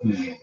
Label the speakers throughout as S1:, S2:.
S1: Hmm.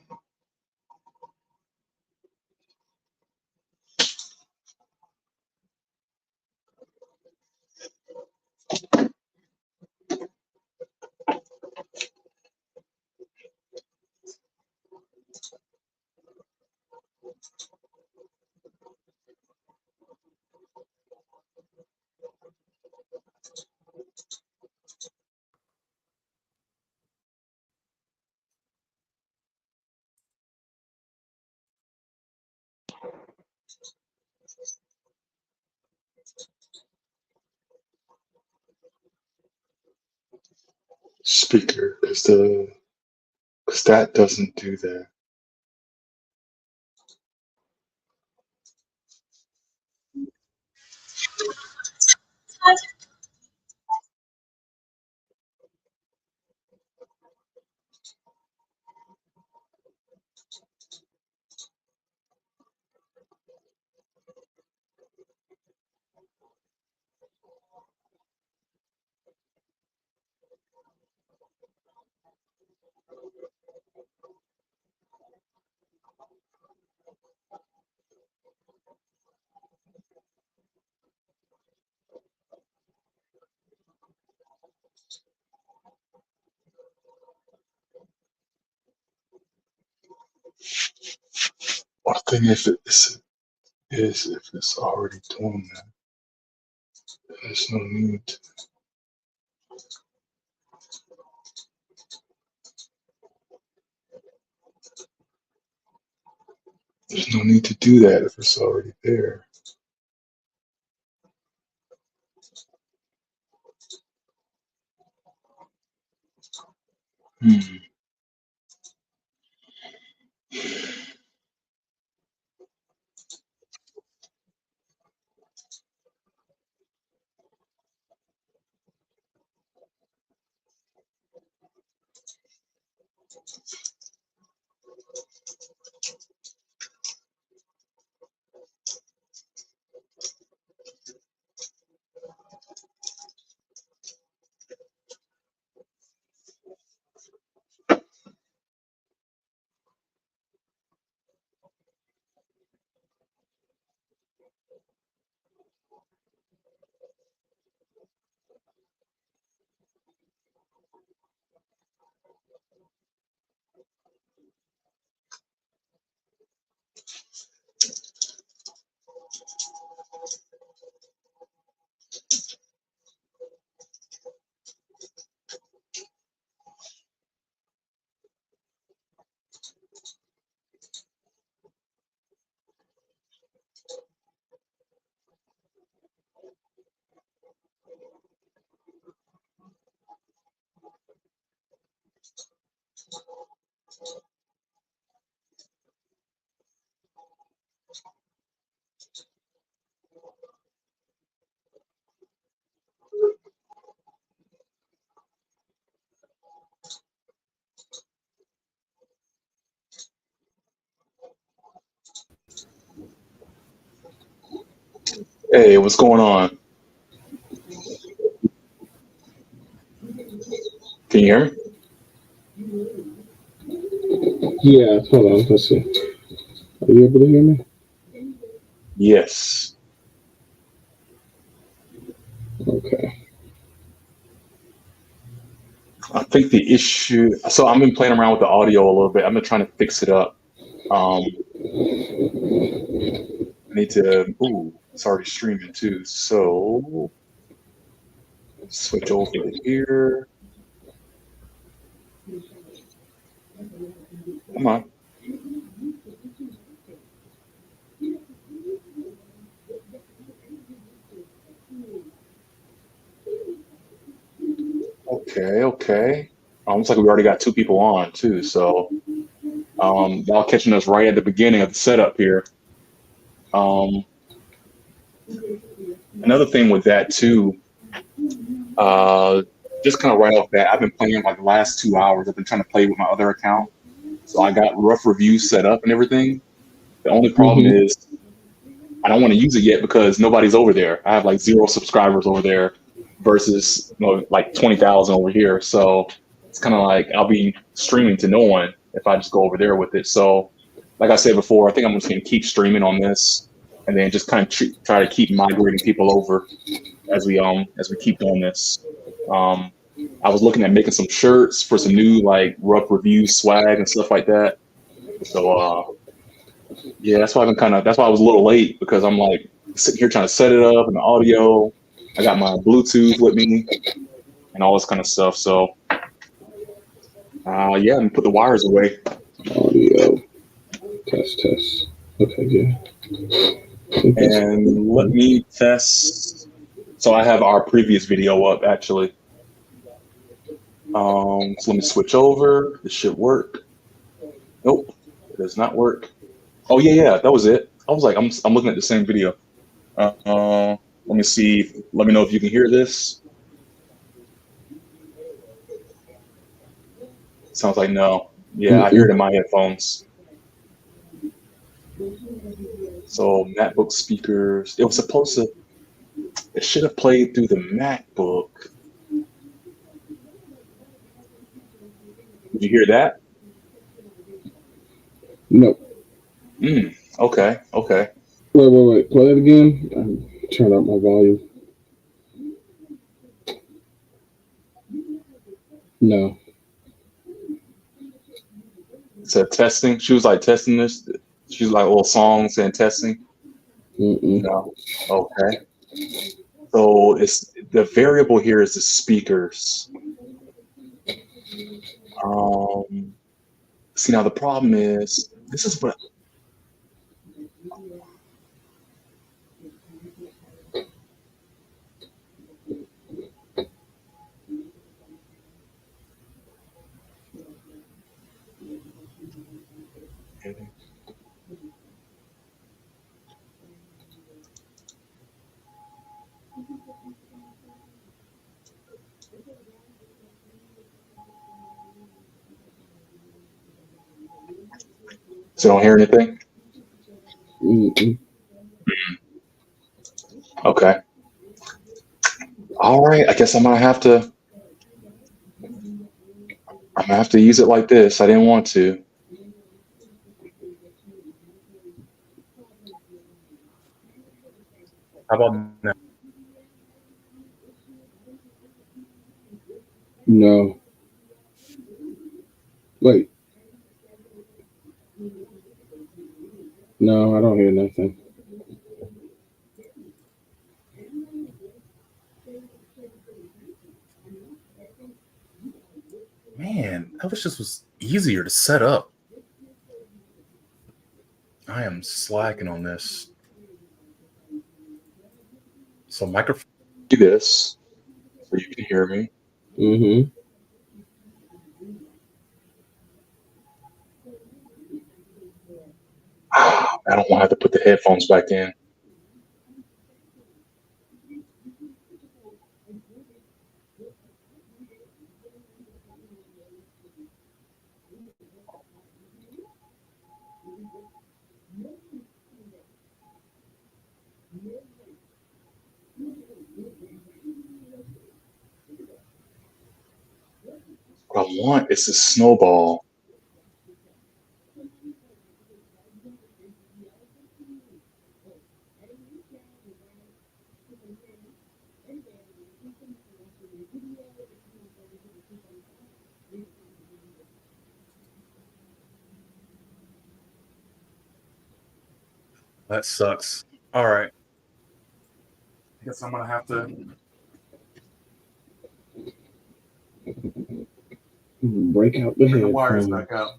S1: Speaker, because that doesn't do that. One thing is if it's already doing that, there's no need. There's no need to do that if it's already there. Hmm. Hey, what's going on? Can you hear me?
S2: Yeah, hold on. Let's see. Are you able to hear me?
S1: Yes.
S2: Okay.
S1: I think the issue. So I've been playing around with the audio a little bit. I've been trying to fix it up. I need to. Ooh, it's already streaming too. So switch over to here. Come on. Okay, okay. Looks like we already got two people on too. So y'all catching us right at the beginning of the setup here. Um, Another thing with that too, uh, just kind of right off that, I've been playing like the last 2 hours. I've been trying to play with my other account, so I got rough reviews set up and everything. The only problem
S2: Mm-hmm.
S1: is I don't want to use it yet because nobody's over there. I have like 0 subscribers over there versus like 20,000 over here. So it's kind of like I'll be streaming to no one. if I just go over there with it. So, like I said before, I think I'm just going to keep streaming on this, and then just kind of try to keep migrating people over as we keep doing this. I was looking at making some shirts for some new like rough review swag and stuff like that. So yeah, that's why that's why I was a little late, because I'm like sitting here trying to set it up and the audio. I got my Bluetooth with me and all this kind of stuff. So yeah, and put the wires away.
S2: Audio. Test. Okay, yeah.
S1: And let me test. So I have our previous video up actually. So let me switch over. This should work. Nope, it does not work. Oh yeah, that was it. I was like, I'm looking at the same video. Let me see. Let me know if you can hear this. Sounds like no. Yeah, I hear it in my headphones. So MacBook speakers. It was supposed to. It should have played through the MacBook. Did you hear that?
S2: No.
S1: Okay.
S2: Wait. Play it again. Turn up my volume. No.
S1: Said testing. She was like testing this. She was like a little song saying testing. No. Okay. So it's the variable here is the speakers. See, now the problem is this is what. So don't hear anything? Okay. All right. I guess I'm gonna have to use it like this. I didn't want to. How about now?
S2: No. Wait. No, I don't hear nothing.
S3: Man, I wish this was easier to set up. I am slacking on this. So microphone.
S1: Do this so you can hear me. I don't want to have to put the headphones back in. What I want is a snowball.
S3: That sucks. All right. I guess I'm gonna have to
S2: Break out the
S3: bring the wires
S2: headphones.
S3: back out.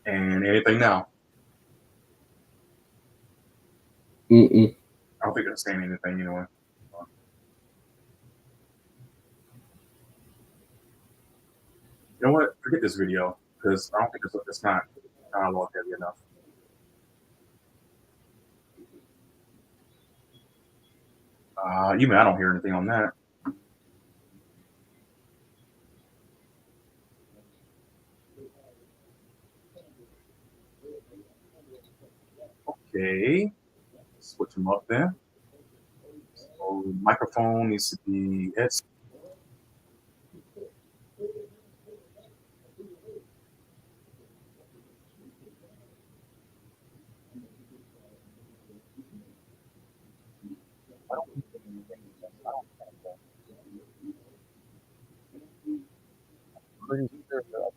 S3: And anything now? I don't think it's saying anything anyway. You know what? Forget this video, because I don't think it's not dialogue heavy enough. Even I don't hear anything on that. Okay, switch them up then. So microphone needs to be it's pretty sure that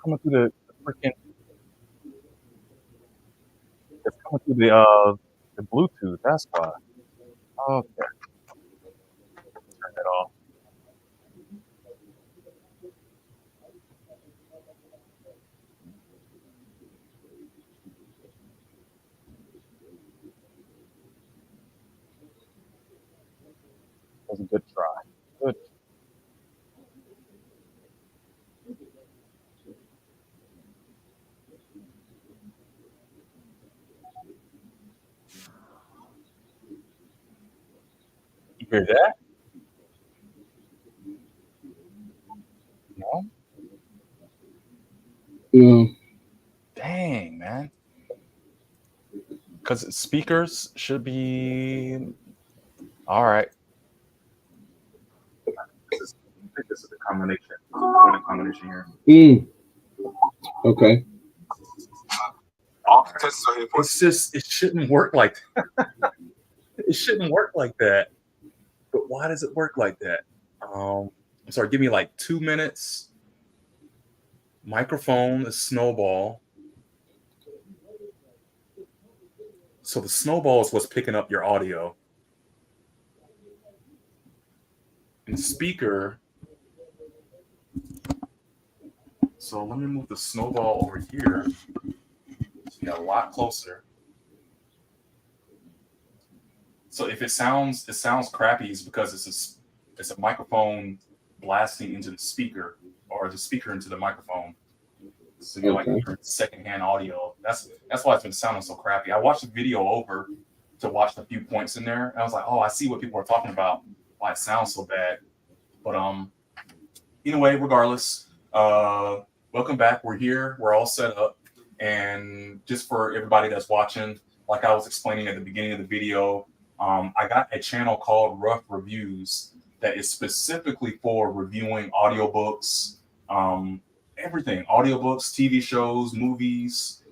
S3: coming through the freaking it's coming through the Bluetooth. That's why. Okay, turn it off. That was a good try. Good. You hear that? No.
S2: No.
S3: Dang, man. Because speakers should be all right. I think this is the combination. The combination here.
S2: Okay.
S3: It's just it shouldn't work like it shouldn't work like that. But why does it work like that? I'm sorry. Give me like 2 minutes. Microphone is snowball. So the snowball is what's picking up your audio. And speaker. So let me move the snowball over here. So you got a lot closer. So if it sounds crappy, it's because it's a microphone blasting into the speaker or the speaker into the microphone. So you're like hearing secondhand audio. That's why it's been sounding so crappy. I watched the video over to watch the few points in there. And I was like, oh, I see what people are talking about. Why it sounds so bad. But anyway, regardless, welcome back. We're here. We're all set up. And just for everybody that's watching, like I was explaining at the beginning of the video, I got a channel called RUFF Reviews that is specifically for reviewing audiobooks, everything, audiobooks, TV shows, movies,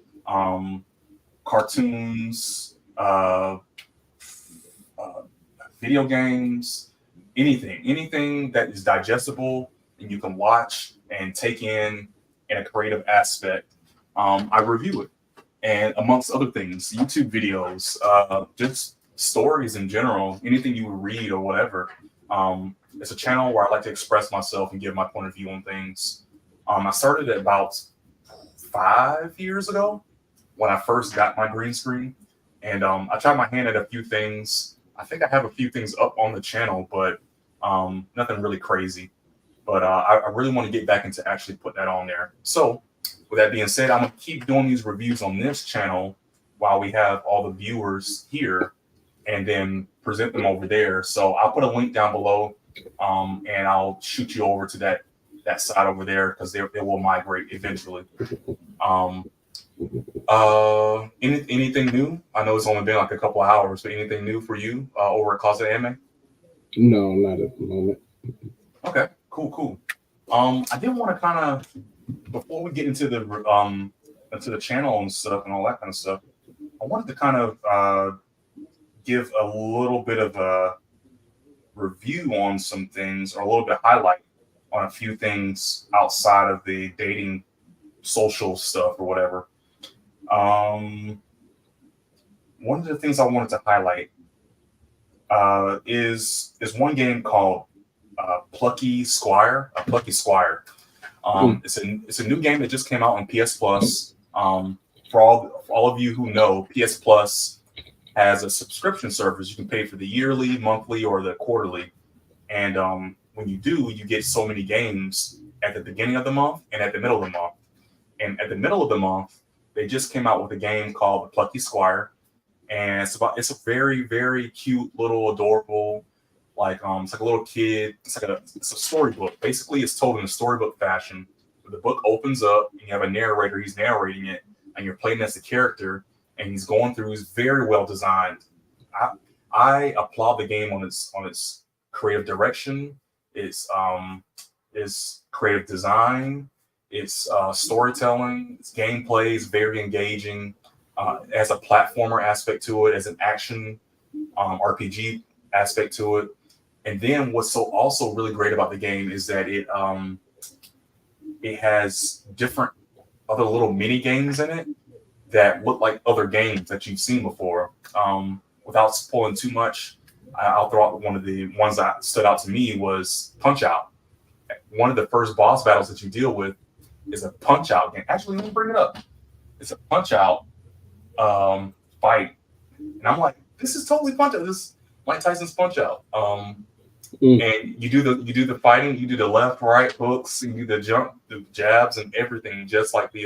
S3: cartoons, video games, anything that is digestible and you can watch and take in a creative aspect. I review it, and amongst other things, YouTube videos, just stories in general, anything you would read or whatever. It's a channel where I like to express myself and give my point of view on things. I started it about 5 years ago when I first got my green screen, and I tried my hand at a few things. I think I have a few things up on the channel, but nothing really crazy. But I really want to get back into actually putting that on there. So with that being said, I'm going to keep doing these reviews on this channel while we have all the viewers here, and then present them over there. So I'll put a link down below, and I'll shoot you over to that side over there because they will migrate eventually. Anything new? I know it's only been like a couple of hours, but anything new for you over at Closet Anime?
S2: No, not at the moment.
S3: Okay, cool. I did want to kind of, before we get into the channel and stuff and all that kind of stuff, I wanted to kind of give a little bit of a review on some things, or a little bit of highlight on a few things outside of the dating social stuff or whatever. One of the things I wanted to highlight is one game called Plucky Squire. It's a new game that just came out on PS Plus. For all of you who know, PS Plus has a subscription service. You can pay for the yearly, monthly, or the quarterly. And when you do, you get so many games at the beginning of the month and at the middle of the month. And at the middle of the month, they just came out with a game called The Plucky Squire, and it's a very, very cute little adorable, it's like a little kid. It's a storybook. Basically, it's told in a storybook fashion. The book opens up, and you have a narrator. He's narrating it, and you're playing as the character, and he's going through. He's very well designed. I applaud the game on its creative direction, its creative design, its storytelling, its gameplay is very engaging. As a platformer aspect to it, as an action RPG aspect to it, and then what's also really great about the game is that it has different other little mini games in it that look like other games that you've seen before. Without spoiling too much, I'll throw out one of the ones that stood out to me was Punch Out. One of the first boss battles that you deal with is a Punch Out game. Actually, let me bring it up. It's a Punch Out fight, and I'm like, this is totally Punch Out. This is Mike Tyson's Punch Out. And you do the fighting, you do the left, right hooks, and you do the jump, the jabs, and everything, just like in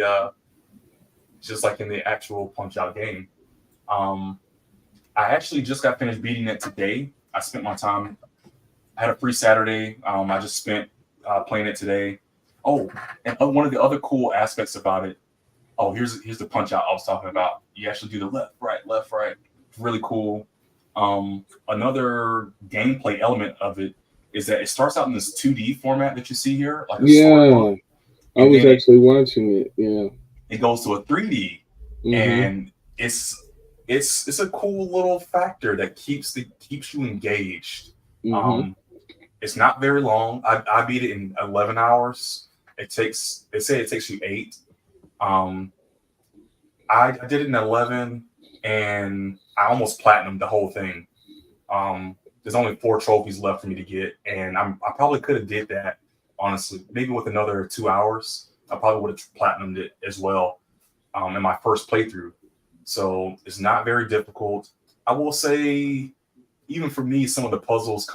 S3: the actual Punch Out game. I actually just got finished beating it today. I spent my time. I had a free Saturday. I just spent playing it today. Oh, and one of the other cool aspects about it. Oh, here's the Punch Out I was talking about. You actually do the left, right. It's really cool. Another gameplay element of it is that it starts out in this 2D format that you see here, like a storybook.
S2: I was actually watching it. Yeah,
S3: it goes to a 3D, and it's a cool little factor that keeps you engaged. It's not very long. I beat it in 11 hours. They say it takes you 8. I did it in 11, and I almost platinumed the whole thing. There's only 4 trophies left for me to get, and I probably could have did that, honestly. Maybe with another 2 hours, I probably would have platinumed it as well in my first playthrough. So it's not very difficult. I will say, even for me, some of the puzzles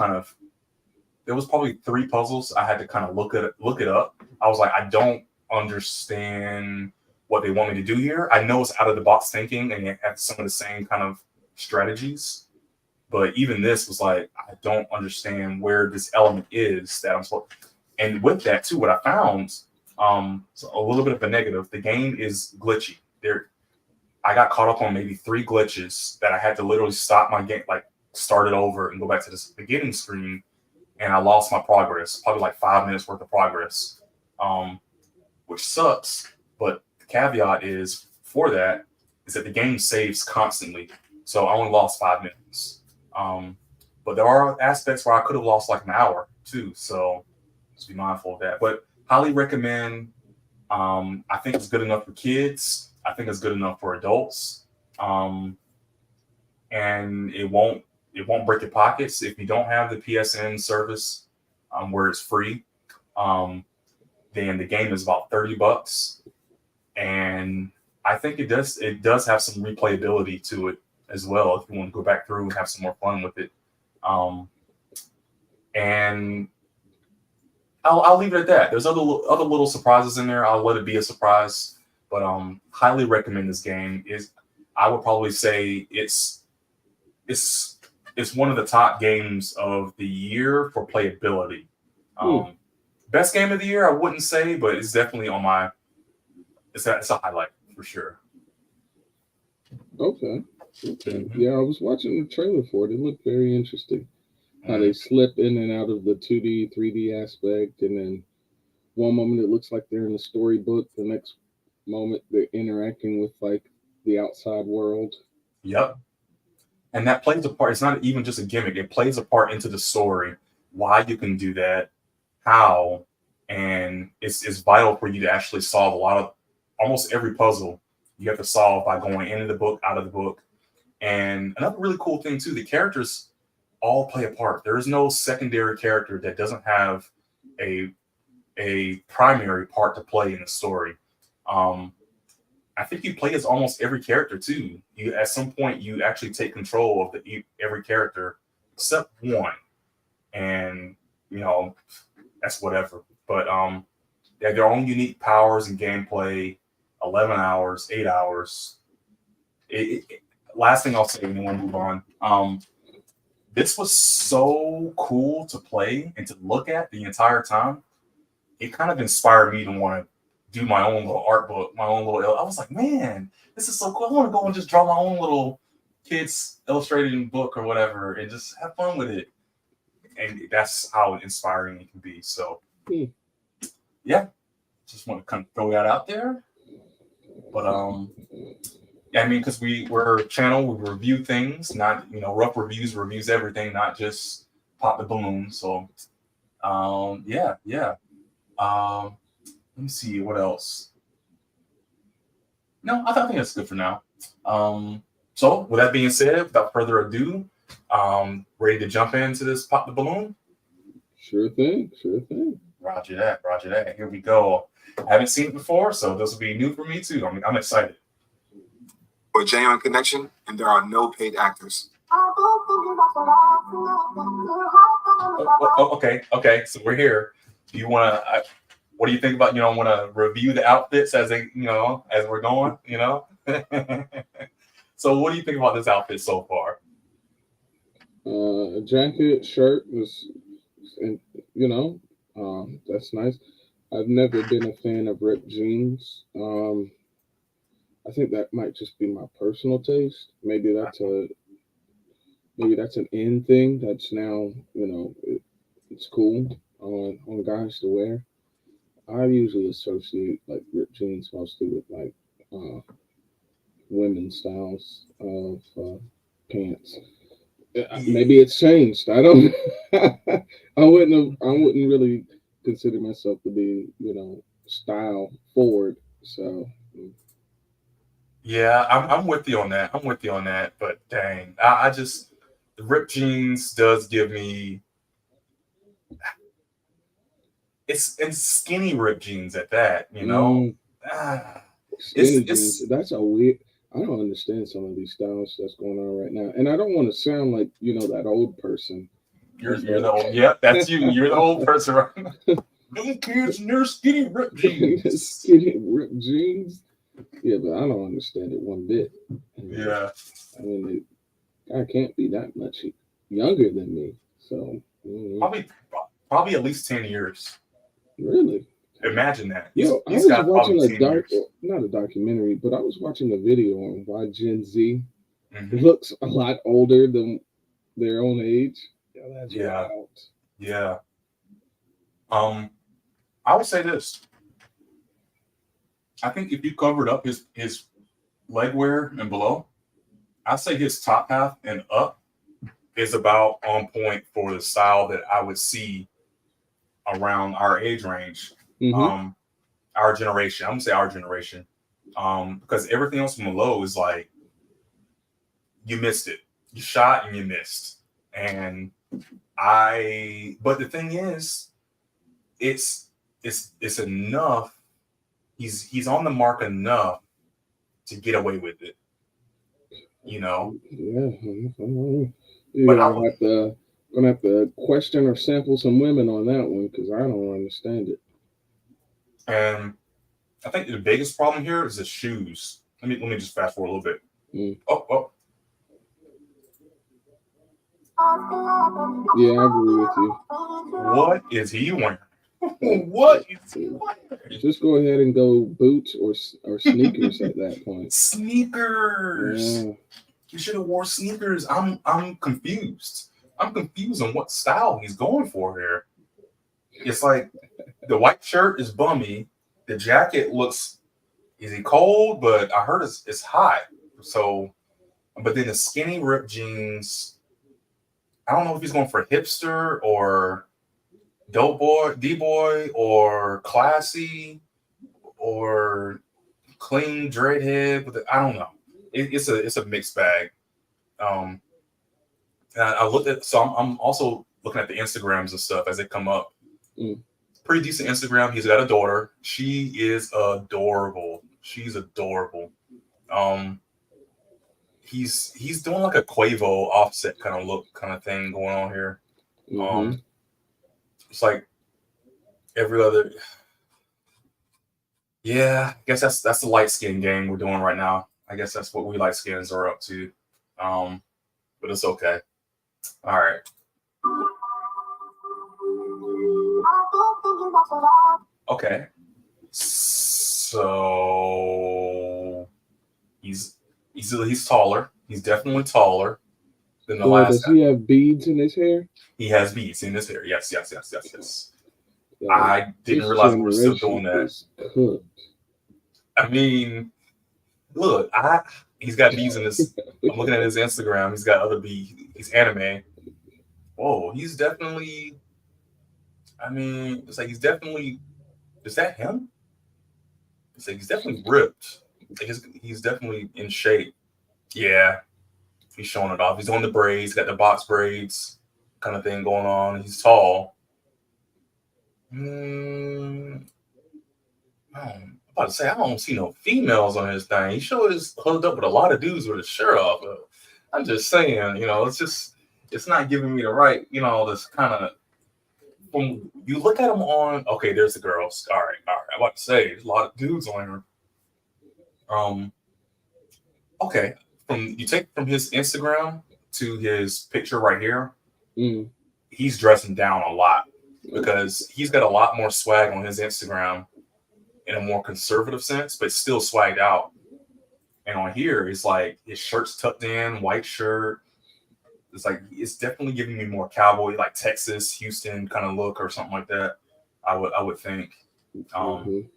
S3: there was probably 3 puzzles I had to kind of look it up. I was like, I don't understand what they want me to do here. I know it's out of the box thinking, and it has some of the same kind of strategies. But even this was like, I don't understand where this element is that I'm supposed. And with that too, what I found, so a little bit of a negative. The game is glitchy. I got caught up on maybe 3 glitches that I had to literally stop my game, like start it over and go back to this beginning screen, and I lost my progress, probably like 5 minutes worth of progress, which sucks. But the caveat is that the game saves constantly, so I only lost 5 minutes. But there are aspects where I could have lost like an hour too, so just be mindful of that. But highly recommend. I think it's good enough for kids. I think it's good enough for adults, and it won't break your pockets if you don't have the PSN service, where it's free. Then the game is about $30, and I think it does have some replayability to it as well if you want to go back through and have some more fun with it. And I'll leave it at that. There's other little surprises in there. I'll let it be a surprise. But highly recommend this game. I would probably say it's one of the top games of the year for playability. Best game of the year, I wouldn't say, but it's definitely on my. It's a highlight for sure.
S2: Okay. Yeah, I was watching the trailer for it. It looked very interesting. How they slip in and out of the 2D, 3D aspect, and then one moment it looks like they're in the storybook, the next moment they're interacting with like the outside world.
S3: Yep. And that plays a part. It's not even just a gimmick. It plays a part into the story, why you can do that, how, and it's vital for you to actually solve almost every puzzle you have to solve by going into the book, out of the book. And another really cool thing too, the characters all play a part. There is no secondary character that doesn't have a primary part to play in the story. I think you play as almost every character too. You at some point you actually take control of every character except one, and that's whatever. But they have their own unique powers and gameplay. 11 hours, 8 hours. Last thing I'll say, and then we'll move on. This was so cool to play and to look at the entire time. It kind of inspired me to want to do my own little art book, my own little. I was like, man, this is so cool. I want to go and just draw my own little kids illustrated book or whatever, and just have fun with it. And that's how inspiring it can be. So, yeah, just want to kind of throw that out there. But yeah, I mean, because we're a channel, we review things, not Ruff reviews everything, not just pop the balloon. So, yeah. Let me see what else. No, I think that's good for now. So with that being said, without further ado, ready to jump into this pop the balloon?
S2: Sure thing.
S3: Roger that. Here we go. I haven't seen it before, so this will be new for me too. I'm excited.
S4: With Jay on Connection, and there are no paid actors.
S3: Okay. So we're here. Do you want to? What do you think about? Want to review the outfits as they, as we're going. So what do you think about this outfit so far?
S2: A jacket, shirt was, and that's nice. I've never been a fan of ripped jeans. I think that might just be my personal taste. Maybe that's an in thing that's now, it's cool on guys to wear. I usually associate like ripped jeans mostly with like women's styles of pants. Maybe it's changed. I don't. I wouldn't really consider myself to be, style forward. So.
S3: Yeah, I'm with you on that. But dang, I just the ripped jeans does give me. It's skinny ripped jeans at that,
S2: Skinny jeans. That's a weird. I don't understand some of these styles that's going on right now, and I don't want to sound like that old person.
S3: You're the old. Yeah, that's you. You're the old person, right? Them kids and their skinny ripped jeans.
S2: Skinny ripped jeans. Yeah, but I don't understand it one bit.
S3: Yeah.
S2: I mean, I can't be that much younger than me, so
S3: probably at least 10 years.
S2: Really?
S3: Imagine that.
S2: I was watching not a documentary, but I was watching a video on why Gen Z looks a lot older than their own age. Yeah, that's wild.
S3: Yeah. I would say this. I think if you covered up his leg wear and below, I'd say his top half and up is about on point for the style that I would see around our age range. Our generation. I'm gonna say our generation. Because everything else from below is like you missed it. You shot and you missed. But the thing is, it's enough. He's on the mark enough to get away with it.
S2: Yeah. But I'm gonna have to question or sample some women on that one because I don't understand it.
S3: And I think the biggest problem here is the shoes. Let me just fast forward a little bit. Oh.
S2: Yeah, I agree with you.
S3: What is he wearing? What is he wearing?
S2: Just go ahead and go boots or sneakers at that point.
S3: Sneakers. Yeah. You should have wore sneakers. I'm confused. I'm confused on what style he's going for here. It's like the white shirt is bummy. The jacket looks, is he cold? But I heard it's hot. So, but then the skinny ripped jeans, I don't know if he's going for hipster or dope boy, D-boy, or classy, or clean dreadhead. I don't know. It's a mixed bag. And I looked at, so I'm also looking at the Instagrams and stuff as they come up. Pretty decent Instagram. He's got a daughter. She is adorable. She's adorable. He's doing like a Quavo Offset kind of look, kind of thing going on here. It's like every other. Yeah, I guess that's the light skin game we're doing right now. I guess that's what we light skins are up to. But it's okay. All right. Okay. So he's taller. He's definitely taller than the last
S2: Does
S3: guy.
S2: he have beads in his hair?
S3: He has beads in his hair. Yes.
S2: Yeah,
S3: I didn't
S2: this
S3: realize we were still
S2: generation
S3: doing that.
S2: is cooked.
S3: I mean, look, he's got beads in his. I'm looking at his Instagram. He's got other beads. He's anime. Whoa, he's definitely. I mean, it's like he's definitely. Is that him? It's like he's definitely ripped. Like he's definitely in shape. Yeah, he's showing it off. He's on the braids, got the box braids kind of thing going on. He's tall. I'm about to say I don't see no females on his thing. He sure is hooked up with a lot of dudes with his shirt off. I'm just saying, it's not giving me the right, this kind of. When you look at him on, okay, there's the girls. All right. I'm about to say there's a lot of dudes on here. Okay, you take from his Instagram to his picture right here, he's dressing down a lot because he's got a lot more swag on his Instagram in a more conservative sense, but still swagged out. And on here, it's like his shirt's tucked in, white shirt. It's like it's definitely giving me more cowboy, like Texas, Houston kind of look or something like that. I would think. I'm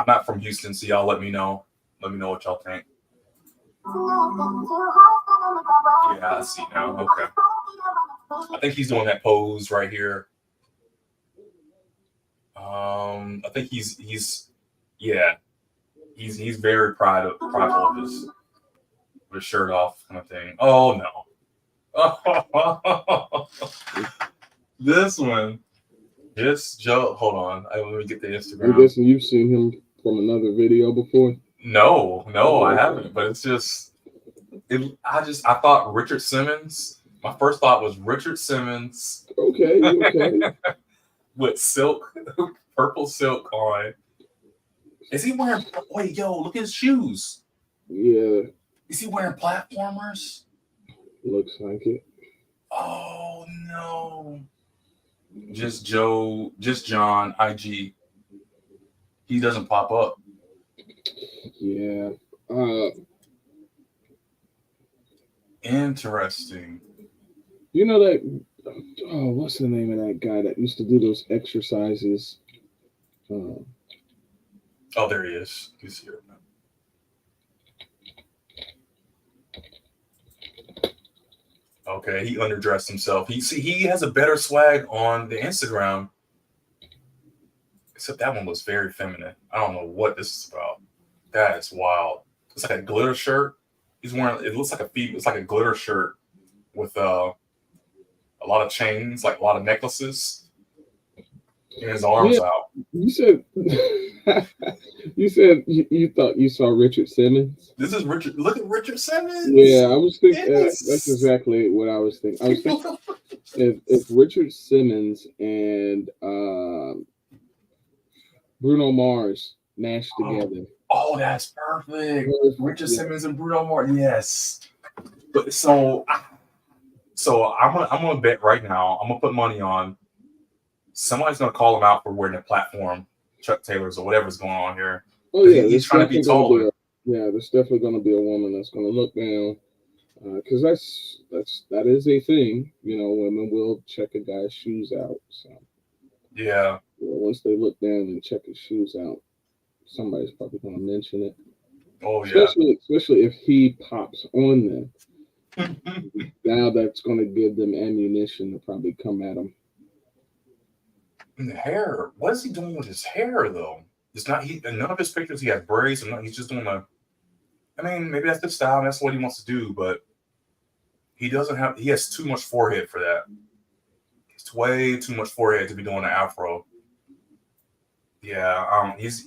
S3: not from Houston, so y'all let me know. Let me know what y'all think. Yeah, I see now. Okay. I think he's doing that pose right here. I think he's very prideful of his shirt off kind of thing. Oh no. This one. Just Joe. Hold on. Let me get the Instagram.
S2: I'm guessing you've seen him from another video before.
S3: No, I haven't. But it's just. I thought Richard Simmons. My first thought was Richard Simmons.
S2: Okay.
S3: With purple silk on. Is he wearing? Wait, yo, look at his shoes.
S2: Yeah.
S3: Is he wearing platformers?
S2: Looks like it.
S3: Oh no. Just John, IG. He doesn't pop up.
S2: Yeah.
S3: Interesting.
S2: You know that? Oh, what's the name of that guy that used to do those exercises?
S3: Oh, there he is. He's here. Okay, he underdressed himself. He has a better swag on the Instagram. Except that one was very feminine. I don't know what this is about. That is wild. It's like a glitter shirt. He's wearing. It looks like it's like a glitter shirt with a lot of chains, like a lot of necklaces, and his arms out.
S2: You said you thought you saw Richard Simmons.
S3: This is Richard. Look at Richard Simmons.
S2: Yeah, I was thinking
S3: Yes.
S2: That's exactly what I was thinking. I was thinking if Richard Simmons and Bruno Mars mashed together.
S3: Oh, that's perfect. Richard Simmons and Bruno Mars. Yes. But so I'm gonna bet right now. I'm gonna put money on somebody's gonna call him out for wearing a platform, Chuck Taylor's or whatever's going on here.
S2: Oh yeah,
S3: he's trying to be taller.
S2: There's definitely going to be a woman that's going to look down, because that is a thing. Women will check a guy's shoes out. So
S3: yeah,
S2: once they look down and check his shoes out, somebody's probably going to mention it.
S3: Oh yeah,
S2: especially if he pops on them. Now that's going to give them ammunition to probably come at him.
S3: And the hair. What is he doing with his hair though? It's not in none of his pictures he has braids, and he's just doing I mean, maybe that's the style, and that's what he wants to do, but he has too much forehead for that. It's way too much forehead to be doing an afro. Yeah, this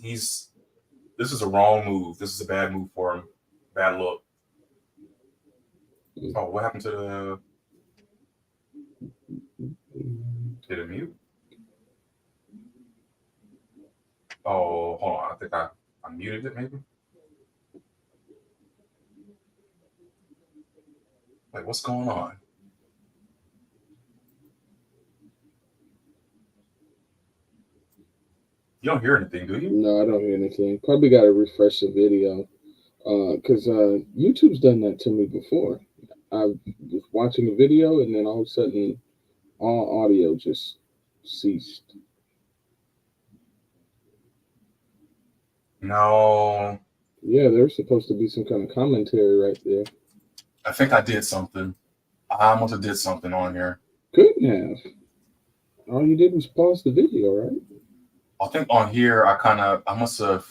S3: is a wrong move. This is a bad move for him. Bad look. Oh, what happened to did it mute? Oh, hold on. I think I I muted it, maybe. Wait, what's going on? You don't hear anything, do you?
S2: No, I don't hear anything. Probably got to refresh the video. Because YouTube's done that to me before. I was watching a video and then all of a sudden all audio just ceased.
S3: No.
S2: Yeah, there's supposed to be some kind of commentary right there.
S3: I think I did something. I must have did something on here.
S2: Couldn't have. All you did was pause the video, right?
S3: I think on here I must have.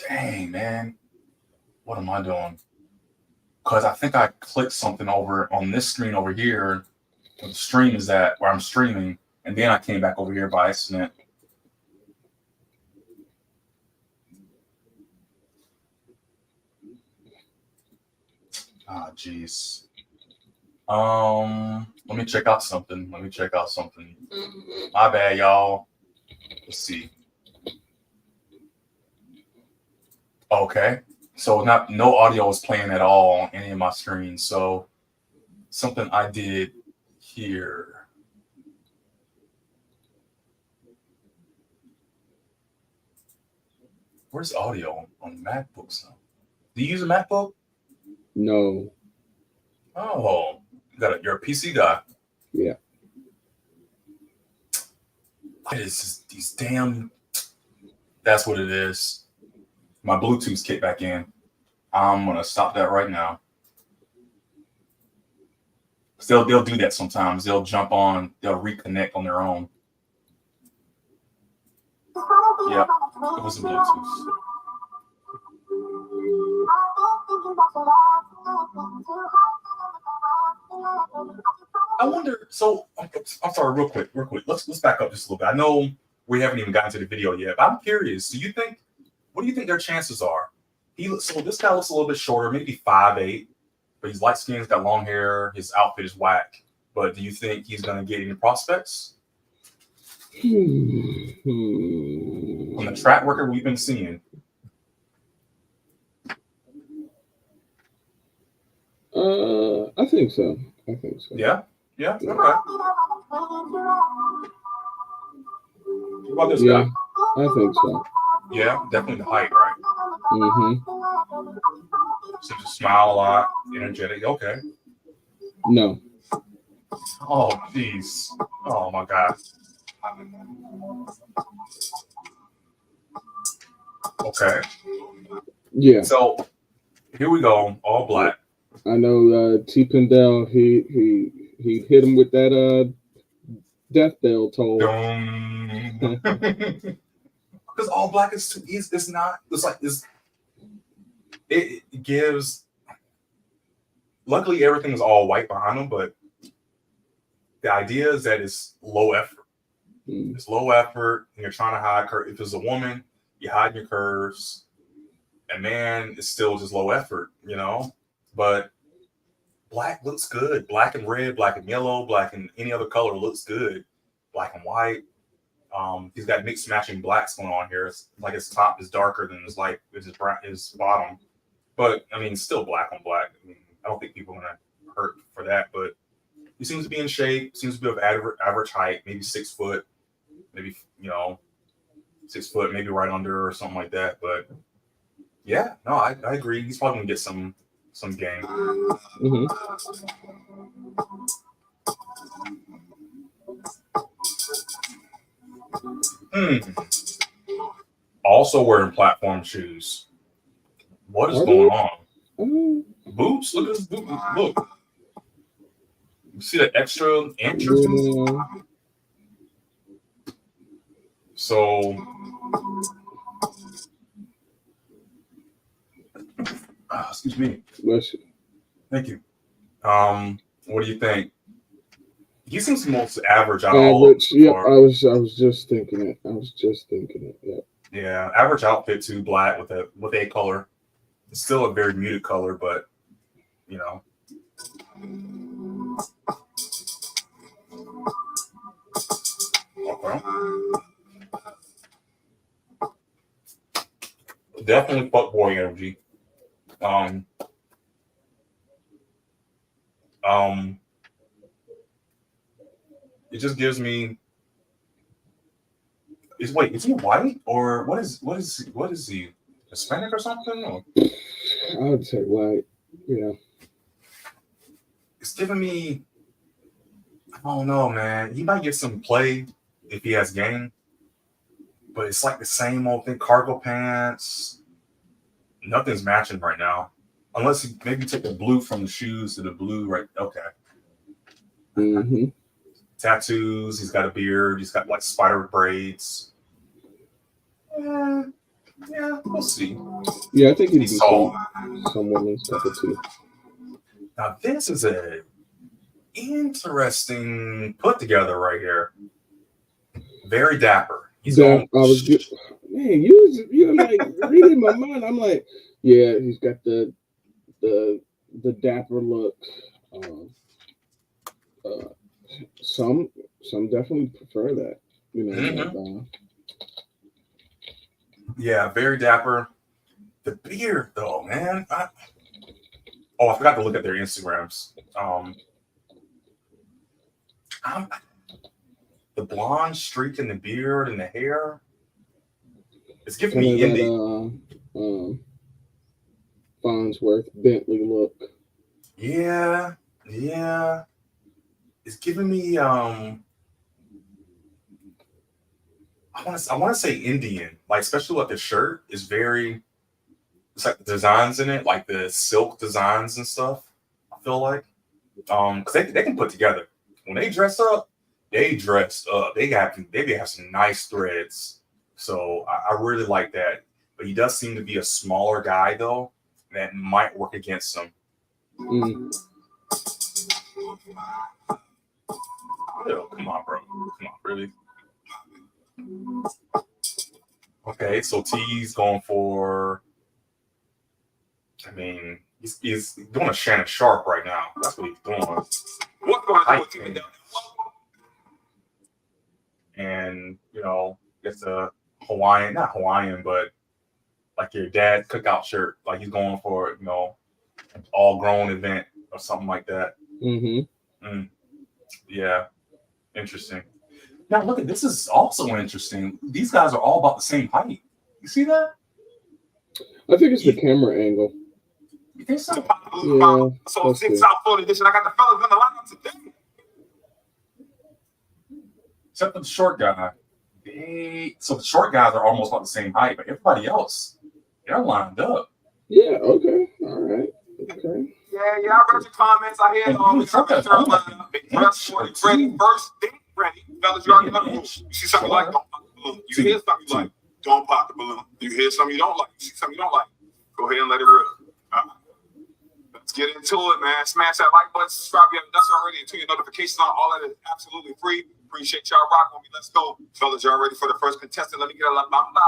S3: Dang, man. What am I doing? Because I think I clicked something over on this screen over here where the stream is at, where I'm streaming, and then I came back over here by accident. Ah, jeez. Let me check out something. My bad, y'all. Let's see. Okay. So no audio was playing at all on any of my screens. So something I did here. Where's audio on MacBooks now? Do you use a MacBook?
S2: No.
S3: Oh, you're a PC guy.
S2: Yeah.
S3: What is these damn? That's what it is. My Bluetooth's kicked back in. I'm gonna stop that right now. They'll do that sometimes. They'll jump on. They'll reconnect on their own. Yep, it was a Bluetooth. I wonder. So I'm sorry, real quick. Let's back up just a little bit. I know we haven't even gotten to the video yet, but I'm curious. What do you think their chances are? So this guy looks a little bit shorter, maybe 5'8", but he's light skinned, he's got long hair, his outfit is whack. But do you think he's gonna get any prospects? On the track record we've been seeing.
S2: I think so.
S3: Yeah. Okay. What about this guy?
S2: I think so.
S3: Yeah, definitely the height, right?
S2: Mm-hmm.
S3: Seems to smile a lot, energetic. Okay.
S2: No.
S3: Oh, jeez. Oh, my God. Okay.
S2: Yeah.
S3: So, here we go. All black.
S2: I know Tpindell, he hit him with that death bell toll.
S3: Because all black is too easy. It's not. It's like this. It gives. Luckily, everything is all white behind them, but the idea is that it's low effort. It's low effort, and you're trying to hide curves. If it's a woman, you hide your curves. And man, it's still just low effort, you know. But black looks good. Black and red, black and yellow, black and any other color looks good. Black and white. He's got mixed matching blacks going on here. It's like his top is darker than his bottom. But I mean, still black on black. I mean, I don't think people are gonna hurt for that. But he seems to be in shape. Seems to be of average height, maybe 6 foot, maybe 6 foot, maybe right under or something like that. But yeah, no, I agree. He's probably gonna get some game.
S2: Mm-hmm.
S3: Also wearing platform shoes. What is going on? Boots? Look at his boots. Look. You see the extra inch or two? So excuse me.
S2: Bless you.
S3: Thank you. What do you think? He seems the most average out of all.
S2: Yeah, I was just thinking it. Yeah.
S3: Yeah, average outfit too, black with a color. It's still a very muted color, but you know. Okay. Definitely fuckboy energy. It just gives me. Is he white or what is he? Hispanic or something? Or?
S2: I would say white. Yeah.
S3: It's giving me. I don't know, man. He might get some play if he has game, but it's like the same old thing. Cargo pants. Nothing's matching right now, unless you maybe take the blue from the shoes to the blue. Right? Okay.
S2: Mm-hmm.
S3: Tattoos. He's got a beard. He's got like spider braids. Yeah, we'll see.
S2: Yeah, I think he'd be
S3: Saul.
S2: some women's cup of tea.
S3: Now this is a interesting put together right here. Very dapper. He's
S2: Man, you're like reading my mind. I'm like, yeah, he's got the dapper look. Some definitely prefer that. You know.
S3: Mm-hmm. Yeah, very dapper. The beard, though, man. I forgot to look at their Instagrams. The blonde streak in the beard and the hair. It's giving me indie.
S2: Farnsworth Bentley look.
S3: Yeah. It's giving me I want to say Indian, like especially like the shirt is very. It's like the designs in it, like the silk designs and stuff. I feel like, because they can put together when they dress up. They dress up. They have some nice threads. So I really like that. But he does seem to be a smaller guy though. That might work against him.
S2: Mm.
S3: Oh, come on, bro. Come on, really? Okay, so T's going for. I mean, he's doing a Shannon Sharp right now. That's what he's doing.
S4: What's going on with Tpindell?
S3: And it's a Hawaiian, not Hawaiian, but like your dad's cookout shirt. Like he's going for all grown event or something like that.
S2: Mm-hmm.
S3: Yeah, interesting. Now look at this is also interesting. These guys are all about the same height. You see that?
S2: I think it's the camera angle.
S3: You think so?
S2: Yeah.
S4: So since South Florida edition, I got the fellas in the lineup today.
S3: Except for the short guy. So the short guys are almost about the same height, but everybody else, they're lined up.
S2: Yeah, okay. All right. Okay.
S4: Yeah, I read your comments. I hear ready first date ready. Fellas, you already know the rules. You see something like don't pop the balloon. You hear something you like, don't pop the balloon. You hear something you don't like. You see something you don't like. Go ahead and let it rip. Let's get into it, man. Smash that like button, subscribe if you haven't done so already, and turn your notifications on. All that is absolutely free. Appreciate y'all rocking with me. Let's go. Fellas, y'all ready for the first contestant? Let me get a la bamba.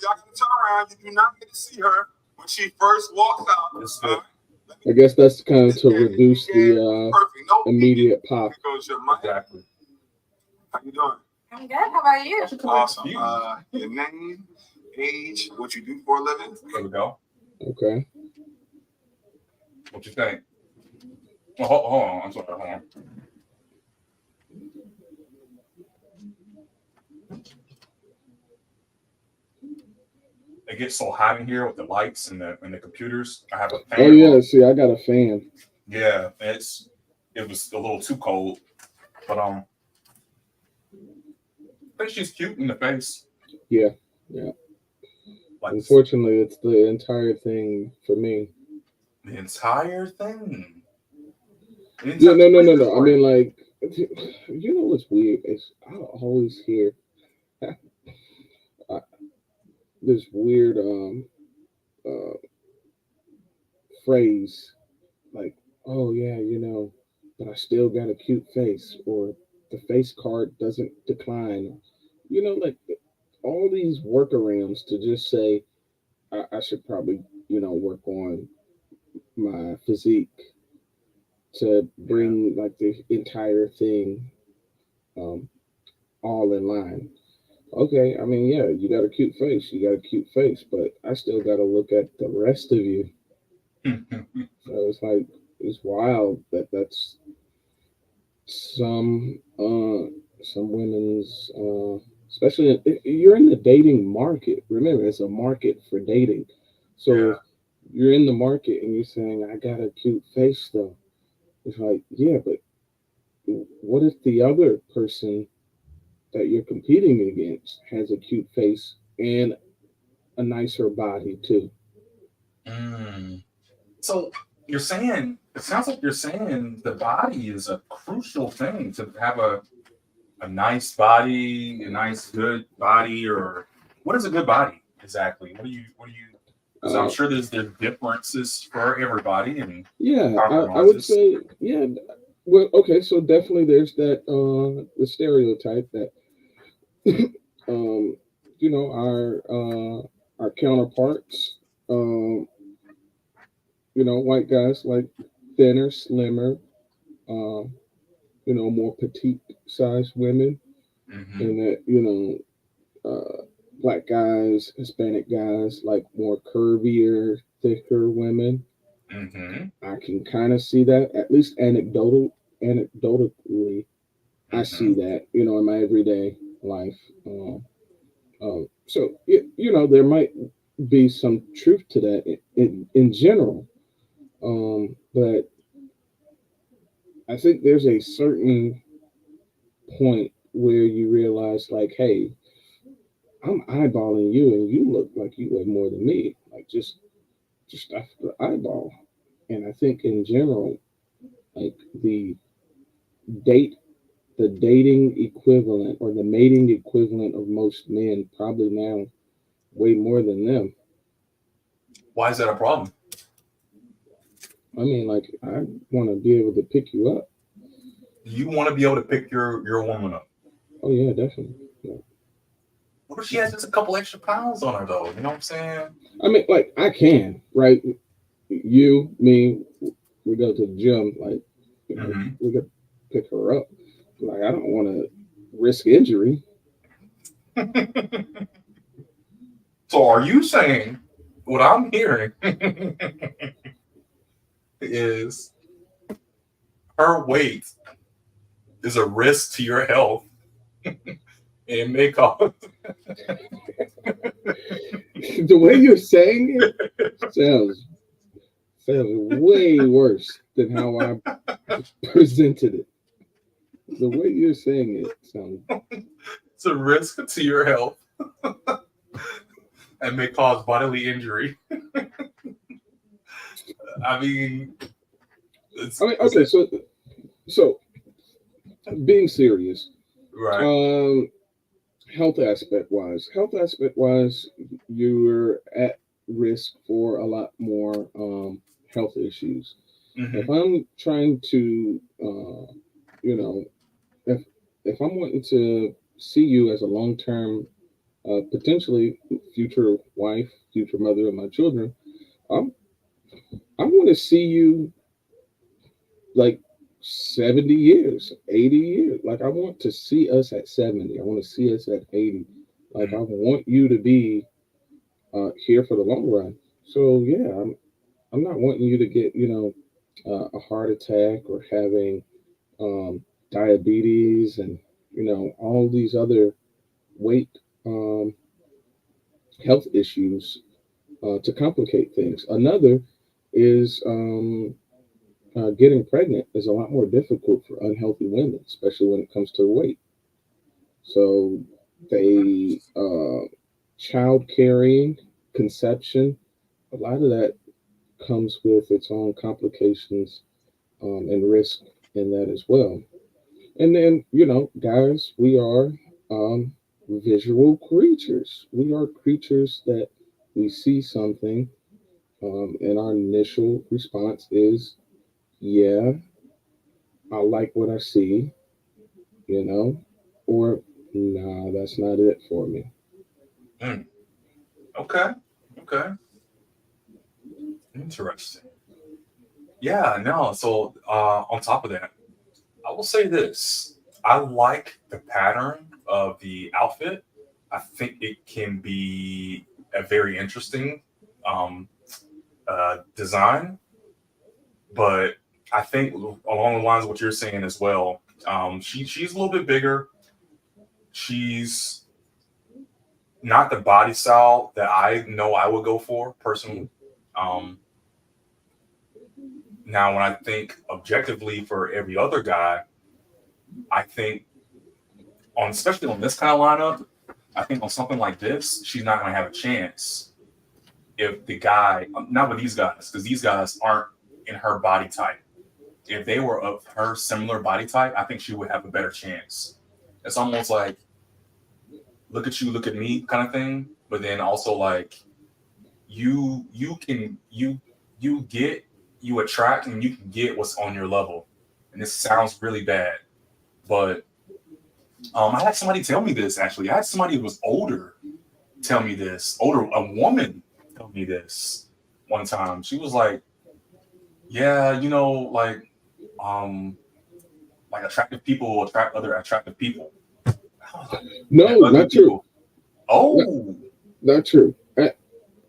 S4: Y'all can turn around. You do not get to see her when she first walks out.
S2: I guess that's kind of to reduce the immediate pop.
S3: Exactly.
S4: How you doing?
S5: I'm good. How about you?
S4: Awesome. Your name, age, what you do for a living.
S3: There we go.
S2: Okay.
S3: What you think? Oh, hold on. I'm sorry. Hold on. It gets so hot in here with the lights and the computers. I have a fan.
S2: Oh yeah, see, I got a fan.
S3: Yeah, it was a little too cold, but I think she's cute in the face.
S2: Yeah.
S3: Like,
S2: unfortunately, it's the entire thing for me.
S3: The entire thing.
S2: Yeah, no. I mean, like, you know what's weird is I always hear this weird phrase like, oh yeah, but I still got a cute face, or the face card doesn't decline. Like all these workarounds to just say I should probably, work on my physique to bring like the entire thing all in line. Okay, I mean, yeah, you got a cute face. You got a cute face, but I still got to look at the rest of you. So it's like it's wild that that's some women's especially if you're in the dating market. Remember, it's a market for dating. So
S3: Yeah.
S2: if you're in the market and you're saying I got a cute face though, it's like yeah, but what if the other person that you're competing against has a cute face and a nicer body too?
S3: Mm. So you're saying it sounds like you're saying the body is a crucial thing to have a nice body, a nice good body, or what is a good body exactly? What do you? Because I'm
S2: Uh,
S3: sure there's differences for everybody and
S2: yeah, I would
S3: compromises.
S2: say yeah. Well, okay, so definitely there's that the stereotype that um, you know our counterparts, um, white guys like thinner, slimmer, um, more petite sized women,
S3: Mm-hmm.
S2: and that black guys, Hispanic guys like more curvier, thicker women.
S3: Mm-hmm.
S2: I can kind of see that, at least anecdotally, I see
S3: Mm-hmm.
S2: that, in my everyday life. So there might be some truth to that in general, but I think there's a certain point where you realize, like, hey, I'm eyeballing you, and you look like you weigh more than me, like just after the eyeball. And I think in general, like date the dating equivalent or the mating equivalent of most men probably now way more than them.
S3: Why is that a problem?
S2: I mean, like, I want to be able to pick you up.
S3: You want to be able to pick your woman up.
S2: Oh yeah, definitely. Yeah.
S3: What if she has just a couple extra pounds on her though? You know what I'm saying?
S2: I mean, like, I can, right? You, me, we go to the gym, like,
S3: Mm-hmm.
S2: we could pick her up. Like, I don't want to risk injury.
S3: So are you saying what I'm hearing is her weight is a risk to your health and may cause
S2: The way you're saying it sounds way worse than how I presented it. The way you're saying it sounds.
S3: it's a risk to your health and may cause bodily injury. I mean,
S2: I mean,
S3: is
S2: okay,
S3: it
S2: so being serious,
S3: right?
S2: um, health aspect wise, you're at risk for a lot more health issues. If
S3: Mm-hmm.
S2: I'm trying to, you know, if I'm wanting to see you as a long term, potentially future wife, future mother of my children, I'm, I want to see you like 70 years, 80 years. Like, I want to see us at 70. I want to see us at 80. Like, I
S3: Mm-hmm.
S2: want you to be here for the long run. So yeah, I'm not wanting you to get a heart attack or having diabetes and all these other weight um, health issues to complicate things. Another is getting pregnant is a lot more difficult for unhealthy women, especially when it comes to weight. So they child carrying, conception, a lot of that comes with its own complications and risk in that as well. And then, guys, we are visual creatures. We are creatures that we see something, and our initial response is, yeah, I like what I see, you know, or nah, that's not it for me.
S3: Mm. Okay. Okay. Interesting. Yeah. No. So on top of that, I will say this: I like the pattern of the outfit. I think it can be a very interesting design, but I think along the lines of what you're saying as well, she's a little bit bigger. She's not the body style that I know I would go for personally. Now, when I think objectively for every other guy, I think especially on this kind of lineup, I think on something like this, she's not going to have a chance if the guy, not with these guys, because these guys aren't in her body type. If they were of her similar body type, I think she would have a better chance. It's almost like, look at you, look at me kind of thing. But then also like you attract and you can get what's on your level. And this sounds really bad, but I had somebody tell me this actually. I had somebody who was older tell me this. A woman tell me this one time. She was like, yeah, like attractive people will attract other attractive people.
S2: No, not true.
S3: Oh,
S2: not true. The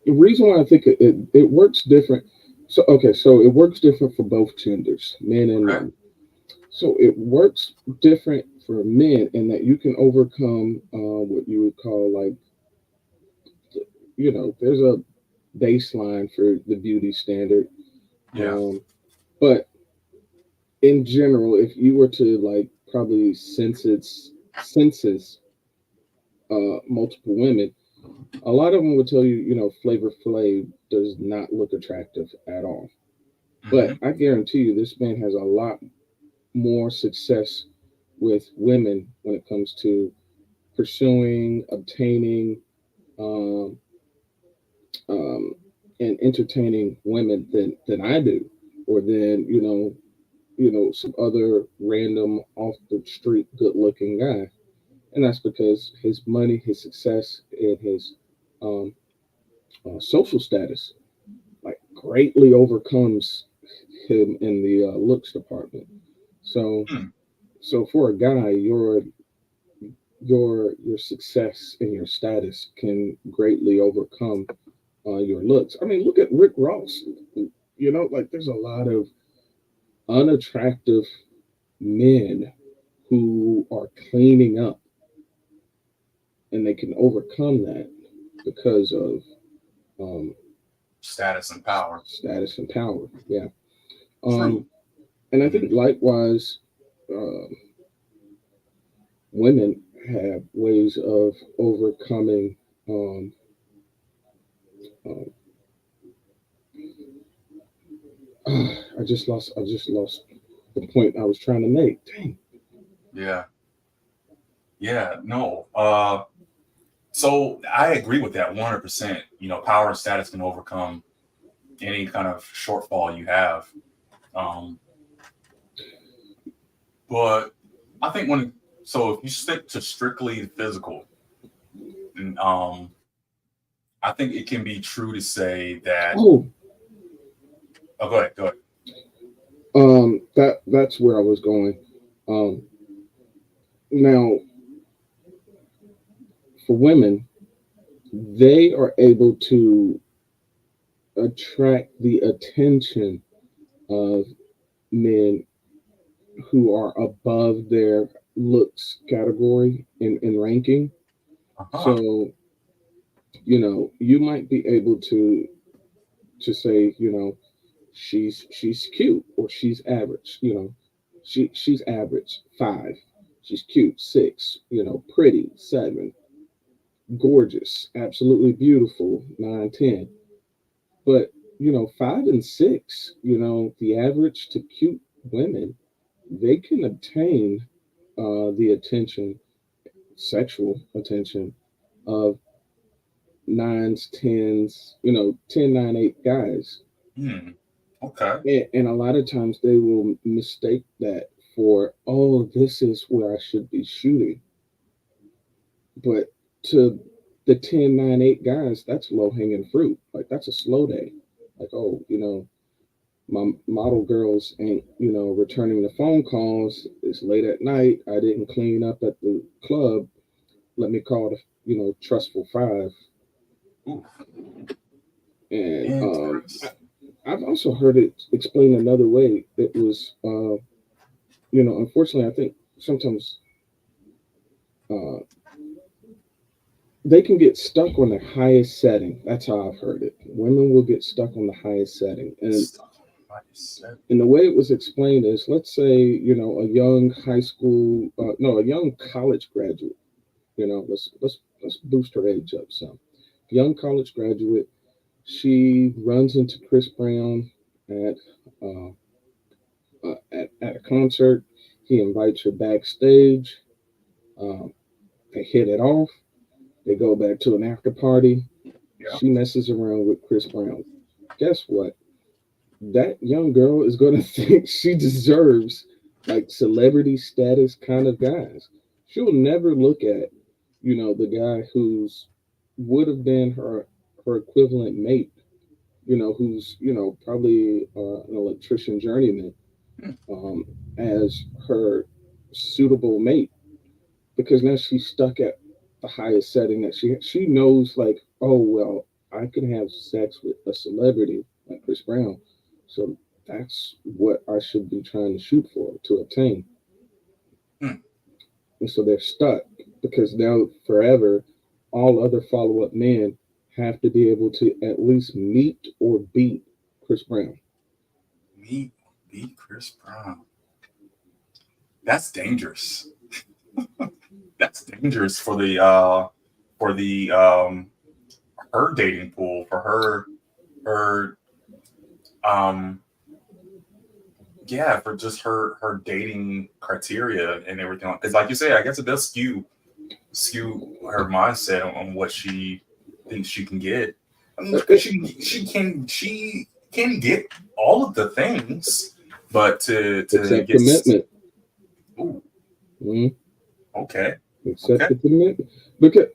S2: reason why I think it works different. So it works different for both genders, men and women. So it works different for men in that you can overcome what you would call like, there's a baseline for the beauty standard.
S3: Yeah.
S2: But in general, if you were to like probably census multiple women, a lot of them would tell you, Flavor Flav does not look attractive at all. But I guarantee you, this man has a lot more success with women when it comes to pursuing, obtaining, and entertaining women than I do, or than some other random off the street good looking guy. And that's because his money, his success, and his social status like greatly overcomes him in the looks department. So for a guy, your success and your status can greatly overcome your looks. I mean, look at Rick Ross. Like there's a lot of unattractive men who are cleaning up, and they can overcome that because of
S3: status and power.
S2: Yeah. And I think likewise, women have ways of overcoming I just lost the point I was trying to make. Dang.
S3: Yeah, no. So I agree with that 100%. Power and status can overcome any kind of shortfall you have. But I think if you stick to strictly physical, I think it can be true to say that.
S2: Oh,
S3: go ahead.
S2: That's where I was going. Now, for women, they are able to attract the attention of men who are above their looks category in ranking. So, you might be able to say, she's cute or she's average, she's average 5, she's cute 6, pretty 7, gorgeous, absolutely beautiful 9, 10. But 5 and 6, the average to cute women, they can obtain the attention, sexual attention of 9s, 10s, 10, 9, 8 guys.
S3: Okay.
S2: And a lot of times they will mistake that for, this is where I should be shooting. But to the 10, 9, 8 guys, that's low hanging fruit. Like that's a slow day. Like, my model girls ain't, returning the phone calls. It's late at night. I didn't clean up at the club. let me call it, trustful five.
S3: Ooh.
S2: And
S3: Interesting.
S2: I've also heard it explained another way. It was, unfortunately, I think sometimes they can get stuck on the highest setting. That's how I've heard it. Women will get stuck on the highest setting. And the way it was explained is, let's say, a young high school, a young college graduate, let's boost her age up some. Young college graduate, she runs into Chris Brown at at a concert. He invites her backstage. They hit it off. They go back to an after party.
S3: Yeah.
S2: She messes around with Chris Brown. Guess what? That young girl is going to think she deserves like celebrity status kind of guys. She'll never look at, the guy who's would have been her equivalent mate, who's, probably an electrician journeyman, as her suitable mate, because now she's stuck at the highest setting that she knows, like, oh well, I can have sex with a celebrity like Chris Brown, so that's what I should be trying to shoot for to obtain. And so they're stuck because now forever all other follow-up men have to be able to at least meet or beat Chris Brown.
S3: Meet Chris Brown. That's dangerous. That's dangerous for the her dating pool, for her for just her dating criteria and everything. Because like you say, I guess it does skew her mindset on what she thinks she can get. I mean, she can get all of the things, but to
S2: Except
S3: get
S2: commitment.
S3: Ooh.
S2: Mm-hmm.
S3: Okay.
S2: Except the commitment. Because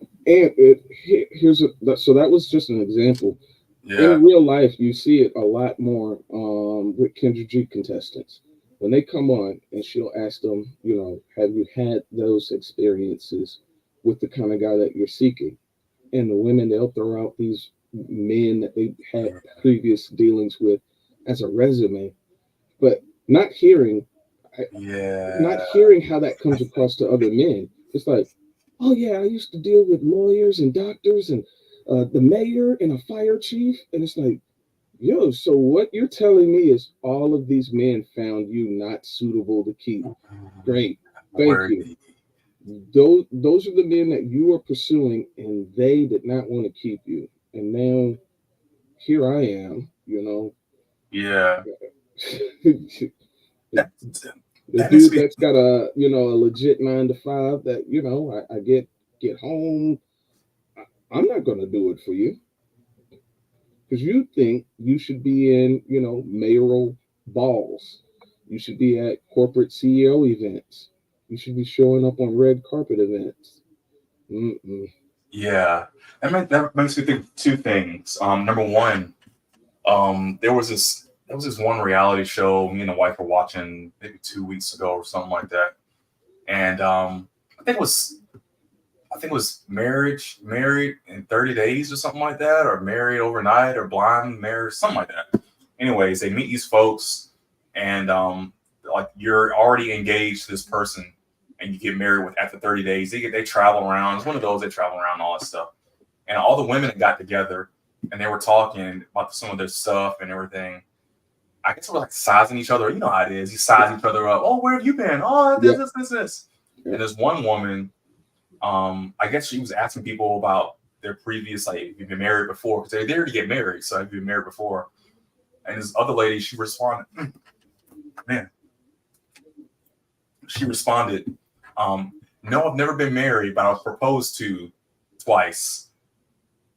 S2: so that was just an example.
S3: Yeah.
S2: In real life, you see it a lot more with Kendra G contestants. When they come on and she'll ask them, have you had those experiences with the kind of guy that you're seeking? And the women, they'll throw out these men that they had previous dealings with as a resume, but not hearing how that comes across to other men. It's like, oh yeah, I used to deal with lawyers and doctors and the mayor and a fire chief. And it's like, yo, so what you're telling me is all of these men found you not suitable to keep. Great. Thank you. Those are the men that you are pursuing, and they did not want to keep you. And now here I am,
S3: Yeah.
S2: The dude that's got a legit 9 to 5 that I get home. I'm not gonna do it for you because you think you should be in mayoral balls, you should be at corporate CEO events, you should be showing up on red carpet events.
S3: Yeah, that makes me think of two things. Number one, there was this one reality show me and the wife were watching maybe 2 weeks ago or something like that, and I think it was married in 30 days or something like that, or married overnight, or blind married, something like that. Anyways, they meet these folks, and like you're already engaged to this person, and you get married with after 30 days. They travel around. It's one of those, they travel around, all that stuff. And all the women got together and they were talking about some of their stuff and everything. I guess we're like sizing each other. You know how it is. You size each other up. Oh, where have you been? Oh, this. Yeah. And there's one woman, I guess she was asking people about their previous, like, if you've been married before, because they're there to get married. So have you been married before? And this other lady, she responded, no, I've never been married, but I was proposed to twice.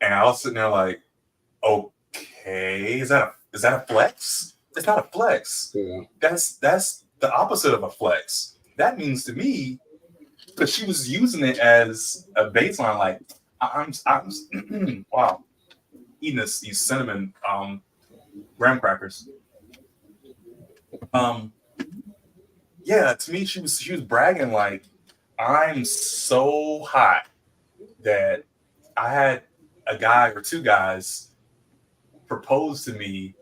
S3: And I was sitting there like, okay, is that a flex? It's not a flex. Yeah. That's the opposite of a flex. That means to me, because she was using it as a baseline, like I'm wow, eating these cinnamon graham crackers. Yeah, to me she was bragging like, I'm so hot that I had a guy or two guys propose to me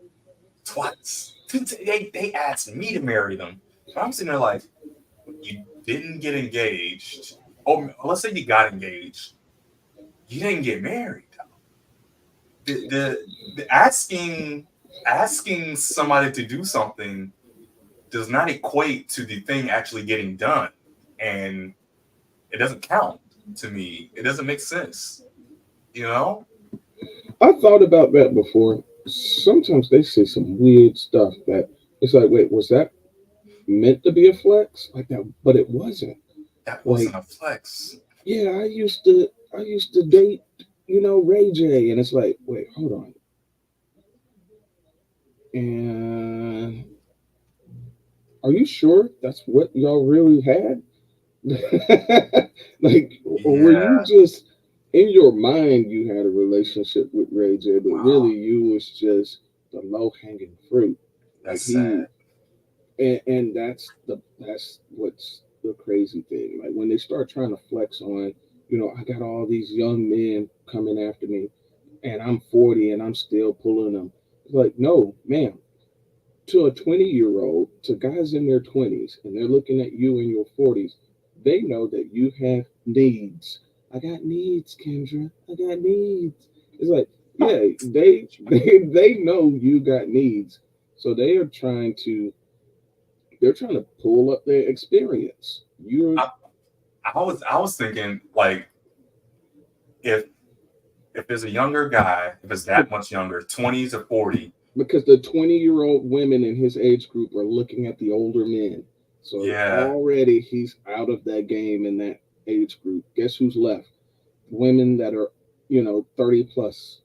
S3: twice. They asked me to marry them. So I'm sitting there like, you didn't get engaged. Oh, let's say you got engaged. You didn't get married. The asking somebody to do something does not equate to the thing actually getting done, and it doesn't count to me. It doesn't make sense, you know.
S2: I thought about that before. Sometimes they say some weird stuff that it's like, wait, was that meant to be a flex? Like that, but it wasn't.
S3: That wasn't a flex.
S2: Yeah, I used to date, Ray J, and it's like, wait, hold on. And are you sure that's what y'all really had? Like, or were you just in your mind you had a relationship with Ray J, but really you was just the low hanging fruit?
S3: That's sad.
S2: And that's what's the crazy thing. Like when they start trying to flex on, I got all these young men coming after me, and I'm 40 and I'm still pulling them. It's like, no, ma'am. To a 20-year-old, to guys in their 20s, and they're looking at you in your 40s, they know that you have needs. I got needs, Kendra. I got needs. It's like, yeah, they know you got needs, so they're trying to pull up their experience.
S3: I was thinking like if there's a younger guy, if it's that much younger, 20s or 40.
S2: Because the 20-year-old women in his age group are looking at the older men. So already he's out of that game in that age group. Guess who's left? Women that are, 30 plus.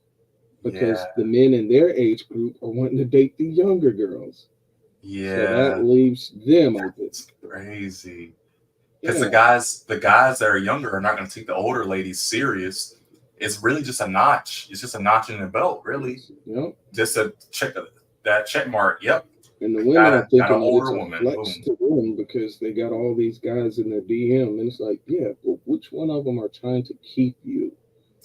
S2: Because the men in their age group are wanting to date the younger girls.
S3: Yeah.
S2: So that leaves them open.
S3: It's crazy. Because the guys that are younger are not going to take the older ladies serious. It's really just a notch. It's just a notch in the belt, really.
S2: Yep.
S3: Just to check that check mark. Yep.
S2: And the women are thinking
S3: older
S2: it's a flex to them because they got all these guys in their DM, and it's like, yeah, but which one of them are trying to keep you?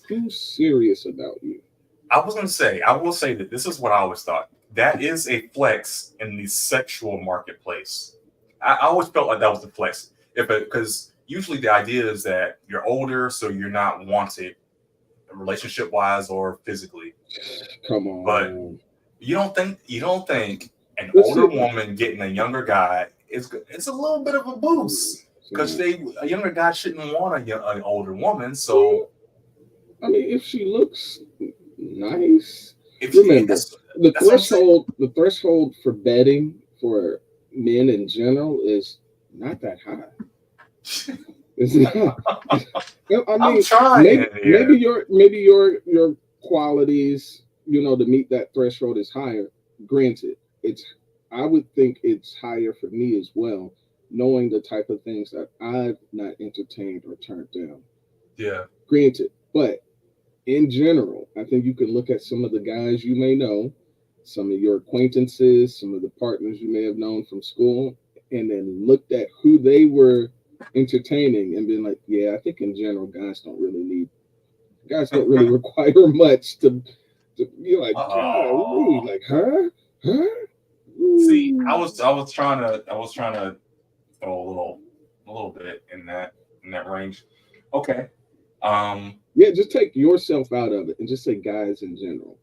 S2: Who's serious about you?
S3: I will say that this is what I always thought. That is a flex in the sexual marketplace. I always felt like that was the flex. Because usually the idea is that you're older, so you're not wanted relationship wise or physically.
S2: Come on.
S3: But you don't think an older woman getting a younger guy it's a little bit of a boost because a younger guy shouldn't want an older woman. So
S2: I mean, if she looks nice, remember the threshold for betting for men in general is not that high. It's not. I mean, maybe your qualities, to meet that threshold is higher. Granted, I would think it's higher for me as well, knowing the type of things that I've not entertained or turned down.
S3: Yeah.
S2: Granted, but in general, I think you can look at some of the guys you may know, some of your acquaintances, some of the partners you may have known from school, and then looked at who they were entertaining and been like, yeah, I think in general guys don't really require much to be like, God, like her.
S3: See, I was trying to throw a little bit in that range. Okay.
S2: Yeah, just take yourself out of it and just say guys in general.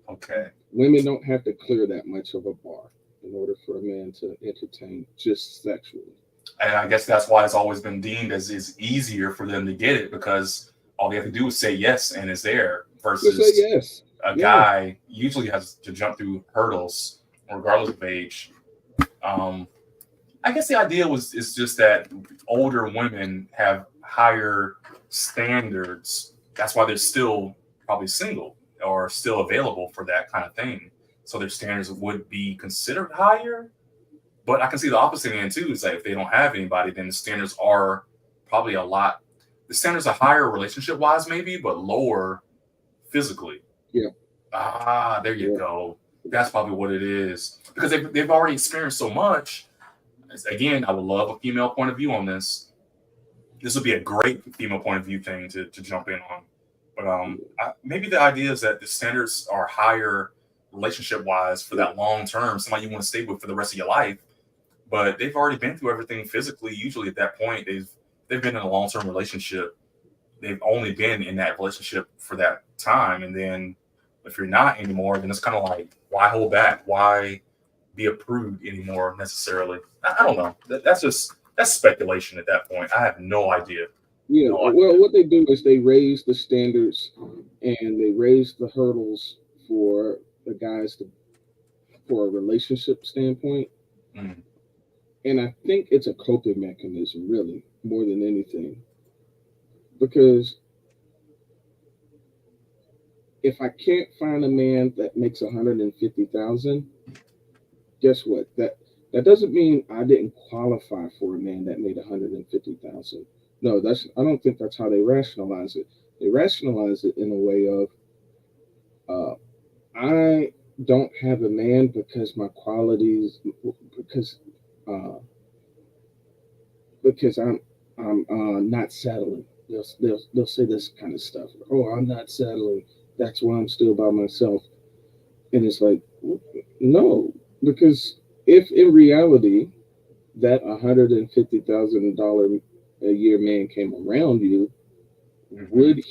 S3: Okay.
S2: Women don't have to clear that much of a bar in order for a man to entertain just sexually.
S3: And I guess that's why it's always been deemed as it's easier for them to get it because all they have to do is say yes and it's there versus a guy usually has to jump through hurdles regardless of age. I guess the idea is just that older women have higher standards. That's why they're still probably single or still available for that kind of thing. So their standards would be considered higher. But I can see the opposite end too. Is that if they don't have anybody, then the standards are probably the standards are higher relationship wise, maybe, but lower physically.
S2: Yeah.
S3: There you go. That's probably what it is. Because they've already experienced so much. Again, I would love a female point of view on this. this would be a great female point of view thing to jump in on. But maybe the idea is that the standards are higher relationship wise for that long term, somebody you want to stay with for the rest of your life. But they've already been through everything physically. Usually at that point, they've been in a long term relationship. They've only been in that relationship for that time, and then if you're not anymore, then it's kind of like, why hold back? Why be approved anymore necessarily? I don't know. That's speculation at that point. I have no idea.
S2: Yeah, well, what they do is they raise the standards and they raise the hurdles for the guys for a relationship standpoint.
S3: Mm.
S2: And I think it's a coping mechanism, really, more than anything. Because if I can't find a man that makes $150,000, guess what? That doesn't mean I didn't qualify for a man that made $150,000. No, I don't think that's how they rationalize it. They rationalize it in a way of, I don't have a man because my qualities, because I'm not settling. They'll say this kind of stuff. Oh, I'm not settling. That's why I'm still by myself. And it's like, no, because if in reality that $150,000 a year man came around you, would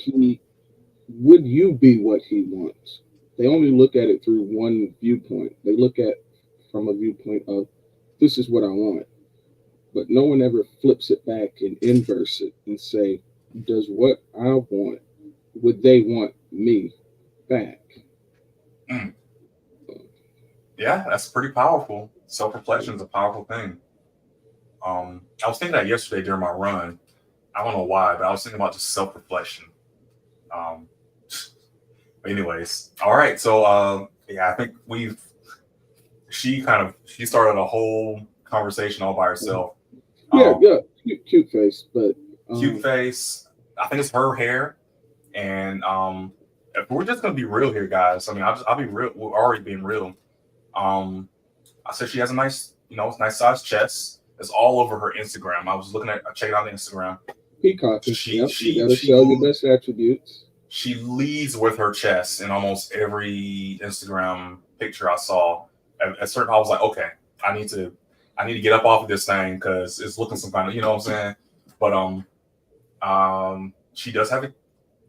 S2: you be what he wants? They only look at it through one viewpoint. They look at from a viewpoint of, this is what I want. But no one ever flips it back and inverse it and say, does what I want, would they want me back?
S3: Mm. Yeah, that's pretty powerful. Self-reflection is a powerful thing. I was thinking that yesterday during my run. I don't know why, but I was thinking about just self-reflection. Anyways, all right. So I think she started a whole conversation all by herself.
S2: Yeah, cute face, but
S3: cute face. I think it's her hair, and if we're just gonna be real here, guys. I mean, I'll be real. We're already being real. I said she has a nice sized chest. It's all over her Instagram. I was checking out the Instagram.
S2: Peacock. You gotta show your best attributes.
S3: She leads with her chest in almost every Instagram picture I saw. At a certain, I was like, okay, I need to get up off of this thing because it's looking some kind of, you know what I'm saying? But she does have a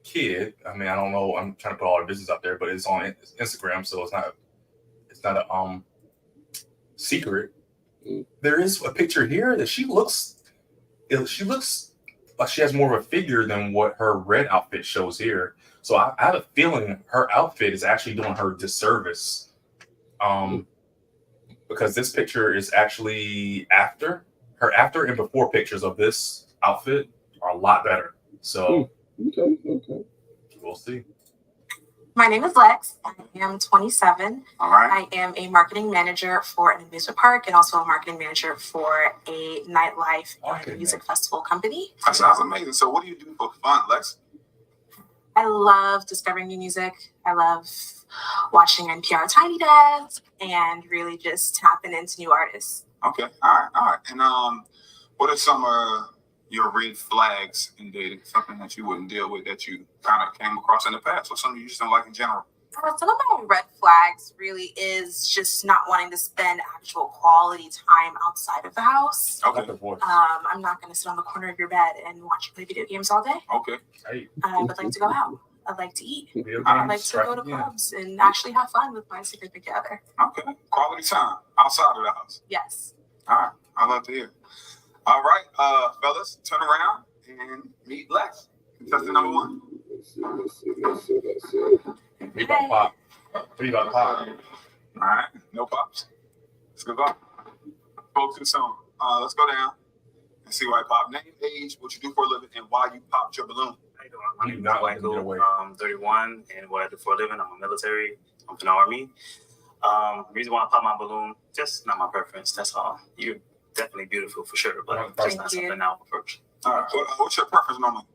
S3: kid. I mean, I don't know. I'm trying to put all her business out there, but it's on Instagram, so it's not a secret. There is a picture here that she looks like she has more of a figure than what her red outfit shows here. So I have a feeling her outfit is actually doing her disservice. Because this picture is actually after and before pictures of this outfit are a lot better. So
S2: okay.
S3: We'll see.
S5: My name is Lex. I am 27.
S4: All right.
S5: I am a marketing manager for an amusement park and also a marketing manager for a nightlife and music festival company.
S4: That sounds amazing. So what do you do for fun, Lex?
S5: I love discovering new music. I love watching NPR Tiny Desk and really just tapping into new artists.
S4: Okay. All right. And what are some your red flags in dating? Something that you wouldn't deal with that you kind of came across in the past, or something you just don't like in general?
S5: Some of my red flags really is just not wanting to spend actual quality time outside of the house.
S4: Okay.
S5: I'm not going to sit on the corner of your bed and watch you play video games all day.
S4: Okay.
S3: Hey.
S5: I would like to go out. I'd like to eat.
S3: I'd
S5: like to go to clubs and actually have fun with my significant other.
S4: Okay. Quality time outside of the house.
S5: Yes.
S4: All right. I love to hear. All right, fellas, turn around and meet Lex. Contestant number one.
S2: Let's see.
S3: We about to pop.
S4: All right. No pops. Let's go. Spoke too soon. Let's go down and see why I pop. Name, age, what you do for a living, and why you popped your balloon.
S6: How you doing? My name is Michael. I'm 31, and what I do for a living, I'm a military. I'm from the Army. The reason why I pop my balloon, just not my preference. That's all. You're definitely beautiful for sure, but just not something I would approach.
S4: All right. What's your preference normally?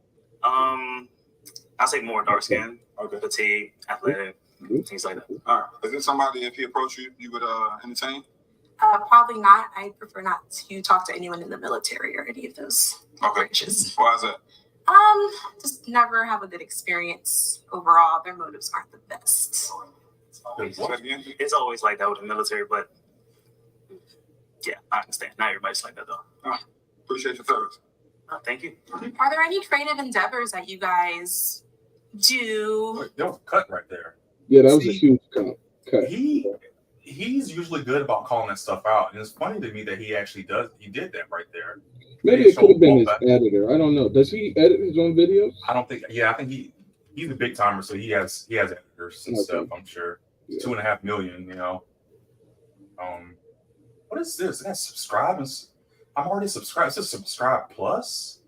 S6: I'll say more dark skin, petite, athletic, things like that.
S4: All right. Is this somebody, if he approached you, you would entertain?
S5: Probably not. I prefer not to talk to anyone in the military or any of those branches.
S4: Why is that?
S5: Just never have a good experience overall. Their motives aren't the best.
S4: Say that again?
S6: It's always like that with the military, but yeah, I understand. Not everybody's like that though.
S4: Appreciate your service.
S6: Thank you.
S5: Are there any creative endeavors that you guys do?
S3: Wait, there was a cut right there.
S2: Yeah, that was a huge cut.
S3: He's usually good about calling that stuff out, and it's funny to me that he actually did that right there.
S2: Maybe it could have been his editor. I don't know. Does he edit his own videos?
S3: I don't think. Yeah, I think he's a big timer, so he has editors and stuff. I'm sure. Yeah. 2.5 million. You know. What is this? That's subscribe. I'm already subscribed. It says subscribe plus.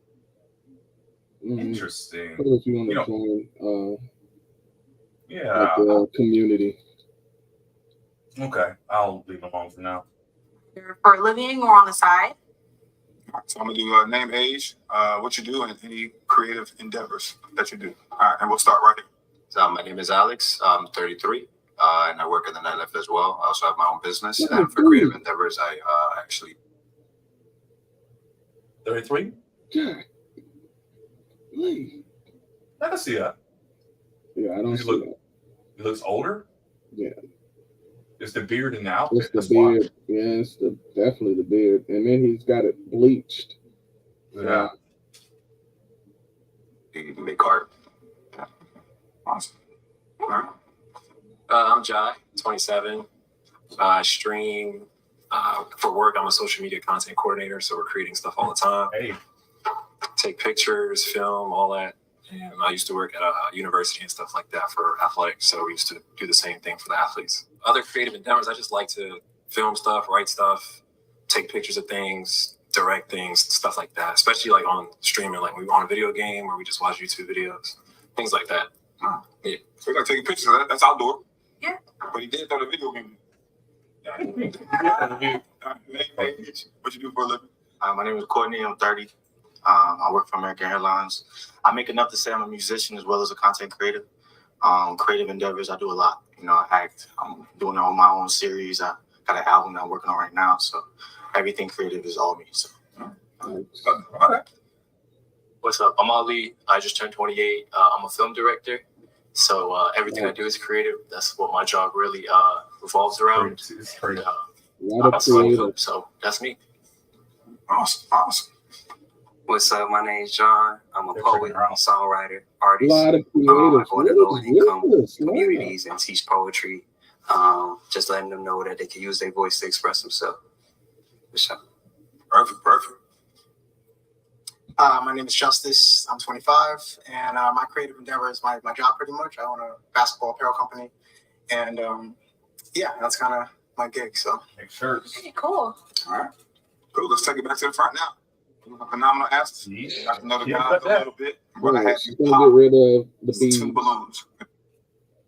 S3: Interesting.
S2: If you want to join,
S3: yeah,
S2: like the community.
S3: Okay, I'll leave it alone for now.
S5: For a living or on the side?
S4: So I'm gonna do name, age, what you do, and any creative endeavors that you do. All right, and we'll start right here.
S7: So my name is Alex. I'm 33, and I work in the nightlife as well. I also have my own business, and for creative endeavors, I actually
S3: 33.
S2: Yeah. Lee.
S3: I can see that.
S2: Yeah, I don't see that.
S3: He looks older.
S2: Yeah.
S3: It's the beard and the outfit.
S2: It's the beard. Yeah, it's definitely the beard. And then he's got it bleached.
S3: Yeah.
S7: make art.
S4: Yeah. Awesome. All right.
S8: I'm Jai, 27. I stream for work. I'm a social media content coordinator, so we're creating stuff all the time.
S3: Hey.
S8: Take pictures, film, all that. And I used to work at a university and stuff like that for athletics, so we used to do the same thing for the athletes. Other creative endeavors, I just like to film stuff, write stuff, take pictures of things, direct things, stuff like that. Especially like on streaming, like we on a video game or we just watch YouTube videos, things like that.
S4: Yeah. So we're gonna take pictures of that. That's outdoor.
S5: Yeah.
S4: But he did throw the video game. What you do for a living?
S7: My name is Courtney. I'm 30. I work for American Airlines. I make enough to say I'm a musician as well as a content creator. Creative endeavors, I do a lot. You know, I act. I'm doing all my own series. I got an album that I'm working on right now. So everything creative is all me. So.
S8: What's up? I'm Ali. I just turned 28. I'm a film director. So everything I do is creative. That's what my job really revolves around.
S3: It's crazy.
S8: So that's me.
S4: Awesome. Awesome.
S9: What's up? My name's John. I'm a poet, songwriter, artist.
S2: A lot of
S9: I
S2: creators.
S9: go to low-income
S2: Yes,
S9: communities and teach poetry. Just letting them know that they can use their voice to express themselves. For sure.
S4: Perfect. Perfect.
S10: My name is Justice. I'm 25, and my creative endeavor is my job pretty much. I own a basketball apparel company, and yeah, that's kind of my gig. So
S3: make shirts.
S5: Okay, cool.
S4: All right, cool. Let's take it back to the front now. Phenomenal answers. Got to know the guys a little bit. We're gonna have you
S2: gonna
S4: pop
S2: get rid of the beads.
S4: 2 balloons.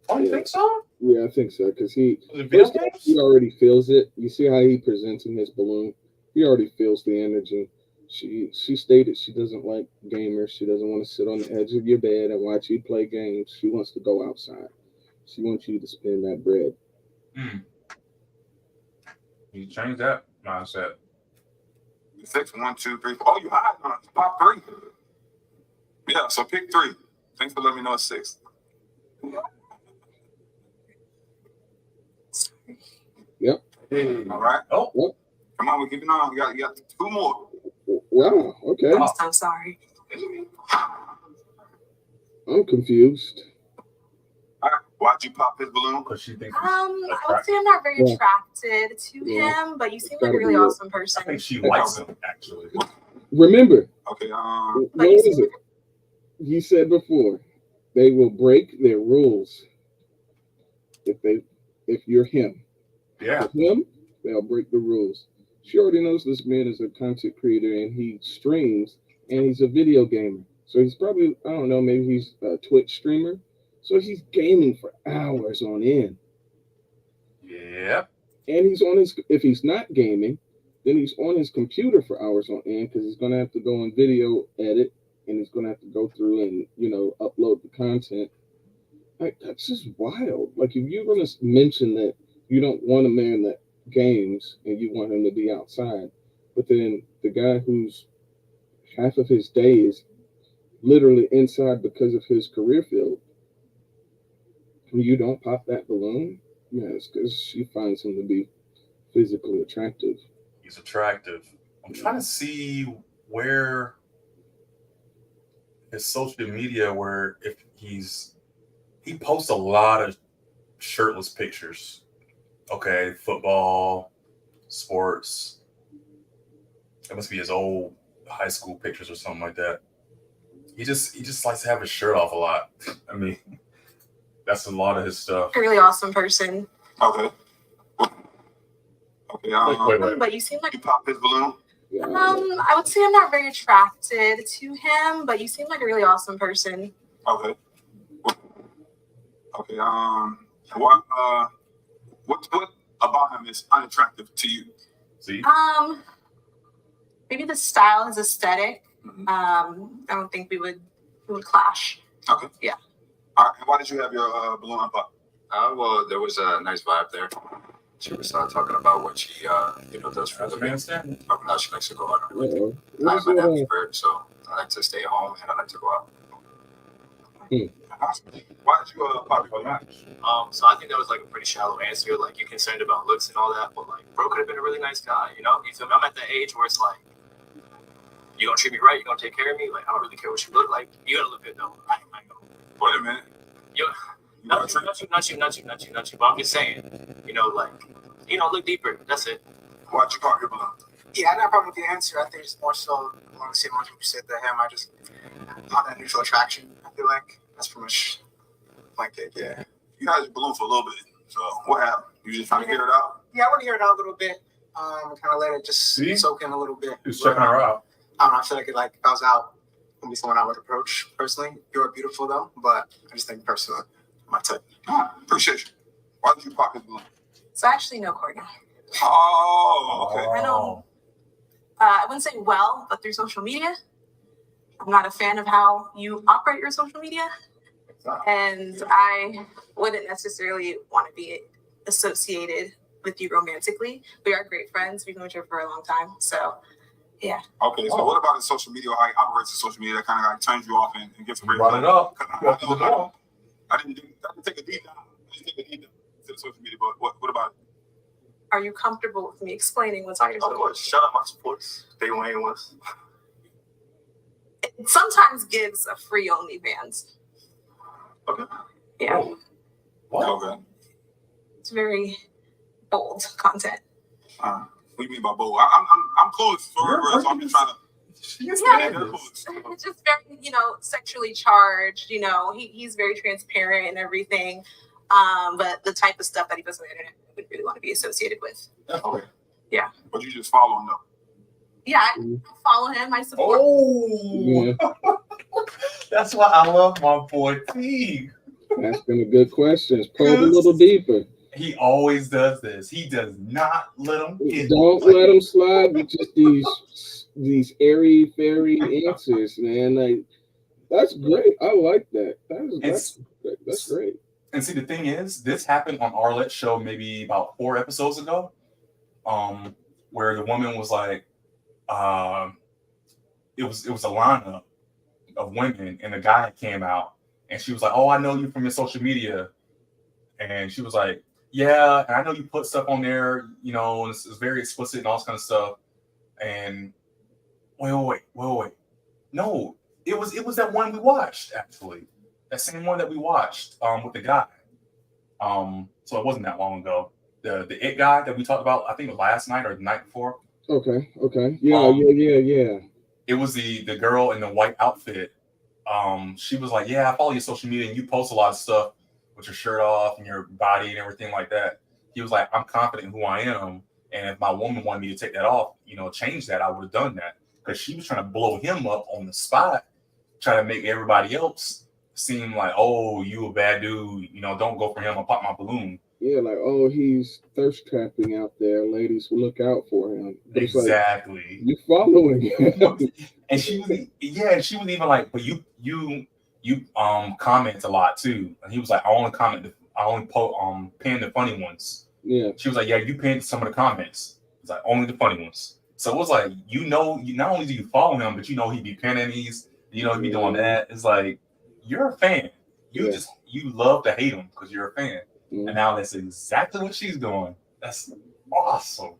S3: Oh, you think so?
S2: Yeah, I think so. Because he
S3: he
S2: already feels it. You see how he presenting his balloon? He already feels the energy. She stated she doesn't like gamers. She doesn't want to sit on the edge of your bed and watch you play games. She wants to go outside. She wants you to spend that bread.
S3: You change that mindset.
S4: 6, 1, 2, 3, 4. Oh, you high. Pop 3. Yeah, so pick 3. Thanks for letting me know it's 6.
S2: Yep.
S4: All right.
S3: Oh.
S2: Yep.
S4: Come on, we're keeping on. You got 2 more.
S2: Wow. Okay.
S5: I'm so sorry.
S2: I'm confused.
S4: All right. Why'd you pop his balloon?
S3: Because she thinks
S5: I would say I'm not very attracted to him, but you seem like a really awesome person.
S3: I think she likes him, actually.
S2: Remember.
S4: Okay.
S2: What is it? He said before, they will break their rules if you're him.
S3: Yeah.
S2: With him, they'll break the rules. She already knows this man is a content creator and he streams and he's a video gamer. So he's probably, I don't know, maybe he's a Twitch streamer. So he's gaming for hours on end.
S3: Yep.
S2: And he's on his, if he's not gaming, then he's on his computer for hours on end because he's going to have to go and video edit and he's going to have to go through and, you know, upload the content. Like, that's just wild. Like, if you're going to mention that you don't want a man that games and you want him to be outside. But then the guy who's half of his day is literally inside because of his career field, and you don't pop that balloon, yeah, it's because she finds him to be physically attractive.
S3: He's attractive. I'm trying to see where his social media, where if he posts a lot of shirtless pictures. Okay, football, sports. That must be his old high school pictures or something like that. He just likes to have his shirt off a lot. I mean, that's a lot of his stuff.
S5: A really awesome person.
S4: Okay. Okay.
S3: Wait.
S5: But you seem like
S4: You pop his balloon.
S2: Yeah.
S5: I would say I'm not very attracted to him, but you seem like a really awesome person.
S4: Okay. Okay. What about him is unattractive to you?
S3: See?
S5: Maybe the style, his aesthetic. I don't think we would clash.
S4: Okay.
S5: Yeah.
S4: All right. And why did you have your balloon unpopped?
S8: Well, there was a nice vibe there. She was talking about what she does for the man. Now she likes to go out.
S2: Uh-oh.
S8: I'm
S2: What's
S8: an
S2: that?
S8: happy bird, so I like to stay home and I like to go out.
S4: Why did you pop your balloon?
S6: So I think that was like a pretty shallow answer. Like, you're concerned about looks and all that, but like, bro could have been a really nice guy, you know? You feel me? I'm at that age where it's like, you gonna treat me right, you gonna take care of me. Like, I don't really care what you look like. You gotta look good though.
S4: Wait a minute.
S6: Not you. But I'm just saying, look deeper. That's it.
S4: Why'd you pop your balloon?
S10: Yeah, I got a problem with the answer. I think it's more so along the same lines you said to him. I just found that mutual attraction. I feel like that's pretty much like it. Yeah.
S4: You had your balloon for a little bit. So what happened? You just trying to get it out?
S10: Yeah, I want to hear it out a little bit. Kind of let it just
S3: See?
S10: soak in a little bit.
S3: Who's checking her out?
S10: I don't know. I feel like if I was out, would be someone I would approach personally. You're beautiful though, but I just think personally, my type.
S4: Appreciate you. Why did you pop his balloon?
S5: So I actually know Courtney.
S4: Oh, okay.
S5: I know. I wouldn't say well, but through social media. I'm not a fan of how you operate your social media, and I wouldn't necessarily want to be associated with you romantically. We are great friends. We've known each other for a long time, so yeah.
S4: Okay, so what about his social media, how he operates his social media that kind of like turns you off and gets a red
S3: Brought it up.
S4: I didn't take a deep dive. To the social media, but what about it?
S5: Are you comfortable with me explaining what's on your
S6: Of
S5: social
S6: course, shout out my supporters. They Wayne was.
S5: It sometimes gives a free OnlyFans.
S4: Okay.
S5: Yeah.
S3: What?
S4: Okay.
S5: It's very bold content.
S4: What do you mean by bold? I'm clueless. So I'm just trying to.
S5: It's just very, sexually charged. He's very transparent and everything. But the type of stuff that he puts on the internet, I wouldn't really want to be associated with.
S4: Okay.
S5: Yeah.
S4: But you just follow him though.
S5: Yeah, I follow him. I support.
S3: Oh, that's why I love my boy T.
S2: Asking the good questions. Probe a little deeper.
S3: He always does this. He does not let him get.
S2: Don't let him slide with just these airy fairy answers, man. Like, that's great. I like that. That's great.
S3: And see, the thing is, this happened on our LEX show maybe about 4 episodes ago, where the woman was like, it was a lineup of women, and the guy came out, and she was like, "Oh, I know you from your social media," and she was like, "Yeah, and I know you put stuff on there, and it's very explicit and all this kind of stuff." And wait, no, it was that one we watched actually. That same one that we watched with the guy. So it wasn't that long ago. The It guy that we talked about, I think last night or the night before.
S2: Okay. Yeah.
S3: It was the girl in the white outfit. She was like, "Yeah, I follow your social media and you post a lot of stuff with your shirt off and your body and everything like that." He was like, "I'm confident in who I am, and if my woman wanted me to take that off, change that, I would have done that." Because she was trying to blow him up on the spot, trying to make everybody else seem like, "Oh, you a bad dude, don't go for him, I'll pop my balloon."
S2: Yeah, like, oh, he's thirst trapping out there. Ladies, look out for him. But
S3: Exactly.
S2: like, you following him.
S3: And she was even like, "But you comment a lot too." And he was like, "I only pin the funny ones."
S2: Yeah.
S3: She was like, yeah, you pinned some of the comments. It's like only the funny ones. So it was like, you not only do you follow him, but he be pinning these, he be doing that. It's like, you're a fan. You love to hate him because you're a fan. And now that's exactly what she's doing. That's awesome.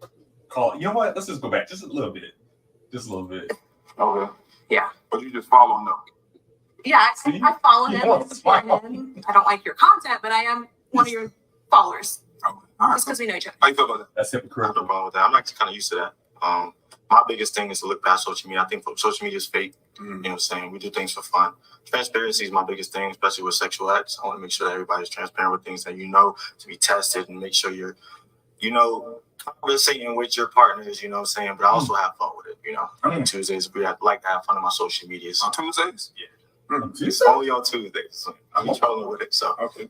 S3: You know what? Let's just go back just a little bit. Just a little bit.
S4: Okay.
S5: Yeah.
S4: But you just follow him though.
S5: Yeah, I follow him. I support him. I don't like your content, but I am one of your followers.
S4: Okay. All right.
S5: Just because we know each other.
S4: How you feel about that?
S3: That's
S7: I have
S3: hypocritical.
S7: no problem with that. I'm actually kind of used to that. My biggest thing is to look past social media. I think social media is fake. You know what I'm saying? We do things for fun. Transparency is my biggest thing, especially with sexual acts. I want to make sure that everybody's transparent with things that to be tested and make sure you're, conversating with your partners, you know what I'm saying? But I also have fun with it, On Tuesdays, like to have fun on my social media. So,
S4: On Tuesdays?
S7: yeah. Only on Tuesdays. So I'm trolling with it. So,
S4: Okay.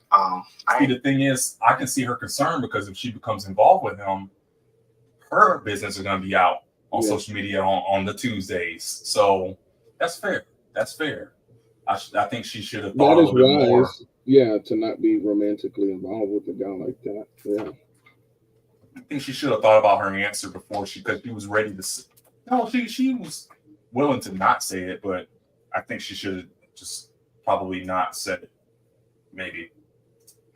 S3: The thing is, I can see her concern because if she becomes involved with him, her business is going to be out on social media on the Tuesdays. So that's fair. That's fair. I think she should have thought a little bit more.
S2: Yeah, to not be romantically involved with a guy like that. Yeah.
S3: I think she should have thought about her answer before because she was ready to. No, she was willing to not say it, but I think she should have just probably not said it. Maybe.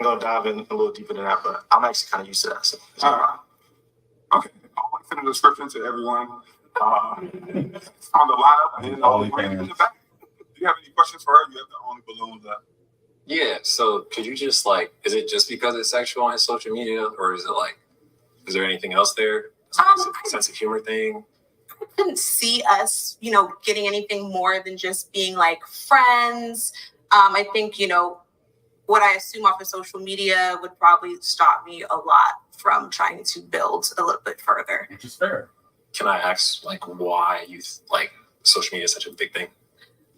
S7: I'm going to dive in a little deeper than that, but I'm actually kind of used to that. So,
S4: All right. Okay. I'll send a description to everyone on the lineup and
S3: Only
S4: bring it in
S3: fans.
S4: the back. Do you have any questions for her? You have the only balloon left.
S8: Yeah. So could you just is it just because it's sexual on his social media, or is it is there anything else there? Is it a sense of humor thing?
S5: I couldn't see us, getting anything more than just being like friends. I think, what I assume off of social media would probably stop me a lot from trying to build a little bit further.
S3: Which is fair.
S8: Can I ask why you social media is such a big thing?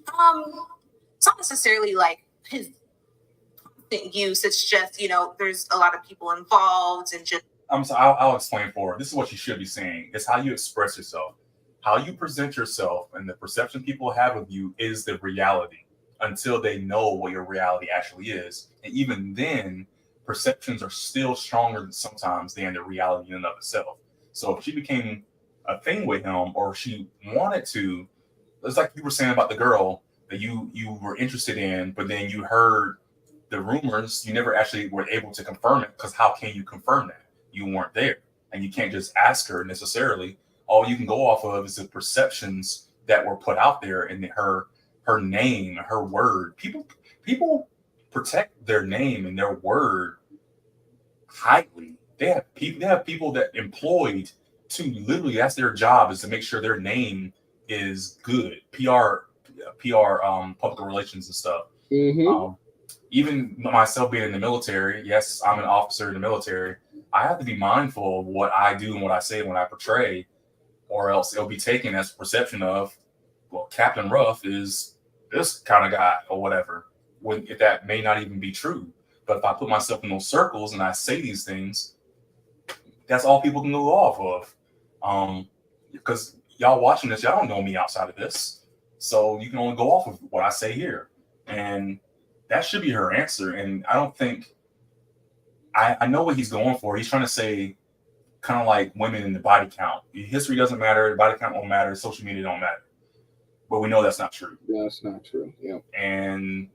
S5: It's not necessarily his use. It's just, there's a lot of people involved and just.
S3: I'll explain for her. This is what you should be saying. It's how you express yourself. How you present yourself and the perception people have of you is the reality until they know what your reality actually is. And even then, perceptions are still stronger sometimes than the reality in and of itself. So if she became a thing with him or she wanted to, it's like you were saying about the girl that you were interested in, but then you heard the rumors, you never actually were able to confirm it because how can you confirm that? You weren't there. And you can't just ask her necessarily. All you can go off of is the perceptions that were put out there in her name, her word. People protect their name and their word highly. They have people that employed to literally, that's their job, is to make sure their name is good. PR, public relations and stuff. Even myself being in the military, yes, I'm an officer in the military. I have to be mindful of what I do and what I say when I portray, or else it'll be taken as a perception of, well, Captain Ruff is this kind of guy or whatever, if that may not even be true. But if I put myself in those circles and I say these things, that's all people can go off of. Because y'all watching this, y'all don't know me outside of this. So you can only go off of what I say here. And that should be her answer. And I don't think, I know what he's going for. He's trying to say kind of like women in the body count. History doesn't matter. The body count won't matter. Social media don't matter. But we know that's not true.
S2: That's not true. Yeah.
S3: And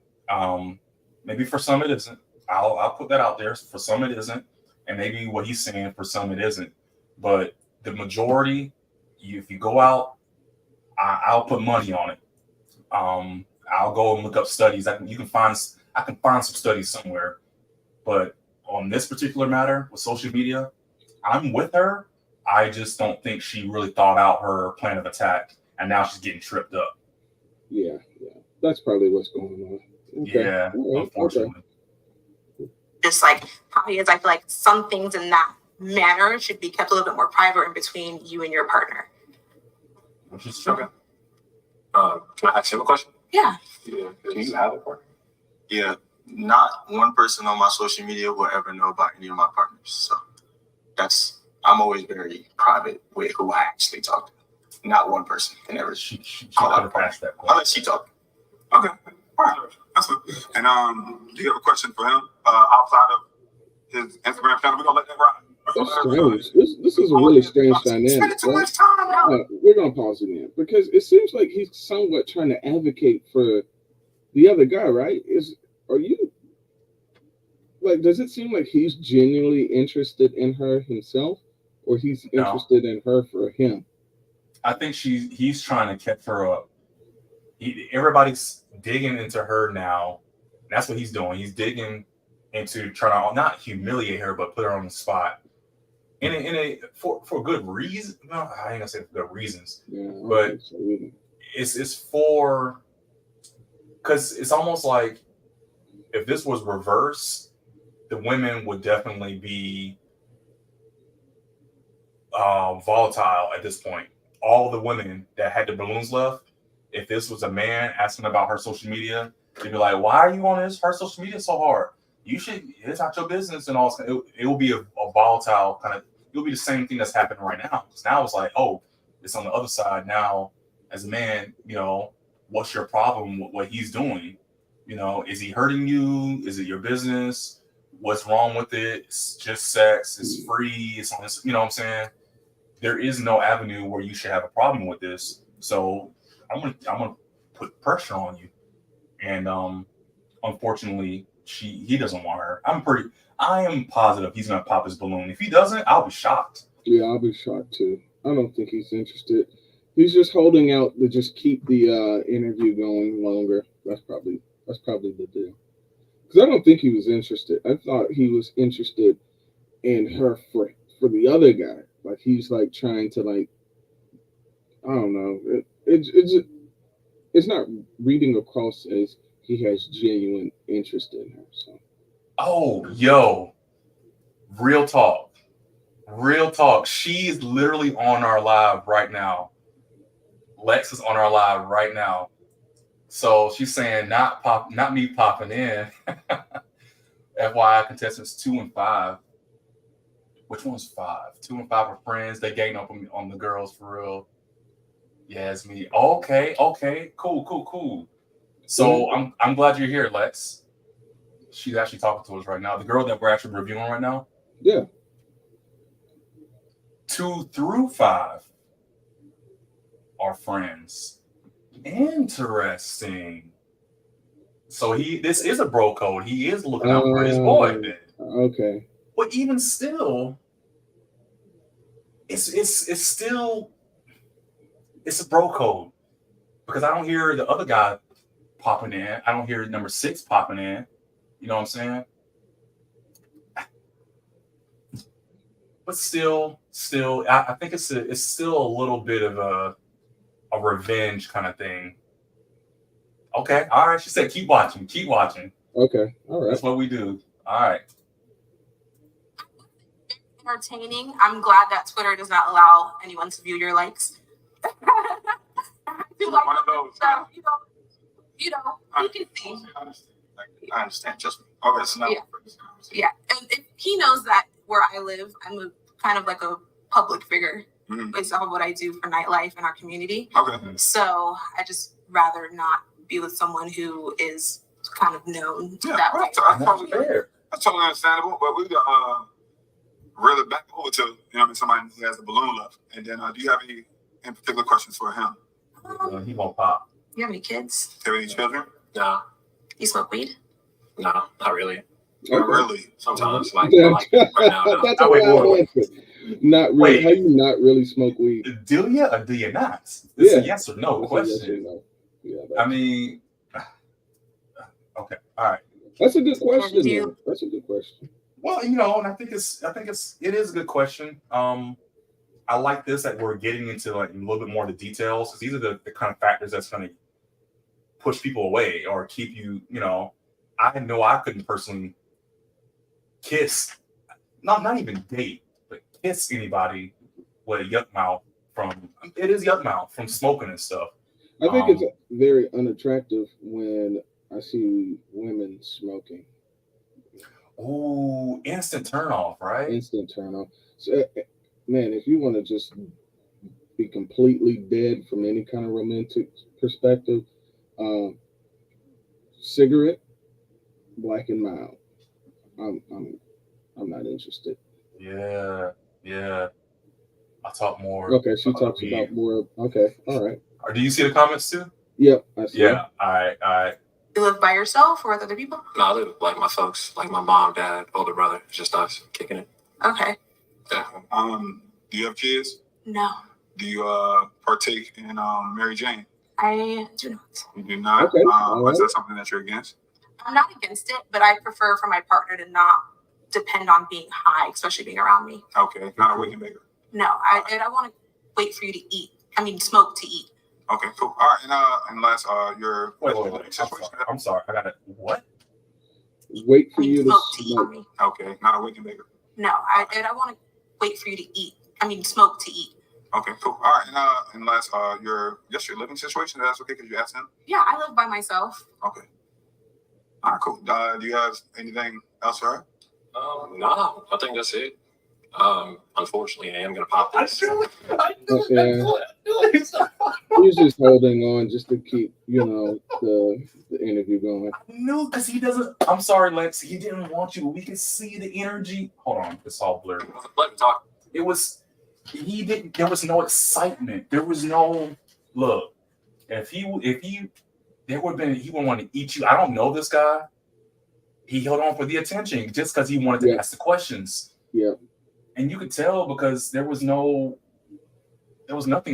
S3: maybe for some it isn't. I'll put that out there. For some it isn't. And maybe what he's saying, for some it isn't. But the majority, if you go out, I'll put money on it. I'll go and look up studies. I can find some studies somewhere. But on this particular matter with social media, I'm with her. I just don't think she really thought out her plan of attack, and now she's getting tripped up.
S2: Yeah. That's probably what's going on. Okay.
S3: Yeah, unfortunately.
S5: Just how he is, I feel like some things in that manner should be kept a little bit more private in between you and your partner.
S3: Which is true.
S8: Okay. Can I ask you a question?
S5: Yeah.
S8: Do you have a partner?
S7: Yeah, not one person on my social media will ever know about any of my partners. So I'm always very private with who I actually talk to. Not one person can ever
S3: She
S7: call
S3: could
S7: out a
S3: have
S7: partner
S3: passed that question.
S7: unless she talk.
S4: Okay. All right. That's it. And do you have a question for him outside of his Instagram channel? We're gonna let that ride.
S2: That's strange. This is a really strange dynamic.
S4: Spending too
S2: Right?
S4: much time.
S2: We're gonna pause again because it seems like he's somewhat trying to advocate for the other guy, right? Are you like? Does it seem like he's genuinely interested in her himself, or he's interested in her for him?
S3: I think he's trying to catch her up. Everybody's digging into her now. That's what he's doing. He's digging into trying to not humiliate her, but put her on the spot. For good reason. No, I ain't gonna say for good reasons.
S2: Yeah,
S3: but it's for, because it's almost like if this was reversed, the women would definitely be volatile at this point. All the women that had the balloons left, if this was a man asking about her social media, they'd be like, "Why are you on her social media so hard? You should. It's not your business." And all. It will be a volatile kind of. It'll be the same thing that's happening right now. Because now it's like, oh, it's on the other side now. As a man, what's your problem with what he's doing? Is he hurting you? Is it your business? What's wrong with it? It's just sex. It's free. It's on this. You know what I'm saying? There is no avenue where you should have a problem with this. So I'm gonna put pressure on you. And unfortunately, he doesn't want her. I am positive he's gonna pop his balloon. If he doesn't, I'll be shocked.
S2: Yeah, I'll be shocked too. I don't think he's interested. He's just holding out to just keep the interview going longer. That's probably the deal. Because I don't think he was interested. I thought he was interested in her for the other guy. Like he's like trying to like, I don't know. It's not reading across as he has genuine interest in her. So.
S3: Oh, yo, real talk. She's literally on our live right now. Lex is on our live right now. So she's saying not me popping in. FYI, contestants 2 and 5. Which one's 5? 2 and 5 are friends. They gang up on the girls for real. Yeah, it's me. Okay, cool. So I'm glad you're here, Lex. She's actually talking to us right now. The girl that we're actually reviewing right now.
S2: Yeah. 2 through 5
S3: are friends. Interesting. So this is a bro code. He is looking out for his boy.
S2: Okay.
S3: But even still, it's still a bro code. Because I don't hear the other guy popping in. I don't hear number 6 popping in. You know what I'm saying? But still, I think it's still a little bit of a revenge kind of thing. Okay, all right. She said, keep watching.
S2: Okay, all right.
S3: That's what we do. All right.
S5: Entertaining. I'm glad that Twitter does not allow anyone to view your likes. You can see.
S7: I understand. Just okay. So now,
S5: yeah. And he knows that where I live, I'm a kind of like a public figure based off of what I do for nightlife in our community.
S4: Okay.
S5: So I just rather not be with someone who is kind of known that way.
S4: That's totally understandable. But we got reel it back over to somebody who has the balloon left. And then do you have any in particular questions for him?
S3: He won't pop.
S5: You have any kids?
S4: Do you have any children?
S8: No.
S5: You smoke weed?
S8: No, not really.
S4: Not really.
S8: Sometimes, like right now. No.
S2: That's a wild answer. Not really.
S3: Wait.
S2: How you not really smoke weed?
S3: Do you or do you not? This is a yes or no
S2: That's
S3: question.
S2: yes or no. Yeah,
S3: I mean, okay, all right.
S2: That's a good question. That's a good question.
S3: Well, and I think it is a good question. I like this that we're getting into like a little bit more of the details, because these are the kind of factors that's going to push people away or keep you. I know I couldn't personally kiss, not even date, but kiss anybody with a yuck mouth from smoking and stuff.
S2: I think it's very unattractive when I see women smoking.
S3: Ooh, instant turn off, right?
S2: Instant turn off. So, man, if you want to just be completely dead from any kind of romantic perspective, cigarette, black and mild. I'm not interested.
S3: Yeah, yeah. I'll talk more.
S2: Okay, she talks about more. Okay, all right.
S3: Or do you see the comments too?
S2: Yep, I see.
S3: Yeah. All right.
S5: You live by yourself or with other people?
S8: No, I live with like my folks, like my mom, dad, older brother. It's just us kicking it.
S5: Okay.
S8: Yeah.
S4: Do you have kids?
S5: No,
S4: Do you partake in Mary Jane?
S5: I do not.
S4: You do not.
S2: Okay, all
S4: Is
S2: right.
S4: that something that you're against?
S5: I'm not against it, but I prefer for my partner to not depend on being high, especially being around me.
S4: Okay, not a weekend baker.
S5: No, I want to wait for you to eat. I mean, smoke to eat.
S4: Okay, cool. All right, and last, your
S3: Wait. I'm sorry. I got it. What?
S2: Wait
S5: I
S2: for
S5: mean,
S2: you to
S5: smoke to eat on
S2: smoke.
S5: me.
S4: Okay, not a weekend baker.
S5: No, I want to wait for you to eat. I mean, smoke to eat.
S4: Okay, cool. All right, and last, your living situation. That's okay because you asked him.
S5: Yeah, I live by myself.
S4: Okay. All right, cool. Do you have anything else, right?
S8: No, I think that's it. Unfortunately, I am gonna pop this.
S2: He's just holding on just to keep, the interview going.
S3: No, because he doesn't. I'm sorry, Lex. He didn't want you. We could see the energy. Hold on, it's all blurry.
S8: Let me talk.
S3: It was. He didn't. There was no excitement. There was no look. If he, there would have been. He would want to eat you. I don't know this guy. He held on for the attention just because he wanted to ask the questions.
S2: Yeah.
S3: And you could tell because there was nothing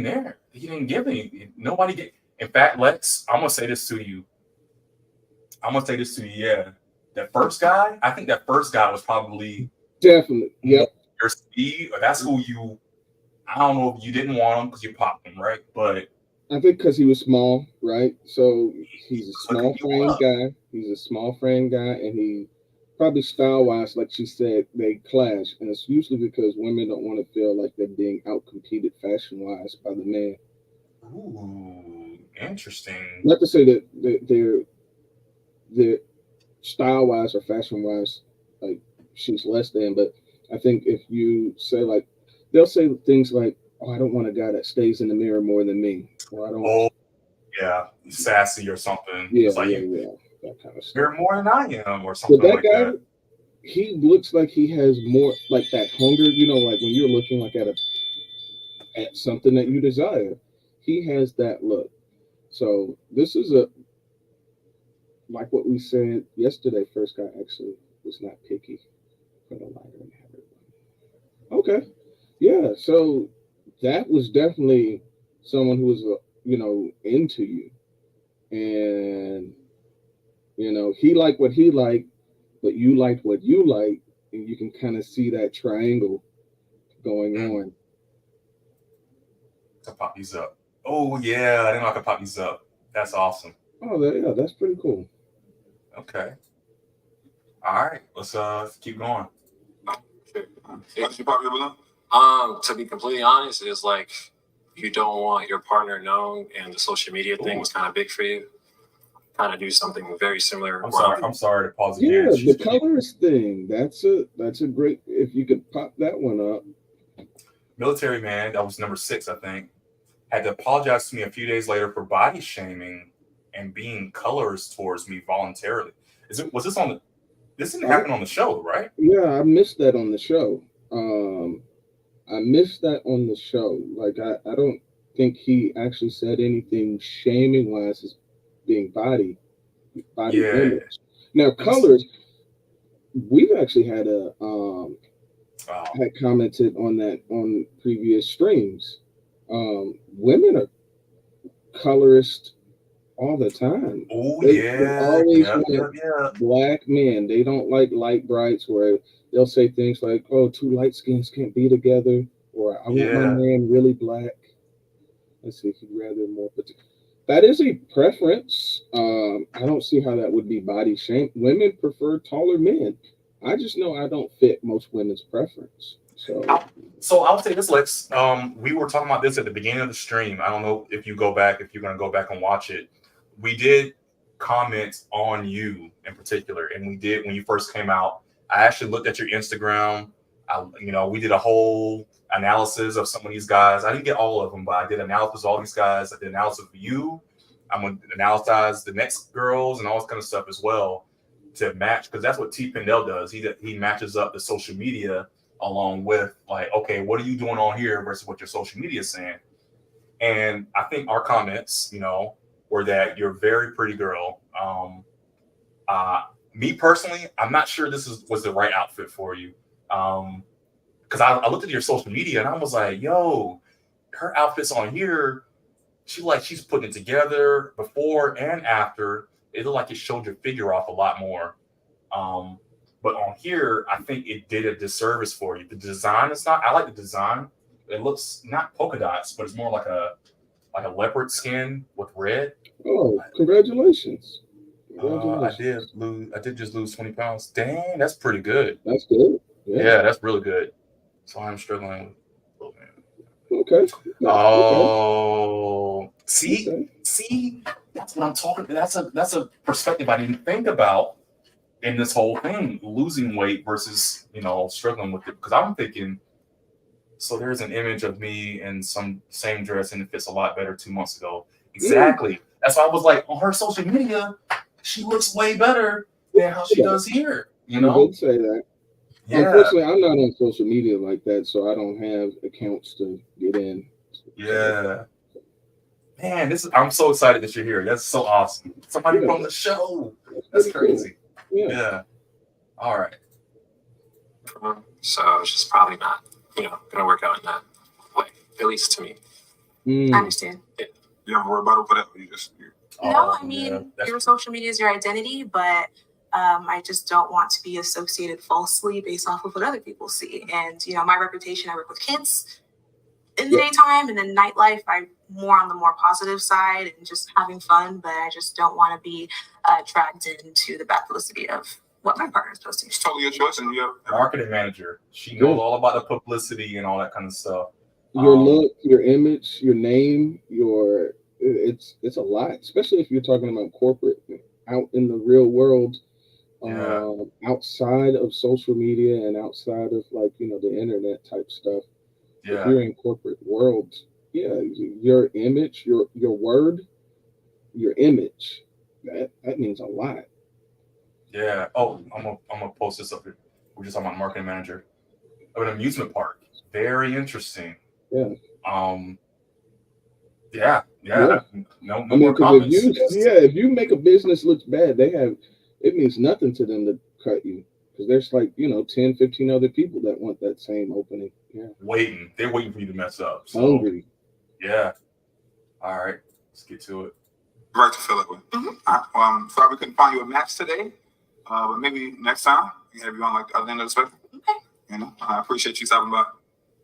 S3: there. He didn't give any. Nobody get. In fact, Lex, I'm gonna say this to you. Yeah, that first guy. I think that first guy was probably
S2: definitely. Yep.
S3: Your speed. Or that's who you. I don't know if you didn't want him because you popped him, right? But
S2: I think because he was small, right? So he's a small frame guy. He's a small frame guy, and he probably style wise, like she said, they clash, and it's usually because women don't want to feel like they're being out competed fashion wise by the man.
S3: Ooh, interesting.
S2: Not to say that they're style wise or fashion wise, like she's less than, but I think if you say like, they'll say things like, "Oh, I don't want a guy that stays in the mirror more than me," or "I don't."
S3: Oh, yeah, sassy or something.
S2: Yeah,
S3: it's like
S2: yeah, that kind of stuff.
S3: You're more than I am, or something
S2: But that
S3: like
S2: guy,
S3: that.
S2: he looks like he has more like that hunger. Like when you're looking like at something that you desire, he has that look. So this is like what we said yesterday. First guy actually was not picky. Put a lighter in there. Okay, yeah. So that was definitely someone who was into you, and he liked what he liked, but you liked what you liked, and you can kind of see that triangle going on.
S3: To pop these up. Oh yeah, I didn't know I could pop these up. That's awesome.
S2: Oh yeah, that's pretty cool.
S3: Okay. All right, let's keep going.
S4: Did you pop your balloon?
S8: To be completely honest, it's like you don't want your partner known, and the social media thing was kind of big for you. Kind of do something very similar.
S3: I'm sorry to pause
S2: Yeah,
S3: again.
S2: the colorist thing. That's a great. If you could pop that one up.
S3: Military man, that was number 6, I think, had to apologize to me a few days later for body shaming and being colorist towards me voluntarily. Was this on the? This didn't happen on the show, right?
S2: Yeah, I missed that on the show. I missed that on the show. Like I don't think he actually said anything shaming wise as being body image. Now colors, we've actually had had commented on that on previous streams. Women are colorist all the time.
S3: Oh
S2: They always want black men. They don't like light brights where they'll say things like, "Oh, 2 light skins can't be together," or "I want my man really black." Let's see if you'd rather more. That is a preference. I don't see how that would be body shame. Women prefer taller men. I just know I don't fit most women's preference.
S3: So I'll say this, Lex. We were talking about this at the beginning of the stream. I don't know if you're going to go back and watch it. We did comment on you in particular, and we did when you first came out. I actually looked at your Instagram. We did a whole analysis of some of these guys. I didn't get all of them, but I did analysis of all these guys. I did analysis of you. I'm going to analyze the next girls and all this kind of stuff as well to match, because that's what Tpindell does. He matches up the social media along with like, okay, what are you doing on here versus what your social media is saying? And I think our comments, you know, were that you're a very pretty girl. Me personally, I'm not sure this was the right outfit for you. Because I looked at your social media and I was like, yo, her outfits on here, she's putting it together before and after. It looked like it showed your figure off a lot more. But on here, I think it did a disservice for you. The design is not. I like the design. It looks not polka dots, but it's more like a leopard skin with red.
S2: Oh, congratulations!
S3: I did just lose 20 pounds. Dang, that's pretty good.
S2: That's good.
S3: Yeah, that's really good. So I'm struggling.
S2: Okay.
S3: Oh,
S2: Okay.
S3: see, that's what I'm talking about. That's a perspective I didn't think about in this whole thing, losing weight versus, you know, struggling with it. Because I'm thinking, so there's an image of me in some same dress and it fits a lot better 2 months ago. Exactly. That's why I was like, on her social media, she looks way better than how she does here. You know?
S2: You would say that. Yeah. Unfortunately, I'm not on social media like that, so I don't have accounts to get in.
S3: Yeah. Man, I'm so excited that you're here. That's so awesome. Somebody from the show. That's crazy. Cool. Yeah. All right.
S8: So it's just probably not, you know, gonna work out in that way, at least to me.
S5: I understand.
S8: Yeah.
S4: You have a rebuttal for that? Or you just
S5: No, I mean, your social media is your identity, but I just don't want to be associated falsely based off of what other people see. And, you know, my reputation, I work with kids in the daytime, and then nightlife, I'm more on the more positive side and just having fun, but I just don't want to be dragged into the bad publicity of what my partner is posting.
S4: It's totally your choice, and you have
S3: marketing manager. She knows all about the publicity and all that kind of stuff.
S2: Your look, your image, your name, it's a lot, especially if you're talking about corporate out in the real world, outside of social media and outside of, like, you know, the internet type stuff. If you're in corporate world, your image, your word, your image, that means a lot.
S3: Yeah. Oh, I'm gonna post this up here. We're just talking about marketing manager of an amusement park. Very interesting.
S2: Yeah.
S3: Yeah. No more
S2: comments. If you make a business look bad, it means nothing to them to cut you, because there's, like, you know, 10, 15 other people that want that same opening. Yeah.
S3: They're waiting for you to mess up. So,
S2: hungry.
S3: Yeah. All right. Let's get to it.
S4: Right to fill it with. Mm-hmm. Sorry we couldn't find you a match today, but maybe next time we can have you on, like, at the end of the special.
S5: Okay.
S4: You know, I appreciate you stopping by.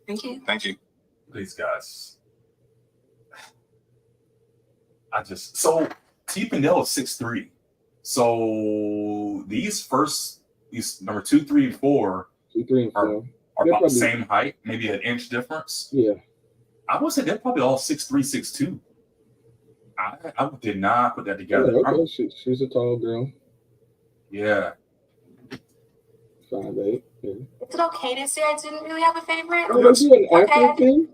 S5: Thank you.
S4: Thank you.
S3: These guys. So Tpindell is 6'3". So these number 2, 3, and 4 are about the same height, maybe an inch difference.
S2: Yeah.
S3: I would say they're probably all 6'3", 6'2". I did not put that together.
S2: Yeah, okay. She's a tall girl.
S3: Yeah.
S2: 5'8". Yeah.
S5: Is it okay to say I didn't really have a favorite?
S2: Oh, that's an Afro thing?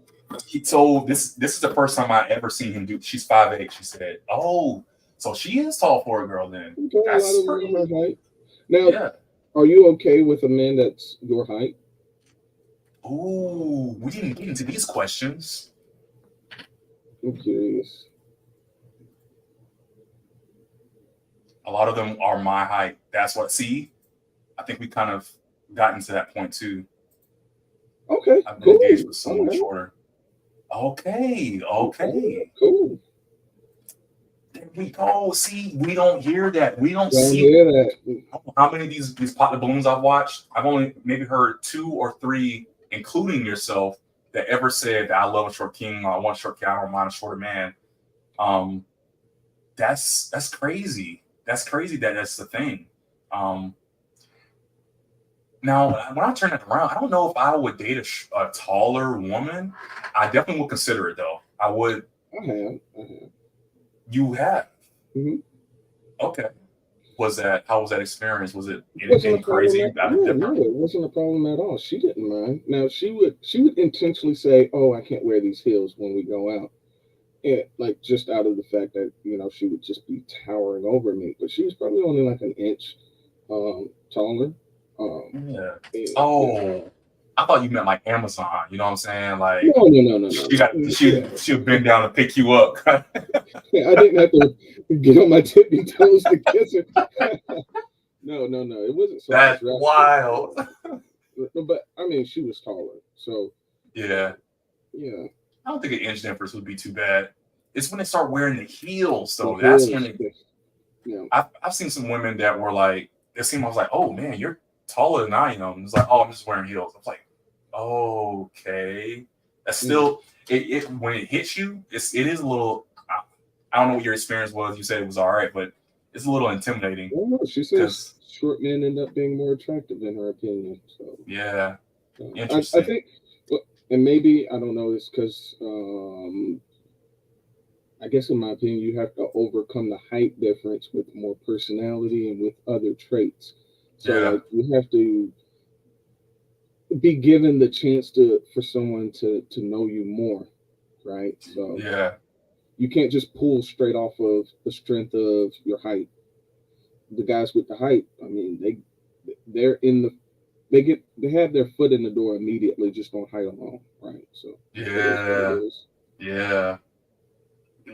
S3: He told this is the first time I ever seen him do. She's 5'8". She said, "Oh, so she is tall for a girl then."
S2: Okay, that's a lot of women her height. Now, are you okay with a man that's your height?
S3: Ooh, we didn't get into these questions.
S2: I'm curious.
S3: A lot of them are my height. That's what. See, I think we kind of gotten to that point too.
S2: Okay,
S3: I've been engaged with someone shorter. Okay.
S2: Cool.
S3: There we go. See, we don't hear that. We don't
S2: hear that.
S3: How many of these pop the balloons I've watched? I've only maybe heard 2 or 3, including yourself, that ever said that I love a short king, or I want a short king, I don't mind a shorter man. That's crazy. That's crazy that that's the thing. Now, when I turn it around, I don't know if I would date a taller woman. I definitely would consider it, though. I would.
S2: I have.
S3: You have?
S2: Mm-hmm.
S3: Okay. How was that experience? Was it anything crazy?
S2: No, it wasn't a problem at all. She didn't mind. Now, she would intentionally say, "Oh, I can't wear these heels when we go out." And, like, just out of the fact that, you know, she would just be towering over me. But she was probably only like an inch taller.
S3: I thought you meant like Amazon. You know what I'm saying? Like
S2: No.
S3: she'll bend down to pick you up.
S2: Yeah, I didn't have to get on my tippy toes to kiss her. No. It wasn't so
S3: That's
S2: disruptive.
S3: wild.
S2: But I mean, she was taller, so
S3: Yeah.
S2: yeah.
S3: I don't think an inch difference would be too bad. It's when they start wearing the heels, though.
S2: The
S3: That's
S2: heels,
S3: when it,
S2: yeah.
S3: I've seen some women that were like, it seemed I was like, oh man, you're taller than I am. It's like, oh, I'm just wearing heels. I was like, okay. That's still it when it hits you, it is a little. I don't know what your experience was. You said it was all right, but it's a little intimidating.
S2: Well, no, she says short men end up being more attractive in her opinion. So
S3: yeah,
S2: I
S3: interesting.
S2: think, and maybe I don't know. It's because I guess in my opinion, you have to overcome the height difference with more personality and with other traits. So like you have to be given the chance for someone to know you more, right? So
S3: yeah.
S2: You can't just pull straight off of the strength of your height. The guys with the height, I mean, they have their foot in the door immediately just on height alone, right? So
S3: yeah.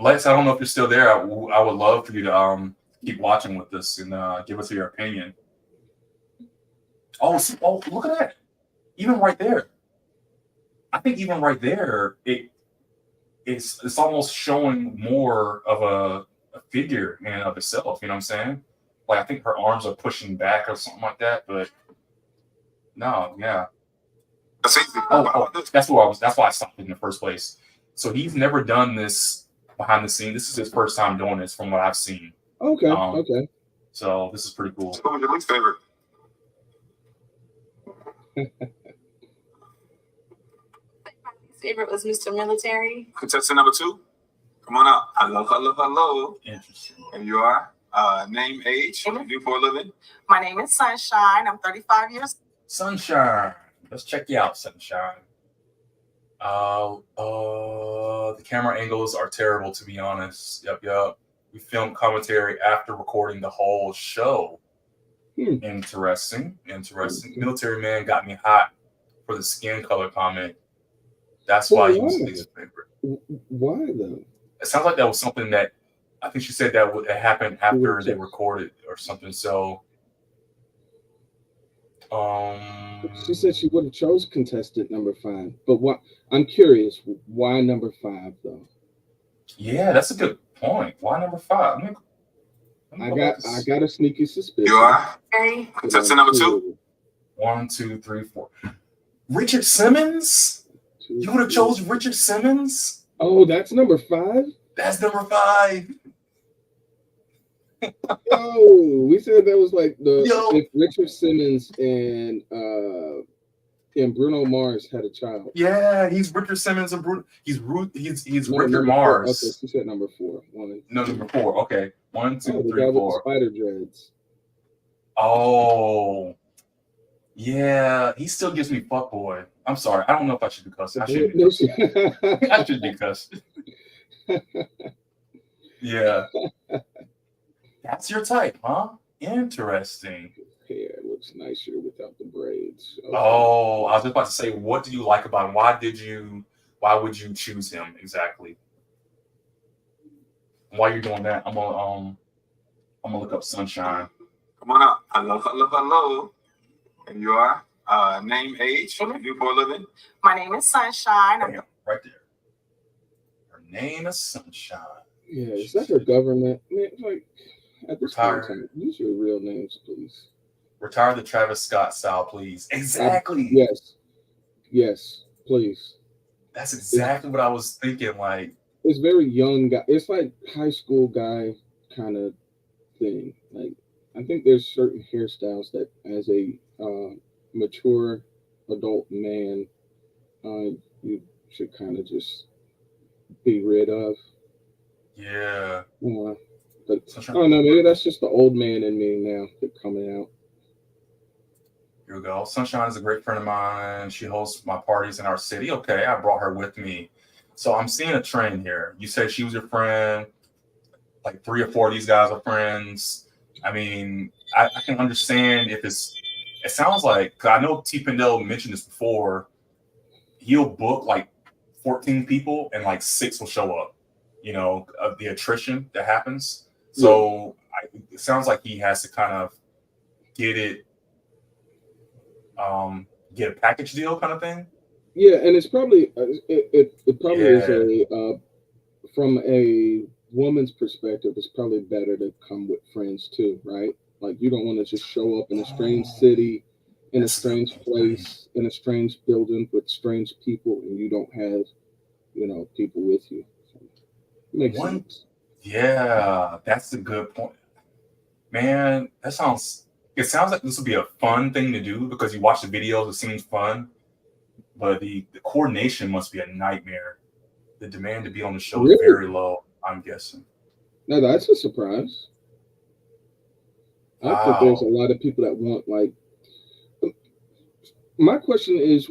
S3: Lex, I don't know if you're still there. I would love for you to keep watching with us and give us your opinion. Oh, look at that! Even right there, I think even right there, it's almost showing more of a figure in and of itself. You know what I'm saying? Like I think her arms are pushing back or something like that. But no, yeah. Oh, that's where I was. That's why I stopped in the first place. So he's never done this behind the scenes. This is his first time doing this, from what I've seen.
S2: Okay. Okay.
S3: So this is pretty cool.
S4: What was your least favorite?
S5: Favorite was Mr. Military.
S4: Contestant number 2. Come on out. Hello.
S3: Interesting.
S4: And you are? Name, age, what do you do for a living?
S5: My name is Sunshine. I'm 35 years.
S3: Sunshine. Let's check you out, Sunshine. The camera angles are terrible, to be honest. Yep. We filmed commentary after recording the whole show. Interesting. Military Man got me hot for the skin color comment. That's why he was his favorite.
S2: Why though?
S3: It sounds like that was something that I think she said that it happened after they recorded or something. So,
S2: she said she would have chose contestant number 5, but what? I'm curious, why number 5 though?
S3: Yeah, that's a good point. Why number 5?
S2: I got a sneaky suspicion.
S4: You are? Contestant number 2.
S3: 1, 2, 3, 4. Richard Simmons? You would have chose Richard Simmons?
S2: Oh, that's number 5?
S3: That's number 5.
S2: Oh, we said that was like if Richard Simmons and Bruno Mars had a child.
S3: Yeah, he's Richard Simmons and Bruno. He's Richard
S2: Okay,
S3: Mars.
S2: she said number 4.
S3: Number 4. Okay, 1, 2, 3, 4.
S2: With the spider dreads.
S3: Oh, yeah. He still gives me fuckboy. I'm sorry. I don't know if I should be cussing. I should be cussing. I should be cussing. Yeah. That's your type, huh? Interesting.
S2: Hair looks nicer without the braids. Okay.
S3: Oh, I was just about to say, what do you like about him? Why would you choose him exactly? While you're doing that, I'm gonna look up Sunshine.
S4: Come on out. Hello. And you are? Name, age, what do you do for a living?
S5: My name is Sunshine.
S3: Right there. Her name is Sunshine.
S2: Yeah, is that her government? Man, like at this time, use your real names, please.
S3: Retire the Travis Scott style, please. Exactly.
S2: Yes, please.
S3: That's exactly what I was thinking. Like,
S2: it's very young guy. It's like high school guy kind of thing. Like, I think there's certain hairstyles that, as a mature adult man, you should kind of just be rid of.
S3: Yeah.
S2: But I don't know. Maybe that's just the old man in me now coming out.
S3: Here we go. Sunshine is a great friend of mine. She hosts my parties in our city. Okay, I brought her with me. So I'm seeing a trend here. You said she was your friend. Like 3 or 4 of these guys are friends. I mean, I can understand if it's it sounds like, 'cause I know Tpindell mentioned this before, he'll book like 14 people and like 6 will show up, you know, of the attrition that happens. So it sounds like he has to kind of get it, get a package deal kind of thing.
S2: Yeah, and it's probably it probably is a from a woman's perspective, it's probably better to come with friends too, right? Like you don't want to just show up in a strange city, in a strange place, in a strange building with strange people, and you don't have, you know, people with you. So, makes sense.
S3: Yeah, that's a good point, man. It sounds like this would be a fun thing to do because you watch the videos, it seems fun, but the coordination must be a nightmare. The demand to be on the show is very low, I'm guessing.
S2: Now that's a surprise. I think there's a lot of people that want, like, my question is,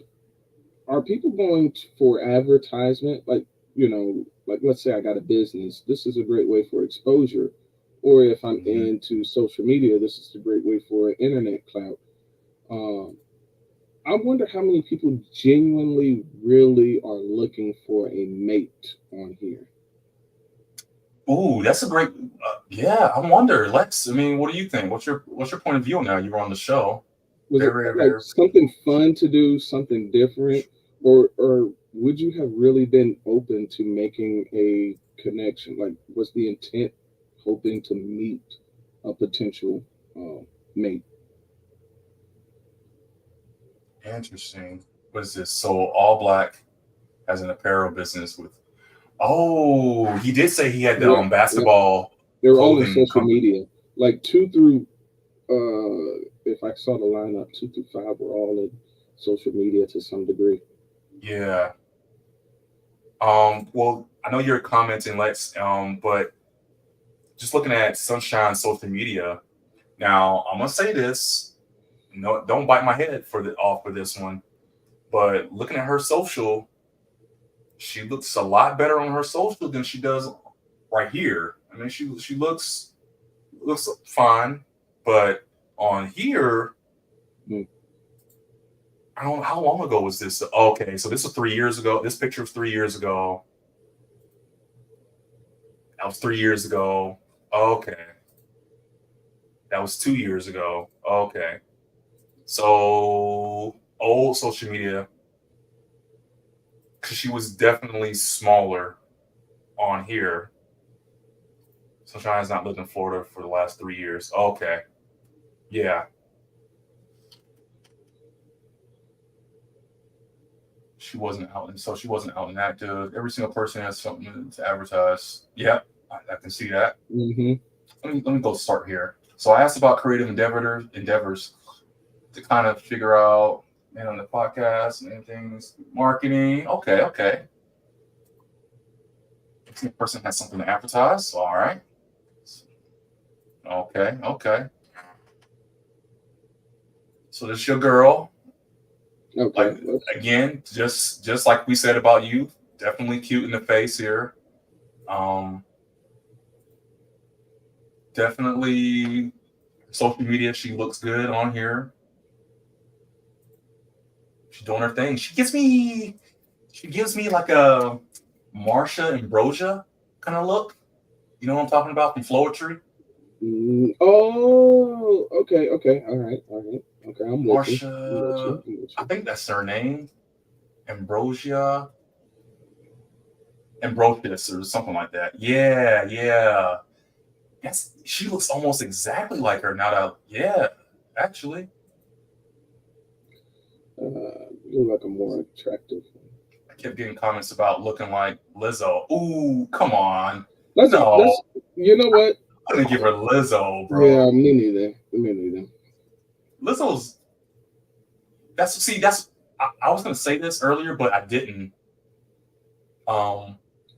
S2: are people going for advertisement? Like, you know, like let's say I got a business. This is a great way for exposure. Or if I'm into social media, this is a great way for internet clout. I wonder how many people genuinely really are looking for a mate on here.
S3: Oh, that's a great. Yeah, I wonder, Lex. I mean, what do you think? What's your point of view now? You were on the show.
S2: Was it like something fun to do, something different, or would you have really been open to making a connection? Like, was the intent hoping to meet a potential mate?
S3: Interesting. What is this? So All Black has an apparel business with. Oh, he did say he had the basketball.
S2: They were all on social media. Like 2 through, if I saw the lineup, 2 through 5 were all in social media to some degree.
S3: Yeah. Well, I know you're commenting, Lex, but just looking at Sunshine's social media, now I'm gonna say this. No, don't bite my head for this one. But looking at her social, she looks a lot better on her social than she does right here. I mean, she looks fine, but on here, I don't know how long ago was this. Okay, so this was 3 years ago. This picture was 3 years ago. That was 3 years ago. Okay. That was 2 years ago. Okay. So old social media, because she was definitely smaller on here. Sunshine's not lived in Florida for the last 3 years. Okay. Yeah. She wasn't out, and so she wasn't out and active. Every single person has something to advertise. Yeah, I can see that. Let me go start here. So I asked about creative endeavors to kind of figure out, man, on the podcast and things, marketing. Okay. The person has something to advertise. All right. Okay. So this is your girl.
S2: Okay.
S3: Like, again, just like we said about you, definitely cute in the face here. Definitely social media. She looks good on here. She's doing her thing. She gives me like a Marsha Ambrosia kind of look. You know what I'm talking about from Floetry?
S2: Oh, okay. All right. Okay, I'm
S3: Marsha. I think that's her name. Ambrosius or something like that. Yeah. Yes, she looks almost exactly like her. Actually.
S2: Look like a more attractive.
S3: I kept getting comments about looking like Lizzo. Ooh, come on.
S2: That's you know what?
S3: I'm gonna give her Lizzo, bro.
S2: Yeah, me neither.
S3: Lizzo's. I was gonna say this earlier, but I didn't.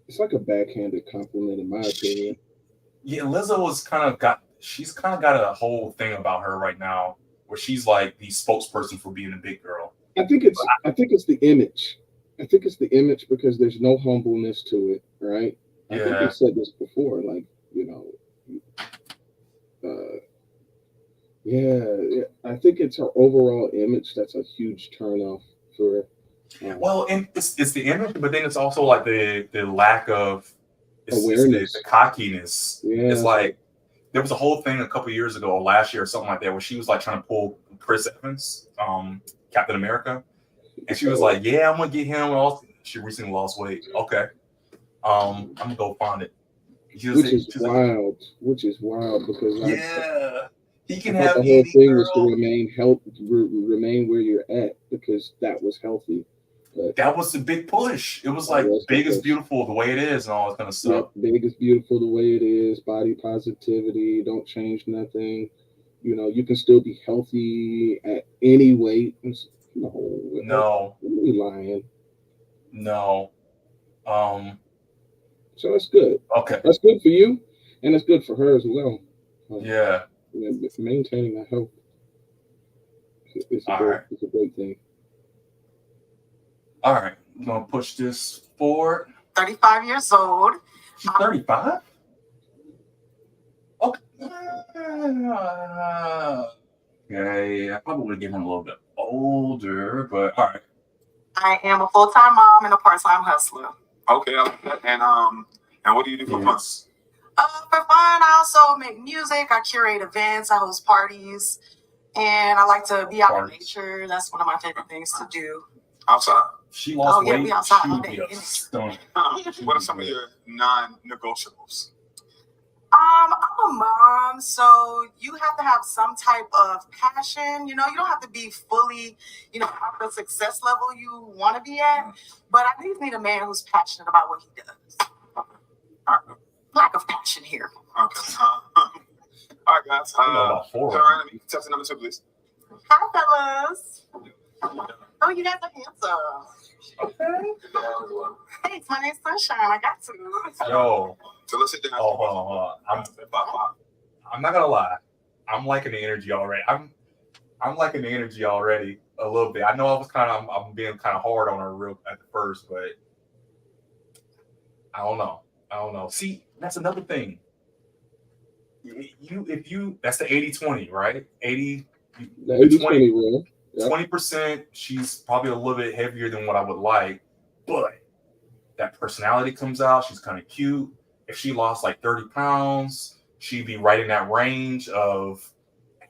S2: It's like a backhanded compliment, in my opinion.
S3: Yeah, Lizzo she's kind of got a whole thing about her right now, where she's like the spokesperson for being a big girl.
S2: I think it's the image. I think it's the image because there's no humbleness to it, right? I think we said this before, like, you know, I I think it's her overall image that's a huge turnoff for.
S3: Well, and it's the image, but then it's also like the lack of
S2: awareness,
S3: the cockiness.
S2: Yeah,
S3: It's like there was a whole thing a couple years ago, or last year or something like that, where she was like trying to pull Chris Evans, Captain America, and she was like, "Yeah, I'm gonna get him." She recently lost weight. Okay, I'm gonna go find it.
S2: Which is wild because
S3: he can
S2: I
S3: have
S2: the whole thing was to remain where you're at because that was healthy. But
S3: that was the big push. It was like big is beautiful the way it is and all that kind of stuff.
S2: Yep, big is beautiful the way it is. Body positivity. Don't change nothing. You know, you can still be healthy at any weight.
S3: No,
S2: you're lying.
S3: No.
S2: So it's good.
S3: Okay.
S2: That's good for you, and it's good for her as well.
S3: Yeah.
S2: Maintaining that health is a great thing.
S3: All right. I'm going to push this forward.
S5: 35 years old.
S3: She's 35? Okay. Okay. I probably would have given him a little bit older, but all right.
S5: I am a full-time mom and a part-time hustler.
S4: Okay, I like that. And what do you do for fun?
S5: For fun, I also make music. I curate events. I host parties, and I like to be out in nature. That's one of my favorite things to do.
S4: Outside.
S3: She lost weight.
S5: We outside all day.
S4: What are some of your non-negotiables?
S5: I'm a mom, so you have to have some type of passion. You know, you don't have to be fully, at the success level you want to be at, but I just need a man who's passionate about what he does. Lack of passion here.
S4: Okay. All right, guys. All right, let me test number 2, please.
S5: Hi, fellas. Oh, you guys are handsome. Okay. Thanks. My name's Sunshine. I got to.
S3: Yo.
S4: So let's sit down.
S3: Hold on. I'm not gonna lie. I'm liking the energy already. I'm liking the energy already a little bit. I know I'm being kind of hard on her at the first, but I don't know. See, that's another thing. That's the 80-20, right? 80
S2: the 80-20 rule.
S3: 20%, she's probably a little bit heavier than what I would like, but that personality comes out. She's kind of cute. If she lost like 30 pounds, she'd be right in that range of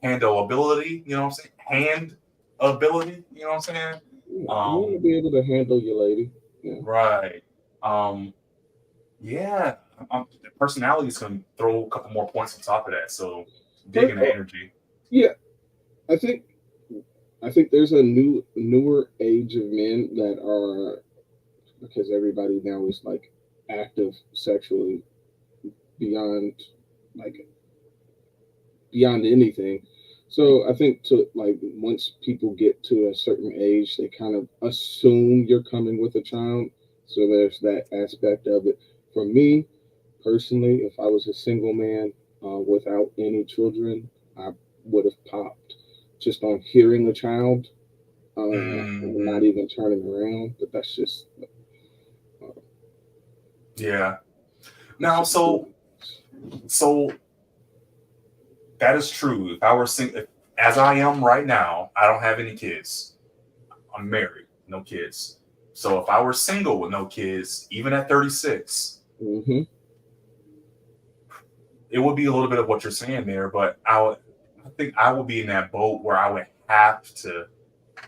S3: handleability. You know what I'm saying? Handability. You know what I'm saying?
S2: You want to be able to handle your lady. Yeah.
S3: Right. Yeah. The personality is going to throw a couple more points on top of that. So digging the energy.
S2: Yeah. I think there's a newer age of men that are, because everybody now is like active sexually beyond anything. So I think once people get to a certain age, they kind of assume you're coming with a child. So there's that aspect of it. For me personally, if I was a single man without any children, I would have popped just on hearing a child, not even turning around. But that's just
S3: yeah. Now, so that is true. If I were single, as I am right now, I don't have any kids. I'm married, no kids. So if I were single with no kids, even at 36, it would be a little bit of what you're saying there. But I think I would be in that boat where I would have to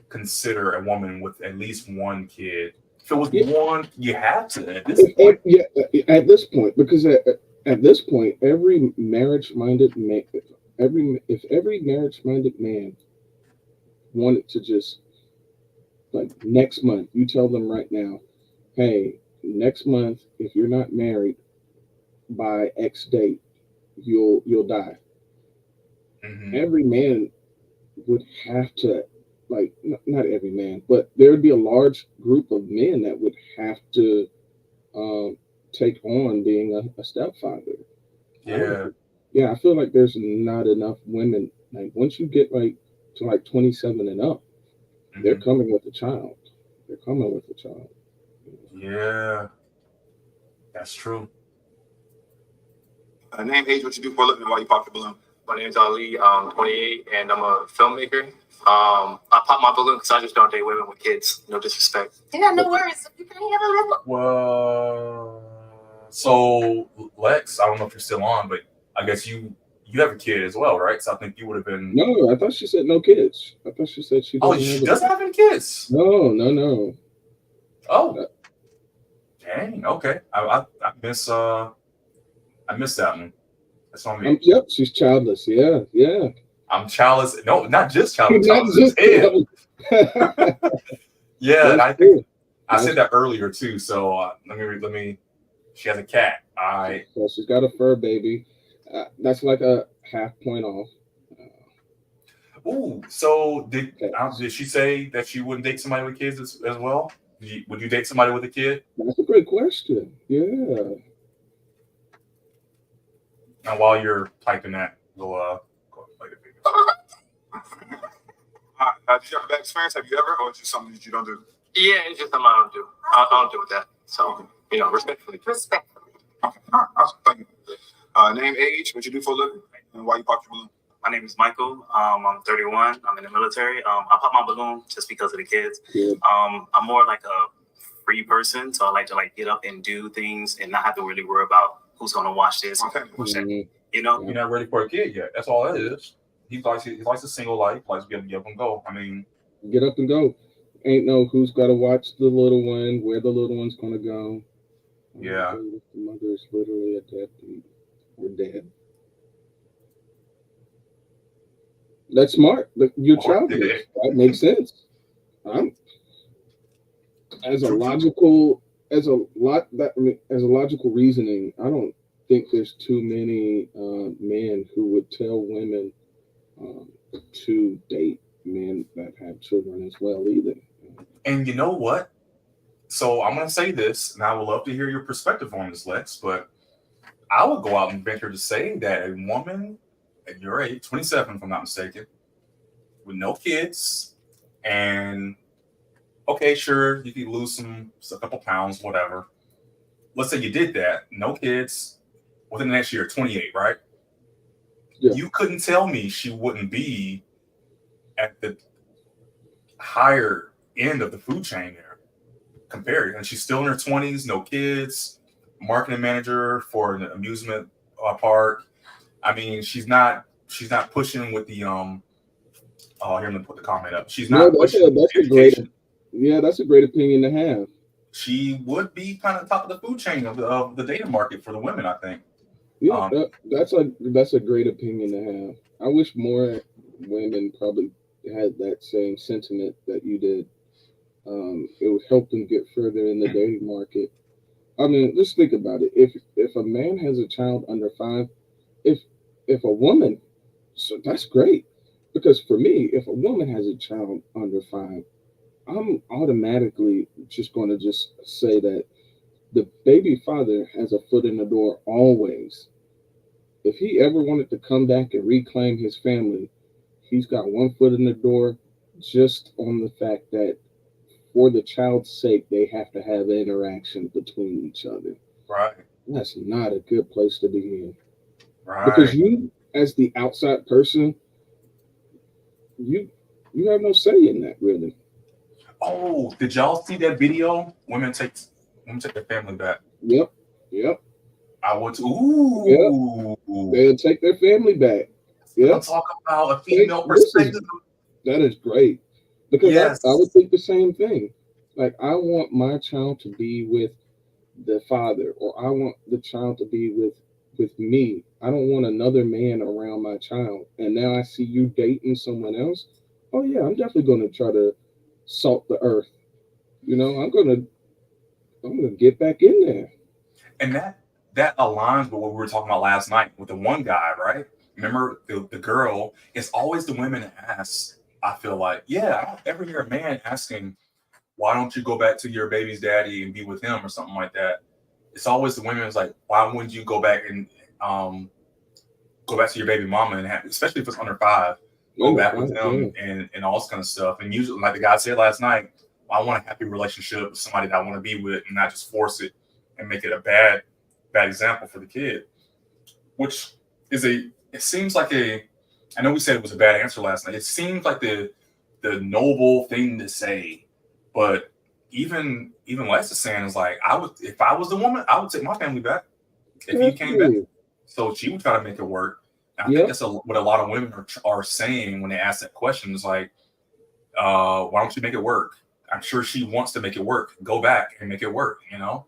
S3: consider a woman with at least one kid. If it was one, you have to at this point.
S2: Yeah, at this point, because at this point, every marriage-minded man wanted to just next month, you tell them right now, hey, next month, if you're not married by X date, you'll die. Every man would have to, not every man, but there would be a large group of men that would have to take on being a stepfather. Yeah, I feel like there's not enough women. Once you get to 27 and up, they're coming with a child.
S3: Yeah, that's true.
S4: Name, age, what you do for a living while you pop the balloon.
S11: My name's Ali. I'm 28, and I'm a filmmaker. I pop my balloon because I just don't date women with kids. No disrespect.
S5: Yeah, no worries. You can handle it.
S3: Well, so Lex, I don't know if you're still on, but I guess you have a kid as well, right? So I think you would have been.
S2: No, I thought she said no kids. I thought she said she doesn't.
S3: She doesn't have any kids.
S2: No.
S3: Oh, dang. Okay, I missed that one. That's on me.
S2: Yep, she's childless. Yeah.
S3: I'm childless. No, not just childless.
S2: Not just
S3: Yeah, and I
S2: true.
S3: think I said that earlier too. So let me. She has a cat. All right.
S2: So she's got a fur baby. That's like a half point off.
S3: Ooh, so did she say that she wouldn't date somebody with kids as well? Would you date somebody with a kid?
S2: That's a great question. Yeah.
S3: And while you're typing that, we'll go play the video.
S4: Have you ever bad experience? Have you ever, or is it something that you don't do?
S11: Yeah, it's just something I don't do. I don't do with that. So, respectfully.
S5: Respectfully.
S4: Okay. All right. Awesome. Thank you. Name, age, what you do for a living, and why you pop your balloon.
S6: My name is Michael. I'm 31. I'm in the military. I pop my balloon just because of the kids.
S2: Yeah.
S6: I'm more like a free person, so I like to get up and do things and not have to really worry about who's gonna watch this.
S4: Okay.
S6: You know,
S3: You're not ready for a kid yet. That's all that is. He likes a single life. Likes to get up and go. I mean,
S2: Get up and go. Ain't no who's got to watch the little one, where the little one's gonna go.
S3: Yeah.
S2: The mother is literally a deadbeat. We're dead. That's smart. You're childless. That makes sense. As a logical reasoning, I don't think there's too many men who would tell women to date men that have children as well either.
S3: and you know what? So I'm gonna say this, and I would love to hear your perspective on this, Lex. But I would go out and venture to say that a woman at your age, 27, if I'm not mistaken, with no kids, and okay, sure, you could lose a couple pounds, whatever. Let's say you did that, no kids, within the next year, 28, right?
S2: Yeah.
S3: You couldn't tell me she wouldn't be at the higher end of the food chain there compared. And she's still in her 20s, no kids, marketing manager for an amusement park. I mean, she's not pushing with the here, let me put the comment up. She's not pushing with education.
S2: That's a great opinion to have.
S3: She would be kind of top of the food chain of the dating market for the women, I think.
S2: Yeah, that's a great opinion to have. I wish more women probably had that same sentiment that you did. It would help them get further in the dating market. I mean, let's think about it. If a man has a child under 5, if a woman, so that's great. Because for me, if a woman has a child under 5, I'm automatically just going to just say that the baby father has a foot in the door always. If he ever wanted to come back and reclaim his family, he's got one foot in the door just on the fact that for the child's sake, they have to have an interaction between each other.
S3: Right.
S2: That's not a good place to be in.
S3: Right.
S2: Because you, as the outside person, you have no say in that, really.
S3: Oh, did y'all see that video? Women take their family back.
S2: Yep.
S3: I would. Ooh.
S2: Yep. They'll take their family back.
S3: Yep. I'm talking about a female perspective.
S2: That is great. Because
S3: yes.
S2: I would think the same thing. Like, I want my child to be with the father, or I want the child to be with me. I don't want another man around my child. And now I see you dating someone else. Oh yeah, I'm definitely going to try to salt the earth. I'm going to get back in there.
S3: And that aligns with what we were talking about last night with the one guy, right? Remember the girl? It's always the women that ask. I feel like, I don't ever hear a man asking, why don't you go back to your baby's daddy and be with him or something like that. It's always the women. It's like, why wouldn't you go back and go back to your baby mama and have, especially if it's under 5, go back with them and all this kind of stuff. And usually, like the guy said last night, I want a happy relationship with somebody that I want to be with and not just force it and make it a bad example for the kid, which is a it seems like I know we said it was a bad answer last night. It seems like the noble thing to say, but even Lex is saying is like, if I was the woman, I would take my family back if he came back. So she would try to make it work. And I think that's what a lot of women are saying when they ask that question. Is like, why don't you make it work? I'm sure she wants to make it work. Go back and make it work. You know.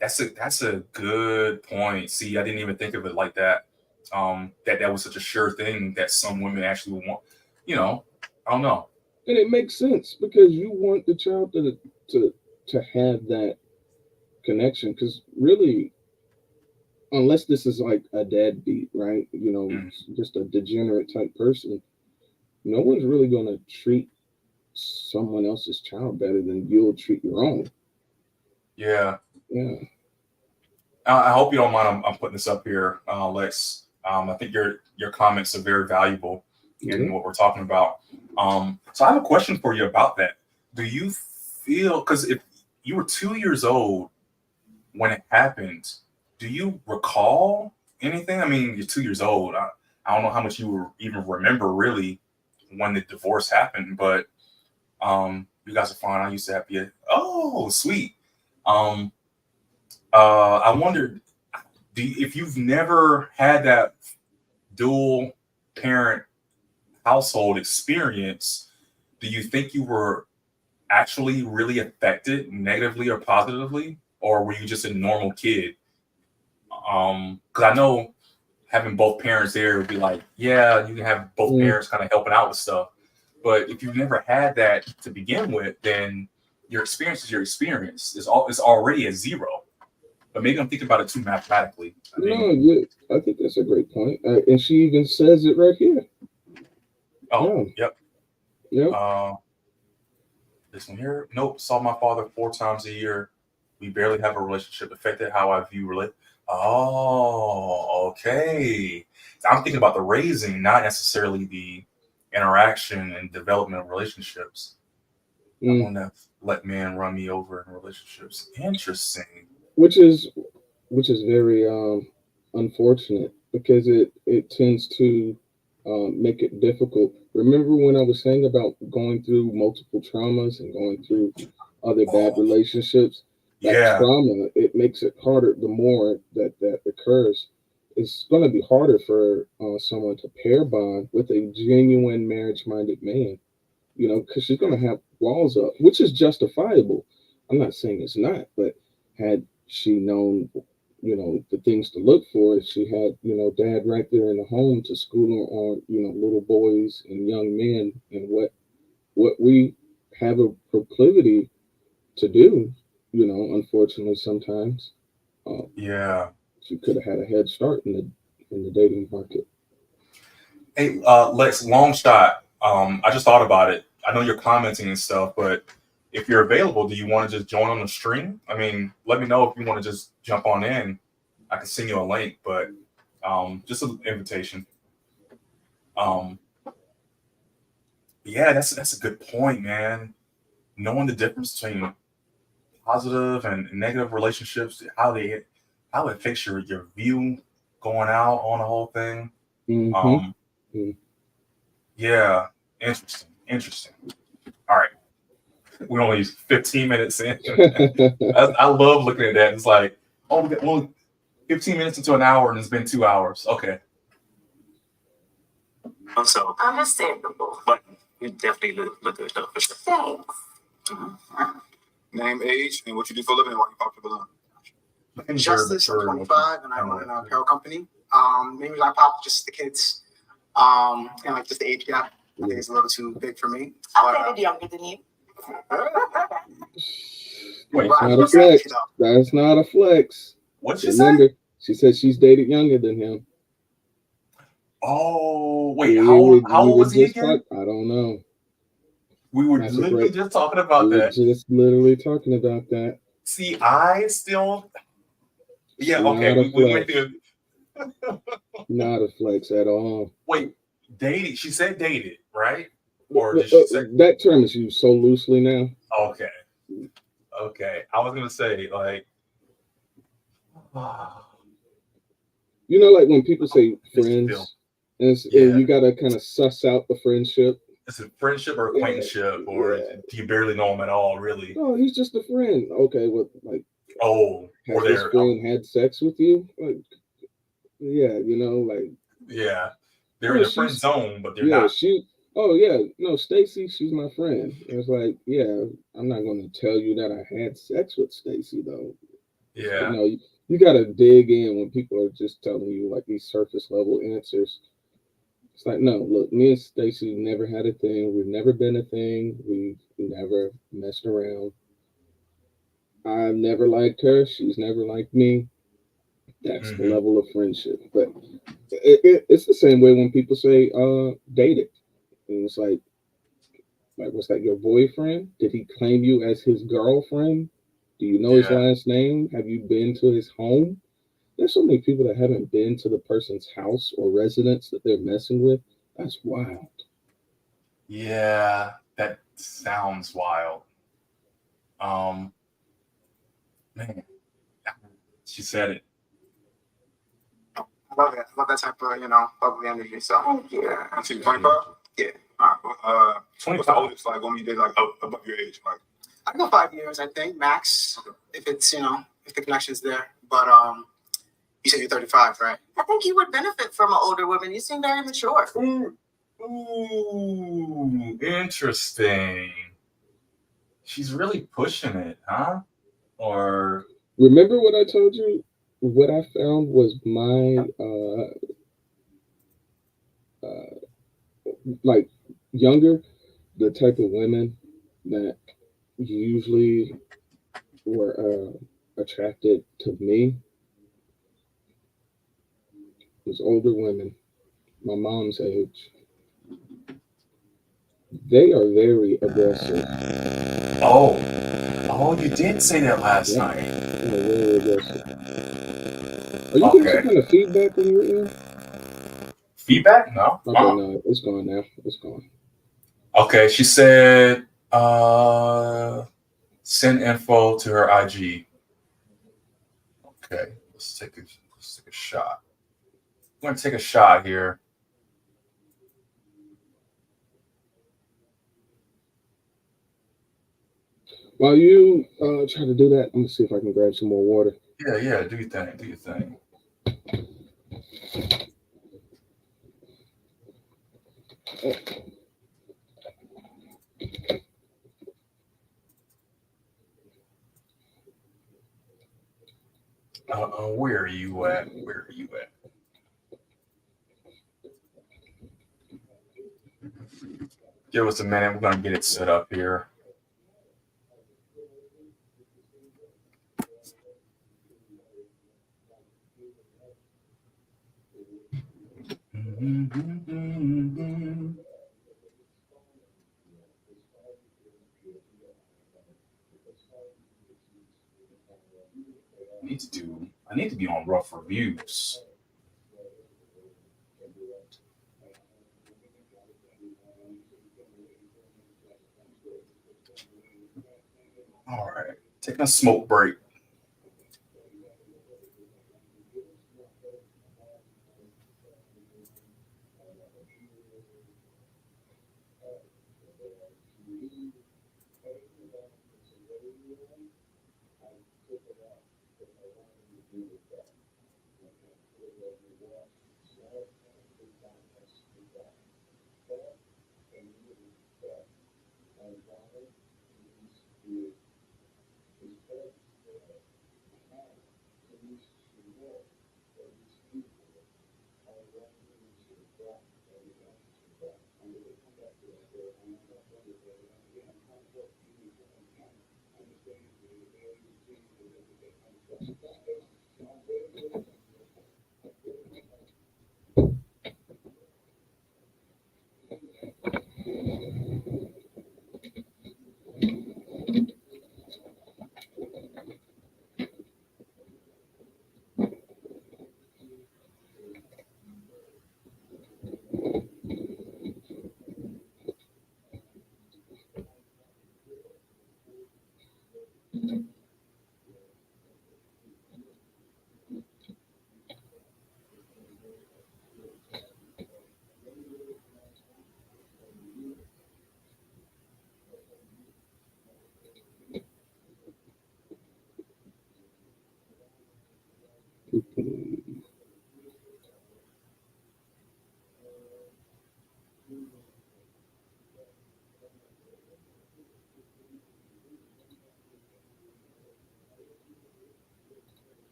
S3: That's a good point. See, I didn't even think of it like that. That was such a sure thing that some women actually would want. You know, I don't know.
S2: And it makes sense because you want the child to have that connection. Because really, unless this is like a deadbeat, right? You know, just a degenerate type person, no one's really going to treat someone else's child better than you'll treat your own.
S3: Yeah.
S2: Yeah.
S3: I hope you don't mind. I'm putting this up here, Lex. I think your comments are very valuable in what we're talking about. So I have a question for you about that. Do you feel, because if you were 2 years old when it happened, do you recall anything? I mean, you're 2 years old. I don't know how much you even remember really when the divorce happened, but you guys are fine. I used to have you. Oh, sweet. I wondered, if you've never had that dual parent household experience, do you think you were actually really affected negatively or positively, or were you just a normal kid? Because I know having both parents there would be like, yeah, you can have both parents kind of helping out with stuff. But if you've never had that to begin with, then your experience is your experience. It's already a zero. But maybe I'm thinking about it too mathematically.
S2: I think that's a great point. And she even says it right here.
S3: Oh,
S2: Yep.
S3: This one here. Nope. Saw my father 4 times a year. We barely have a relationship. Affected how I view relate. Oh, okay. I'm thinking about the raising, not necessarily the interaction and development of relationships. I want to let men run me over in relationships. Interesting.
S2: Which is very unfortunate because it tends to make it difficult. Remember when I was saying about going through multiple traumas and going through other bad relationships? That trauma, it makes it harder. The more that occurs, it's going to be harder for someone to pair bond with a genuine marriage-minded man. You know, because she's going to have walls up, which is justifiable. I'm not saying it's not, but had she known, you know, the things to look for, if she had, you know, dad right there in the home to school her on, you know, little boys and young men and what we have a proclivity to do, you know, unfortunately sometimes. She could have had a head start in the dating market.
S3: Hey, Lex, long shot. I just thought about it. I know you're commenting and stuff, but if you're available, do you want to just join on the stream? I mean, let me know if you want to just jump on in. I can send you a link, but just an invitation. Yeah, that's a good point, man. Knowing the difference between positive and negative relationships, how it affects your view going out on the whole thing. Yeah, interesting. All right. We're only 15 minutes in. I love looking at that. It's like, oh, we got only 15 minutes into an hour and it's been 2 hours. Okay.
S6: Also,
S5: Understandable.
S6: but you definitely look good though, for sure.
S5: Thanks.
S4: Name, age, and what you do for a living, and why you pop the balloon.
S10: Justice, I'm 25, and I own an apparel company. Maybe I pop just the kids, and like just the age gap. I think it's a little too big for me.
S5: I'm younger than you.
S2: Wait, that's not a flex. That's not a flex.
S3: What'd she say?
S2: She said she's dated younger than him.
S3: Oh, wait, how old was he again?
S2: I don't know.
S3: We were literally just talking about that.
S2: Just literally talking about that.
S3: See, I still... Yeah, okay, we went through...
S2: Not a flex at all.
S3: Wait, dated? She said dated, right? Or did she say...
S2: That term is used so loosely now.
S3: Okay. I was going to say, like...
S2: You know, like when people say
S3: Feel.
S2: friends, and
S3: Yeah.
S2: you gotta kind of suss out the friendship.
S3: Is it friendship or acquaintanceship, or do you barely know him at all? Really?
S2: Oh, he's just a friend. Okay, what like?
S3: Oh,
S2: Has
S3: or
S2: this
S3: they're
S2: friend had sex with you? Like, yeah, you know, like
S3: yeah, they're
S2: oh,
S3: in the friend
S2: she's
S3: zone, but they're
S2: yeah,
S3: not.
S2: she. Oh yeah, no, Stacy, she's my friend. It's like, yeah, I'm not going to tell you that I had sex with Stacy though.
S3: Yeah.
S2: You know, you got to dig in when people are just telling you like these surface level answers. It's like, no, look, me and Stacy never had a thing. We've never been a thing. We've never messed around. I've never liked her. She's never liked me. That's the level of friendship. But it's the same way when people say dated. And it's like, was that your boyfriend? Did he claim you as his girlfriend? Do you know his last name? Have you been to his home? There's so many people that haven't been to the person's house or residence that they're messing with. That's wild.
S3: Yeah, that sounds wild. Man, she said it.
S10: I love it. I love that type of, bubbly energy. So yeah.
S4: You see 25?
S10: Yeah.
S4: All right. What's the oldest like when you did like above your age? Like
S10: I go 5 years, I think, max, if it's, if the connection's there. But you said you're 35, right?
S5: I think you would benefit from an older woman. You seem very mature.
S3: Ooh, interesting. She's really pushing it, huh? Or
S2: remember what I told you? What I found was my like younger, the type of women that usually were attracted to me was older women, my mom's age. They are very aggressive.
S3: oh, you did say that last night.
S2: They're very aggressive. Are you getting some kind of feedback in your ear?
S3: Feedback? No.
S2: Okay, no, it's gone now. It's gone.
S3: Okay, she said send info to her IG. Okay, let's take a shot. I'm gonna take a shot here.
S2: While you try to do that, I'm gonna see if I can grab some more water.
S3: Yeah, do your thing. Do your thing. Where are you at? Where are you at? Give us a minute. We're gonna get it set up here. I need to be on RUFF Reviews. All right, taking a smoke break.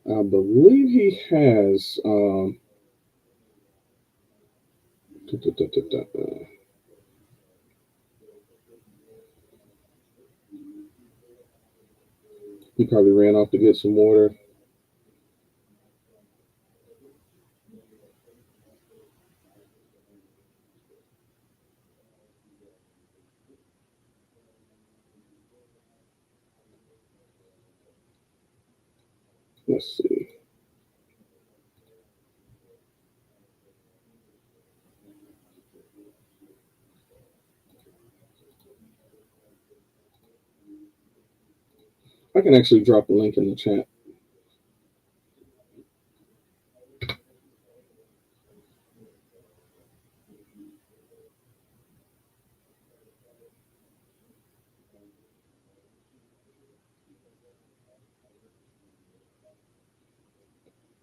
S2: I believe he has. He probably ran off to get some water. Let's see. I can actually drop a link in the chat.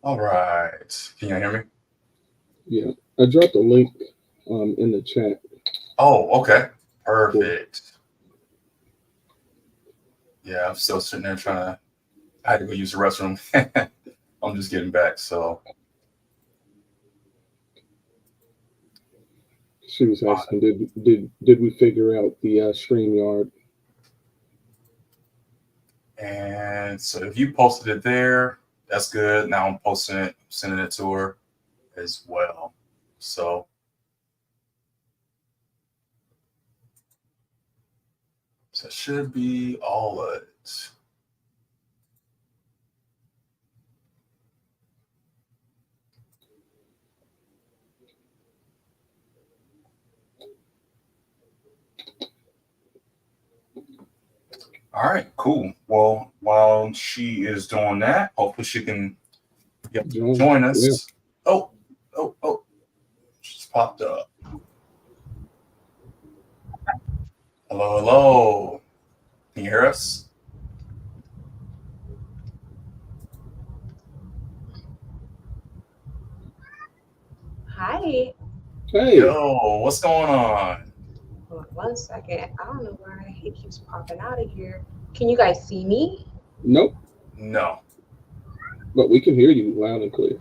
S3: All right. Can you hear me?
S2: Yeah, I dropped a link in the chat.
S3: Oh, okay. Perfect. Yeah, I'm still sitting there trying to. I had to go use the restroom. I'm just getting back, so.
S2: She was asking, did we figure out the StreamYard?
S3: And so if you posted it there, that's good. Now I'm posting it, sending it to her as well. So that should be all of it. All right, cool. Well, while she is doing that, hopefully she can join us. Yeah. Oh, just popped up. Hello. Can you hear us?
S12: Hi.
S2: Hey.
S3: Yo, what's going on?
S12: Hold on 1 second. I don't know why it keeps popping out of here. Can you guys see me?
S2: Nope.
S3: No.
S2: But we can hear you loud and clear.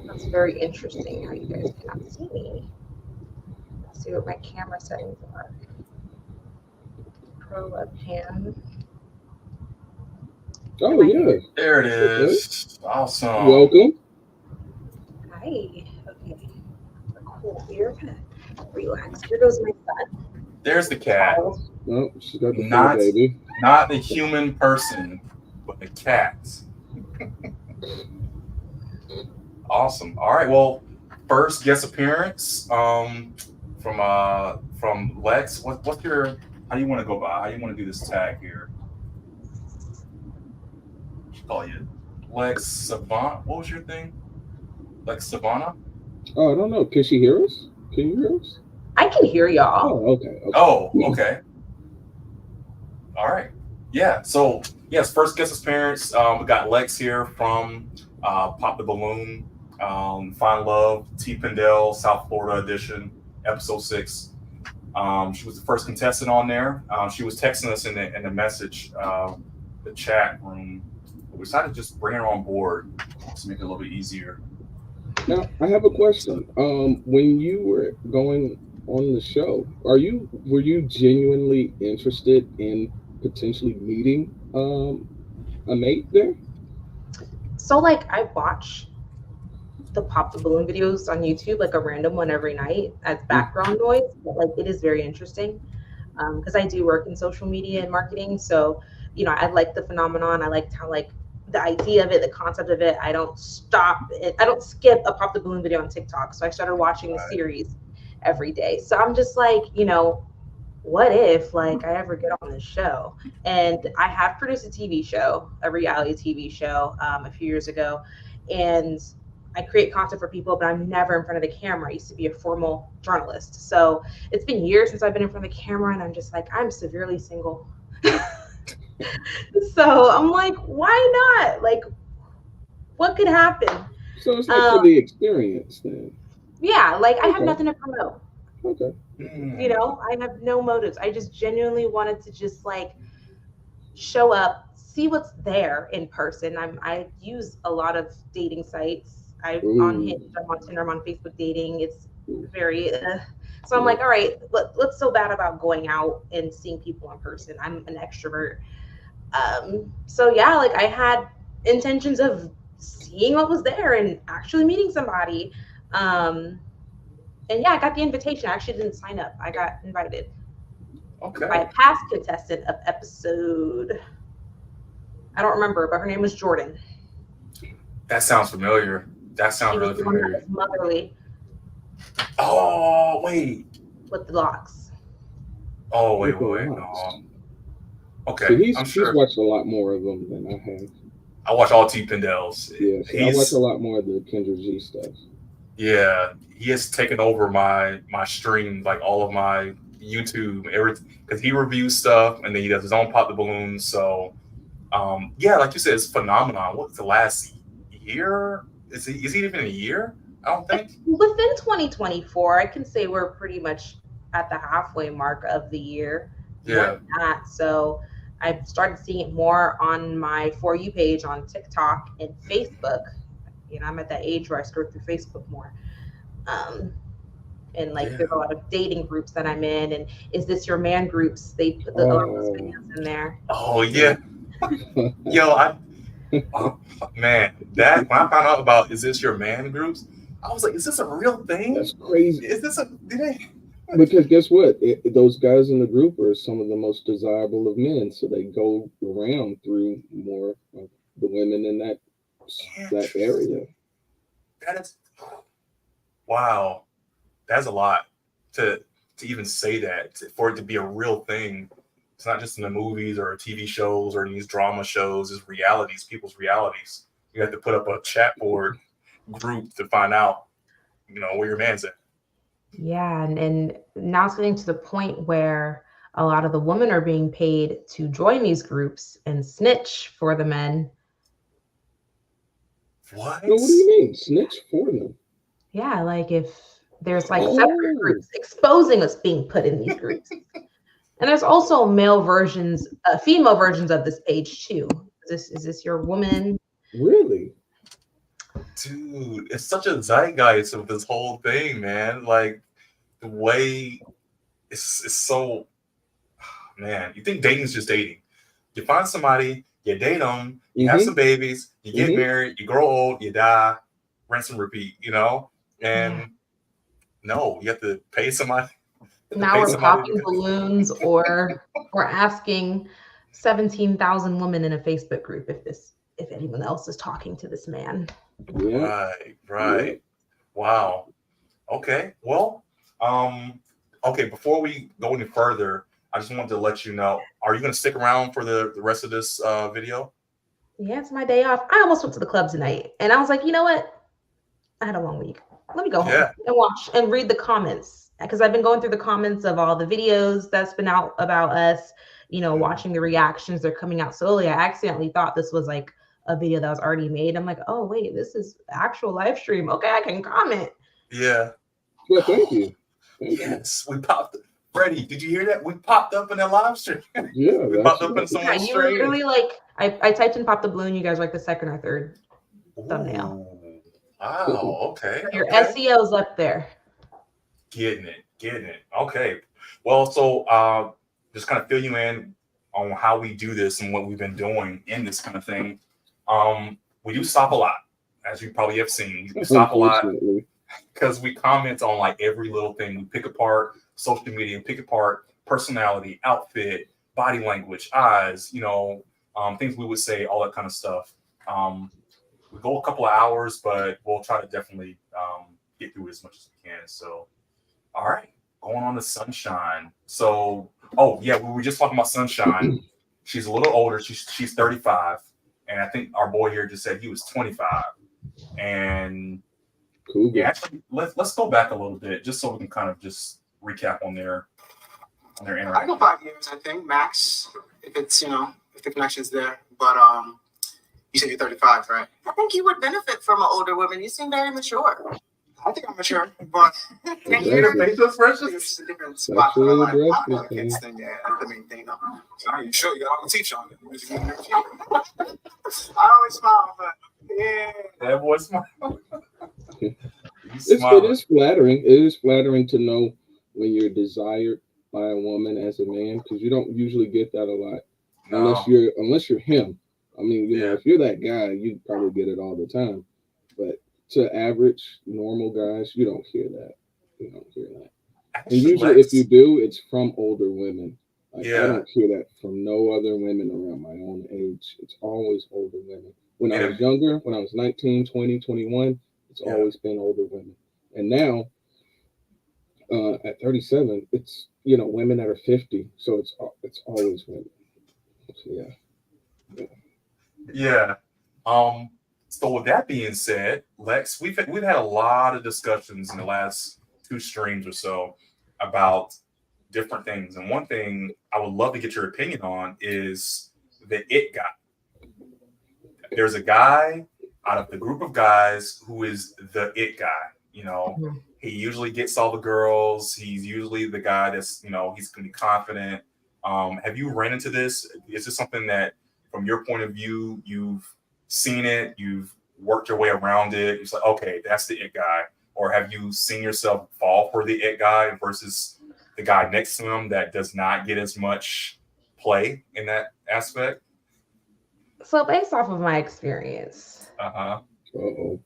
S12: That's very interesting how you guys cannot see me. Let's see what my camera settings are. Pro webcam.
S2: Oh, yeah.
S3: There it is. Okay. Awesome.
S2: Welcome.
S12: Hi. Okay. Cool. We're gonna relax. Here goes my son.
S3: There's the cat.
S2: No, she got the fur baby.
S3: Not the human person, but the cat. Awesome. All right. Well, first guest appearance from Lex. What's your, how do you want to go by? How do you want to do this tag here? Call you Lex Savant. What was your thing? Lex Savannah?
S2: Oh, I don't know. Can she hear us? Can you hear us?
S12: I can hear y'all.
S2: Oh, okay.
S3: Oh, okay. All right. Yeah. So yes, first guest appearance. We got Lex here from Pop the Balloon, Find Love, Tpindell, South Florida edition, episode 6. She was the first contestant on there. She was texting us in the message, the chat room. We decided to just bring her on board to make it a little bit easier.
S2: Now, I have a question. When you were going on the show, were you genuinely interested in potentially meeting a mate there?
S12: So like I watch the Pop the Balloon videos on YouTube, like a random one every night as background noise, but like it is very interesting because I do work in social media and marketing. So, you know, I like the phenomenon. I liked how like the idea of it, the concept of it. I don't stop it. I don't skip a Pop the Balloon video on TikTok. So I started watching the series every day. So I'm just like, you know, what if like I ever get on this show? And I have produced a TV show, a reality TV show a few years ago. And I create content for people, but I'm never in front of the camera. I used to be a formal journalist. So it's been years since I've been in front of the camera and I'm just like, I'm severely single. So I'm like, why not? Like, what could happen?
S2: So it's like for the experience then.
S12: Yeah, like I have nothing to promote.
S2: Okay.
S12: You know, I have no motives. I just genuinely wanted to just like show up, see what's there in person. I use a lot of dating sites. I'm on Hinge, I'm on Tinder, I'm on Facebook dating. It's very so I'm like, all right, what's so bad about going out and seeing people in person? I'm an extrovert. So yeah, like I had intentions of seeing what was there and actually meeting somebody. And yeah, I got the invitation. I actually didn't sign up. I got invited by a past contestant of episode, I don't remember, but her name was Jordan.
S3: That sounds familiar. That sounds really familiar.
S12: Motherly.
S3: Oh, wait.
S12: With the locks.
S3: Oh, wait. No. Okay.
S2: So he's
S3: sure.
S2: watched a lot more of them than I have.
S3: I watch all Tpindells.
S2: Yeah, so I watch a lot more of the Kendra G stuff.
S3: Yeah, he has taken over my stream, like all of my YouTube, everything, because he reviews stuff and then he does his own Pop the Balloons. So, yeah, like you said, it's phenomenon. What's the last year? Is it even a year? I don't think.
S12: Within 2024, I can say we're pretty much at the halfway mark of the year.
S3: Yeah.
S12: So I've started seeing it more on my For You page on TikTok and Facebook. You know, I'm at that age where I scroll through Facebook more. And like there's a lot of dating groups that I'm in, and Is This Your Man groups, they put the videos in there.
S3: Oh yeah. Yo, man, that when I found out about Is This Your Man groups, I was like, is this a real thing?
S2: That's crazy.
S3: Is this
S2: because guess what? Those guys in the group are some of the most desirable of men, so they go around through more of the women in that area.
S3: That is, wow, that's a lot to even say that, for it to be a real thing. It's not just in the movies or TV shows or in these drama shows. It's realities, people's realities. You have to put up a chat board group to find out, you know, where your man's at.
S12: Yeah, and now it's getting to the point where a lot of the women are being paid to join these groups and snitch for the men.
S3: What?
S2: No, what do you mean? Snitch for them?
S12: Yeah, like if there's like separate groups exposing us being put in these groups. And there's also female versions of this page too. Is this your woman?
S2: Really?
S3: Dude, it's such a zeitgeist of this whole thing, man. Like the way it's so, man. You think dating is just dating? You find somebody, you date them, you have some babies, you get married, you grow old, you die, rinse and repeat. You know, and no, you have to pay somebody.
S12: Now we're popping balloons or asking 17,000 women in a Facebook group if anyone else is talking to this man.
S3: Right. Wow. Okay. Well, okay, before we go any further, I just wanted to let you know, are you going to stick around for the rest of this video?
S12: Yeah, it's my day off. I almost went to the club tonight and I was like, you know what? I had a long week. Let me go home and watch and read the comments, because I've been going through the comments of all the videos that's been out about us, you know, watching the reactions. They're coming out slowly. I accidentally thought this was like a video that was already made. I'm like, oh wait, this is actual live stream. Okay, I can comment.
S3: Yeah.
S2: Well, thank you.
S3: Yes, we popped. Freddie, did you hear that? We popped up in that live stream.
S2: Yeah,
S3: we popped up in someone's
S12: you
S3: stream.
S12: were really like, I typed in Pop the Balloon. You guys were like the second or third thumbnail.
S3: Wow. Okay.
S12: Your SEO's up there.
S3: Getting it. Okay. Well, so just kind of fill you in on how we do this and what we've been doing in this kind of thing. We do stop a lot, as you probably have seen. We stop a lot because we comment on like every little thing. We pick apart social media, pick apart personality, outfit, body language, eyes, you know, things we would say, all that kind of stuff. We go a couple of hours, but we'll try to definitely get through it as much as we can. So, all right, going on to Sunshine. So, oh yeah, we were just talking about Sunshine. She's a little older. She's 35, and I think our boy here just said he was 25. And
S2: cool.
S3: Yeah, actually, let's go back a little bit just so we can kind of just recap on their interaction.
S10: I go 5 years, I think, max, if it's, you know, if the connection's there. But you said you're 35, right?
S5: I think you would benefit from an older woman. You seem very mature.
S10: I think I'm mature, but
S2: Aggressive.
S10: it's a different spot.
S2: Sexually
S10: I don't
S2: aggressive,
S10: have
S2: man.
S10: kids thing. Yeah, that's the main thing. Though.
S4: So now you sure you got all the teeth on it.
S10: I always smile, but yeah.
S3: That boy smile.
S2: It is flattering. It is flattering to know when you're desired by a woman as a man, because you don't usually get that a lot unless you're him. I mean, you know, if you're that guy, you probably get it all the time. But to average normal guys, you don't hear that. You don't hear that.
S3: Actually,
S2: and usually, if you do, it's from older women. Like, I don't hear that from no other women around my own age. It's always older women. When I was younger, when I was 19, 20, 21, it's always been older women. And now, at 37, it's, you know, women that are 50. So it's always women. So,
S3: yeah. So with that being said, Lex, we've had a lot of discussions in the last 2 streams or so about different things. And one thing I would love to get your opinion on is the it guy. There's a guy out of the group of guys who is the it guy. You know, he usually gets all the girls. He's usually the guy that's, you know, he's going to be confident. Have you ran into this? Is this something that, from your point of view, you've seen it, you've worked your way around it? It's like, okay, that's the it guy. Or have you seen yourself fall for the it guy versus the guy next to him that does not get as much play in that aspect?
S12: So based off of my experience. So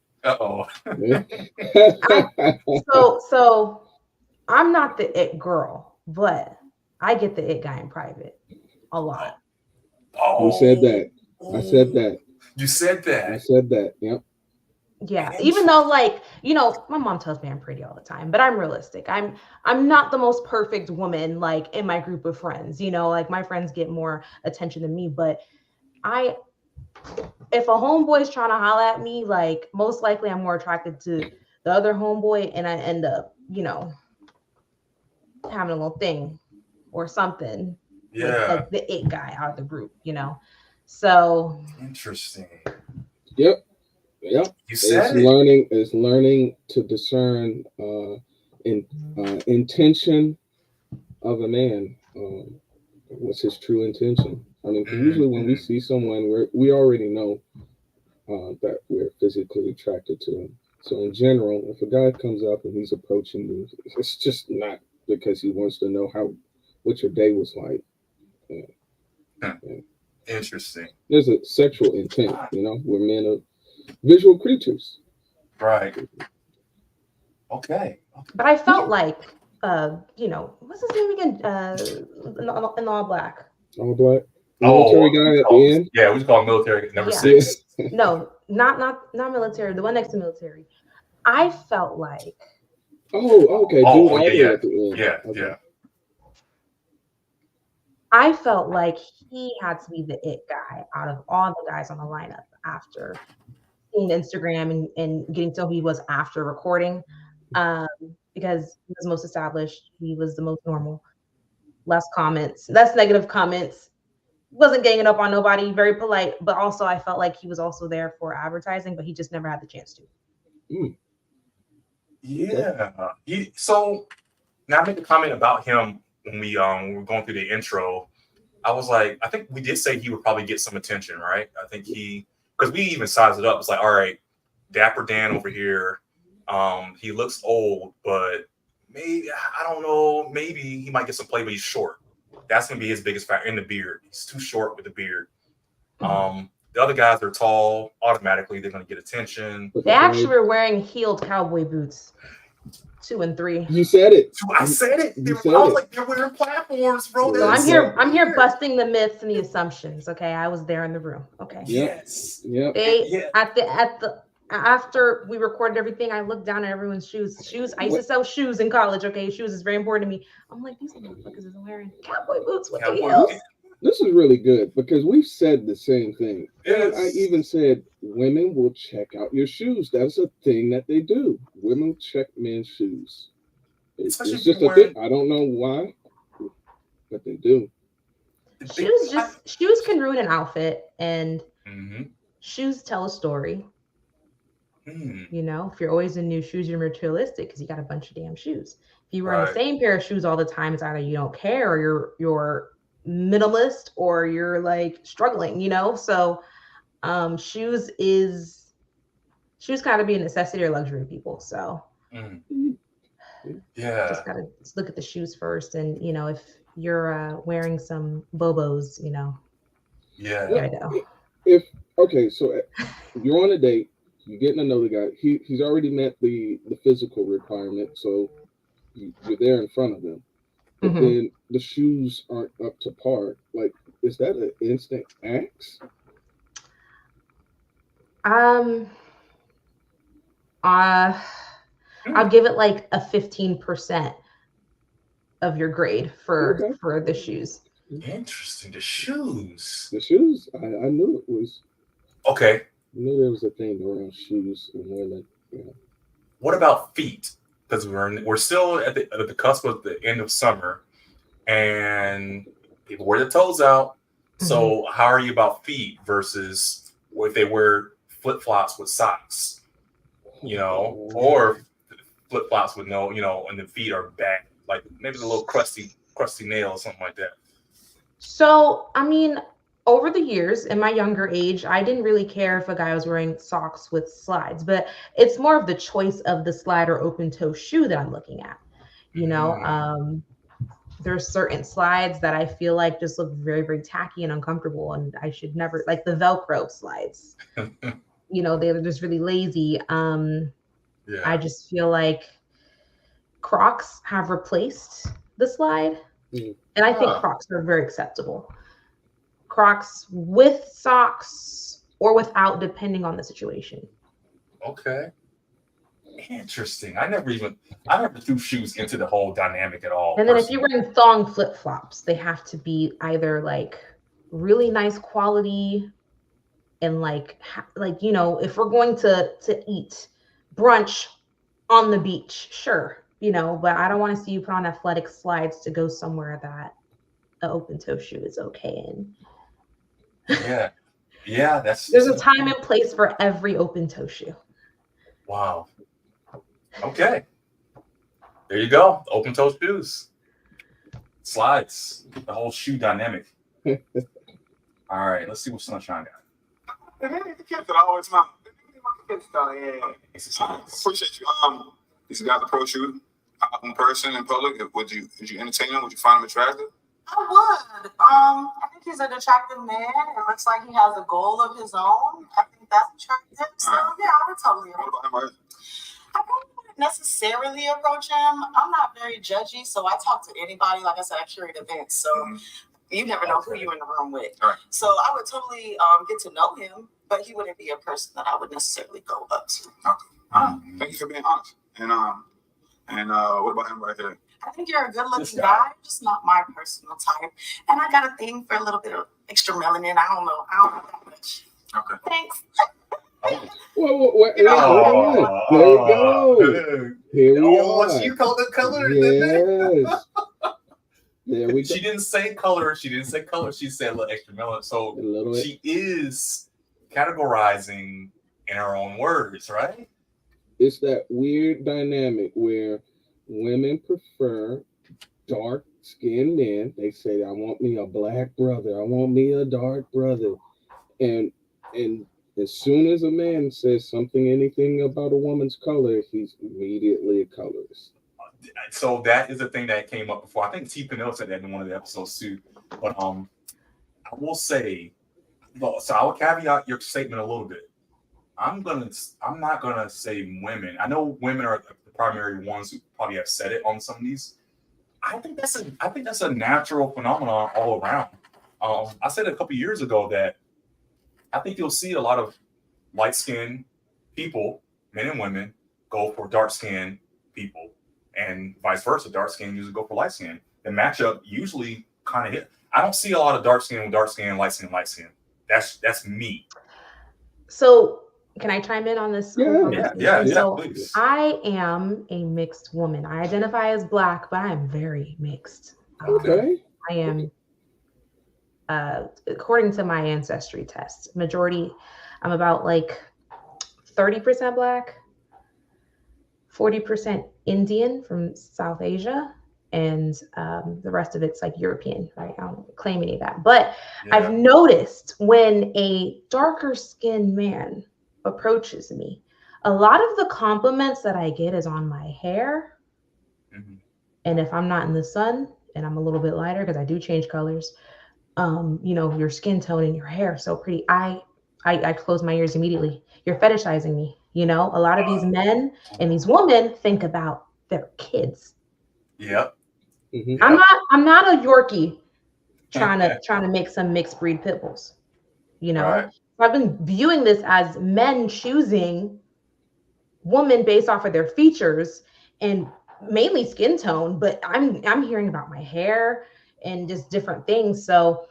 S12: I'm not the it girl, but I get the it guy in private a lot.
S2: You said that. I said that.
S3: You said that.
S2: I said that. Yep.
S12: Yeah, even though, like, you know, my mom tells me I'm pretty all the time, but I'm realistic. I'm not the most perfect woman, like, in my group of friends. You know, like, my friends get more attention than me, but if a homeboy is trying to holler at me, like, most likely I'm more attracted to the other homeboy, and I end up, you know, having a little thing or something with, like, the it guy out of the group, you know. So
S3: interesting.
S2: Yep. Yep.
S3: You said
S2: it's learning to discern intention of a man. What's his true intention? I mean, usually when we see someone, we already know that we're physically attracted to him. So in general, if a guy comes up and he's approaching you, it's just not because he wants to know what your day was like.
S3: Interesting.
S2: There's a sexual intent, you know. We're men of visual creatures.
S3: Right. Okay.
S12: But I felt like, you know, what's his name again? In all black.
S2: All black. Military guy at the end.
S3: Yeah, we just call him military number 6.
S12: No, not military. The one next to military. I felt like.
S2: Oh, okay.
S3: Yeah.
S12: I felt like he had to be the it guy out of all the guys on the lineup after seeing Instagram and getting to who he was after recording, because he was most established. He was the most normal, less negative comments. Wasn't ganging up on nobody, very polite, but also I felt like he was also there for advertising, but he just never had the chance to.
S3: Yeah. So now I make a comment about him when we were going through the intro. I was like, I think we did say he would probably get some attention, right? I think because we even sized it up. It's like, all right, Dapper Dan over here, he looks old, but maybe, I don't know, maybe he might get some play, but he's short. That's going to be his biggest factor, in the beard. He's too short with the beard. The other guys are tall. Automatically, they're going to get attention.
S12: They actually were wearing heeled cowboy boots. 2 and 3.
S2: You said it.
S3: I said it. I was like, they're wearing platforms, bro.
S12: So I'm here busting the myths and the assumptions. Okay, I was there in the room. Okay.
S3: Yes.
S2: Yeah.
S12: After we recorded everything, I looked down at everyone's shoes. I used to sell shoes in college. Okay, shoes is very important to me. I'm like, these motherfuckers is wearing cowboy boots with the heels.
S2: This is really good because we've said the same thing.
S3: Yes.
S2: And I even said women will check out your shoes. That's a thing that they do. Women check men's shoes. It's just a thing. I don't know why, but they do.
S12: Shoes can ruin an outfit, and shoes tell a story. You know, if you're always in new shoes, you're materialistic because you got a bunch of damn shoes. If you wear the same pair of shoes all the time, it's either you don't care or you're minimalist or you're like struggling, you know? So shoes gotta be a necessity or luxury, people. So just gotta look at the shoes first. And you know, if you're wearing some Bobos, you know, gotta go.
S2: So if you're on a date, you're getting to know the guy. He's already met the physical requirement, so you're there in front of him. But then the shoes aren't up to par. Like, is that an instant axe?
S12: I'll give it like a 15% of your grade for the shoes.
S3: Interesting. The shoes.
S2: The shoes. I knew it was.
S3: Okay.
S2: I knew there was a thing around shoes and more like. You know.
S3: What about feet? Because we're still at the cusp of the end of summer, and people wear their toes out. So how are you about feet versus if they wear flip flops with socks, you know, or flip flops with no, you know, and the feet are back, like maybe a little crusty nail or something like that.
S12: So I mean, over the years in my younger age, I didn't really care if a guy was wearing socks with slides, but it's more of the choice of the slide or open toe shoe that I'm looking at. You know, there's certain slides that I feel like just look very, very tacky and uncomfortable, and I should never, like the Velcro slides. You know, they're just really lazy. I just feel like Crocs have replaced the slide, and I think Crocs are very acceptable. Crocs with socks or without, depending on the situation.
S3: Okay. Interesting. I never threw shoes into the whole dynamic at all.
S12: And then if you're wearing thong flip-flops, they have to be either like really nice quality and like, you know, if we're going to eat brunch on the beach, sure, you know, but I don't want to see you put on athletic slides to go somewhere that an open toe shoe is okay in. There's a time and place for every open toe shoe.
S3: Wow. Okay. There you go. Open toe shoes. Slides. The whole shoe dynamic. All right. Let's see what Sunshine got.
S4: The kids that I always mind. Appreciate you. These guys approach you in person, in public. Would you entertain them? Would you find them attractive?
S5: I would. I think he's an attractive man. It looks like he has a goal of his own. I think that's attractive. So yeah, I would totally.
S4: What about him, right?
S5: I wouldn't necessarily approach him. I'm not very judgy, so I talk to anybody. Like I said, I curate events, so you never know who you're in the room with. Right. So I would totally get to know him, but he wouldn't be a person that I would necessarily go up to.
S4: Okay. Thank you for being honest. And what about him right here?
S5: I think you're a good-looking guy, just not my personal type. And I got a thing for a little bit of extra melanin. I don't know that much. Okay. Thanks.
S2: Whoa. There we go. Here we are.
S3: What's your color?
S2: Yes. There we go.
S3: She didn't say color. She said a little extra melanin. So she is categorizing in her own words, right?
S2: It's that weird dynamic where women prefer dark-skinned men. They say, I want me a black brother. I want me a dark brother. And as soon as a man says anything about a woman's color, he's immediately a colorist.
S3: So that is a thing that came up before. I think Tpindell said that in one of the episodes too. But I will say, so I will caveat your statement a little bit. I'm not gonna say women. I know women are the primary ones who probably have said it on some of these. I think that's a natural phenomenon all around. I said a couple years ago that I think you'll see a lot of light-skinned people, men and women, go for dark-skinned people, and vice versa. Dark-skinned usually go for light-skinned. The matchup usually kind of hit. I don't see a lot of dark-skinned with dark-skinned, light-skinned, light-skinned. That's me.
S12: So can I chime in on this?
S3: Yeah,
S12: so
S3: please.
S12: I am a mixed woman. I identify as Black, but I am very mixed.
S2: Okay.
S12: I am, according to my ancestry test, majority, I'm about like 30% Black, 40% Indian from South Asia, and the rest of it's like European, right? I don't claim any of that. But I've noticed when a darker skinned man approaches me, a lot of the compliments that I get is on my hair. And if I'm not in the sun and I'm a little bit lighter, because I do change colors, you know, your skin tone and your hair so pretty. I close my ears immediately. You're fetishizing me. You know, a lot of these men and these women think about their kids.
S3: Yep.
S12: I'm not a Yorkie trying to make some mixed breed pit bulls. You know,
S3: Right.
S12: So I've been viewing this as men choosing women based off of their features and mainly skin tone, but I'm hearing about my hair and just different things. So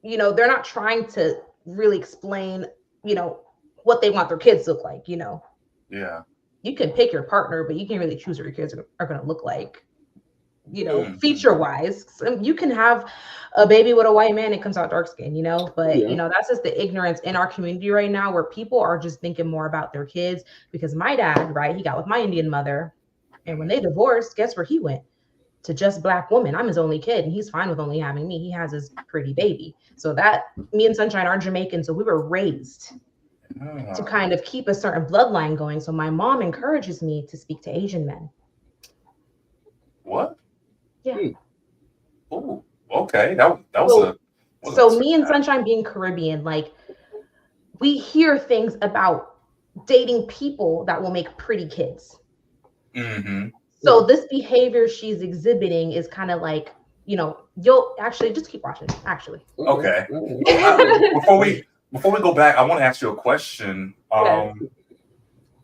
S12: you know, they're not trying to really explain, you know, what they want their kids to look like, you know.
S3: Yeah.
S12: You can pick your partner, but you can't really choose what your kids are going to look like, you know, feature wise. So you can have a baby with a white man and comes out dark skin, you know, but you know, that's just the ignorance in our community right now, where people are just thinking more about their kids. Because my dad, right, he got with my Indian mother, and when they divorced, guess where he went? To just Black woman. I'm his only kid, and he's fine with only having me. He has his pretty baby. So that, me and Sunshine are Jamaican, so we were raised to kind of keep a certain bloodline going. So my mom encourages me to speak to Asian men.
S3: What?
S12: Yeah.
S3: Oh, okay. That was
S12: so me and Sunshine being Caribbean, like, we hear things about dating people that will make pretty kids. So this behavior she's exhibiting is kind of like, you know, you'll actually just keep watching. Actually.
S3: Okay. Before we go back, I want to ask you a question.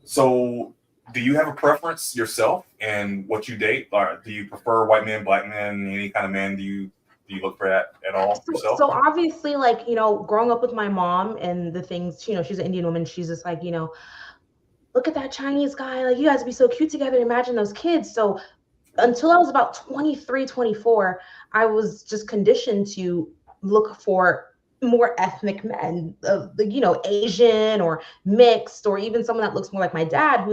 S3: So, do you have a preference yourself in what you date? Or do you prefer white men, Black men, any kind of men? Do you look for that at all yourself?
S12: So obviously, like, you know, growing up with my mom and the things, you know, she's an Indian woman. She's just like, you know, look at that Chinese guy. Like, you guys would be so cute together. Imagine those kids. So until I was about 23, 24, I was just conditioned to look for more ethnic men, you know, Asian or mixed, or even someone that looks more like my dad,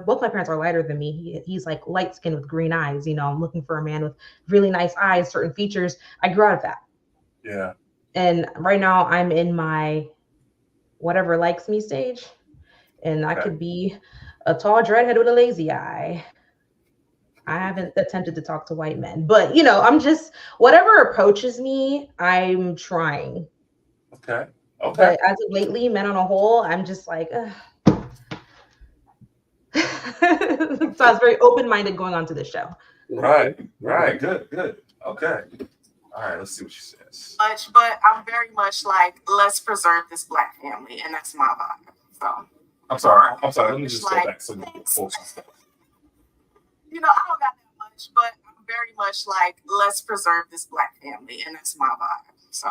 S12: both my parents are lighter than me. He's like light skinned with green eyes. You know, I'm looking for a man with really nice eyes, certain features. I grew out of that.
S3: Yeah.
S12: And right now I'm in my whatever likes me stage. And I could be a tall dreadhead with a lazy eye. I haven't attempted to talk to white men, but you know, I'm just, whatever approaches me, I'm trying.
S3: Okay.
S12: But as of lately, men on a whole, I'm just like, so I was very open-minded going on to this show.
S3: Right. Good. Okay. All right, let's see what she says.
S5: But I'm very much like, let's preserve this Black family, and that's my vibe. So
S3: I'm sorry. Let me just go back. So
S5: you know, I don't got that much, but I'm very much like, let's preserve this Black family, and that's my vibe. So,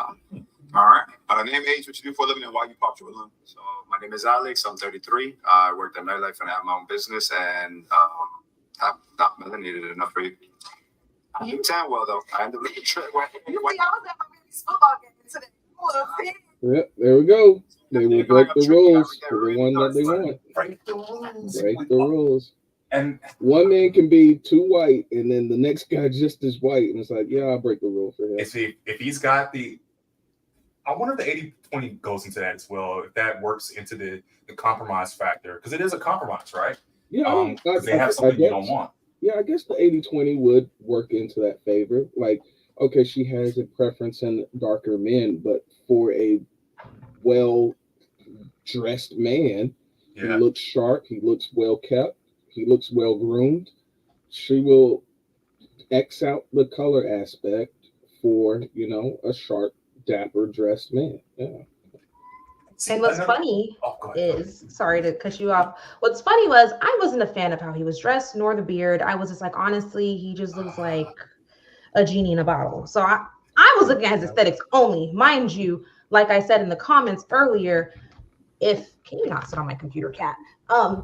S4: all right. Name, age, what you do for a living, and why you popped your balloon.
S13: So, my name is Alex. I'm 33. I worked at nightlife and I have my own business, and I'm not melanated enough for you. You tan well though. I ended up looking straight white.
S5: I was at my baby's football game today.
S2: Yep, there we go. They will break the rules for the one that they want.
S3: Break the rules.
S2: Break the rules.
S3: And
S2: one man can be too white, and then the next guy just as white, and it's like, yeah, I'll break the rule for him.
S3: If he's got I wonder if the 80-20 goes into that as well. If that works into the compromise factor, because it is a compromise, right?
S2: Yeah,
S3: they have something you don't want.
S2: Yeah, I guess the 80-20 would work into that favor. Like, okay, she has a preference in darker men, but for a well-dressed man, he looks sharp, he looks well-kept, he looks well-groomed, she will X out the color aspect for, you know, a sharp, dapper dressed man. Yeah.
S12: And what's funny is, sorry to cut you off. What's funny was I wasn't a fan of how he was dressed, nor the beard. I was just like, honestly, he just looks like a genie in a bottle. So I was looking at his aesthetics only. Mind you, like I said in the comments earlier, can you not sit on my computer, cat? Light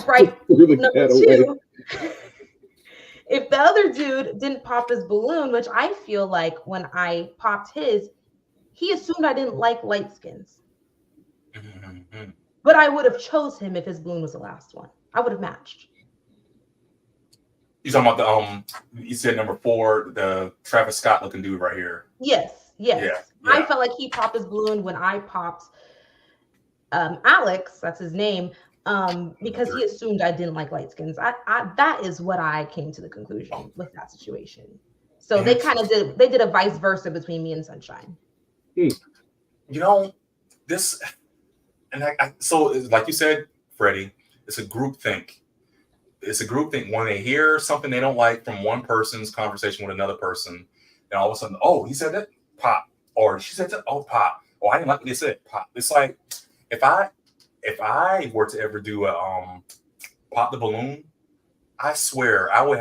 S12: bright number 2. If the other dude didn't pop his balloon, which I feel like when I popped his, he assumed I didn't like light skins. But I would have chose him if his balloon was the last one. I would have matched.
S3: You talking about the you said number 4, the Travis Scott looking dude right here.
S12: Yes.
S3: Yeah.
S12: I felt like he popped his balloon when I popped Alex, that's his name, because he assumed I didn't like light skins. That is what I came to the conclusion with that situation. So they kind of did a vice versa between me and Sunshine.
S3: You know, this, and so like you said, Freddie, it's a group think. It's a group think. When they hear something they don't like from one person's conversation with another person, and all of a sudden, oh, he said that, pop, or she said that, oh, pop, or I didn't like what they said, pop. It's like if I were to ever do a pop the balloon, I swear I would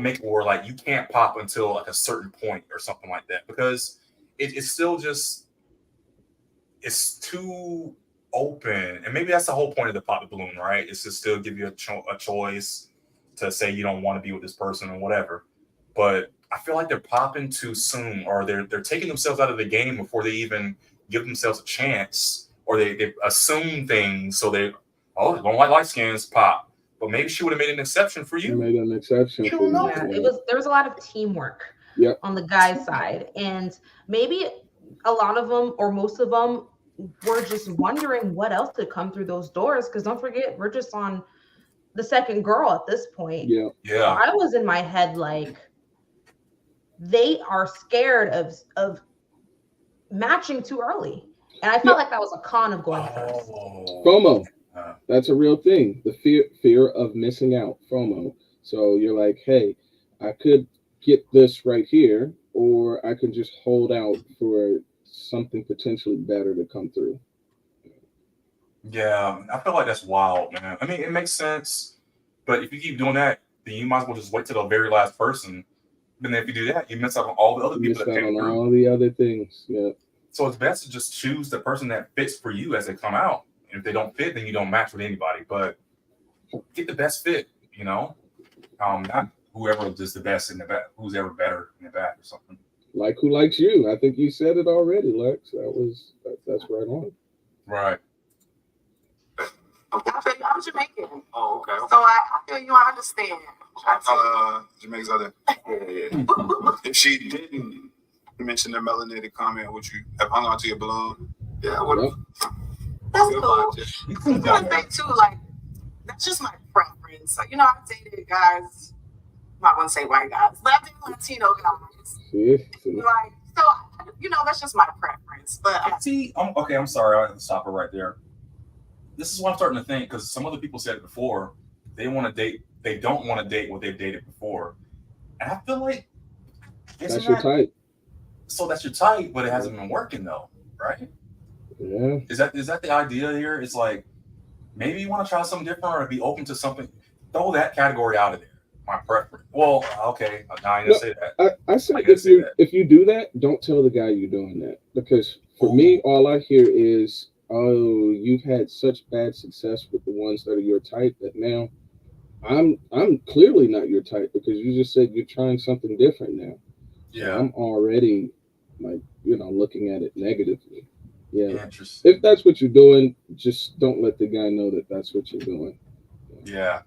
S3: make it where like you can't pop until like a certain point or something like that, because it's still just, it's too open. And maybe that's the whole point of the pop the balloon, right? It's to still give you a choice to say you don't want to be with this person or whatever. But I feel like they're popping too soon, or they're taking themselves out of the game before they even give themselves a chance, or they assume things. So they don't like light skins, pop. But maybe she would have made an exception for you.
S2: Made an exception for you.
S12: Yeah, there was a lot of teamwork on the guy's side, and maybe a lot of them or most of them were just wondering what else could come through those doors. Because don't forget, we're just on the second girl at this point.
S2: Yeah.
S12: So I was in my head like, they are scared of matching too early, and I felt like that was a con of going first.
S2: FOMO. That's a real thing. The fear of missing out, FOMO. So you're like, hey, I could get this right here, or I could just hold out for something potentially better to come through.
S3: Yeah, I feel like that's wild, man. I mean, it makes sense, but if you keep doing that, then you might as well just wait till the very last person. Then if you do that, you miss out on all the other people that came through.
S2: All the other things, yeah.
S3: So it's best to just choose the person that fits for you as they come out. And if they don't fit, then you don't match with anybody. But get the best fit, you know? Not whoever is the best in the back, who's ever better in the back or something.
S2: Like who likes you? I think you said it already, Lex. That's right on.
S3: Right.
S5: I'm Jamaican.
S13: Oh, okay.
S5: So I feel you. I understand.
S13: Jamaica's other. Yeah. If she didn't mention the melanated comment, would you have hung on to your balloon? Yeah, I would have.
S5: That's cool. One thing too, like, that's just my preference. Like, you know, I've dated guys, I'm not gonna say white guys, but I've dated Latino guys. Like, so, you know, that's just my preference. But
S3: see, I'm sorry, I have to stop her right there. This is what I'm starting to think, because some other people said it before. They don't want to date what they've dated before. And I feel like
S2: that's your type.
S3: So that's your type, but it hasn't been working though, right?
S2: Yeah.
S3: Is that the idea here? It's like maybe you want to try something different or be open to something. Throw that category out of there. My preference. Well, okay. I didn't say that.
S2: I said if you do that, don't tell the guy you're doing that, because for me, all I hear is, oh, you've had such bad success with the ones that are your type that now I'm clearly not your type, because you just said you're trying something different now.
S3: Yeah.
S2: So I'm already like, looking at it negatively. Yeah.
S3: Interesting.
S2: If that's what you're doing, just don't let the guy know that that's what you're doing.
S3: Yeah.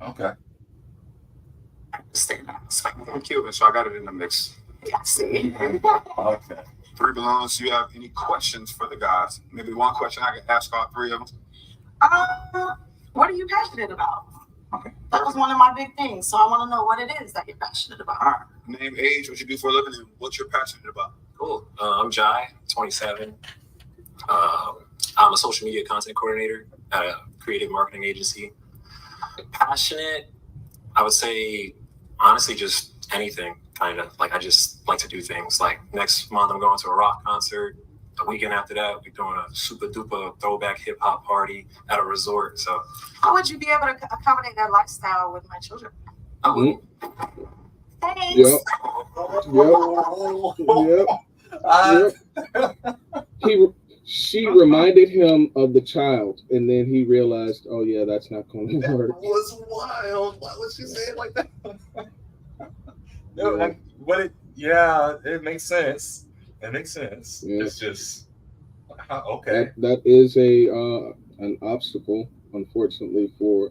S3: Okay.
S13: I'm Cuban, so I got it in the mix.
S5: Yeah, see.
S3: Okay.
S13: 3 balloons. Do you have any questions for the guys? Maybe one question I can ask all 3 of them.
S5: What are you passionate about?
S13: Okay.
S5: That was one of my big things. So I want to know what it is that you're passionate about.
S13: All right. Name, age, what you do for a living, and what you're passionate about.
S8: Cool. I'm Jai, 27. I'm a social media content coordinator at a creative marketing agency. Passionate, I would say, honestly, just anything, kind of. Like, I just like to do things. Like, next month, I'm going to a rock concert. The weekend after that, we're doing a super duper throwback hip hop party at a resort. So,
S5: how would you be able to accommodate that lifestyle with my children?
S8: I would.
S5: Thanks.
S2: Yep. She reminded him of the child, and then he realized, oh yeah, that's not going to work.
S3: That was wild. Why would she say it like that? No, but it makes sense. That makes sense.
S2: Yeah.
S3: It's just okay.
S2: That is an obstacle, unfortunately, for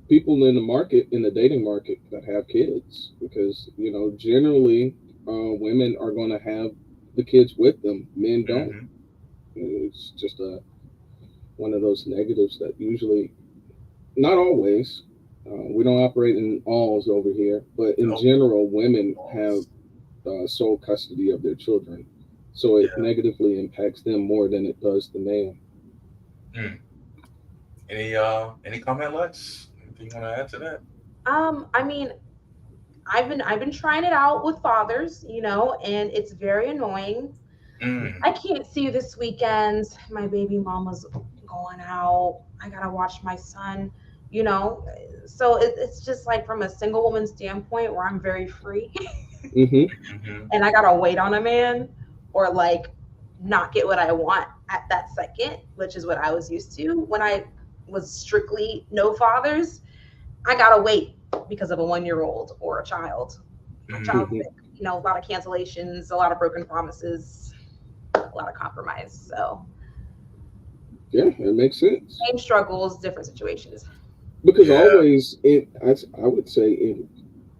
S2: people in the dating market that have kids, because generally women are going to have the kids with them. Men don't.
S3: Mhm.
S2: It's just one of those negatives that usually, not always, we don't operate in alls over here, but in
S3: Nope.
S2: general, women have sole custody of their children, so it
S3: Yeah.
S2: negatively impacts them more than it does the man.
S3: Any comment, Lex? Anything you want to add to that?
S12: I mean, I've been trying it out with fathers, and it's very annoying. I can't see you this weekend. My baby mama's going out. I gotta watch my son, So it's just like from a single woman standpoint where I'm very free and I gotta wait on a man or like not get what I want at that second, which is what I was used to when I was strictly no fathers. I gotta wait because of a 1-year-old or a child. Child sick, a lot of cancellations, a lot of broken promises, a lot of compromise. So
S2: yeah, it makes sense.
S12: Same struggles, different situations.
S2: Because always, I would say in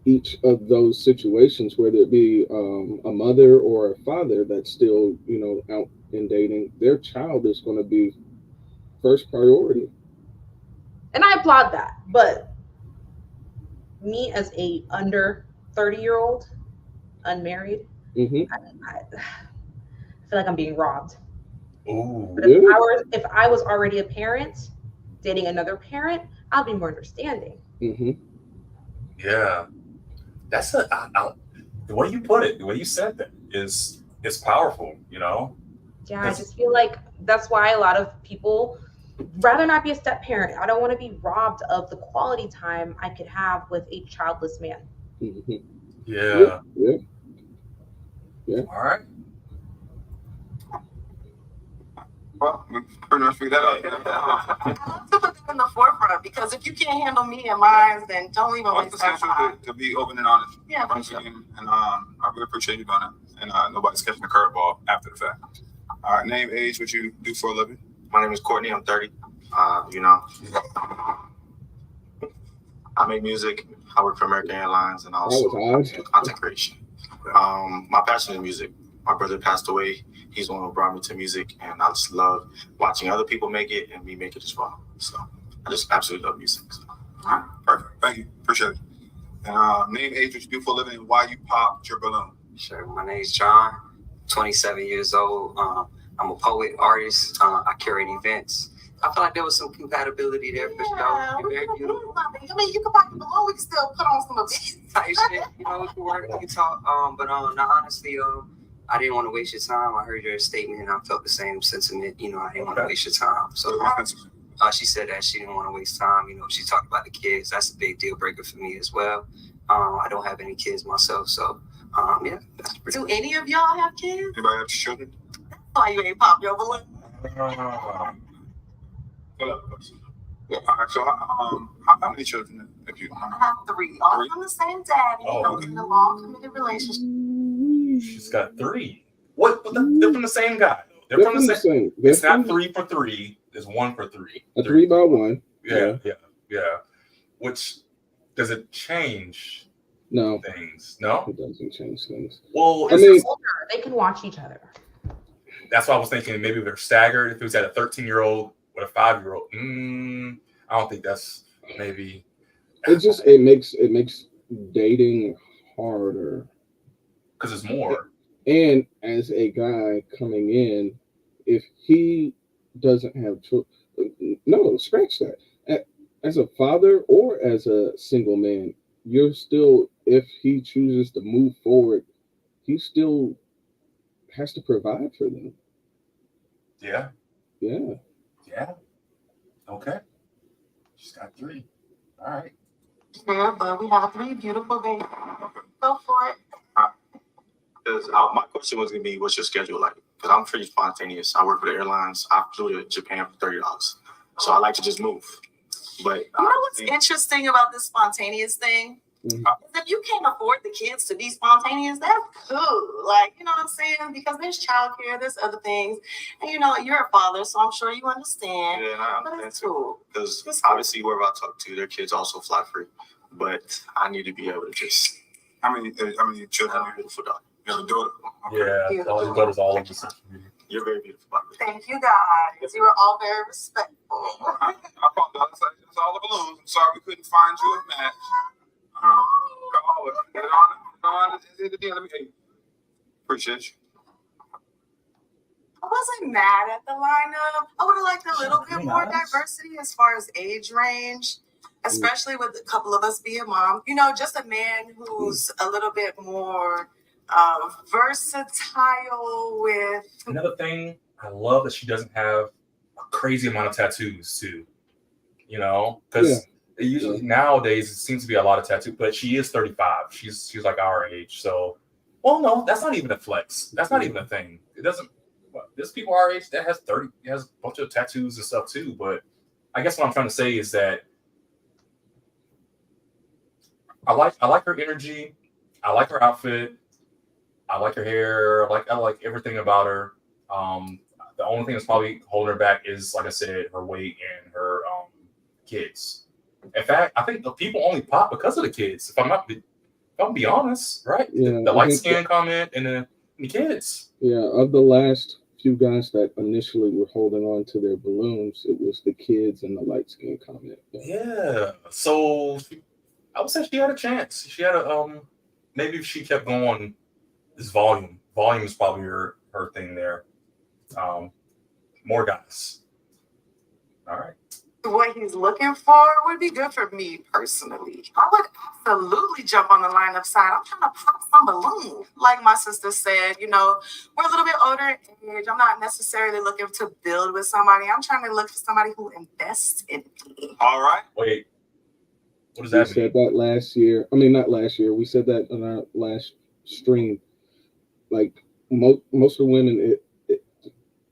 S2: each of those situations, whether it be a mother or a father that's still, out in dating, their child is going to be first priority.
S12: And I applaud that. But me as a under 30-year-old, unmarried, I feel like I'm being robbed.
S3: Ooh.
S12: But if I was already a parent, dating another parent, I'll be more understanding.
S3: Yeah, that's the way you put it, the way you said that is powerful.
S12: Yeah, I just feel like that's why a lot of people rather not be a step parent. I don't want to be robbed of the quality time I could have with a childless man.
S3: Yeah. All right.
S4: Well, we pretty much figured that out.
S5: To put them in the forefront, because if you can't handle me and mine, then don't even waste
S4: It's
S5: time.
S4: to be open and honest.
S5: Yeah, for
S4: Once
S5: sure.
S4: again, and I really appreciate you doing it. And nobody's catching the curveball after the fact. All right, name, age, what you do for a living.
S7: My name is Courtney. I'm 30. I make music. I work for American Airlines, and I also do content creation. My passion is music. My brother passed away. He's the one who brought me to music, and I just love watching other people make it and me make it as well. So I just absolutely love music. So.
S4: All right, perfect. Thank you. Appreciate it. And name, age, what you do for a living, and why you popped your balloon.
S9: Sure. My name's John, 27 years old. I'm a poet, artist. I curate events. I feel like there was some compatibility there for sure. You're very beautiful.
S5: I mean, you can pop the balloon. We can still put on some events.
S9: Type shit. We can work, we can talk. But honestly, I didn't want to waste your time. I heard your statement and I felt the same sentiment. I didn't want to waste your time. So she said that she didn't want to waste time. She talked about the kids. That's a big deal breaker for me as well. I don't have any kids myself. So, yeah. That's pretty
S5: Do any of y'all have kids?
S4: Anybody have children?
S5: That's why you ain't pop your balloon.
S4: All right, so how many children have you?
S5: I have 3, all from the same daddy. In a long committed relationship.
S3: She's got 3. What? They're from the same guy. They're from the same. It's not 3 for 3. It's 1 for 3.
S2: A 3 by 1.
S3: Yeah. Which does it change?
S2: No
S3: things. No,
S2: it doesn't change things.
S3: Well,
S12: older, they can watch each other.
S3: That's why I was thinking maybe they're staggered. If it was at a 13-year-old with a 5-year-old, I don't think that's maybe.
S2: It makes dating harder
S3: because it's more.
S2: And as a guy coming in, if he doesn't have children, no, scratch that. As a father or as a single man, you're still, if he chooses to move forward, he still has to provide for them.
S3: Yeah.
S2: Yeah.
S3: Yeah. Okay. She's got 3. All right.
S5: Yeah, but we have 3 beautiful babies. Go for it.
S7: Because my question was going to be, what's your schedule like? Because I'm pretty spontaneous. I work for the airlines. I flew to Japan for $30. So I like to just move. But
S5: you know what's interesting about this spontaneous thing? If you can't afford the kids to be spontaneous, that's cool. Like, you know what I'm saying? Because there's childcare, there's other things. And you know, you're a father, so I'm sure you understand.
S7: Yeah, I
S5: But
S7: understand
S5: it's
S7: too.
S5: cool.
S7: Because
S5: It's cool.
S7: obviously, whoever I talk to, their kids also fly free. But I need to be able to just.
S4: How many children?
S7: Beautiful daughter.
S4: You have a daughter?
S3: Yeah, all his daughters all over social media.
S7: You're very beautiful. By the way.
S5: Thank you, guys. You were all very respectful.
S4: I apologize. It's all the balloons. I'm sorry we couldn't find you a match. Call it. Get on. Let me. Hey, appreciate you.
S5: I wasn't mad at the lineup. I would have liked a little bit more diversity as far as age range, especially with a couple of us being mom. You know, just a man who's a little bit more versatile with.
S3: Another thing, I love that she doesn't have a crazy amount of tattoos too. You know, because usually nowadays it seems to be a lot of tattoos, but she is 35. She's like our age. So, well, no, that's not even a flex. That's not even a thing. It doesn't. There's people our age that has a bunch of tattoos and stuff too. But I guess what I'm trying to say is that I like her energy. I like her outfit. I like her hair. I like everything about her. The only thing that's probably holding her back is, like I said, her weight and her kids. In fact, I think the people only pop because of the kids. If I'm be honest, right?
S2: Yeah,
S3: the light skin comment and the kids.
S2: Yeah, of the last few guys that initially were holding on to their balloons, it was the kids and the light skin comment.
S3: Yeah. So I would say she had a chance. She had a maybe if she kept going, this volume is probably her thing there. More guys. All right.
S5: What he's looking for would be good for me personally. I would absolutely jump on the lineup side. I'm trying to pop some balloon. Like my sister said, you know, we're a little bit older in age. I'm not necessarily looking to build with somebody. I'm trying to look for somebody who invests in me.
S4: All right.
S3: Wait. What does
S2: We
S3: that mean?
S2: said that last year. I mean, not last year. We said that in our last stream. Like most of the women,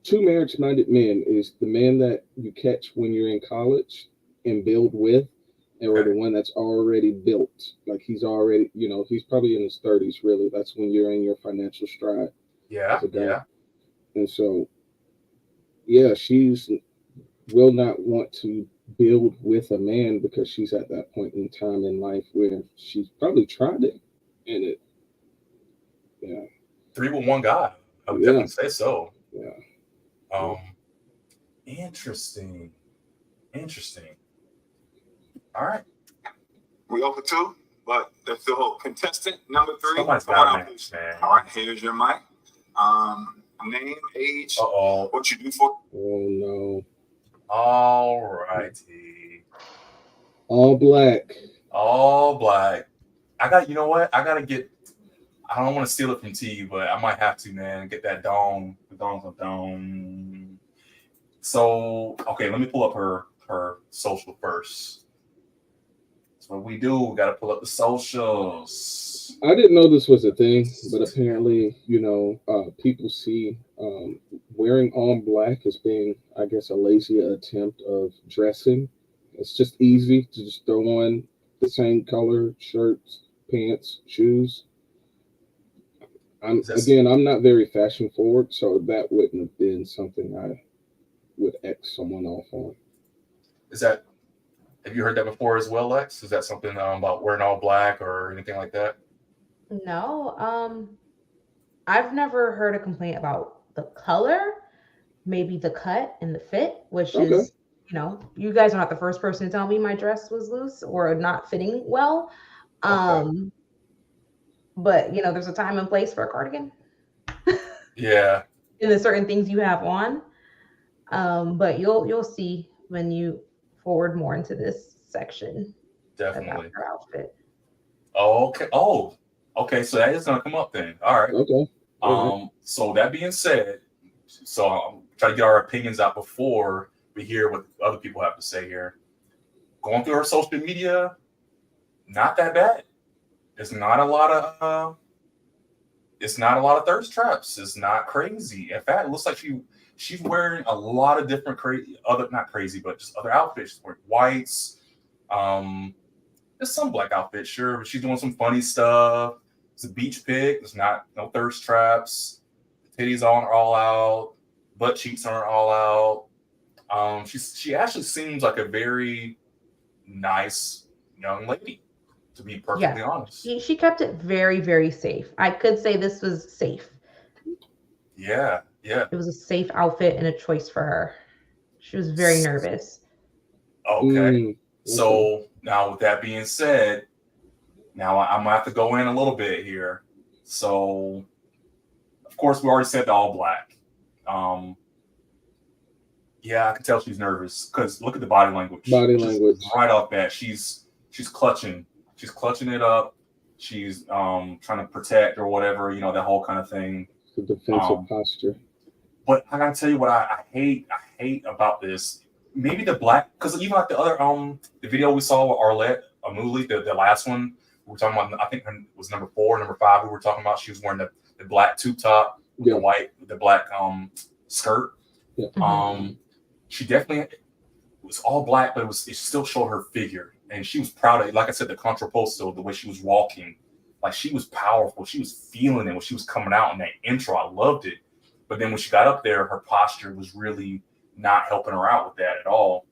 S2: two marriage-minded men is the man that you catch when you're in college and build with, or the one that's already built. Like he's already, you know, he's probably in his 30s. Really, that's when you're in your financial stride.
S3: Yeah.
S2: And so, yeah, she's will not want to build with a man because she's at that point in time in life where she's probably tried it, and it,
S3: 3 with 1 guy. I would definitely say so.
S2: Yeah.
S3: Interesting. All right.
S4: We over 2, but let's do contestant number 3.
S3: Somebody's got a match, man.
S4: All right, here's your mic. Name, age, what you do for.
S2: Oh no.
S3: All righty.
S2: All black.
S3: You know what? I don't want to steal it from T, but I might have to, man. Get that dome. The dome. So, okay, let me pull up her social first. That's what we do. We got to pull up the socials.
S2: I didn't know this was a thing, but apparently, you know, people see wearing all black as being, I guess, a lazy attempt of dressing. It's just easy to just throw on the same color shirts, pants, shoes. I'm not very fashion forward, so that wouldn't have been something I would X someone off on.
S3: Have you heard that before as well, Lex? Is that something about wearing all black or anything like that?
S12: No, I've never heard a complaint about the color, maybe the cut and the fit, which is, you know, you guys are not the first person to tell me my dress was loose or not fitting well. But you know, there's a time and place for a cardigan.
S3: Yeah.
S12: And there's certain things you have on. But you'll see when you forward more into this section.
S3: Definitely.
S12: Her outfit.
S3: Okay. So that is gonna come up then. All right.
S2: Okay.
S3: So that being said, so I'm trying to get our opinions out before we hear what other people have to say here. Going through her social media, not that bad. It's not a lot of thirst traps. It's not crazy. In fact, it looks like she's wearing a lot of different not crazy, but just other outfits. She's wearing whites. There's some black outfits, sure, but she's doing some funny stuff. It's a beach pic. There's no thirst traps. The titties aren't all out. Butt cheeks aren't all out. She actually seems like a very nice young lady, to be perfectly honest.
S12: She kept it very, very safe. I could say this was safe.
S3: Yeah.
S12: It was a safe outfit and a choice for her. She was very nervous.
S3: Okay. So now with that being said, now I'm gonna have to go in a little bit here. So of course we already said the all black. Yeah, I can tell she's nervous because look at the body language. Right off bat, she's clutching. She's clutching it up. She's trying to protect or whatever, that whole kind of thing.
S2: The defensive posture.
S3: But I gotta tell you what I hate about this. Maybe the black, because even like the other the video we saw with Arlette Amuli, the last one we were talking about, I think it was number 4, number 5. We were talking about she was wearing the black tube top with the black skirt.
S2: Yeah.
S3: She definitely was all black, but it still showed her figure, and she was proud of it. Like I said, the contrapposto, the way she was walking, like she was powerful. She was feeling it when she was coming out in that intro. I loved it, but then when she got up there, her posture was really not helping her out with that at all.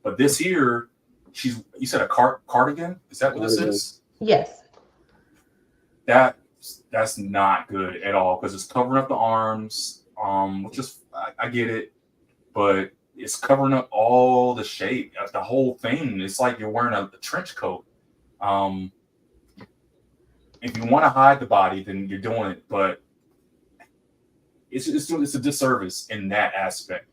S3: But this here, you said a cardigan? Is that what this is?
S12: Yes.
S3: That's not good at all because it's covering up the arms. Which is I get it, but it's covering up all the shape, the whole thing. It's like you're wearing a trench coat. If you want to hide the body, then you're doing it, but it's a disservice in that aspect.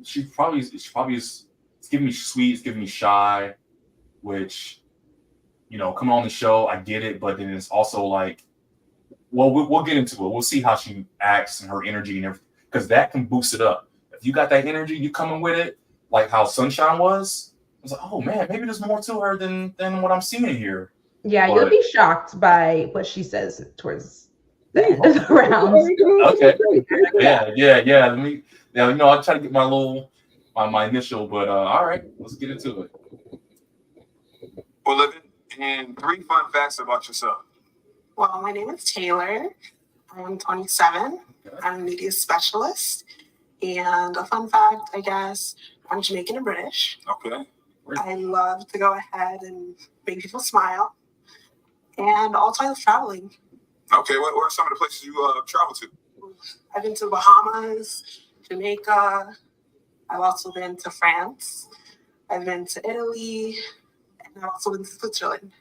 S3: She probably is. It's giving me sweet. It's giving me shy, which, coming on the show, I get it, but then it's also like, well, we'll get into it. We'll see how she acts and her energy and everything, because that can boost it up. If you got that energy, you coming with it, like how Sunshine was. I was like, oh man, maybe there's more to her than what I'm seeing here.
S12: Yeah, you'll be shocked by what she says towards the end of the round.
S3: Okay. Yeah. Let me. I'll try to get my initial, but all right, let's get into it.
S4: Well, Livin, and 3 fun facts about yourself.
S5: Well, my name is Taylor. I'm 27. I'm a media specialist. And a fun fact, I guess, I'm Jamaican and British.
S4: Okay.
S5: I love to go ahead and make people smile. And also I love traveling.
S4: Okay, what are some of the places you travel to?
S5: I've been to Bahamas, Jamaica. I've also been to France. I've been to Italy. And I've also been to Switzerland.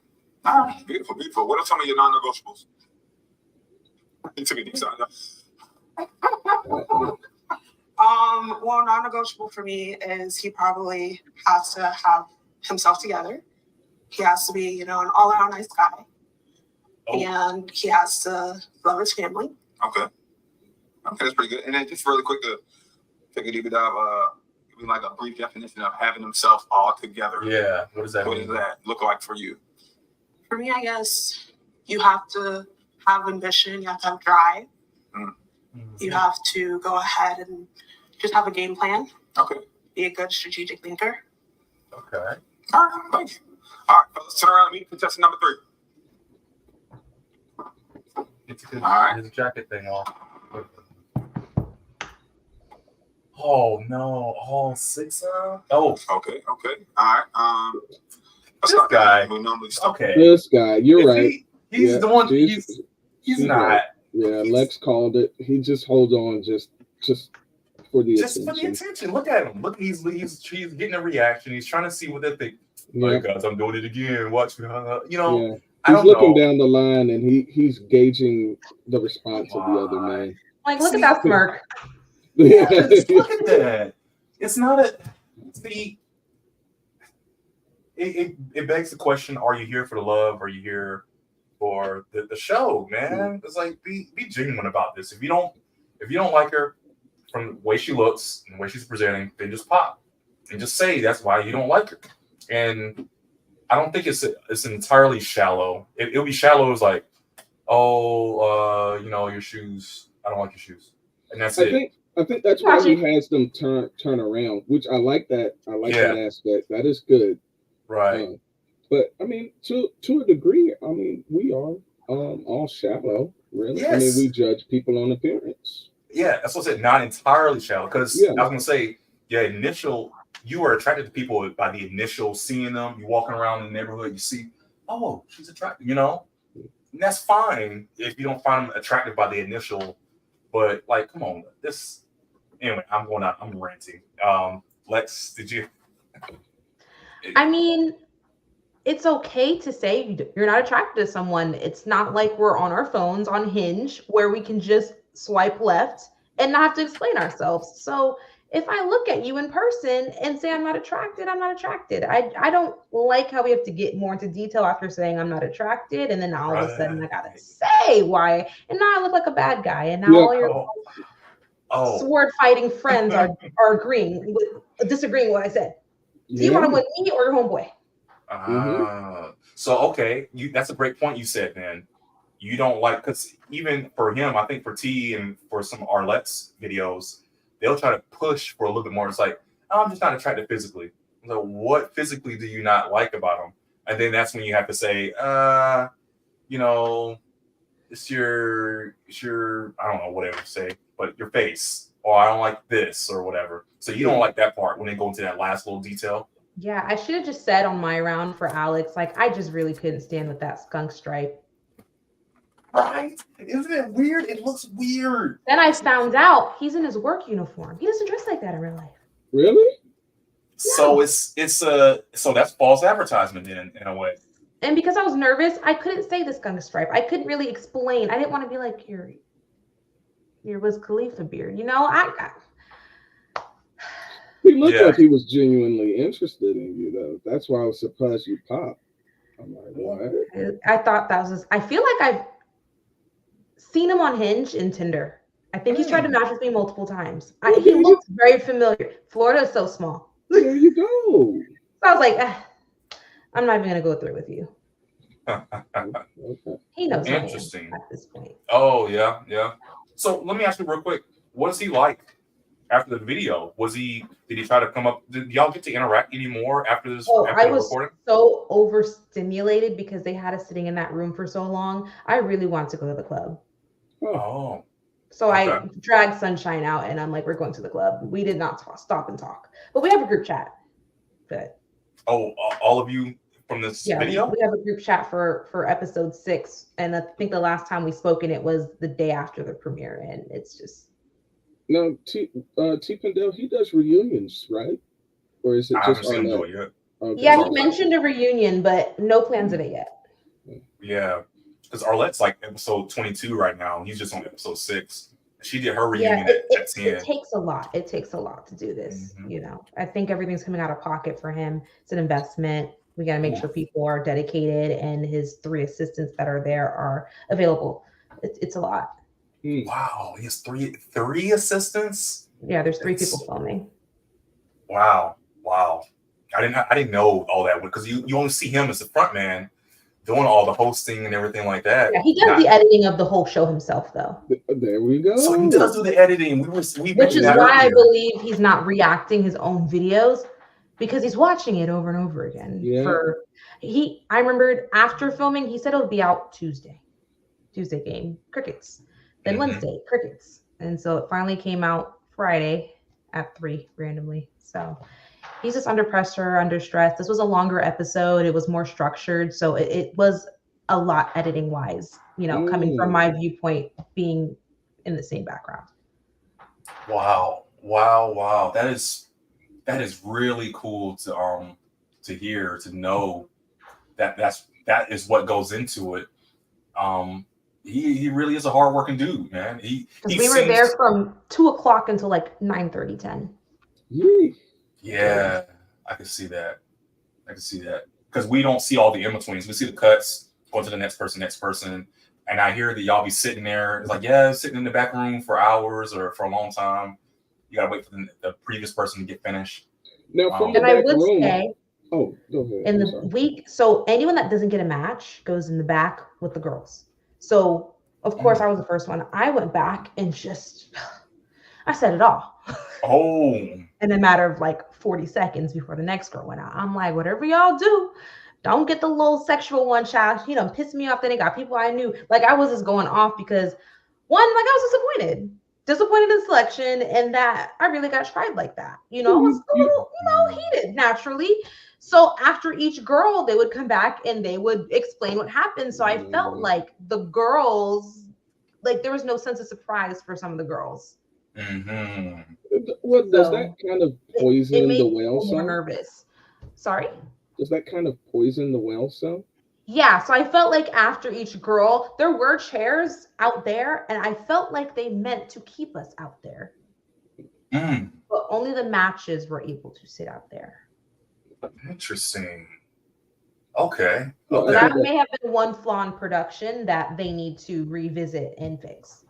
S4: Ah, beautiful, beautiful. What are some of your non-negotiables? You took a deep side.
S5: Well, non-negotiable for me is he probably has to have himself together. He has to be, an all-around nice guy. Oh. And he has to love his family.
S4: Okay, that's pretty good. And then just really quick to take a deep dive, give me like a brief definition of having himself all together.
S3: Yeah, what does that mean?
S4: What does that look like for you?
S5: For me, I guess you have to have ambition. You have to have drive. Mm-hmm. You have to go ahead and just have a game plan.
S4: Okay.
S5: Be a good strategic thinker.
S3: Okay.
S4: All right, thank you. All right, let's turn around and meet contestant number 3.
S3: It's good.
S4: All right.
S3: There's a jacket thing on. Oh no! All 6 of? Oh.
S4: Okay. All right.
S3: This guy.
S4: We normally start.
S3: Okay.
S2: This guy, you're right.
S3: He's the one. He's not.
S2: Right. Yeah, Lex called it. He just holds on just for the attention.
S3: For the attention. Look at him. Look, he's getting a reaction. He's trying to see what they think.
S2: Yeah.
S3: Oh, guys, I'm doing it again. Watch me.
S2: Yeah. He's looking down the line and he's gauging the response of the other man.
S12: Like, look at that smirk.
S3: Yeah, look at that. It's not a. See, it begs the question: are you here for the love? Are you here for the show, man? It's like be genuine about this. If you don't like her from the way she looks and the way she's presenting, then just pop and just say that's why you don't like her. And I don't think it's entirely shallow. It'll be shallow as like, your shoes. I don't like your shoes, and that's it.
S2: I think that's why he has them turn around, which I like that. I like that aspect. That is good.
S3: Right.
S2: But I mean, to a degree, I mean, we are all shallow, really.
S3: Yes.
S2: I mean, we judge people on appearance.
S3: Yeah, that's what I said. Not entirely shallow, because I was gonna say, you are attracted to people by the initial seeing them. You walking around in the neighborhood, you see, oh, she's attractive, you know, and that's fine if you don't find them attractive by the initial. But like, come on, this. Anyway, I'm ranting. Lex, did you?
S12: I mean, it's okay to say you're not attracted to someone. It's not like we're on our phones on Hinge where we can just swipe left and not have to explain ourselves. So if I look at you in person and say I'm not attracted, I'm not attracted. I don't like how we have to get more into detail after saying I'm not attracted, and then all of a sudden I gotta say why, and now I look like a bad guy, and now all your sword fighting friends are disagreeing with what I said. Do you want to win me or your homeboy?
S3: So okay, that's a great point you said, man. You don't like, because even for him, I think for T and for some of our LEX videos, they'll try to push for a little bit more. It's like, oh, I'm just not attracted physically. So what physically do you not like about him? And then that's when you have to say, you know, it's your I don't know, whatever to say, but your face, or I don't like this or whatever. So you don't like that part when they go into that last little detail.
S12: Yeah, I should have just said on my round for Alex, like, I just really couldn't stand with that skunk stripe.
S3: Right? Isn't it weird? It looks weird.
S12: Then I found out he's in his work uniform. He doesn't dress like that in real life.
S2: Really?
S3: So so that's false advertisement in a way.
S12: And because I was nervous, I couldn't say the skunk stripe. I couldn't really explain. I didn't want to be like your Wiz Khalifa beard. You know,
S2: he looked like he was genuinely interested in you, though. That's why I was surprised you popped. I'm like, what?
S12: I thought that was. I feel like I've seen him on Hinge and Tinder. I think he's tried to match with me multiple times. He looks very familiar. Florida is so small.
S2: There you go.
S12: So I was like, I'm not even gonna go through with you. He knows.
S3: Interesting.
S12: At this point.
S3: Oh yeah. So let me ask you real quick. What is he like after the video? Did he try to come up? Did y'all get to interact anymore after this? After
S12: I
S3: the
S12: was
S3: recording?
S12: so overstimulated because they had us sitting in that room for so long. I really wanted to go to the club.
S3: Oh.
S12: So I dragged Sunshine out and I'm like, we're going to the club. We did not stop and talk, but we have a group chat. Good.
S3: Oh, all of you from this video?
S12: We have a group chat for episode 6. And I think the last time we spoke in it was the day after the premiere. And it's just.
S2: Now, Tpindell, he does reunions, right? Or is it just on that?
S3: Okay.
S12: Yeah, he mentioned a reunion, but no plans of it yet.
S3: Yeah, because Arlette's like episode 22 right now. He's just on episode 6. She did her reunion at 10.
S12: It takes a lot. It takes a lot to do this. You know, I think everything's coming out of pocket for him. It's an investment. We got to make sure people are dedicated, and his 3 assistants that are there are available. It's a lot.
S3: Wow, he has three assistants.
S12: Yeah, there's 3 people filming.
S3: Wow. I didn't know all that because you only see him as the front man doing all the hosting and everything like that.
S12: Yeah, he does the editing of the whole show himself, though.
S2: There we go.
S3: So he does do the editing.
S12: Which is why I believe he's not reacting his own videos, because he's watching it over and over again.
S2: Yeah.
S12: I remembered after filming, he said it would be out Tuesday game, crickets. Then Wednesday, crickets. And so it finally came out Friday at 3 randomly. So he's just under pressure, under stress. This was a longer episode. It was more structured. So it was a lot editing wise, coming from my viewpoint, being in the same background.
S3: Wow. That is really cool to hear, to know that is what goes into it. He really is a hardworking dude, man. We
S12: were there from 2 o'clock until like 9:30, 10.
S3: Yeah, I can see that. Because we don't see all the in-betweens. We see the cuts, going to the next person. And I hear that y'all be sitting there. It's like, sitting in the back room for hours or for a long time. You got to wait for the previous person to get finished.
S2: Now,
S12: and I would say,
S2: go ahead.
S12: In the week, so anyone that doesn't get a match goes in the back with the girls. So, of course, I was the first one. I went back and I said it all.
S3: Oh.
S12: In a matter of like 40 seconds before the next girl went out. I'm like, whatever y'all do, don't get the little sexual one, child. You know, pissed me off. Then they got people I knew. Like, I was just going off because one, like, I was disappointed in selection, and that I really got tried like that. You know, I was a little, heated naturally. So after each girl, they would come back and they would explain what happened. So I felt like the girls, like, there was no sense of surprise for some of the girls.
S3: Mm-hmm.
S2: What does that kind of poison the well
S12: more
S2: some?
S12: Nervous. Sorry?
S2: Does that kind of poison the well some?
S12: Yeah, so I felt like after each girl, there were chairs out there, and I felt like they meant to keep us out there. But only the matches were able to sit out there.
S3: Interesting. Okay.
S12: So that may have been one flaw in production that they need to revisit and fix.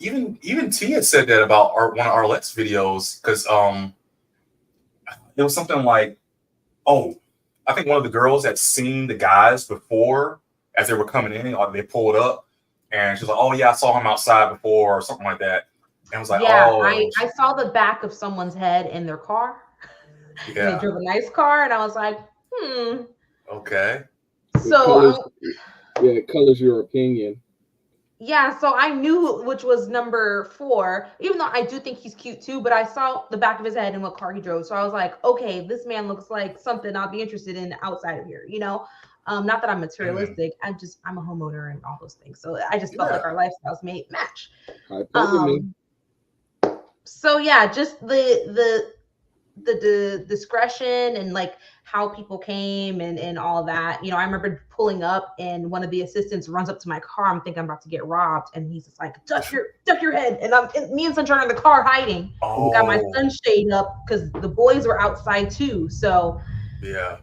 S3: Even T had said that about one of our LEX videos, because it was something like, I think one of the girls had seen the guys before as they were coming in, or they pulled up, and she was like, "Oh yeah, I saw him outside before," or something like that. And I was like,
S12: yeah, I saw the back of someone's head in their car.
S3: Yeah.
S12: They drove a nice car, and I was like,
S3: Okay.
S12: So
S2: it colors your opinion.
S12: Yeah, so I knew which was number 4, even though I do think he's cute too, but I saw the back of his head and what car he drove. So I was like, okay, this man looks like something I'll be interested in outside of here, you know? Not that I'm materialistic. I'm a homeowner and all those things. So I just felt like our lifestyles made match. So yeah, just the discretion and like how people came and all that. You know, I remember pulling up and one of the assistants runs up to my car. I'm thinking I'm about to get robbed, and he's just like, duck your head. And me and Sunshine are in the car hiding. Got my sunshade up because the boys were outside too. So
S3: yeah,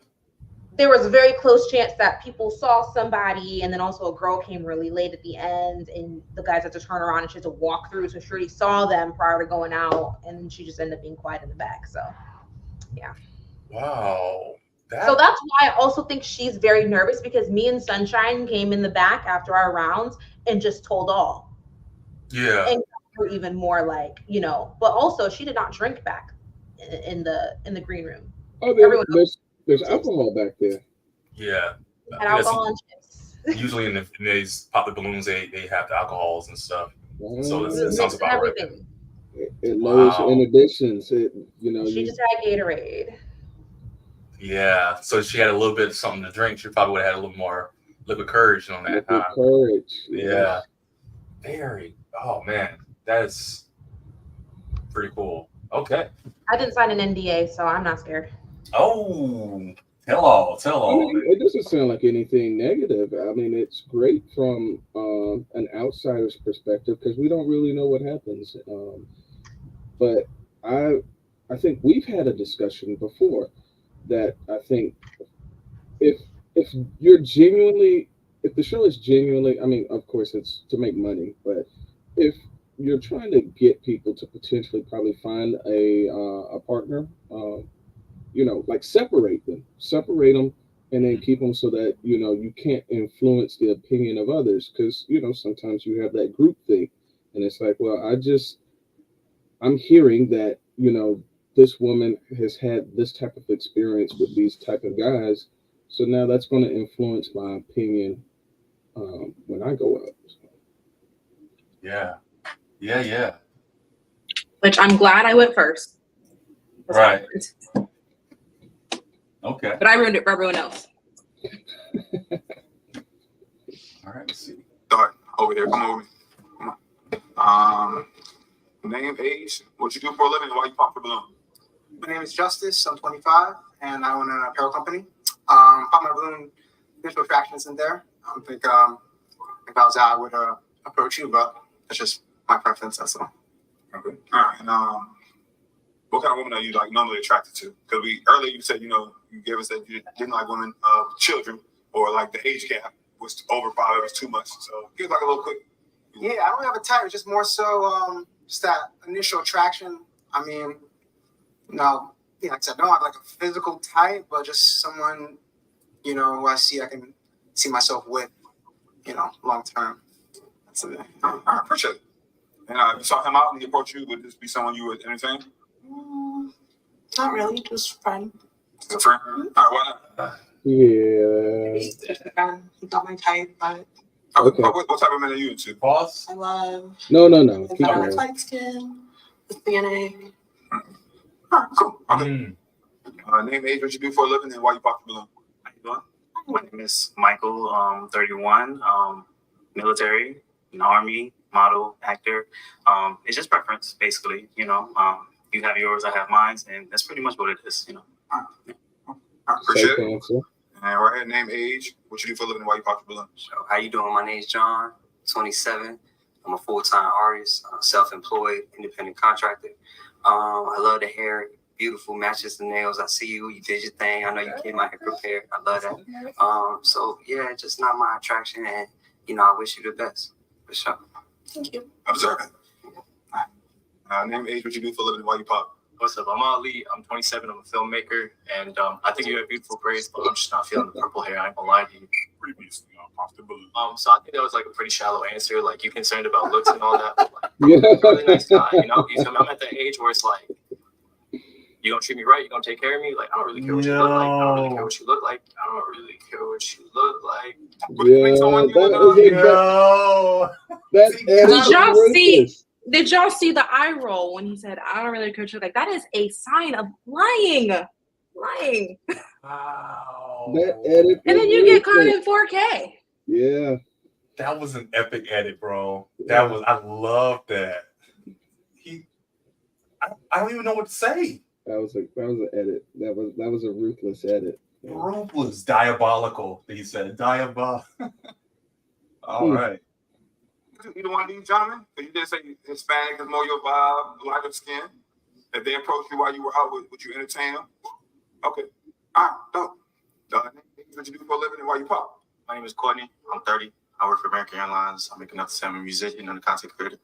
S12: there was a very close chance that people saw somebody, and then also a girl came really late at the end, and the guys had to turn around and she had to walk through. So Shirley saw them prior to going out, and she just ended up being quiet in the back. So yeah.
S3: Wow.
S12: So that's why I also think she's very nervous, because me and Sunshine came in the back after our rounds and just told all.
S3: Yeah.
S12: And we're even more like, you know, but also she did not drink back in the green room.
S2: Oh, there's alcohol back there.
S3: Yeah.
S12: And alcohol and chips.
S3: Usually in these pop the balloons, they have the alcohols and stuff. So that sounds about right.
S2: It lowers inhibitions.
S12: She just had Gatorade.
S3: Yeah, so she had a little bit of something to drink. She probably would have had a little more liquid courage on that.
S2: Liquid courage.
S3: Yeah. Very. Oh man, that's pretty cool. Okay.
S2: I
S12: didn't sign an NDA, so I'm not scared.
S3: Oh, tell all.
S2: I mean, it doesn't sound like anything negative. I mean, it's great from an outsider's perspective because we don't really know what happens. But I think we've had a discussion before that I think if you're genuinely, if the show is genuinely, I mean, of course it's to make money, but if you're trying to get people to potentially probably find a partner, you know, like separate them and then keep them so that, you know, you can't influence the opinion of others. Because, you know, sometimes you have that group thing and it's like, well, I'm hearing that, you know, this woman has had this type of experience with these type of guys. So now that's going to influence my opinion when I go out.
S3: Yeah. Yeah, yeah.
S14: Which I'm glad I went first.
S3: Right. Okay.
S14: But I ruined it for everyone else.
S3: All right, let's see.
S4: Start over here. Come over. Come on. Name, age, what you do for a living, and why you pop the balloon?
S10: My name is Justice. I'm 25, and I own an apparel company. Pop my balloon. Visual attraction isn't there. I don't think if I was out, I would approach you, but that's just my preference. That's all.
S4: Okay. All right. And what kind of woman are you like normally attracted to? Because earlier you said, you know, you gave us that you didn't like women, children, or like the age gap was over 5. It was too much. So give us like a little quick.
S10: Yeah, I don't have a type. It's just more so just that initial attraction. I mean, you know, like I said, I don't have like a physical type, but just someone, you know, who I can see myself with, you know, long term. That's it.
S4: I appreciate it. And you saw him out and he approached you. Would this be someone you would entertain?
S5: Not really, just friend.
S4: As a friend? All right, why not?
S2: Yeah.
S5: He got my type, but
S2: Okay.
S4: What type of men are you into?
S3: Boss?
S5: I love
S2: No.
S5: the
S2: Keep
S5: better
S2: going.
S5: light skin, with DNA.
S4: All right, cool. Okay. Name, age, what you do for a living, and why you pop the balloon.
S6: How you doing? My name is Michael, 31, military, an army, model, actor. It's just preference, basically. You know, you have yours, I have mine, and that's pretty much what it is. You know.
S4: Appreciate
S2: Safe
S4: it.
S2: answer.
S4: And right here, name, age, what you do for a living, and why you pop the balloon.
S9: So, how you doing? My name's John, 27. I'm a full-time artist, self-employed, independent contractor. I love the hair. Beautiful, matches the nails. I see you. You did your thing. I know you came out here prepared. I love that. So yeah, just not my attraction, and I wish you the best for sure.
S5: Thank you.
S4: Observant. Name, age, what you do for a living, and why you pop.
S11: What's up? I'm Ali. I'm 27. I'm a filmmaker, and I think you have beautiful braids, but I'm just not feeling the purple hair. I ain't gonna lie to you.
S4: Previously, pop the balloon.
S11: So I think that was like a pretty shallow answer. Like, you concerned about looks and all that, but like,
S2: Yeah.
S11: you're a really nice guy. You know, I'm at that age where it's like, you gonna treat me right. You gonna take care of me. Like, I don't really care what you look like. I don't really care what you look like. I don't really care what you look like.
S14: Did y'all see the eye roll when he said, "I don't really care what you look like"? That is a sign of lying. Lying.
S3: Wow.
S2: That edit.
S14: And then you get caught in 4K.
S2: Yeah.
S3: That was an epic edit, bro. I love that. I don't even know what to say.
S2: That was an edit. That was a ruthless edit. Yeah.
S3: Ruthless, diabolical. He said diabolical. All right.
S4: Either one of these gentlemen, because you did say Hispanic is more your vibe, lighter skin. If they approached you while you were out, would you entertain them? Okay. All right, dope. What you do for a living and why you pop?
S7: My name is Courtney. I'm 30. I work for American Airlines. I make enough to say I'm a musician and a content creator.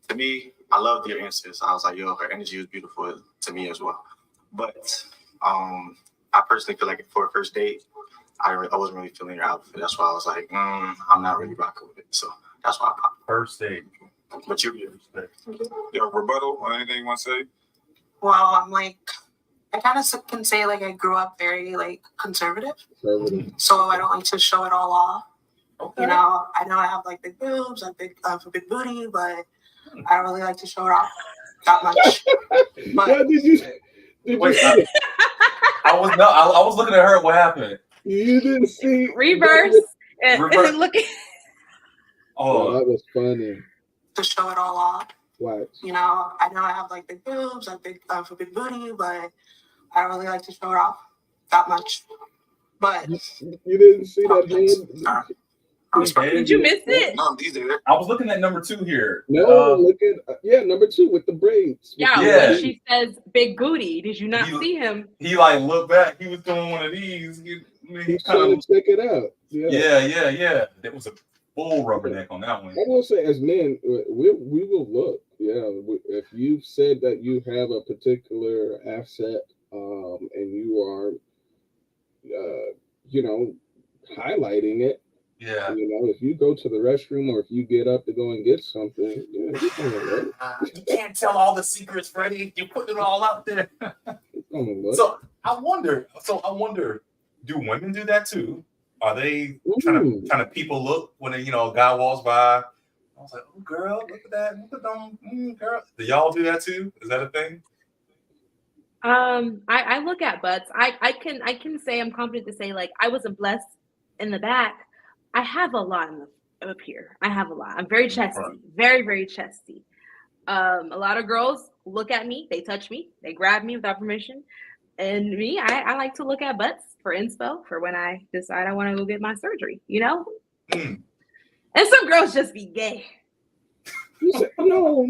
S7: To me, I loved your answers. I was like, yo, her energy was beautiful to me as well. But I personally feel like for a first date, I wasn't really feeling your outfit. That's why I was like, I'm not really rocking with it. So that's why I popped.
S3: First date.
S7: But you
S4: Your rebuttal or anything you want to say?
S5: Well, I'm like, I kind of can say like I grew up very like conservative. So I don't like to show it all off. Okay. You know I have like big boobs, a big booty, but I don't really like to show it off that much. But
S2: did you
S3: wait, I was looking at her. What happened?
S2: You didn't see
S14: reverse and look at.
S2: Oh, that was funny.
S5: To show it all off.
S2: What?
S5: You know I have like big boobs, a big booty, but I don't really like to show it off that much. But
S2: you didn't see that hand?
S14: Did you miss it?
S3: I was looking at number 2 here.
S2: No, look at number 2 with the braids.
S14: Yeah, when she says big booty. Did you not see him?
S3: He like looked back. He was doing one of these.
S2: He's trying to check it out.
S3: Yeah. That was a full rubberneck on that one.
S2: I will say, as men, we will look. Yeah, if you've said that you have a particular asset, and you are, highlighting it.
S3: Yeah.
S2: If you go to the restroom or if you get up to go and get something, you're gonna look.
S3: You can't tell all the secrets, Freddie. You put it all out there. So I wonder. Do women do that too? Are they trying to people look when a guy walks by? I was like, oh girl, look at that, look at them, girl. Do y'all do that too? Is that a thing?
S14: I look at butts. I can say I'm confident to say like I wasn't blessed in the back. I have a lot up here. I have a lot. I'm very chesty, very, very chesty. A lot of girls look at me, they touch me, they grab me without permission. And me, I like to look at butts for inspo for when I decide I want to go get my surgery, And some girls just be gay.
S2: You say, no.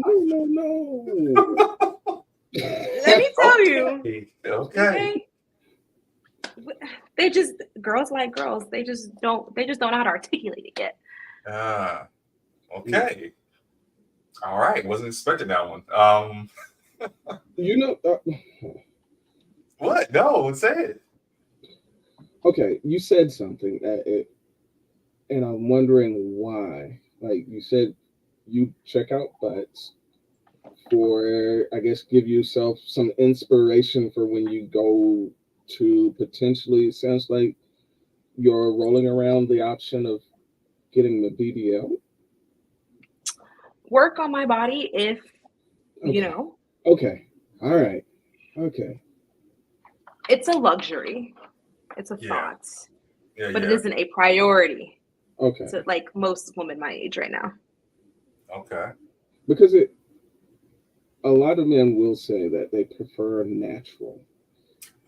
S14: Let me tell you.
S3: Okay.
S14: They just girls like girls. They just don't know how to articulate it yet.
S3: Okay. All right. Wasn't expecting that one. What? No, say it.
S2: Okay, you said something and I'm wondering why. Like you said, you check out butts for, I guess, give yourself some inspiration for when you go to potentially, it sounds like you're rolling around the option of getting the BBL.
S14: Work on my body if,
S2: Okay.
S14: you know.
S2: Okay. All right. Okay.
S14: It's a luxury. It's a
S3: Yeah.
S14: thought.
S3: Yeah,
S14: But
S3: yeah.
S14: it isn't a priority.
S2: Okay.
S14: So like most women my age right now.
S3: Okay.
S2: Because a lot of men will say that they prefer natural.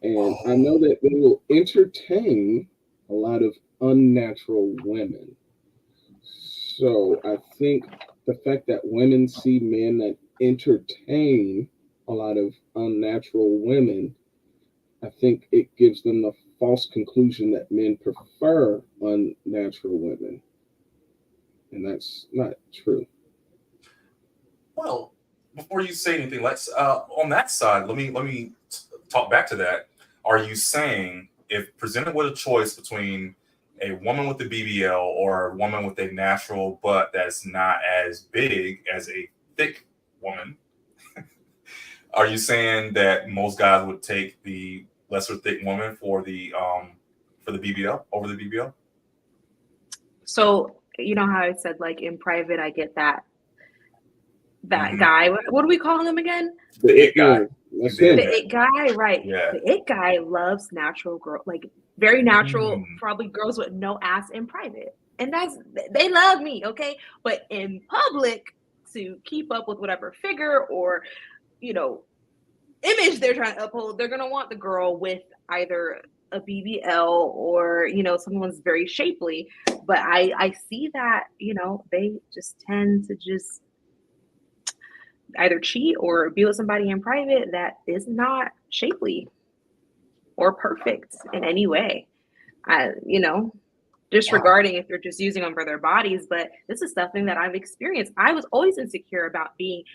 S2: And I know that they will entertain a lot of unnatural women. So I think the fact that women see men that entertain a lot of unnatural women, I think it gives them the false conclusion that men prefer unnatural women. And that's not true.
S3: Well, before you say anything, let's on that side, let me talk back to that. Are you saying if presented with a choice between a woman with a BBL or a woman with a natural butt that's not as big as a thick woman, are you saying that most guys would take the lesser thick woman for the BBL over the BBL?
S14: So you know how I said like in private I get that
S3: Mhm.
S14: guy. What do we call him again?
S3: The it guy.
S2: Yeah, that's him.
S14: The it guy, right?
S3: Yeah.
S14: The it guy loves natural girl, like very natural,
S3: Mm.
S14: probably girls with no ass in private, and they love me, okay? But in public, to keep up with whatever figure or image they're trying to uphold, they're gonna want the girl with either a BBL or someone's very shapely. But I see that they just tend to just either cheat or be with somebody in private that is not shapely or perfect in any way. Disregarding if they're just using them for their bodies, but this is something that I've experienced. I was always insecure about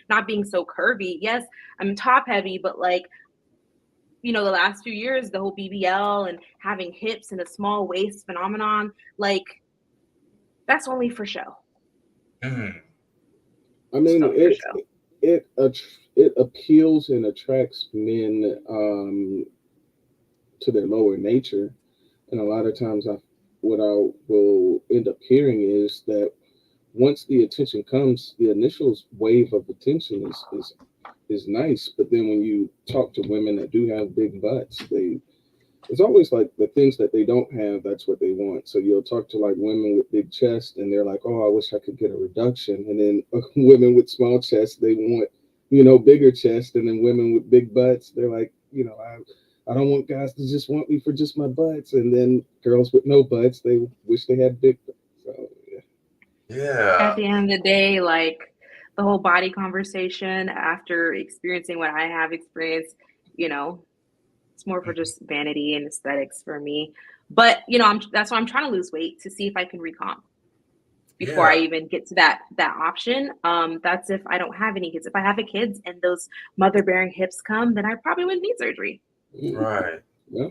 S14: not being so curvy. Yes, I'm top heavy, but the last few years, the whole BBL and having hips and a small waist phenomenon, that's only for show.
S3: Mm.
S2: I mean,
S14: Stuff for show.
S2: it appeals and attracts men to their lower nature, and a lot of times what I will end up hearing is that once the attention comes, the initial wave of attention is nice, but then when you talk to women that do have big butts, it's always like the things that they don't have, that's what they want. So you'll talk to like women with big chests and they're like, oh, I wish I could get a reduction. And then women with small chests, they want, bigger chests. And then women with big butts, they're like, I don't want guys to just want me for just my butts. And then girls with no butts, they wish they had big butts. So
S3: Yeah.
S14: At the end of the day, the whole body conversation after experiencing what I have experienced, it's more for just vanity and aesthetics for me. But that's why I'm trying to lose weight to see if I can recomp before I even get to that option. That's if I don't have any kids. If I have a kids and those mother bearing hips come, then I probably wouldn't need surgery.
S3: Right.
S2: Yeah.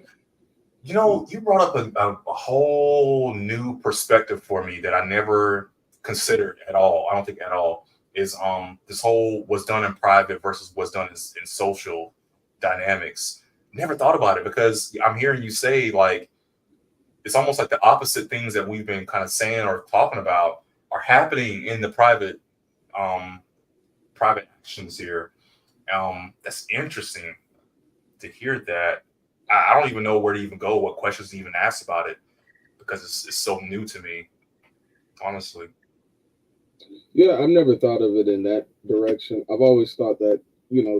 S3: You brought up a whole new perspective for me that I never considered at all. I don't think at all is this whole what's done in private versus what's done in social dynamics. Never thought about it because I'm hearing you say it's almost like the opposite things that we've been kind of saying or talking about are happening in the private actions here. That's interesting to hear that. I don't even know where to even go, what questions to even ask about it, because it's so new to me, honestly.
S2: Yeah, I've never thought of it in that direction. I've always thought that,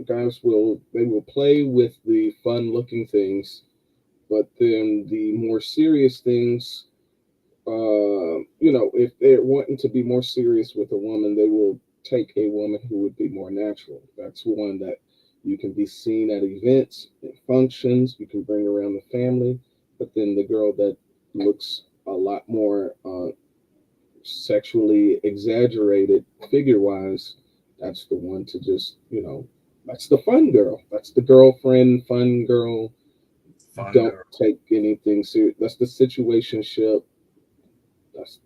S2: guys will play with the fun looking things, but then the more serious things, if they're wanting to be more serious with a woman, they will take a woman who would be more natural. That's one that you can be seen at events and functions. You can bring around the family, but then the girl that looks a lot more sexually exaggerated figure-wise, that's the one to just, that's the fun girl. That's the girlfriend, fun girl. Don't take anything serious. That's the situationship. That's,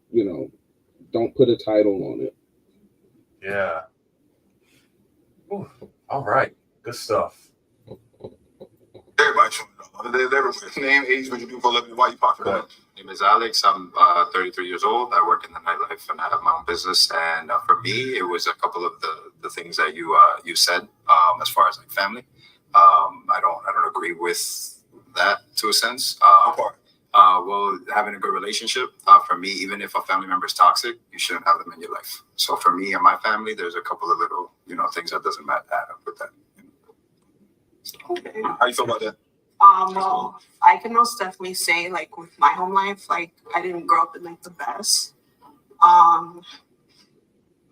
S2: don't put a title on it.
S3: Yeah. Ooh, all right. Good stuff.
S4: Everybody showing up. There's everywhere. Name, age, what you do for a living, why you popular.
S13: My name is Alex. I'm 33 years old. I work in the nightlife and I have my own business. And for me, it was a couple of the things that you said as far as like family. I don't agree with that to a sense. Well, having a good relationship for me, even if a family member is toxic, you shouldn't have them in your life. So for me and my family, there's a couple of little things that doesn't add up with that.
S4: Okay. How you feel about that?
S5: Well, I can most definitely say, like, with my home life, like, I didn't grow up in, like, the best.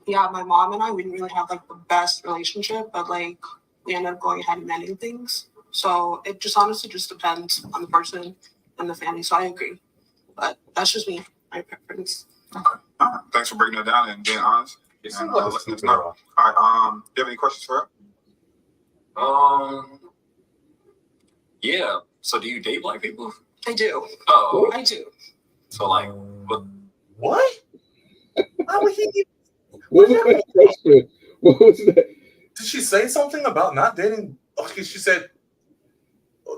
S5: Yeah, my mom and I, we didn't really have, like, the best relationship, but, like, we ended up going ahead and mending things. So it just honestly just depends on the person and the family. So I agree. But that's just me, my preference.
S4: Okay. All right. Thanks for breaking that down and being honest.
S3: It
S4: And
S3: seems like a
S4: letting us
S3: stupid
S4: know.
S3: girl.
S4: All right. Do you have any questions for her?
S8: Yeah. So do you date black people?
S5: I do.
S8: Oh,
S5: I do.
S8: so like,
S3: What? Why would he?
S2: What was that question? What was that?
S3: Did she say something about not dating? Oh, she said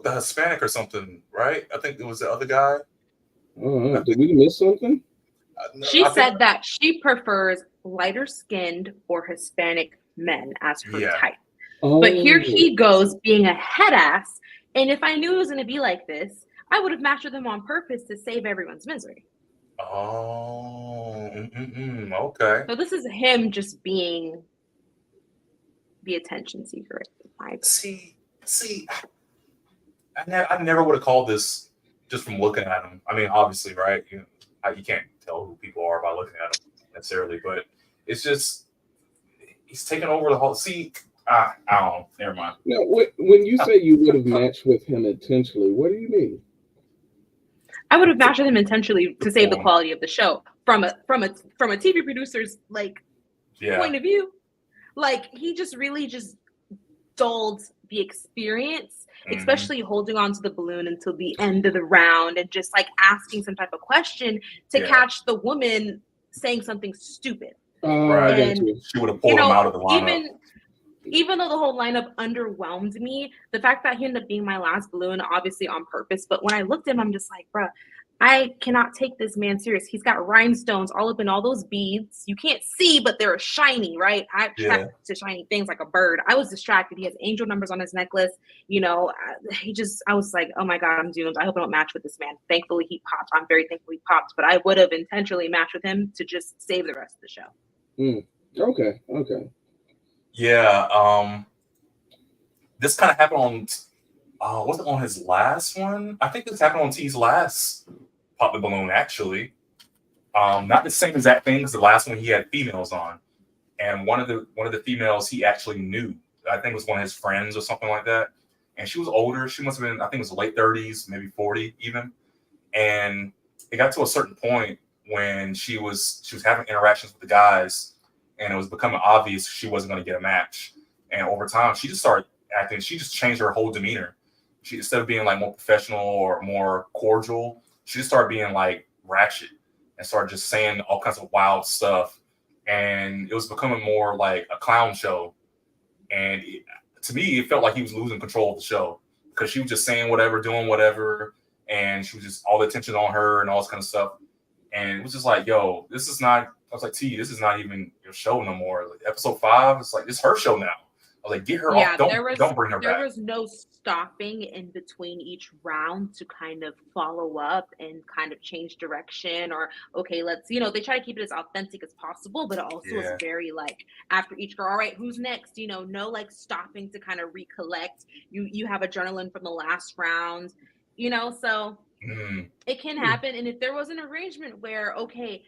S3: the Hispanic or something, right? I think it was the other guy.
S2: Oh, did we miss something?
S3: No,
S14: She
S3: I
S14: said
S3: think-
S14: that she prefers lighter skinned or Hispanic men as her
S3: Yeah.
S14: type.
S2: Oh.
S14: But here he goes being a head ass. And if I knew it was going to be like this, I would have matched with him on purpose to save everyone's misery.
S3: Oh, okay.
S14: So this is him just being the attention seeker.
S3: See, I never would have called this just from looking at him. I mean, obviously, right? You can't tell who people are by looking at them necessarily, but it's just he's taking over the whole. See, I don't know. Never mind.
S2: Now, when you say you would have matched with him intentionally, what do you mean?
S14: I would have matched with him intentionally to save the quality of the show from a TV producer's point of view. Like he just really just dulled the experience, especially holding on to the balloon until the end of the round and just like asking some type of question to catch the woman saying something stupid.
S3: Right.
S14: And,
S3: She would have pulled him out of the lineup.
S14: Even though the whole lineup underwhelmed me, the fact that he ended up being my last balloon, obviously on purpose, but when I looked at him, I'm just like, bruh, I cannot take this man serious. He's got rhinestones all up in all those beads. You can't see, but they're shiny, right? I attract to shiny things like a bird. I was distracted. He has angel numbers on his necklace. I was like, oh my God, I'm doomed. I hope I don't match with this man. Thankfully, he popped. I'm very thankful he popped, but I would have intentionally matched with him to just save the rest of the show.
S2: Okay.
S3: Yeah, this kind of happened on, was it on his last one? I think this happened on T's last Pop the Balloon, actually. Not the same exact thing as the last one he had females on. And one of the females he actually knew. I think it was one of his friends or something like that. And she was older. She must have been, I think it was late 30s, maybe 40 even. And it got to a certain point when she was having interactions with the guys, and it was becoming obvious she wasn't going to get a match. And over time, she just started acting. She just changed her whole demeanor. She, instead of being like more professional or more cordial, she just started being like ratchet and started just saying all kinds of wild stuff. And it was becoming more like a clown show. And to me, it felt like he was losing control of the show because she was just saying whatever, doing whatever, and she was just all the attention on her and all this kind of stuff. And it was just like, yo, this is not. I was like, T, this is not even your show no more. Like episode 5, it's like it's her show now. I was like, get her off. Don't bring her back.
S14: There was no stopping in between each round to kind of follow up and kind of change direction or okay, let's they try to keep it as authentic as possible, but it also is very like after each girl, all right, who's next? No like stopping to kind of recollect. You have adrenaline from the last round, so it can happen. And if there was an arrangement where okay,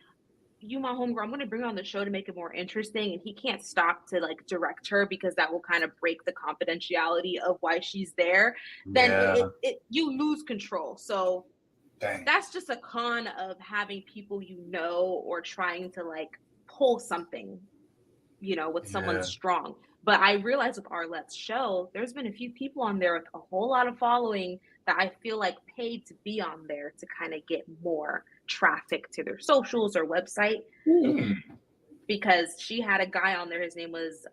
S14: you my homegirl, I'm going to bring her on the show to make it more interesting, and he can't stop to like direct her because that will kind of break the confidentiality of why she's there, then you lose control. So that's just a con of having people or trying to like pull something with someone strong. But I realized with our Let's show, there's been a few people on there with a whole lot of following that I feel like paid to be on there to kind of get more traffic to their socials or website. because she had a guy on there. His name was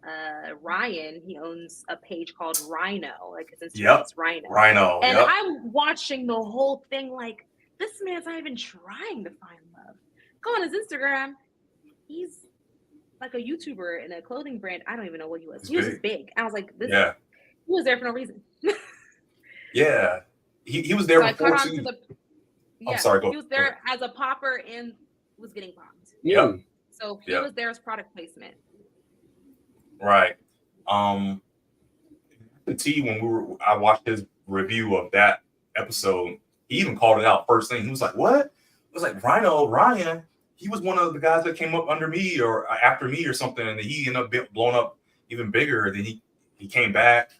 S14: Ryan. He owns a page called Rhino, like his Instagram is Rhino.
S3: Rhino.
S14: And
S3: Yep.
S14: I'm watching the whole thing like, this man's not even trying to find love. Go on his Instagram. He's like a YouTuber in a clothing brand. I don't even know what he was. He was just big. I was like, this.
S3: Yeah.
S14: He was there for no reason.
S3: Yeah. He was there
S14: So
S3: before
S14: I caught on
S3: too.
S14: to the.
S3: I'm
S14: Yeah,
S3: sorry. Go.
S14: he was there as a popper and was getting popped.
S3: Yep.
S14: So he
S3: Yep.
S14: was there as product placement.
S3: Right. The T when I watched his review of that episode, he even called it out first thing. He was like, "What?" It was like Ryan. He was one of the guys that came up under me or after me or something, and he ended up blowing up even bigger. Then he came back,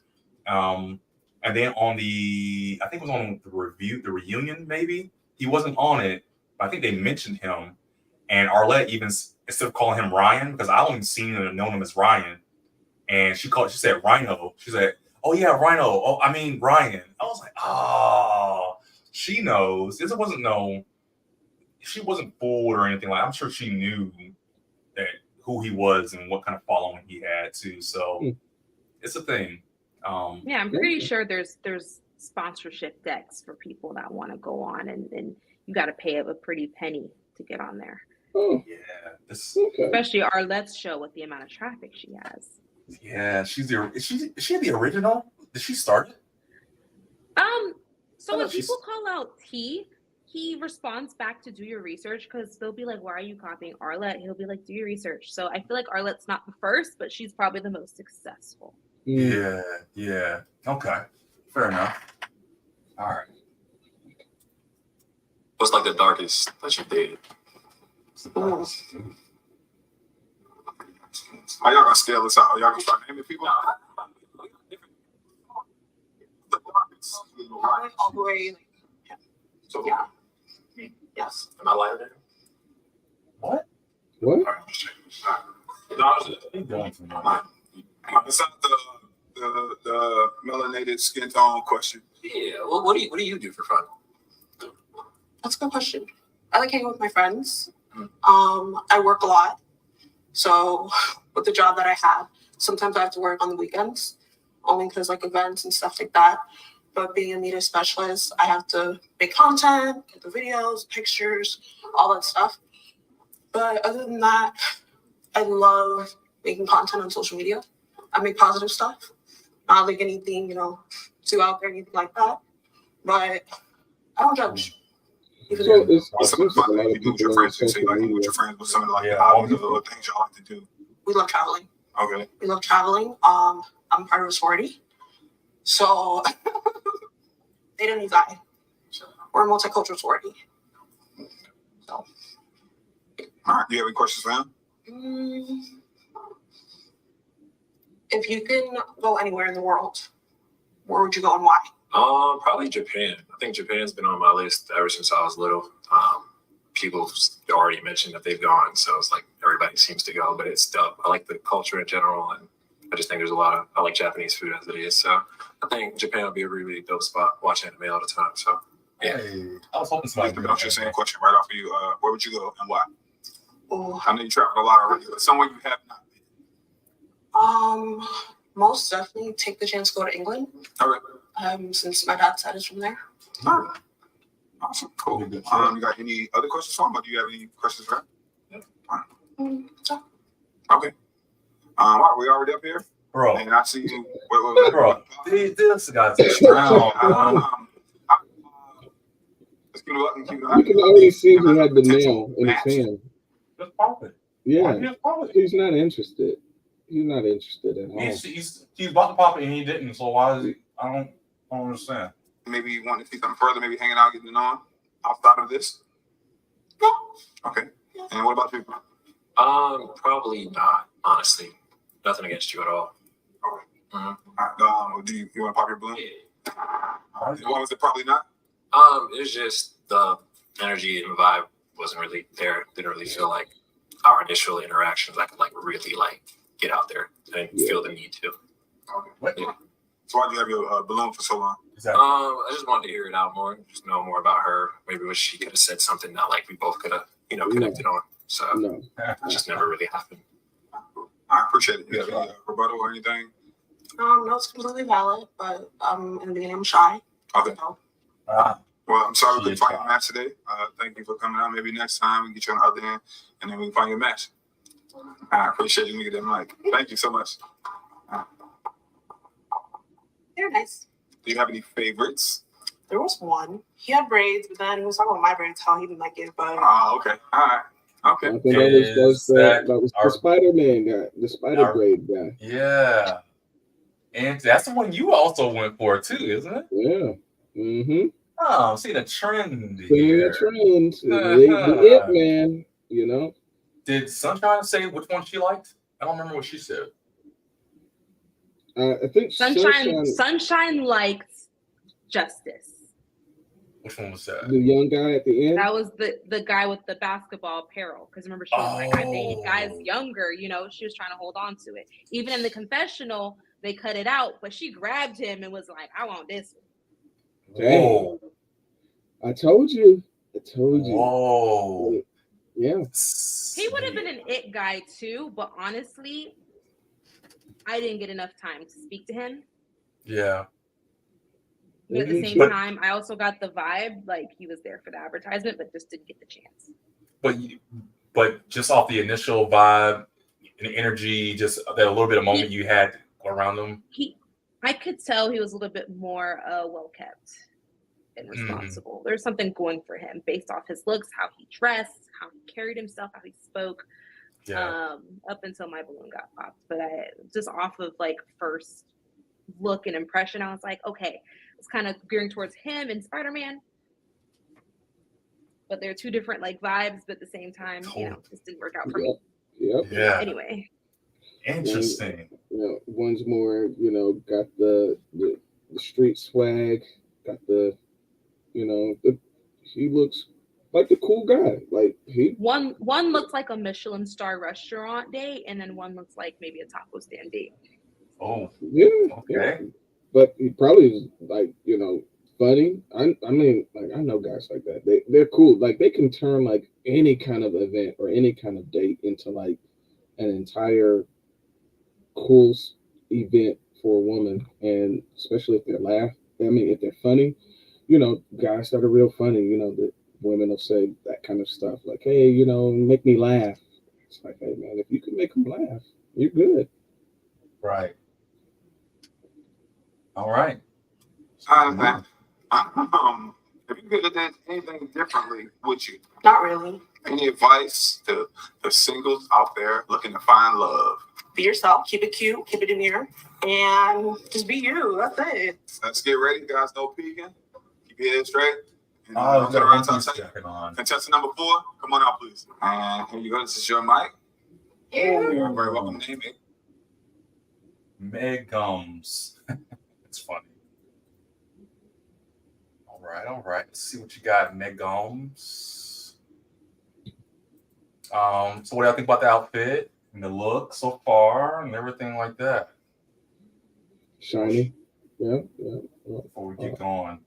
S3: and then on I think it was on the reunion, maybe he wasn't on it, but I think they mentioned him, and Arlette even instead of calling him Ryan, because I only seen him and known him as Ryan, and she said Rhino. She said, "Oh yeah, Rhino. Oh, I mean Ryan." I was like, "Oh, she knows." She wasn't fooled or anything like. I'm sure she knew that who he was and what kind of following he had too. So it's a thing.
S14: Yeah, I'm pretty sure there's sponsorship decks for people that want to go on, and you got to pay a pretty penny to get on there.
S2: Oh,
S3: yeah.
S14: Especially Arlette's show with the amount of traffic she has.
S3: Yeah, is she the original? Did she start it?
S14: So when people call out T, he responds back to do your research, because they'll be like, "Why are you copying Arlette?" He'll be like, "Do your research." So I feel like Arlette's not the first, but she's probably the most successful.
S3: Yeah. Okay, fair enough. All right.
S8: What's like the darkest that you dated?
S4: How y'all gonna scale this out? Y'all gonna start naming people?
S5: All the way.
S8: So,
S5: yeah. Yes.
S8: Am I lying there?
S3: What?
S2: What?
S4: Besides the melanated skin tone question.
S8: Yeah. Well, what do you do for fun?
S5: That's a good question. I like hanging with my friends. I work a lot. So with the job that I have, sometimes I have to work on the weekends, only because like events and stuff like that. But being a media specialist, I have to make content, get the videos, pictures, all that stuff. But other than that, I love making content on social media. I make positive stuff. Not like anything, too out there, anything like that. But I don't judge.
S2: So it's
S4: Some of the fun that you do with your friends. You say like with your friends, with some of the hobbies or things y'all like to do.
S5: We love traveling.
S4: Okay.
S5: We love traveling. I'm part of a sorority. So they didn't die. We're a multicultural sorority. So.
S4: All right. Do you have any questions for him?
S5: If you can go anywhere in the world, where would you go and why?
S8: Probably Japan. I think Japan's been on my list ever since I was little. People already mentioned that they've gone, so it's like everybody seems to go, but it's dope. I like the culture in general, and I just think I like Japanese food as it is. So I think Japan would be a really dope spot. Watch anime all the time. So yeah.
S3: I was hoping somebody
S4: would answer the same question right off of you. Where would you go and why? I know you traveled a lot already, but somewhere you have not
S5: been. Most definitely take the chance to go to England.
S4: All right.
S5: Since my dad's side is from there.
S4: All right. Awesome. Cool. You got any other questions for him, or do you have any questions for him?
S5: No.
S4: Okay. All right, we already up here?
S3: Bro.
S4: And I see you. Wait.
S3: Bro, this guy's around.
S4: Let's keep it up and keep it up.
S2: You can already see he had the nail in his hand.
S3: Just pop it.
S2: Yeah. He's not interested. He's not interested at all.
S3: He's about to pop it and he didn't. So why is he? I don't understand.
S4: Maybe you want to see something further, maybe hanging out, getting to know him outside of this?
S5: No.
S4: Okay. And what about you?
S8: Probably not, honestly. Nothing against you at all.
S4: Okay.
S8: Mm-hmm.
S4: All right, do you want to pop your balloon?
S8: Yeah.
S4: Why was it probably not?
S8: It was just the energy and vibe wasn't really there. Didn't really feel like our initial interactions. I could really get out there and feel the need to.
S4: Okay. Yeah. So why'd you have your balloon for so long?
S3: Exactly.
S8: I just wanted to hear it out more, just know more about her. Maybe she could have said something that we both could have, connected on. So
S2: No.
S8: that just never really happened.
S4: I appreciate it. You have any rebuttal or anything?
S5: No, it's completely valid, but in the beginning I'm shy.
S4: Okay.
S5: So.
S4: Well, I'm sorry we couldn't find your match today. Thank you for coming out. Maybe next time we can get you on the other end, and then we can find your match. I appreciate you, nigga, that mic. Thank you so much.
S5: They're nice.
S4: Do you have any favorites?
S5: There was one. He had braids, but then he was talking about my braids, how he didn't like it. But
S4: Okay. All right. Okay.
S2: I think that was the Spider-Man guy, the Spider Braid guy.
S3: Yeah. And that's the one you also went for too, isn't it?
S2: Yeah. Mm-hmm.
S3: Oh, see the trend
S2: Seeing
S3: here.
S2: the trend. The it man, you know.
S3: Did Sunshine say which one she liked? I don't remember what she said.
S2: I think
S14: Sunshine liked Justice.
S3: Which one was that?
S2: The young guy at the end.
S14: That was the guy with the basketball apparel. Because remember, she was like, I dated guys younger. You know, she was trying to hold on to it. Even in the confessional, they cut it out, but she grabbed him and was like, I want this one.
S2: Whoa. I told you.
S3: Whoa.
S2: Yeah.
S14: He would have been an it guy too, but honestly, I didn't get enough time to speak to him.
S3: Yeah.
S14: But at the same time, I also got the vibe like he was there for the advertisement, but just didn't get the chance.
S3: But just off the initial vibe and energy, just that little bit of moment you had around him.
S14: I could tell he was a little bit more well kept and responsible. There's something going for him based off his looks, how he dressed, how he carried himself, how he spoke.
S3: Yeah.
S14: Up until my balloon got popped, but I just off of like first look and impression, I was like, okay, it's kind of gearing towards him and Spider-Man, but they're two different like vibes, but at the same time, you know, this didn't work out for me.
S2: Yep.
S3: Yeah.
S14: Anyway.
S3: Interesting.
S2: One's more, got the street swag, got the, he looks like the cool guy. Like
S14: one looks like a Michelin star restaurant date, and then one looks like maybe a taco stand date.
S3: Oh,
S2: yeah.
S3: Okay.
S2: Yeah. But he probably is like, funny. I mean, like I know guys like that. They're cool. Like they can turn like any kind of event or any kind of date into like an entire cool event for a woman, and especially if if they're funny, guys that are real funny, that women will say that kind of stuff like, hey, make me laugh. It's like, hey man, if you can make them laugh, you're good.
S3: Right. All right.
S4: If you could have done anything differently, would you?
S5: Not really.
S4: Any advice to the singles out there looking to find love?
S5: Be yourself. Keep it cute. Keep it demure. And just be you. That's it.
S4: Let's get ready, guys. No peeking. Keep your head straight. And, contestant number 4, come on out, please. And here you go. This is your mic. You're very welcome. Name it.
S3: Meg Gums. It's funny. All right. Let's see what you got, Meg Gums. So what do y'all think about the outfit and the look so far and everything like that?
S2: Shiny. Yeah.
S3: Before we get going.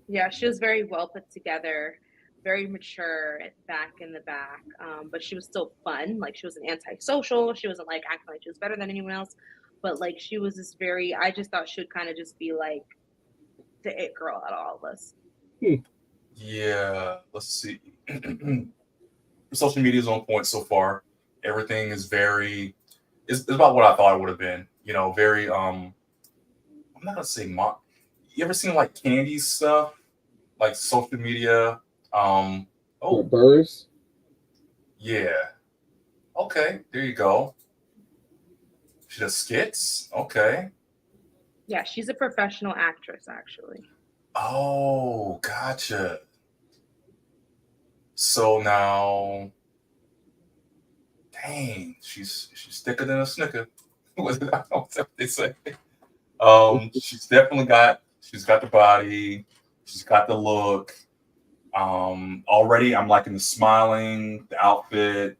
S14: Yeah, she was very well put together, very mature back in the back, but she was still fun. Like she wasn't antisocial. She wasn't like acting like she was better than anyone else, but like she was just I just thought she would kind of just be like the it girl out of all of us.
S3: Yeah, let's see. Social media is on point so far. Everything is it's about what I thought it would have been. Very I'm not gonna say you ever seen like candy stuff, like social media?
S2: Burrs.
S3: Yeah. Okay, there you go. She does skits. Okay.
S14: Yeah, she's a professional actress, actually.
S3: Oh, gotcha. So now, dang, she's thicker than a Snicker. What's that they say? She's got the body, she's got the look. Already I'm liking the smiling, the outfit.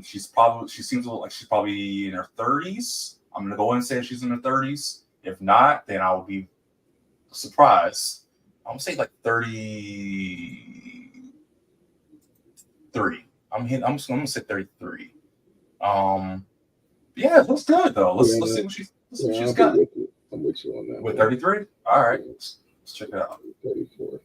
S3: She seems like she's probably in her 30s. I'm gonna go in and say she's in her 30s. If not, then I will be surprised. I'm gonna say like 33. I'm gonna say 33. Yeah, it looks good though. Let's see what she's got.
S2: I'm with you on that.
S3: With 33? All right. Let's check it out.
S2: 34.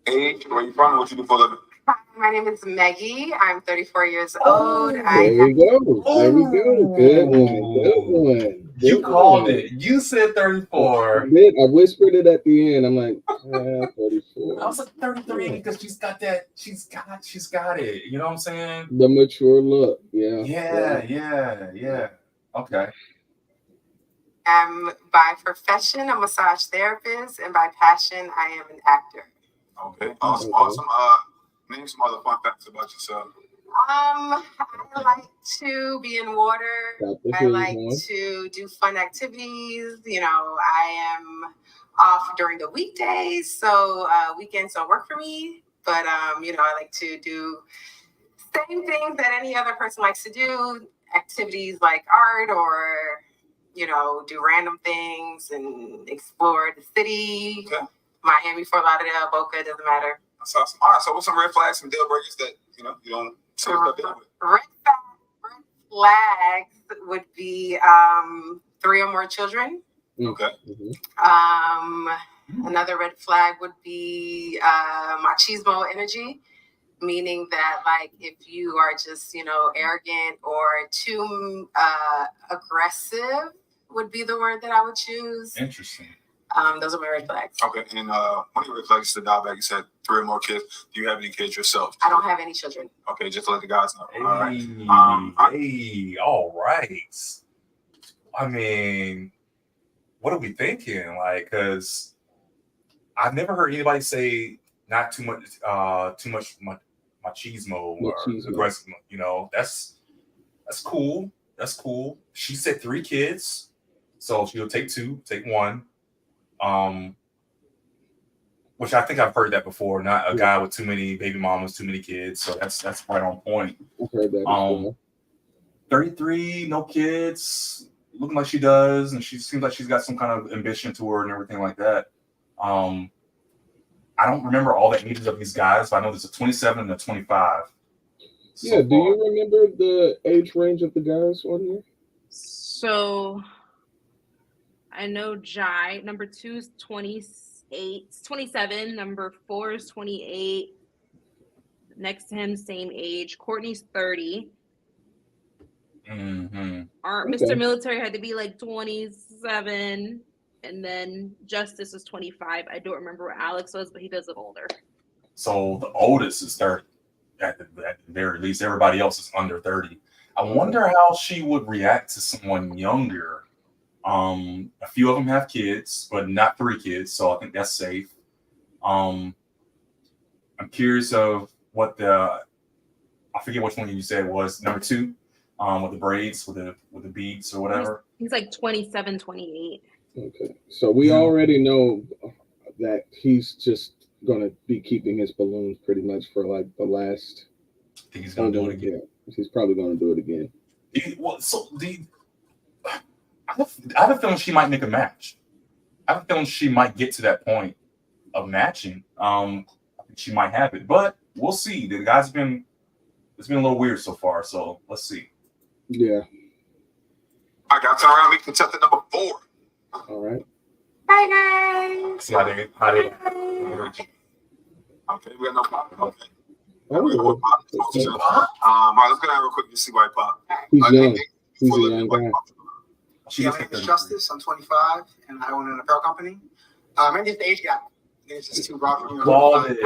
S4: Age, where you from? What you do for a living?
S5: Hi, my name is Maggie. I'm 34 years old.
S2: There we go. There we go. Good one. Good one.
S3: You called it. You said 34.
S2: I did. I whispered it at the end. I'm like, 34.
S3: I was like 33 because she's got that. She's got it. You know what I'm saying?
S2: The mature look. Yeah.
S3: Yeah. Okay.
S5: By profession, a massage therapist, and by passion, I am an actor.
S4: Okay. Awesome. Name some other fun facts about yourself.
S5: I like to be in water. I like to do fun activities. You know, I am off during the weekdays, so weekends don't work for me. But you know, I like to do same things that any other person likes to do. Activities like art, or you know, do random things and explore the city. Okay. Miami, Fort Lauderdale, Boca, doesn't matter.
S4: That's awesome. All right, so what's some red flags, some deal breakers that you don't see stuff dealing with?
S5: Red flags would be 3 or more children.
S4: Okay.
S5: Another red flag would be machismo energy, meaning that like if you are just arrogant or too aggressive would be the word that I would choose.
S3: Interesting.
S5: Those are my red flags.
S4: Okay, and one of your red flags is the dial back. You said 3 or more kids. Do you have any kids yourself?
S5: I don't have any children.
S4: Okay, just to let the guys know.
S3: Hey,
S4: all right.
S3: All right. I mean, what are we thinking? Like, because I've never heard anybody say not too much machismo or aggressive. You know, that's cool. That's cool. She said 3 kids, so she'll take 2, take 1. Which I think I've heard that before. Not a guy with too many baby mamas, too many kids. So that's right on point.
S2: I've heard that.
S3: 33, no kids, looking like she does, and she seems like she's got some kind of ambition to her and everything like that. I don't remember all the ages of these guys, but I know there's a 27 and a 25.
S2: Yeah, do you remember the age range of the guys on here?
S14: So I know Jai, number 2 is 27, number 4 is 28. Next to him, same age. Courtney's 30. Mr. Military had to be like 27. And then Justice is 25. I don't remember what Alex was, but he does look older.
S3: So the oldest is 30 at the very least. Everybody else is under 30. I wonder how she would react to someone younger. A few of them have kids, but not 3 kids, so I think that's safe. I'm curious of what I forget which one you said was number 2, with the braids, with the beads or whatever.
S14: He's like 27, 28.
S2: Okay, so we already know that he's just gonna be keeping his balloons pretty much for like the last.
S3: I think he's gonna do it again.
S2: He's probably gonna do it again.
S3: I have a feeling she might make a match. I have a feeling she might get to that point of matching. I think she might have it, but we'll see. The guy's it's been a little weird so far, so let's see.
S2: Yeah.
S4: I got to turn around. We can test the number 4.
S2: All right.
S5: Hi guys.
S3: See how they.
S4: Okay, we got no problem. Okay.
S2: All right,
S4: let's go down real quick to see why he popped.
S2: He's young. He's a young guy.
S10: My name is Justice. I'm 25, and I own an apparel company. I'm just the age gap. It's just too rough.
S4: That's all it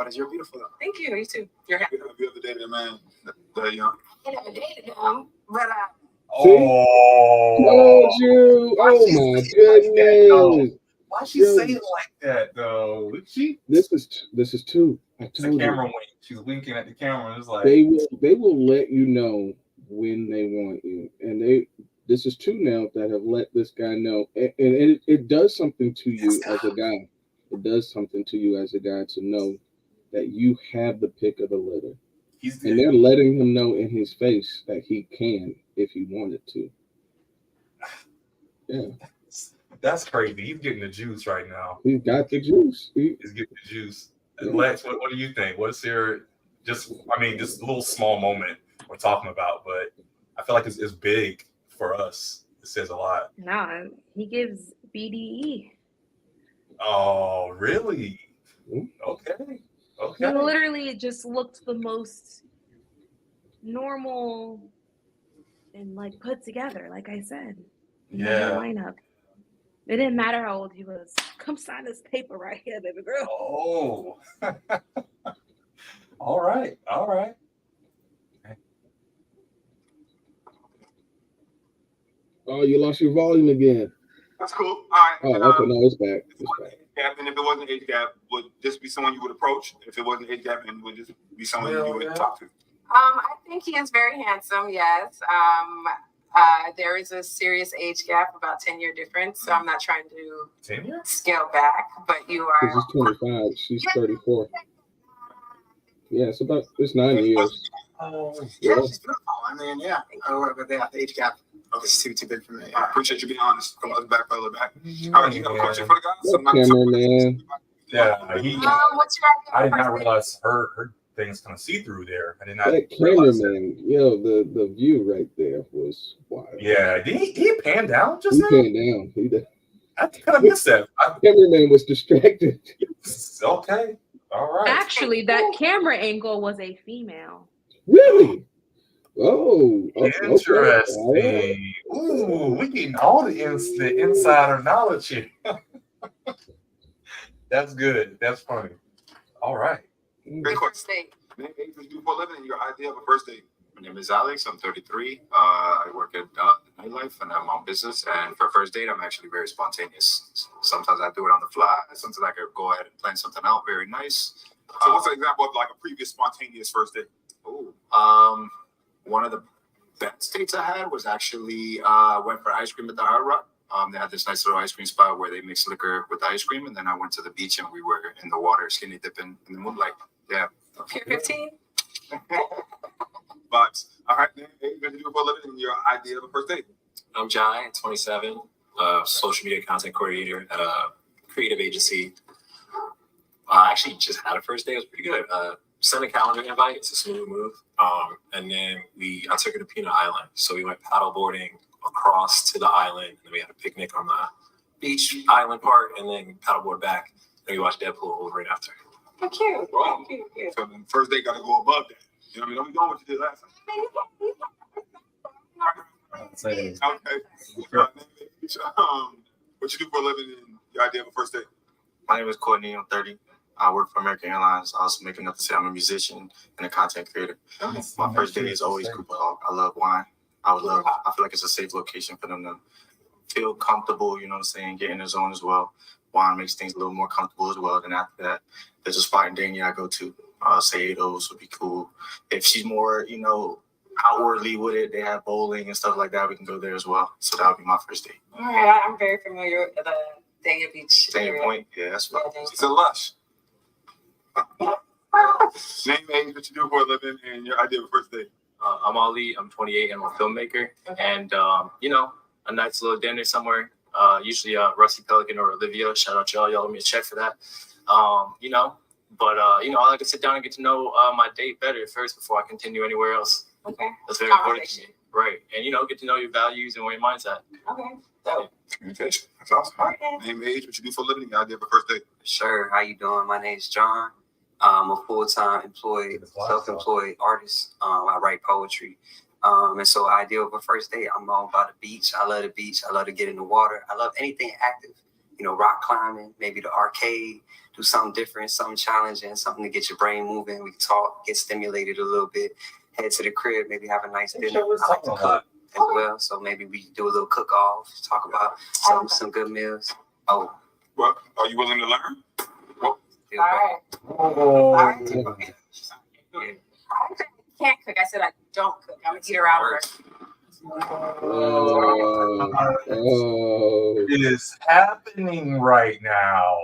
S4: is. You're beautiful, though.
S5: Thank you. You too. You're happy.
S4: Have you ever dated a man that young?
S5: I never dated him, but
S2: Told you. Oh my goodness.
S3: Why she say it like that though?
S2: This is 2.
S3: It's a camera wink. She's winking at the camera. It's like
S2: they will let you know when they want you, and this is 2 now that have let this guy know, and it does something to you as a guy. It does something to you as a guy to know that you have the pick of the litter, and they're letting him know in his face that he can if he wanted to. Yeah,
S3: that's crazy. He's getting the juice right now.
S2: He's got the juice.
S3: He's getting the juice. Lex, what do you think? What's your just a little small moment we're talking about, but I feel like it's big for us. It says a lot.
S14: No, he gives BDE.
S3: Oh, really? Okay.
S14: He literally just looked the most normal and like put together, like I said.
S3: Yeah.
S14: Lineup. It didn't matter how old he was. Come sign this paper right here, baby girl.
S3: Oh. All right.
S2: Oh, you lost your volume again.
S4: That's cool. All right.
S2: Oh, okay. No, it's back. It's back.
S4: Gap, and if it wasn't age gap, would this be someone you would approach? If it wasn't age gap, and would this be someone you would talk to?
S5: I think he is very handsome. Yes. There is a serious age gap, about 10-year difference. So I'm not trying to
S3: 10 years?
S5: Scale back, but you are.
S2: He's 25. She's 34. Yeah, it's 9 years.
S10: Yeah, she's beautiful. I mean, yeah. I don't know, but the age gap is too big for me.
S4: I appreciate you being honest. Come on, back, fella, back. All right, you got a question for the guys?
S2: Cameraman.
S3: Yeah,
S5: what's your idea?
S3: I did not realize her thing's kind of see through there. I did not.
S2: That cameraman, the view right there was wild.
S3: Yeah, did he pan down just
S2: He
S3: now?
S2: pan down. He did.
S3: I kind of missed that.
S2: Cameraman was distracted.
S3: Okay, all right.
S14: Actually, that camera angle was a female.
S2: Really? Oh,
S3: Interesting.
S2: Okay.
S3: Ooh, we getting all the insider knowledge here. That's good. That's funny. All right.
S4: Great question. Name, age, what you do for a living, and your idea of a first date.
S13: My name is Alex. I'm 33. I work at nightlife and I'm on business. And for first date, I'm actually very spontaneous. Sometimes I do it on the fly. Sometimes I could go ahead and plan something out very nice.
S4: So what's an example of like a previous spontaneous first date?
S13: One of the best dates I had was actually went for ice cream at the Hard Rock. They had this nice little ice cream spot where they mix liquor with ice cream, and then I went to the beach and we were in the water, skinny dipping in the moonlight. Yeah.
S5: Pier 15.
S4: Vibes. All right, man. Hey, what you do for a living, and your idea of a first date.
S8: I'm Jai, 27, social media content coordinator at a creative agency. I actually just had a first date. It was pretty good. Sent a calendar invite. It's a smooth move. And then I took her to Peanut Island. So we went paddle boarding across to the island. And then we had a picnic on the beach island part and then paddleboard back. And we watched Deadpool right after.
S5: Oh, cute.
S4: Wow.
S5: Cute.
S4: So the first date got to go above that. You know what I mean? Don't be doing what you did last time. Okay. What you do for a living and your idea of a first date?
S7: My name is Courtney. I'm 30. I work for American Airlines. I also make enough to say I'm a musician and a content creator. My first date is always Cooper Hawk. I love wine. I feel like it's a safe location for them to feel comfortable, you know what I'm saying, get in the zone as well. Wine makes things a little more comfortable as well. Then after that, there's a spot in Dania I go to. Say those would be cool. If she's more, outwardly with it, they have bowling and stuff like that. We can go there as well. So that would be my first date.
S5: All right, I'm very familiar with the Dania Beach.
S7: Dania Point, yeah, that's what.
S4: It's a lush. Name, age, what you do for a living, and your idea of a first date.
S11: I'm Ali. I'm 28. I'm a filmmaker, and a nice little dinner somewhere. Usually, Rusty Pelican or Olivia. Shout out y'all. Y'all owe me a check for that. But I like to sit down and get to know my date better first before I continue anywhere else.
S5: Okay.
S11: That's very important to me. Right. And get to know your values and where your mind's at.
S5: Okay. So.
S4: Communication. That's awesome. Name, age, what you do for a living, your idea of a first date.
S9: Sure. How you doing? My name's John. I'm a full-time self-employed artist. I write poetry. And so idea of a first date, I'm all about the beach. I love the beach. I love to get in the water. I love anything active. Rock climbing, maybe the arcade, do something different, something challenging, something to get your brain moving. We can talk, get stimulated a little bit, head to the crib, maybe have a nice dinner. I like to cook as well. So maybe we do a little cook-off, talk about some good meals. Oh.
S4: Well, are you willing to learn?
S5: All right. All right. I can't cook. I said I don't cook. I'm an eater outer.
S3: It is happening right now.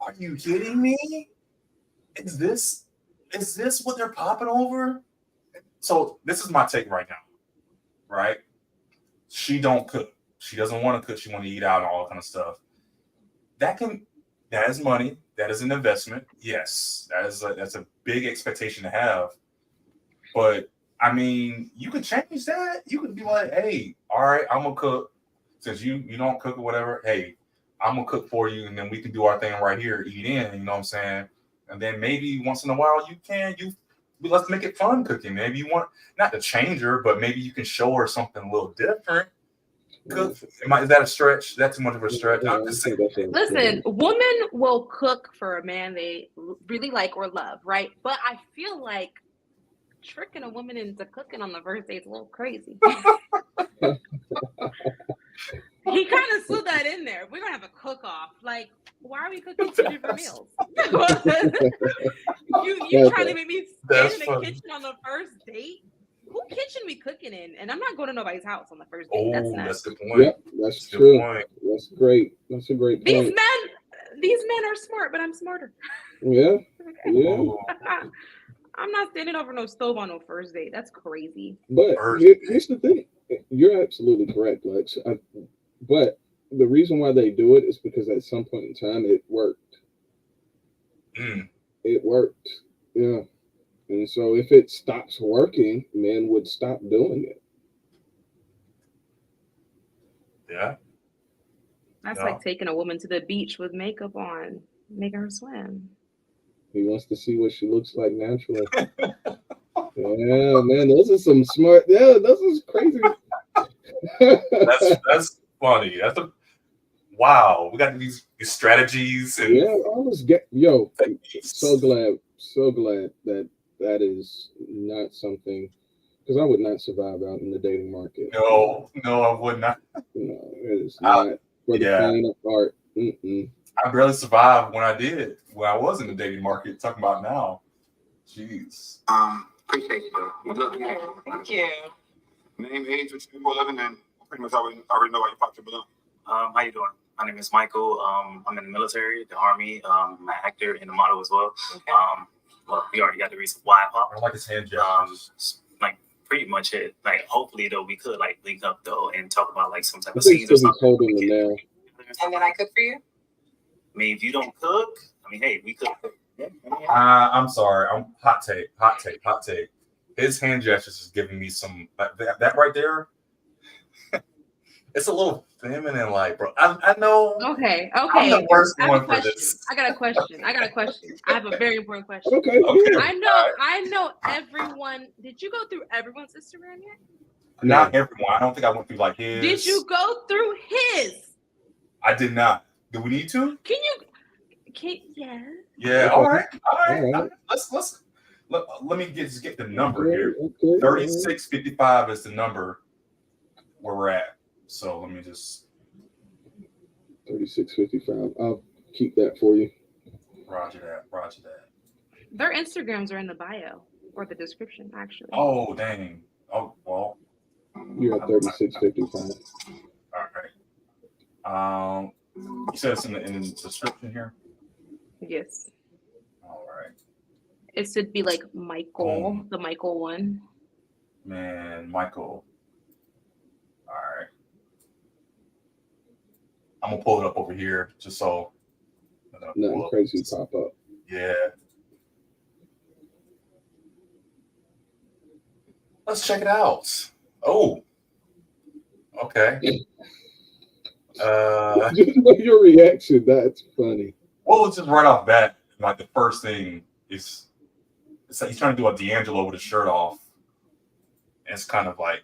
S3: Are you kidding me? Is this what they're popping over? So this is my take right now. Right? She don't cook. She doesn't want to cook. She want to eat out and all that kind of stuff. That is money. That is an investment. Yes, that's a big expectation to have. But I mean, you could change that. You could be like, hey, all right, I'm gonna cook. Since you don't cook or whatever, hey, I'm gonna cook for you, and then we can do our thing right here, eat in. You know what I'm saying? And then maybe once in a while let's make it fun cooking. Maybe you want not to change her, but maybe you can show her something a little different. Cook. Is that a stretch? That's too much of a stretch. I'm just saying.
S14: Listen, women will cook for a man they really like or love, right? But I feel like tricking a woman into cooking on the first date is a little crazy. He kind of slid that in there. We're gonna have a cook-off. Like, why are we cooking 2 different meals? you trying to make me stand in the kitchen on the first date? Who kitchen we cooking in? And I'm not going to nobody's house on the first date.
S3: That's the point.
S2: Yep, that's true. That's great. That's a great point.
S14: These men are smart, but I'm smarter.
S2: Yeah. Yeah.
S14: I'm not standing over no stove on no first date. That's crazy.
S2: But here's the thing. You're absolutely correct, Lex. But the reason why they do it is because at some point in time it worked. It worked. Yeah. And so if it stops working, men would stop doing it.
S3: Yeah.
S14: That's like taking a woman to the beach with makeup on, making her swim.
S2: He wants to see what she looks like naturally. Yeah, man, those are some smart. Yeah, those is crazy.
S3: That's funny. Wow. We got these strategies. And
S2: yeah, I was so glad that is not something, because I would not survive out in the dating market.
S3: No, I would not.
S2: No, it is not for the faint of heart.
S3: I barely survived when I was in the dating market. Talking about now, jeez.
S4: Appreciate you.
S5: Thank you.
S4: Name, age, what you living, and pretty much already know why you popped your balloon.
S6: How you doing? My name is Michael. I'm in the military, the Army. I'm an actor and a model as well.
S5: Okay.
S6: Well, we already got the reason why I popped.
S3: I like his hand gestures.
S6: Like pretty much it. Like hopefully though, we could like link up though and talk about like some type
S2: I
S6: of
S2: think
S6: scenes or
S2: he's
S6: something.
S2: holding it now.
S5: And then I cook for you?
S6: I mean, if you don't cook, I mean, hey, we could.
S3: I'm sorry. I'm hot take. His hand gestures is giving me some that right there. It's a little feminine, like, bro. I know.
S14: Okay.
S3: I'm the worst one for this.
S14: I got a question. I have a very important question.
S2: Okay.
S14: I know everyone. Did you go through everyone's Instagram yet?
S3: Not everyone. I don't think I went through like his.
S14: Did you go through his?
S3: I did not. Do we need to?
S14: Yeah.
S3: Yeah. All right. Let me get the number here. 3655 is the number where we're at. So let me just
S2: 3655. I'll keep that for you.
S3: Roger that.
S14: Their Instagrams are in the bio or the description, actually.
S3: Oh dang. Oh well.
S2: You're at 3655.
S3: All right. You said it's in the description here.
S14: Yes.
S3: All right.
S14: It should be like Michael, the Michael one.
S3: Man, Michael. All right. I'm gonna pull it up over here just so.
S2: Nothing crazy pop up.
S3: Yeah. Let's check it out. Oh. Okay.
S2: Your reaction, that's funny.
S3: Well, it's just right off bat, like the first thing is it's like he's trying to do a D'Angelo with his shirt off. And it's kind of like,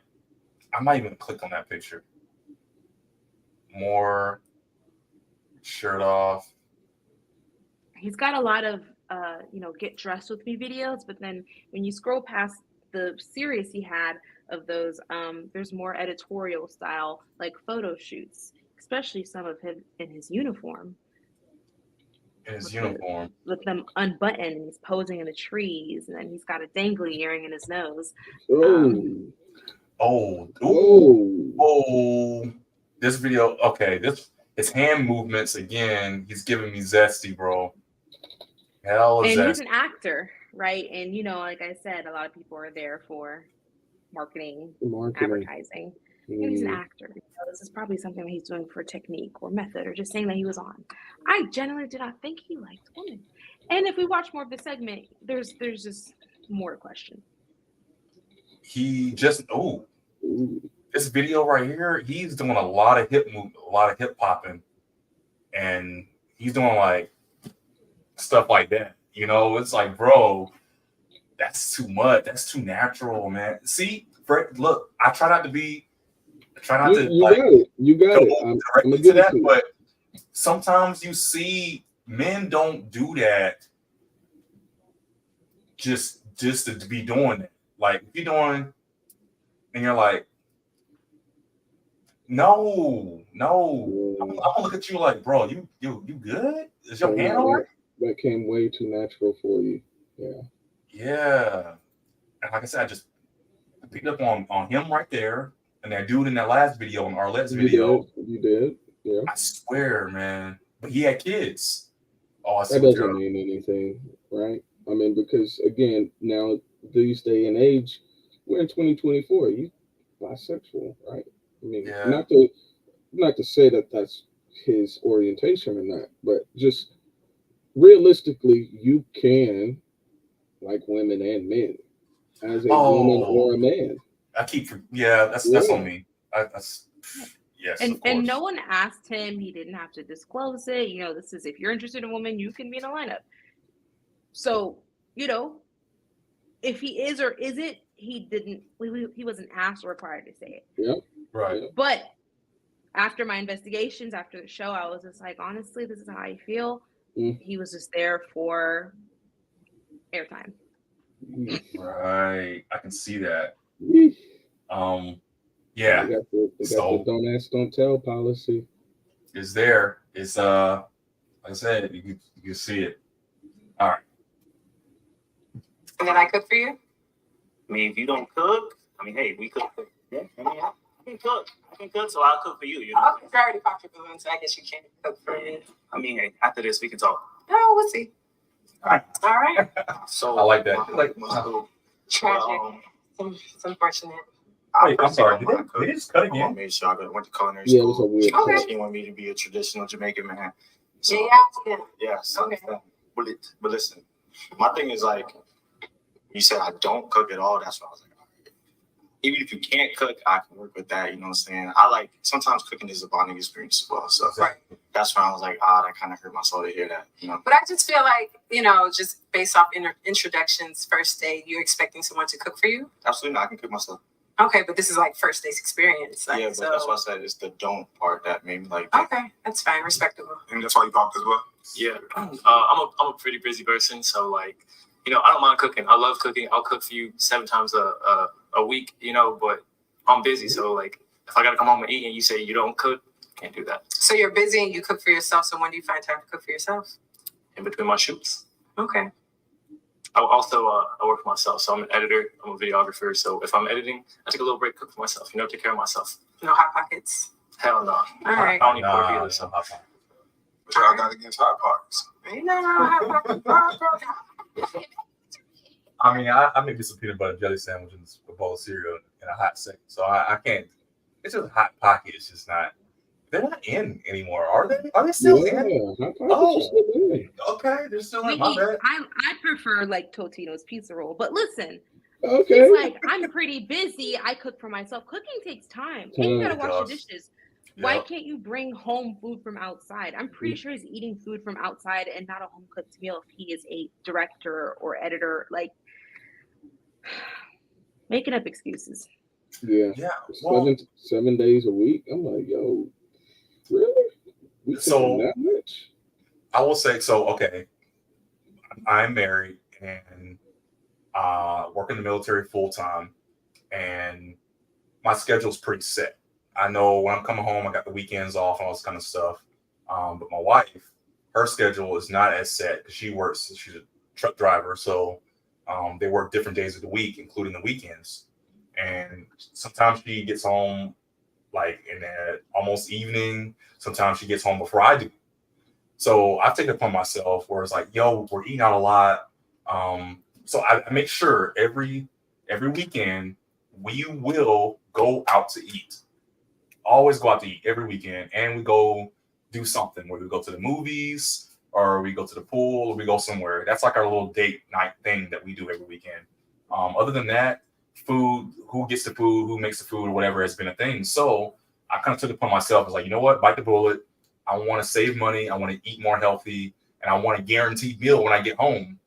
S3: I might even click on that picture. More shirt off.
S14: He's got a lot of get dressed with me videos, but then when you scroll past the series he had of those, there's more editorial style, like photo shoots, especially some of him in his uniform. With them unbuttoned, and he's posing in the trees, and then he's got a dangly earring in his nose.
S3: This video, okay, his hand movements again, he's giving me zesty, bro. Hell is
S14: and he's an actor, right? And like I said, a lot of people are there for marketing. Advertising. And he's an actor. You know, this is probably something that he's doing for technique or method or just saying that he was on. I genuinely did not think he liked women. And if we watch more of the segment, there's just more to question.
S3: He just this video right here, he's doing a lot of hip popping, and he's doing like stuff like that. You know, it's like, bro, that's too much. That's too natural, man. See, Fred, look, I try not to
S2: You got it. I'm
S3: directly to that, but sometimes you see men don't do that just to be doing it. Like if you're doing, and you're like, no, I'm gonna look at you like, bro, you good? Is your hand all right?
S2: That came way too natural for you.
S3: Yeah. And like I said, I just picked up on him right there, and that dude in that last video, on our LEX video.
S2: You did. Yeah.
S3: I swear, man. But he had kids. Oh,
S2: that doesn't mean anything, right? I mean, because again, now these day and age, we're in 2024. You bisexual, right? I mean, not to say that that's his orientation or not, but just realistically, you can like women and men as a woman or a man.
S3: That's on me. Yes,
S14: and no one asked him. He didn't have to disclose it. You know, this is, if you're interested in a woman, you can be in a lineup. So, you know, if he is or isn't, he wasn't asked or required to say it.
S2: Yep.
S3: Right.
S14: But after my investigations, after the show, I was just like, honestly, this is how I feel. He was just there for airtime.
S3: Right. I can see that.
S2: Yeah. They got the don't ask, don't tell policy.
S3: Is there? It's like I said, you can see it. All right.
S5: And then I cook for you?
S6: I mean, if you don't cook, I mean, hey, we cook. Yeah, I mean, I can cook. So I'll cook for you. You know.
S5: Okay, I already popped your balloon, so I guess you can't cook for me.
S6: I mean, hey, after this, we can talk.
S5: Oh, we'll see. All right.
S6: So
S3: I like that.
S5: Tragic. It's unfortunate.
S3: Wait, I'm sorry. Did they just cut again?
S7: I made sure I went to culinary
S2: Yeah,
S7: school.
S2: it was a weird cut.
S7: She wanted me to be a traditional Jamaican man. So,
S5: So,
S7: okay. But listen, my thing is like, you said I don't cook at all. That's what I was like. Even if you can't cook, I can work with that. You know what I'm saying? I like, sometimes cooking is a bonding experience as well. So that's when I was like, that kind of hurt my soul to hear that. You know.
S5: But I just feel like, you know, just based off introductions, first date, you're expecting someone to cook for you?
S7: Absolutely not. I can cook myself.
S5: Okay, but this is like first day's experience. Like,
S7: yeah, but that's why I said it's the don't part that made me like.
S5: Okay, that's fine, respectable.
S4: And that's why you popped as well.
S11: Yeah, I'm a pretty busy person, so like, you know, I don't mind cooking. I love cooking. I'll cook for you 7 times a week, you know. But I'm busy, so like, if I gotta come home and eat, and you say you don't cook, can't do that.
S5: So you're busy and you cook for yourself. So when do you find time to cook for yourself?
S11: In between my shoots.
S5: Okay.
S11: I also I work for myself, so I'm an editor. I'm a videographer. So if I'm editing, I take a little break, cook for myself. You know, take care of myself.
S5: No hot pockets.
S11: Hell no.
S5: All right.
S11: I don't need pork either. So
S4: What y'all got against hot pockets?
S5: No, hot pockets.
S3: I mean, I make me some peanut butter jelly sandwich and a bowl of cereal in a hot second. So I can't. It's just hot pocket. It's just not. They're not in anymore, are they? Are they still in?
S2: Hot pockets are still in.
S3: Okay, they're still in. My bad.
S14: I prefer like Totino's pizza roll, but listen.
S2: Okay.
S14: It's like, I'm pretty busy. I cook for myself. Cooking takes time. And you gotta wash the dishes. Why can't you bring home food from outside? I'm pretty sure he's eating food from outside and not a home cooked meal if he is a director or editor. Like, making up excuses.
S2: Yeah.
S3: Well,
S2: 7 days a week. I'm like, yo, really? We
S3: So-
S2: that much?
S3: I will say so. Okay, I'm married and work in the military full time, and my schedule's pretty set. I know when I'm coming home, I got the weekends off and all this kind of stuff. But my wife, her schedule is not as set because she works. She's a truck driver, so they work different days of the week, including the weekends. And sometimes she gets home like in the almost evening. Sometimes she gets home before I do. So I've taken it upon myself where it's like, yo, we're eating out a lot. So I make sure every weekend we will go out to eat. always go out to eat every weekend, and we go do something, whether we go to the movies or we go to the pool or we go somewhere. That's like our little date night thing that we do every weekend. Other than that, food, who gets the food, who makes the food, or whatever has been a thing. So I kind of took it upon myself. I was like, you know what, bite the bullet. I want to save money. I want to eat more healthy, and I want a guaranteed meal when I get home.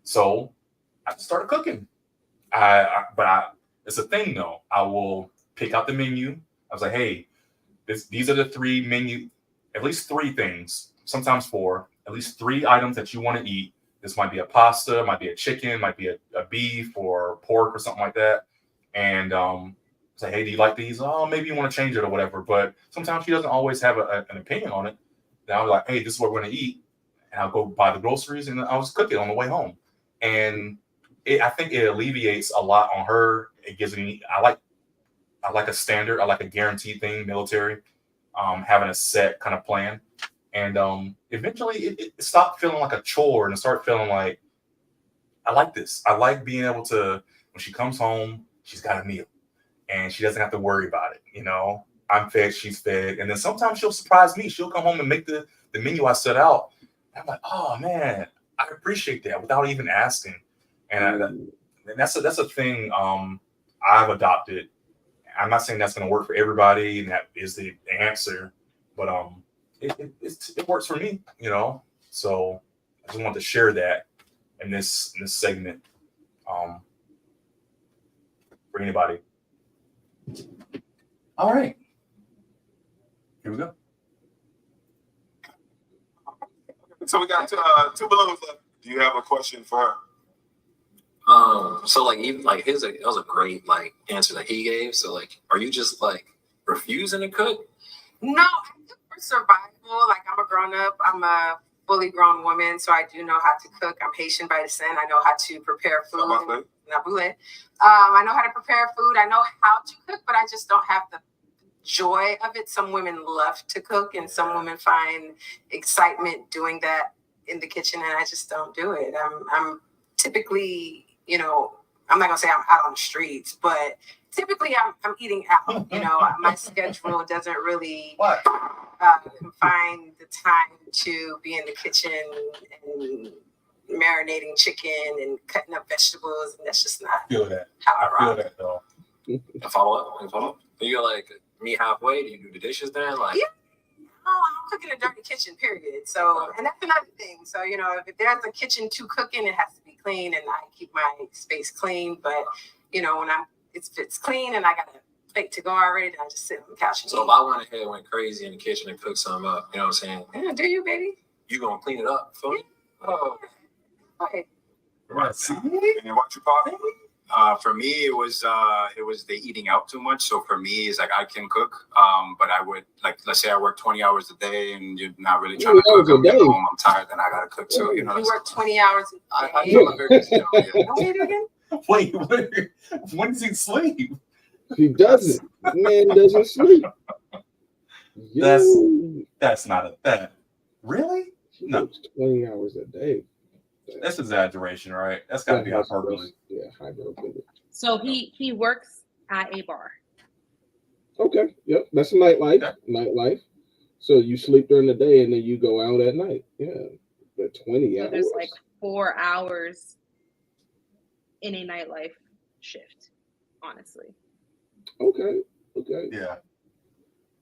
S3: So I just started cooking. It's a thing though. I will pick out the menu. I was like, hey, these are the three menu, at least three things, sometimes four, at least three items that you want to eat. This might be a pasta, might be a chicken, might be a beef or pork or something like that. And say, hey, do you like these? Oh, maybe you want to change it or whatever. But sometimes she doesn't always have an opinion on it. Then I was like, hey, this is what we're going to eat. And I'll go buy the groceries and I'll just cook it on the way home. And I think it alleviates a lot on her. It gives me, I like a standard, I like a guaranteed thing, military, having a set kind of plan. And eventually it stopped feeling like a chore and it started feeling like, I like this. I like being able to, when she comes home, she's got a meal and she doesn't have to worry about it. You know, I'm fed, she's fed. And then sometimes she'll surprise me. She'll come home and make the menu I set out. I'm like, oh man, I appreciate that without even asking. And that's a thing I've adopted. I'm not saying that's going to work for everybody and that is the answer, but it works for me, you know. So I just wanted to share that in this segment for anybody. All right, here we go.
S4: So we got two balloons left. Do you have a question for her?
S8: So like even like that was a great like answer that he gave. So like, are you just like refusing to cook?
S5: No, I cook for survival. Like I'm a grown up. I'm a fully grown woman, so I do know how to cook. I'm Haitian by descent. I know how to prepare food. I know how to prepare food. I know how to cook, but I just don't have the joy of it. Some women love to cook, and some women find excitement doing that in the kitchen, and I just don't do it. I'm typically, you know, I'm not gonna say I'm out on the streets, but typically I'm eating out. You know, my schedule doesn't really confine the time to be in the kitchen and marinating chicken and cutting up vegetables, and that's just not how I rock.
S3: Feel that though.
S8: A follow up. Do you like meet halfway? Do you do the dishes then? Like,
S5: yeah. I'm cooking in a dirty kitchen, period. So, and that's another thing. So, you know, if there's a kitchen to cook in, it has to be clean, and I keep my space clean. But, you know, when it's clean and I got a plate to go already, then I just sit on the couch and
S8: so
S5: eat.
S8: if I went ahead and went crazy in the kitchen and cooked something up, you know what I'm saying?
S5: Yeah, do you, baby?
S8: You gonna clean it up for me?
S5: Oh. Okay.
S4: Right. And what you call
S13: For me, it was the eating out too much. So for me, it's like I can cook, but I would like, let's say I work 20 hours a day and you're not really trying to cook. I'm getting home, I'm tired, then I gotta cook too. You know,
S5: you work 20 hours a day.
S13: I feel I'm very you know,
S5: yeah.
S3: Wait, when does he sleep?
S2: He doesn't. Man doesn't sleep.
S3: That's not a that. Really?
S2: He
S3: No.
S2: works 20 hours a day.
S3: That's exaggeration, right? That's got to be hyperbole.
S2: Yeah, hyperbole.
S14: So he works at a bar.
S2: Okay, yep, that's nightlife.
S3: Okay.
S2: Nightlife. So you sleep during the day and then you go out at night. Yeah, but 20
S14: So
S2: hours.
S14: there's like 4 hours in a nightlife shift, honestly.
S2: Okay.
S3: Yeah.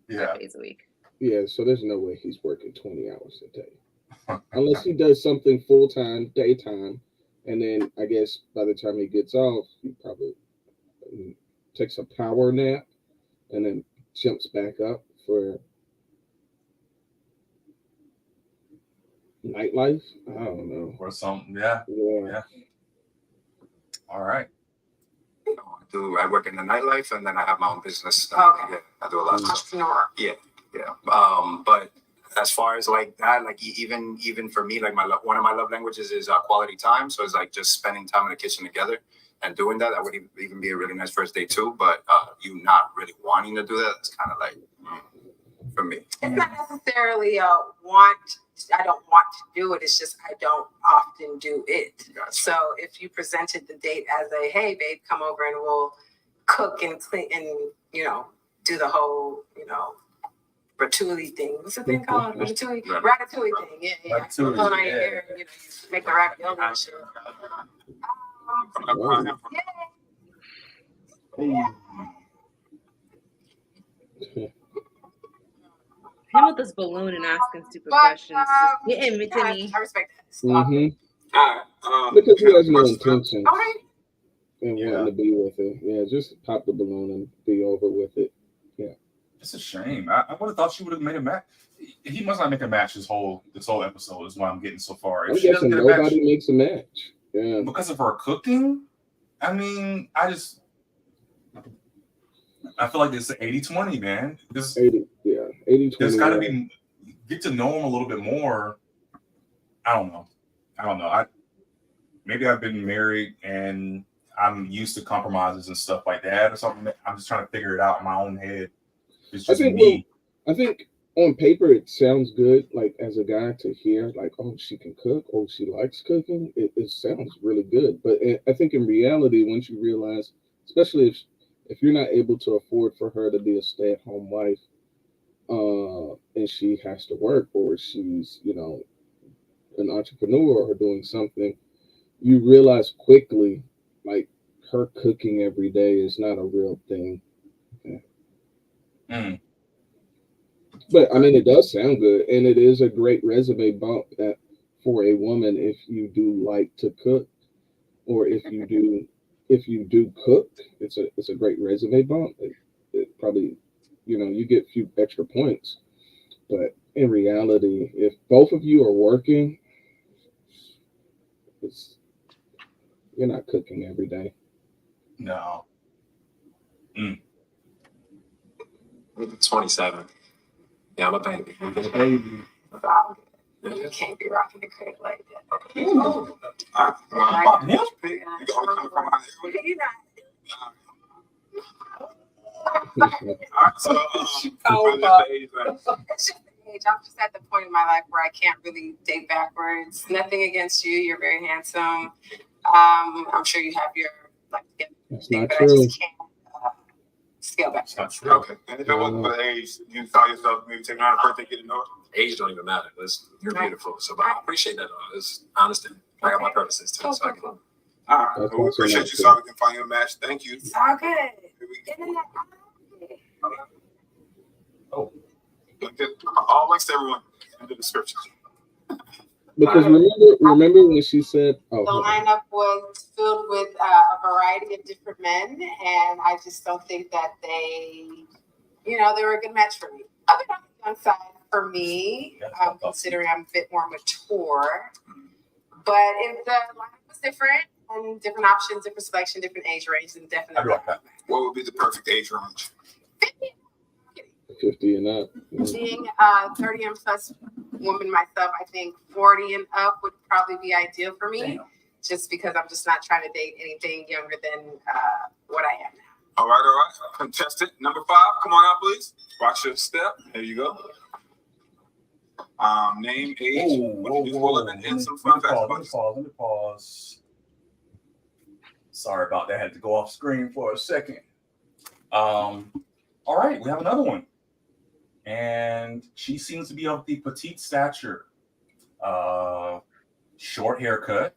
S14: 5 days a week.
S2: Yeah, so there's no way he's working 20 hours a day. Unless he does something full-time, daytime, and then I guess by the time he gets off, he probably takes a power nap and then jumps back up for nightlife. I don't know.
S3: Or something. Yeah. All right.
S13: I work in the nightlife and then I have my own business.
S5: Okay.
S13: Yeah, I do a lot of stuff.
S5: Entrepreneur.
S13: Yeah. But as far as like that, like even for me, like one of my love languages is quality time. So it's like just spending time in the kitchen together and doing that. That would even be a really nice first date too. But you not really wanting to do that, it's kind of like for me.
S5: It's not necessarily a want. I don't want to do it. It's just I don't often do it.
S13: Gotcha.
S5: So if you presented the date as a, hey, babe, come over and we'll cook and clean and, you know, do the whole, ratatouille thing. What's the thing called? Ratatouille?
S3: Right.
S5: Ratatouille thing. Yeah.
S3: Ratatouille,
S5: Put on your
S3: yeah.
S5: hair, you make the ravioli and shit.
S14: Him with this balloon and asking stupid questions. Getting me to me.
S5: I respect that.
S2: Mm-hmm. Because he has no intention
S5: Okay.
S2: and wanting to be with it. Yeah, just pop the balloon and be over with it. Yeah.
S3: It's a shame. I would have thought she would have made a match. He must not make a match this whole episode. Is why I'm getting so far.
S2: I'm guessing nobody makes a match. Yeah.
S3: Because of her cooking. I mean, I feel like it's 80-20, man.
S2: 80-20.
S3: There's got to be get to know him a little bit more. I don't know. Maybe I've been married and I'm used to compromises and stuff like that or something. I'm just trying to figure it out in my own head. It's just me.
S2: I think on paper it sounds good, like as a guy to hear, like, oh, she can cook, oh, she likes cooking. It sounds really good. But I think in reality, once you realize, especially if you're not able to afford for her to be a stay-at-home wife, and she has to work, or she's, an entrepreneur or doing something, you realize quickly, like, her cooking every day is not a real thing.
S3: Mm.
S2: But I mean, it does sound good, and it is a great resume bump that for a woman, if you do like to cook, or if you do cook, it's a great resume bump. It probably, you get a few extra points. But in reality, if both of you are working, you're not cooking every day.
S3: No.
S8: 27. Yeah, I'm a baby.
S5: You can't be rocking the crib like that.
S4: You're not.
S5: It's just the age. I'm just at the point in my life where I can't really date backwards. Nothing against you. You're very handsome. I'm sure you have your
S2: That's not
S5: but
S2: true.
S5: I just can't scale back.
S4: Okay. And if it wasn't for the age, you saw yourself maybe taking on a birthday, getting to know it?
S8: Age don't even matter. You're beautiful. So but I appreciate that. It's honest. I got my purposes too. So I can.
S4: All right. Well, we appreciate you, so we can find you a match. Thank you.
S5: It's all good.
S4: Oh. All links to everyone in the description.
S2: Because remember when she said,
S5: The lineup was filled with a variety of different men, and I just don't think that they were a good match for me. Other than the young side for me, considering I'm a bit more mature. But if the lineup was different and different options, different selection, different age range, then definitely.
S4: What would be the perfect age range?
S2: 50 and up.
S5: Being 30 and plus woman myself, I think 40 and up would probably be ideal for me. Just because I'm just not trying to date anything younger than what I am now.
S4: All right. Contestant number 5, come on out, please. Watch your step. There you go. Name, age, and some fun facts.
S3: Let me pause. Sorry about that. I had to go off screen for a second. All right, we have another one. And she seems to be of the petite stature. Short haircut.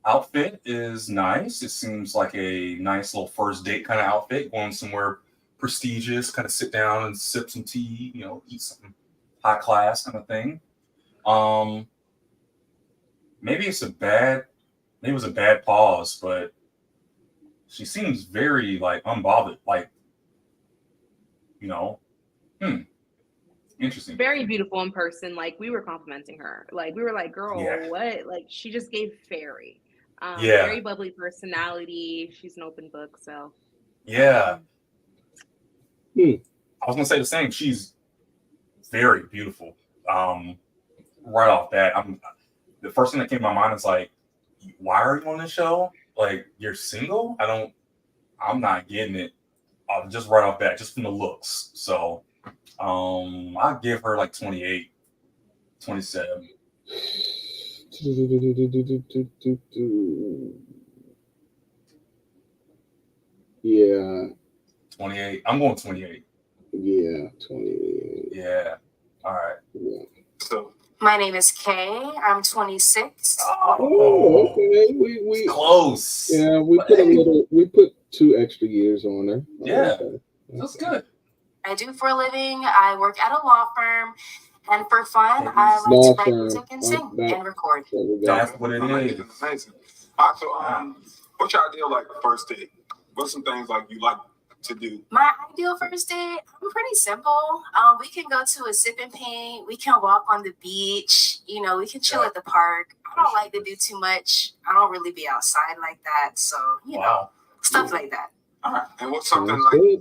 S3: Outfit is nice. It seems like a nice little first date kind of outfit, going somewhere prestigious, kind of sit down and sip some tea, eat something high class kind of thing. Maybe it was a bad pause, but she seems very unbothered, interesting.
S14: Very beautiful in person. We were complimenting her. We were like, girl, what? She just gave fairy. Very bubbly personality. She's an open book, so.
S3: Yeah. I was gonna say the same. She's very beautiful. Right off bat, the first thing that came to my mind is why are you on this show? You're single? I'm not getting it. Just right off bat, just from the looks. So I'll give her 28, 27.
S2: Yeah.
S3: 28. I'm going 28.
S2: Yeah, 28.
S3: Yeah. All right.
S2: Yeah.
S3: So
S5: My name is Kay. I'm 26.
S2: Oh, okay. We
S3: close.
S2: Yeah, we put 2 extra years on her.
S3: Yeah.
S2: Okay.
S3: That's good.
S5: I do for a living. I work at a law firm. And for fun, I like
S2: Law
S5: to write
S2: firm,
S5: music and
S2: like
S5: sing
S2: that.
S5: and record.
S3: That's what it is.
S4: Amazing. All right, so what's your ideal like first date? What's some things like you like to do?
S5: My ideal first date, I'm pretty simple. We can go to a sip and paint. We can walk on the beach. You know, we can chill at the park. I don't like to do too much. I don't really be outside like that. So, you know, stuff like that.
S4: All right. And what's something like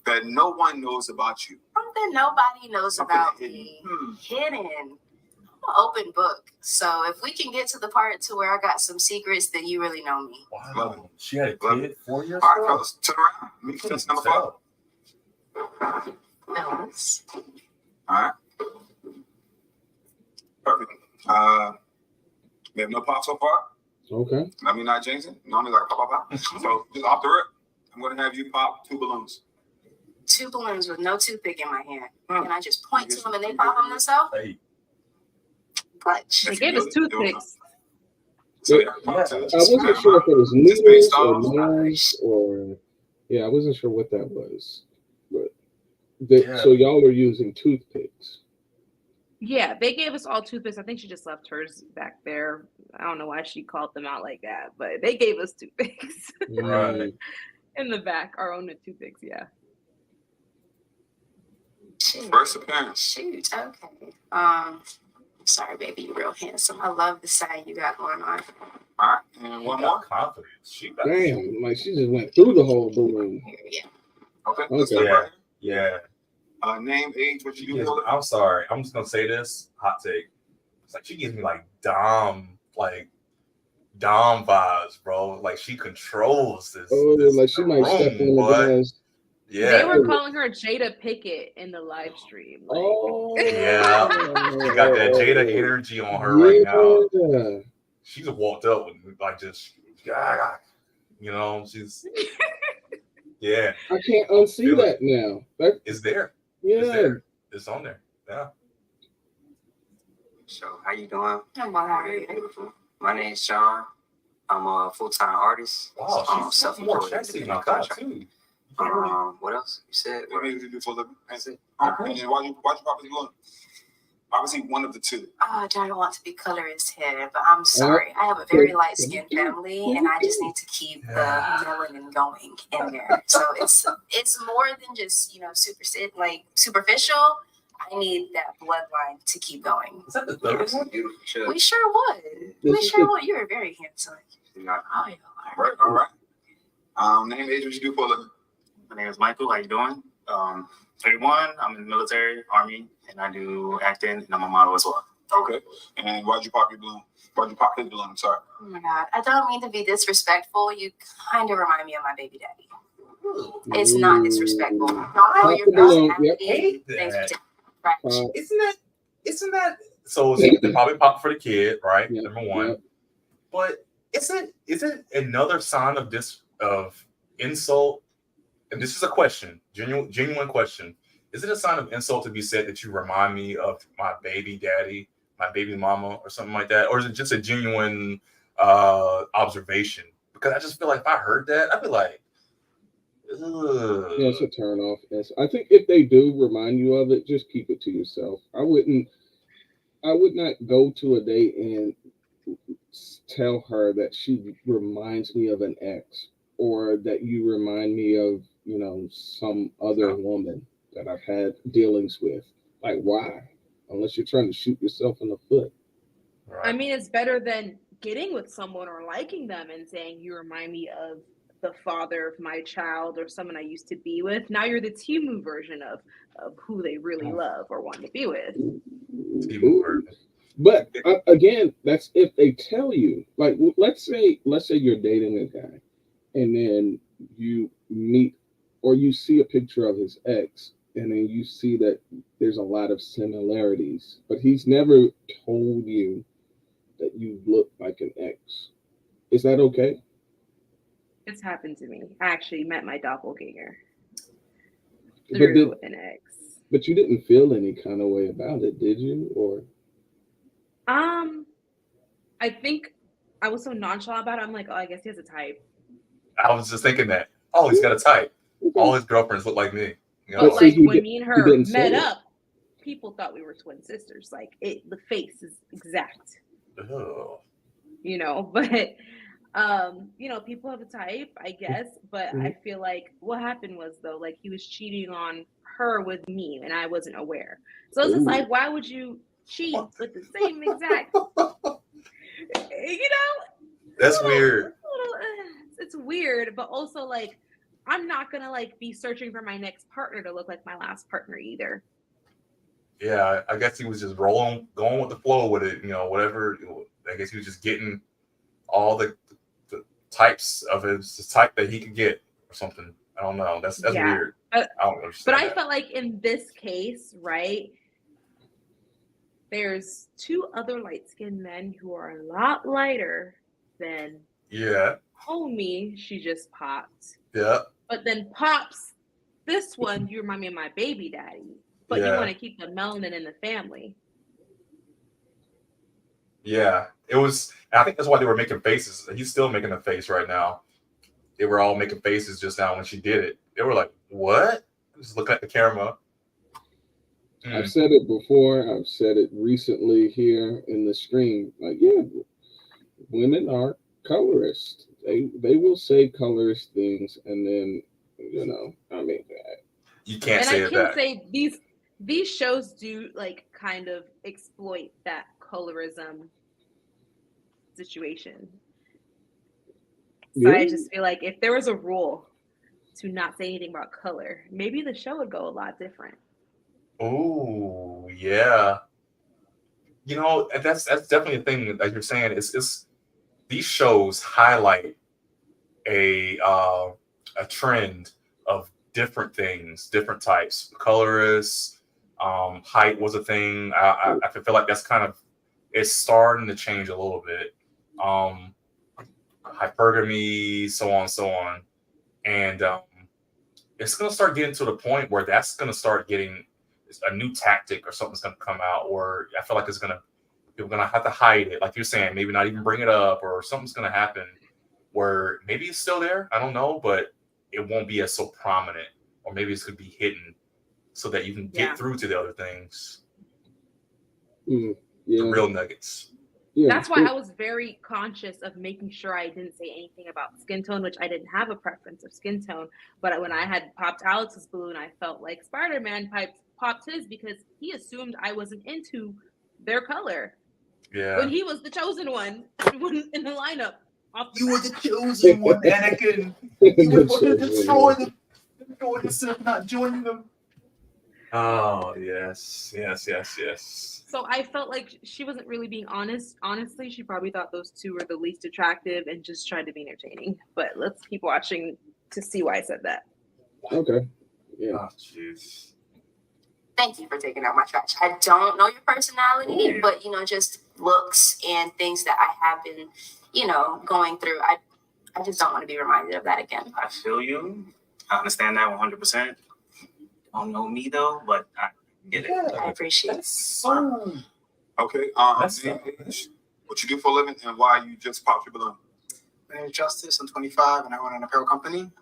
S4: that no one knows about you?
S5: Something nobody knows about me. Hidden. I'm an open book. So if we can get to the part to where I got some secrets, then you really know me.
S3: Wow. She had a kid 4 years
S4: All right,
S3: ago.
S4: fellas, turn around. Meet contestant number 5.
S5: Fellas.
S4: All right. Perfect. We have no pop so far.
S2: Okay.
S4: Let me not jinx it. Normally like pop. So just off the rip, I'm gonna have you pop 2 balloons.
S5: 2 balloons with no toothpick in my hand. Can I just point to them and they pop them themselves?
S3: Hey.
S5: Clutch.
S14: They gave us toothpicks.
S4: So yeah,
S2: I wasn't sure if it was noodles or knives or I wasn't sure what that was. But so y'all are using toothpicks.
S14: Yeah, they gave us all toothpicks. I think she just left hers back there. I don't know why she called them out like that, but they gave us toothpicks.
S3: Right.
S14: In the back, our own toothpicks, yeah.
S4: First appearance.
S5: Shoot, okay. Sorry, baby, you're real handsome. I love the sign you got going on.
S4: All right, and one more.
S3: Confidence. She got
S2: Damn, like she just went through the whole balloon.
S5: Yeah.
S4: Okay.
S2: Okay.
S3: Yeah.
S4: Name, age, what you do.
S3: I'm sorry. I'm just gonna say this hot take. It's like she gives me like Dom vibes, bro. Like she controls this.
S2: Like she might step in the glass.
S3: Yeah.
S14: They were calling her Jada Pickett in the live stream. Like.
S3: Yeah. She got that Jada energy on her right now. She just walked up with like just, you know, she's. Yeah.
S2: I can't unsee that now.
S3: It's there.
S2: Yeah.
S3: It's there. It's on there. Yeah.
S9: So how you doing?
S5: I'm well, how are you?
S9: Beautiful. My name's Sean. I'm a full-time artist.
S3: Wow,
S9: I'm
S3: she's
S9: self-employed.
S3: more too.
S9: What else? You said
S4: What do you do for a living?
S9: That's it.
S4: Okay. And why you probably look? Obviously, one of the two.
S5: I don't want to be colorist here, but I'm sorry. I have a very light-skinned family, and I just need to keep the melanin going in there. So it's more than just superficial. I need that bloodline to keep going.
S3: Is that the third one?
S5: We sure would. We sure would. You're very handsome.
S4: All right. Name, age, what you do for a living?
S6: My name is Michael. How you doing? 31. I'm in the military, Army, and I do acting, and I'm a model as well.
S4: Okay. And why'd you pop your balloon? Why'd you pop his balloon? I'm sorry.
S5: Oh my God. I don't mean to be disrespectful. You kind of remind me of my baby daddy. It's not disrespectful.
S2: Pop the balloon. Yep.
S3: Isn't that so they probably pop for the kid, right?
S2: Yep.
S3: Number one.
S2: Yep.
S3: But isn't another sign of insult? And this is a question, genuine question. Is it a sign of insult to be said that you remind me of my baby daddy, my baby mama, or something like that? Or is it just a genuine observation? Because I just feel like if I heard that, I'd be like, ugh.
S2: Yeah, it's a turn off. Yes. I think if they do remind you of it, just keep it to yourself. I would not go to a date and tell her that she reminds me of an ex, or that you remind me of, some other woman that I've had dealings with. Like, why? Unless you're trying to shoot yourself in the foot.
S14: I mean, it's better than getting with someone or liking them and saying, you remind me of the father of my child or someone I used to be with. Now you're the Timu version of who they really love or want to be with.
S2: But again, that's if they tell you. Like, let's say you're dating a guy, and then you meet or you see a picture of his ex, and then you see that there's a lot of similarities, but he's never told you that you look like an ex. Is that okay?
S14: It's happened to me. I actually met my doppelganger. through an ex.
S2: But you didn't feel any kind of way about it, did you? Or
S14: I think I was so nonchalant about it. I'm like, oh, I guess he has a type.
S3: I was just thinking that. Oh, he's got a type. All his girlfriends look like me. You know?
S14: But like when me and her met up, people thought we were twin sisters. Like the face is exact.
S3: Ugh.
S14: You know, but you know, people have a type, I guess. But I feel like what happened was though, like he was cheating on her with me, and I wasn't aware. So it's just like, why would you cheat with the same exact? You know,
S3: that's weird.
S14: It's weird, but also like I'm not gonna like be searching for my next partner to look like my last partner either.
S3: Yeah, I guess he was just going with the flow with it, you know, whatever. I guess he was just getting all the types of his type that he could get or something. I don't know. That's weird. I don't understand.
S14: But I felt like in this case, right, there's two other light-skinned men who are a lot lighter than homie she just popped.
S3: Yeah.
S14: But then pops this one, you remind me of my baby daddy. But you want to keep the melanin in the family.
S3: Yeah. It was, I think that's why they were making faces. He's still making a face right now. They were all making faces just now when she did it. They were like, what? Just look at the camera.
S2: I've said it before. I've said it recently here in the stream. Like, yeah, women are colorists. They will say colorist things, and then, you know, I mean,
S3: you can't
S14: and
S3: say
S14: I
S3: it
S14: can
S3: back.
S14: say these shows do like kind of exploit that colorism situation. So I just feel like if there was a rule to not say anything about color, maybe the show would go a lot different.
S3: Oh, yeah. You know, that's definitely a thing that you're saying. It's these shows highlight a trend of different things, different types. Colorists, height was a thing. I feel like that's kind of, it's starting to change a little bit. Hypergamy, so on. And it's going to start getting to the point where that's going to start getting a new tactic or something's going to come out, or I feel like people are going to have to hide it. Like you're saying, maybe not even bring it up, or something's going to happen where maybe it's still there. I don't know, but it won't be as so prominent, or maybe it's going to be hidden so that you can get through to the other things. The real nuggets.
S14: That's why I was very conscious of making sure I didn't say anything about skin tone, which I didn't have a preference of skin tone. But when I had popped Alex's balloon, I felt like Spider-Man popped his because he assumed I wasn't into their color.
S3: Yeah.
S14: When he was the chosen one in the lineup.
S3: You were the chosen one, Anakin. You were going to destroy yourself, not joining them. Oh, yes.
S14: So I felt like she wasn't really being honest. Honestly, she probably thought those two were the least attractive and just tried to be entertaining. But let's keep watching to see why I said that.
S2: Okay. Yeah.
S3: Oh, jeez.
S5: Thank you for taking out my trash. I don't know your personality, but, you know, just looks and things that I have been, you know, going through. I just don't want to be reminded of that again.
S6: I feel you. I understand that 100%. Don't know me, though, but I get it.
S5: I appreciate it.
S4: Okay. What you do for a living and why you just popped your balloon?
S10: My name is Justice. I'm 25 and I run an apparel company.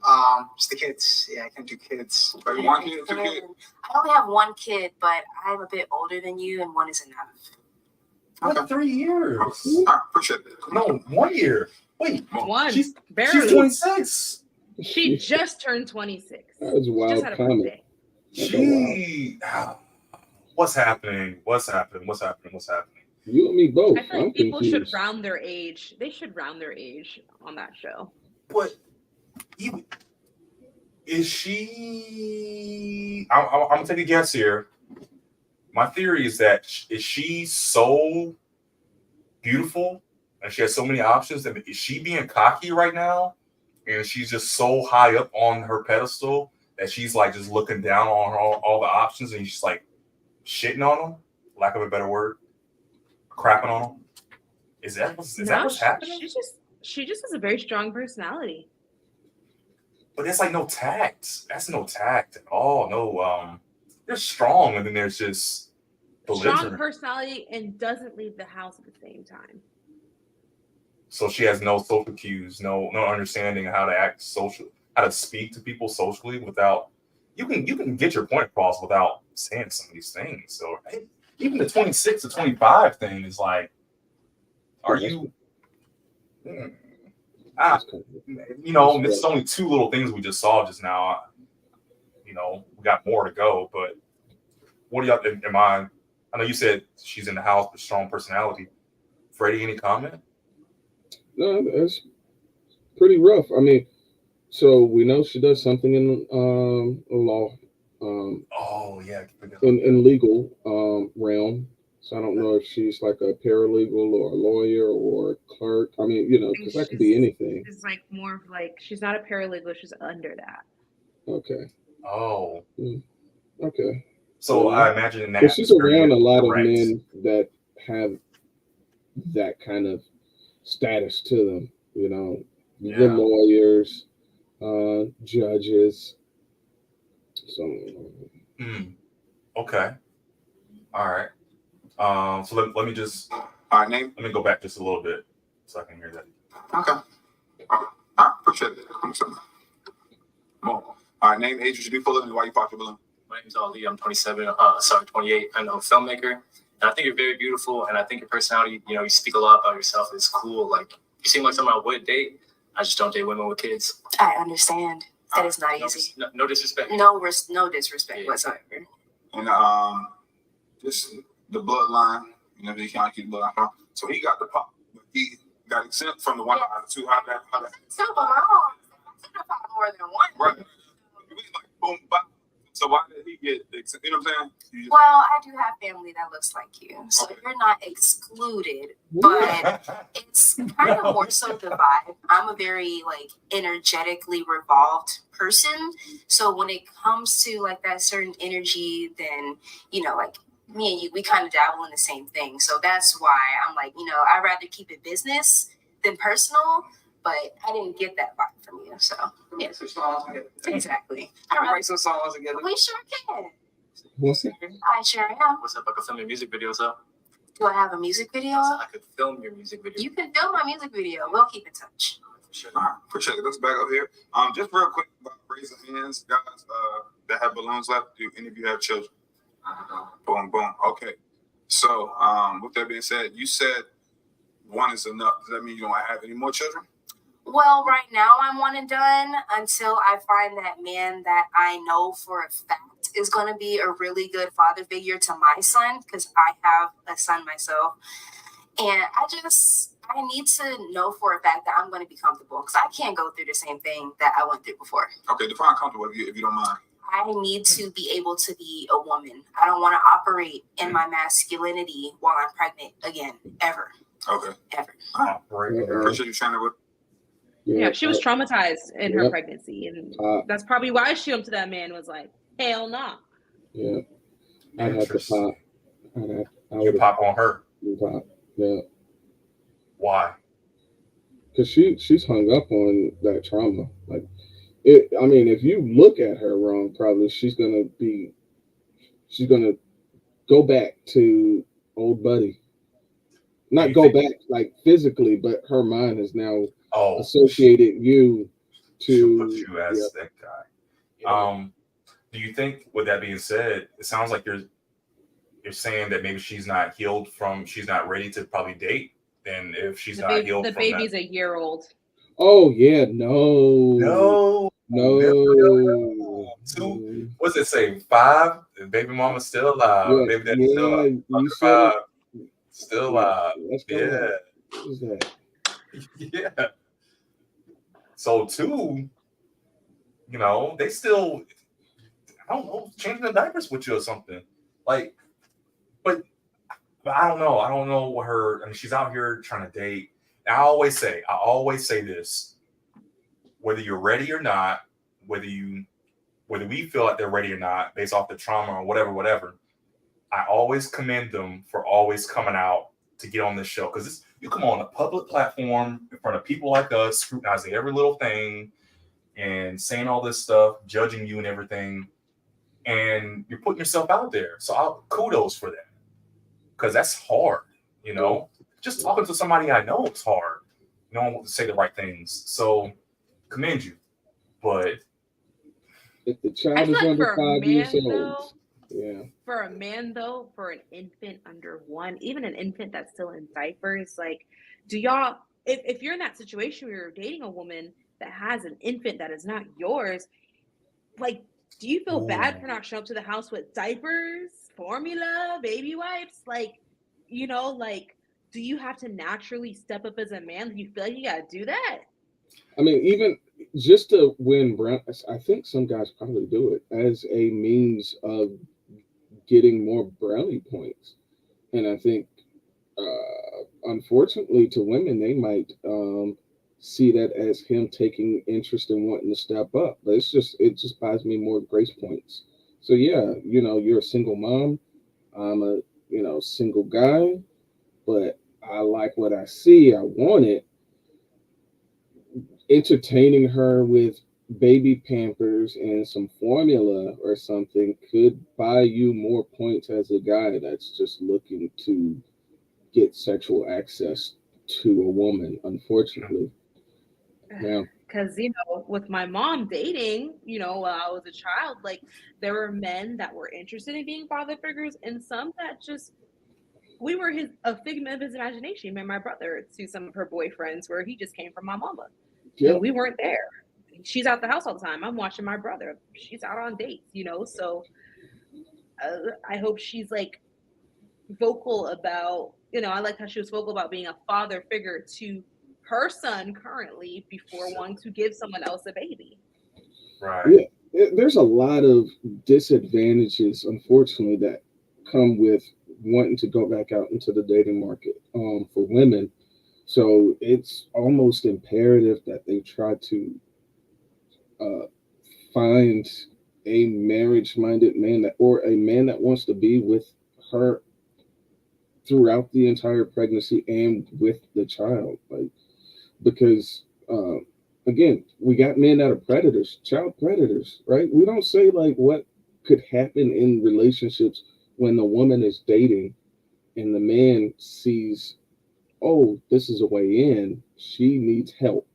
S10: Just the kids. Yeah, I can do kids.
S4: Are you one kid, two kids?
S5: I only have one kid, but I'm a bit older than you, and one is enough.
S3: Okay. 3 years.
S4: I appreciate it.
S3: No, 1 year. Wait.
S14: One.
S3: She's
S14: barely.
S3: 26.
S14: She just turned 26.
S2: That was wild.
S14: She just had a birthday.
S3: What's happening?
S2: You and me both.
S14: I feel like people should round their age. They should round their age on that show.
S3: But is she? I'm gonna take a guess here. My theory is that is she so beautiful and she has so many options that is she being cocky right now, and she's just so high up on her pedestal that she's like just looking down on all the options and she's like shitting on them, lack of a better word, crapping on them. Is that what's happening?
S14: She just has a very strong personality.
S3: but it's like no tact. That's no tact at all. No, there's strong, and then there's just
S14: Strong
S3: belligerent.
S14: personality and doesn't leave the house at the same time.
S3: So she has no social cues, no understanding of how to act social, how to speak to people socially without. You can get your point across without saying some of these things. So even the 26 to 25 thing is like, are you? It's only two little things we just saw just now. We got more to go, but what do y'all think? I know you said she's in the house with strong personality. Freddie, any comment?
S2: No, that's pretty rough. I mean, so we know she does something in law. In legal realm. So I don't know if she's like a paralegal or a lawyer or a clerk. I mean, because that could be anything.
S14: It's like more of like she's not a paralegal; she's under that.
S2: Okay.
S3: Oh.
S2: Okay.
S3: So I imagine in that.
S2: She's around a lot of men that have that kind of status to them. The lawyers, judges. So.
S3: Okay. All right. So let me just.
S4: All right, name.
S3: Let me go back just a little bit so I can hear that.
S4: Okay. I appreciate it. All right, name, age, you should be full of, and why you pop your balloon.
S11: My name's Ali. I'm 27. 28. I'm a filmmaker, and I think you're very beautiful. And I think your personality, you speak a lot about yourself. It's cool. Like you seem like someone I would date. I just don't date women with kids.
S5: I understand. That is not easy.
S11: No disrespect.
S5: No disrespect whatsoever.
S4: And just the bloodline. You can't keep the bloodline from. So he got the pop, but he got exempt from the one out of two. How that?
S5: So more than one.
S4: Right. Like boom, bop. So why did he get exempt? You know what I'm saying?
S5: Well, I do have family that looks like you, so you're not excluded. But it's kind of more so the vibe. I'm a very energetically revolved person, so when it comes to that certain energy, then me and you, we kind of dabble in the same thing. So that's why I'm I'd rather keep it business than personal. But I didn't get that vibe from you, so yeah.
S9: Some songs together.
S5: Exactly.
S9: Can we write some songs together?
S5: We sure can.
S2: What's it?
S5: I sure am.
S11: What's up? I could film your music videos up.
S5: Do I have a music video?
S11: I could film your music video.
S5: You can film my music video. We'll keep in touch.
S4: All right, appreciate it. Let's back up here. Just real quick about raising hands, guys. That have balloons left. Do any of you have children? Boom, boom. Okay. So, with that being said, you said one is enough. Does that mean you don't have any more children?
S5: Well, right now I'm one and done until I find that man that I know for a fact is going to be a really good father figure to my son, because I have a son myself. And I need to know for a fact that I'm going to be comfortable, because I can't go through the same thing that I went through before.
S4: Okay, define comfortable if you don't mind.
S5: I need to be able to be a woman. I don't want to operate in my masculinity while I'm pregnant again, ever.
S4: Okay.
S5: Ever.
S4: Appreciate you sharing it with.
S14: Yeah, she was traumatized in her pregnancy, and that's probably why she went to that man and was like, "Hell no."
S2: Yeah, I had to pop.
S3: You pop on her.
S2: You pop. Yeah.
S3: Why?
S2: Because she's hung up on that trauma. If you look at her wrong, probably she's gonna go back to old buddy. Not go back physically, but her mind has now associated you to
S3: put you as that guy. Do you think, with that being said, it sounds like you're saying that maybe she's not healed from, she's not ready to probably date? Then if she's not healed
S14: the
S3: from
S14: baby's
S3: that,
S14: a year old.
S2: Oh yeah, no.
S3: What's it say? 5? The baby mama's still alive.
S2: Yeah,
S3: Baby daddy's still alive.
S2: You said
S3: 5. Still alive.
S2: Yeah. What is that?
S3: Yeah. So 2, they still, I don't know, changing the diapers with you or something. But I don't know. I don't know what her. I mean, she's out here trying to date. And I always say this: whether you're ready or not, whether we feel like they're ready or not, based off the trauma or whatever. I always commend them for always coming out to get on this show, because you come on a public platform in front of people like us, scrutinizing every little thing, and saying all this stuff, judging you and everything, and you're putting yourself out there. So kudos for that, because that's hard. You know, just talking to somebody I know is hard. No one wants to say the right things. So commend you. But
S2: if the
S14: I
S2: child
S14: feel
S2: is
S14: like
S2: under
S14: for a
S2: 5 years
S14: man,
S2: old,
S14: though,
S2: yeah.
S14: for a man though, for an infant under 1, even an infant that's still in diapers, like, do y'all, if you're in that situation where you're dating a woman that has an infant that is not yours, like, do you feel bad for not showing up to the house with diapers, formula, baby wipes? Like, you know, like, do you have to naturally step up as a man? Do you feel like you gotta do that?
S2: I mean, even just to win brownies, I think some guys probably do it as a means of getting more brownie points. And I think, unfortunately, to women, they might see that as him taking interest in wanting to step up. But it just buys me more grace points. So yeah, you know, you're a single mom. I'm a single guy, but I like what I see. I want it. Entertaining her with baby pampers and some formula or something could buy you more points as a guy that's just looking to get sexual access to a woman, unfortunately. Yeah.
S14: Because, you know, with my mom dating, you know, while I was a child, like, there were men that were interested in being father figures, and some that just, we were a figment of his imagination. And my brother to some of her boyfriends where he just came from my mama.
S2: Yep.
S14: And we weren't there. She's out the house all the time. I'm watching my brother. She's out on dates, you know. So I hope she's like vocal about, you know, I like how she was vocal about being a father figure to her son currently before wanting to give someone else a baby.
S3: Right.
S2: Yeah, there's a lot of disadvantages, unfortunately, that come with wanting to go back out into the dating market for women. So it's almost imperative that they try to find a marriage-minded man or a man that wants to be with her throughout the entire pregnancy and with the child, like, because again, we got men that are predators, child predators, right? We don't say like what could happen in relationships when the woman is dating and the man sees, oh, this is a way in, she needs help,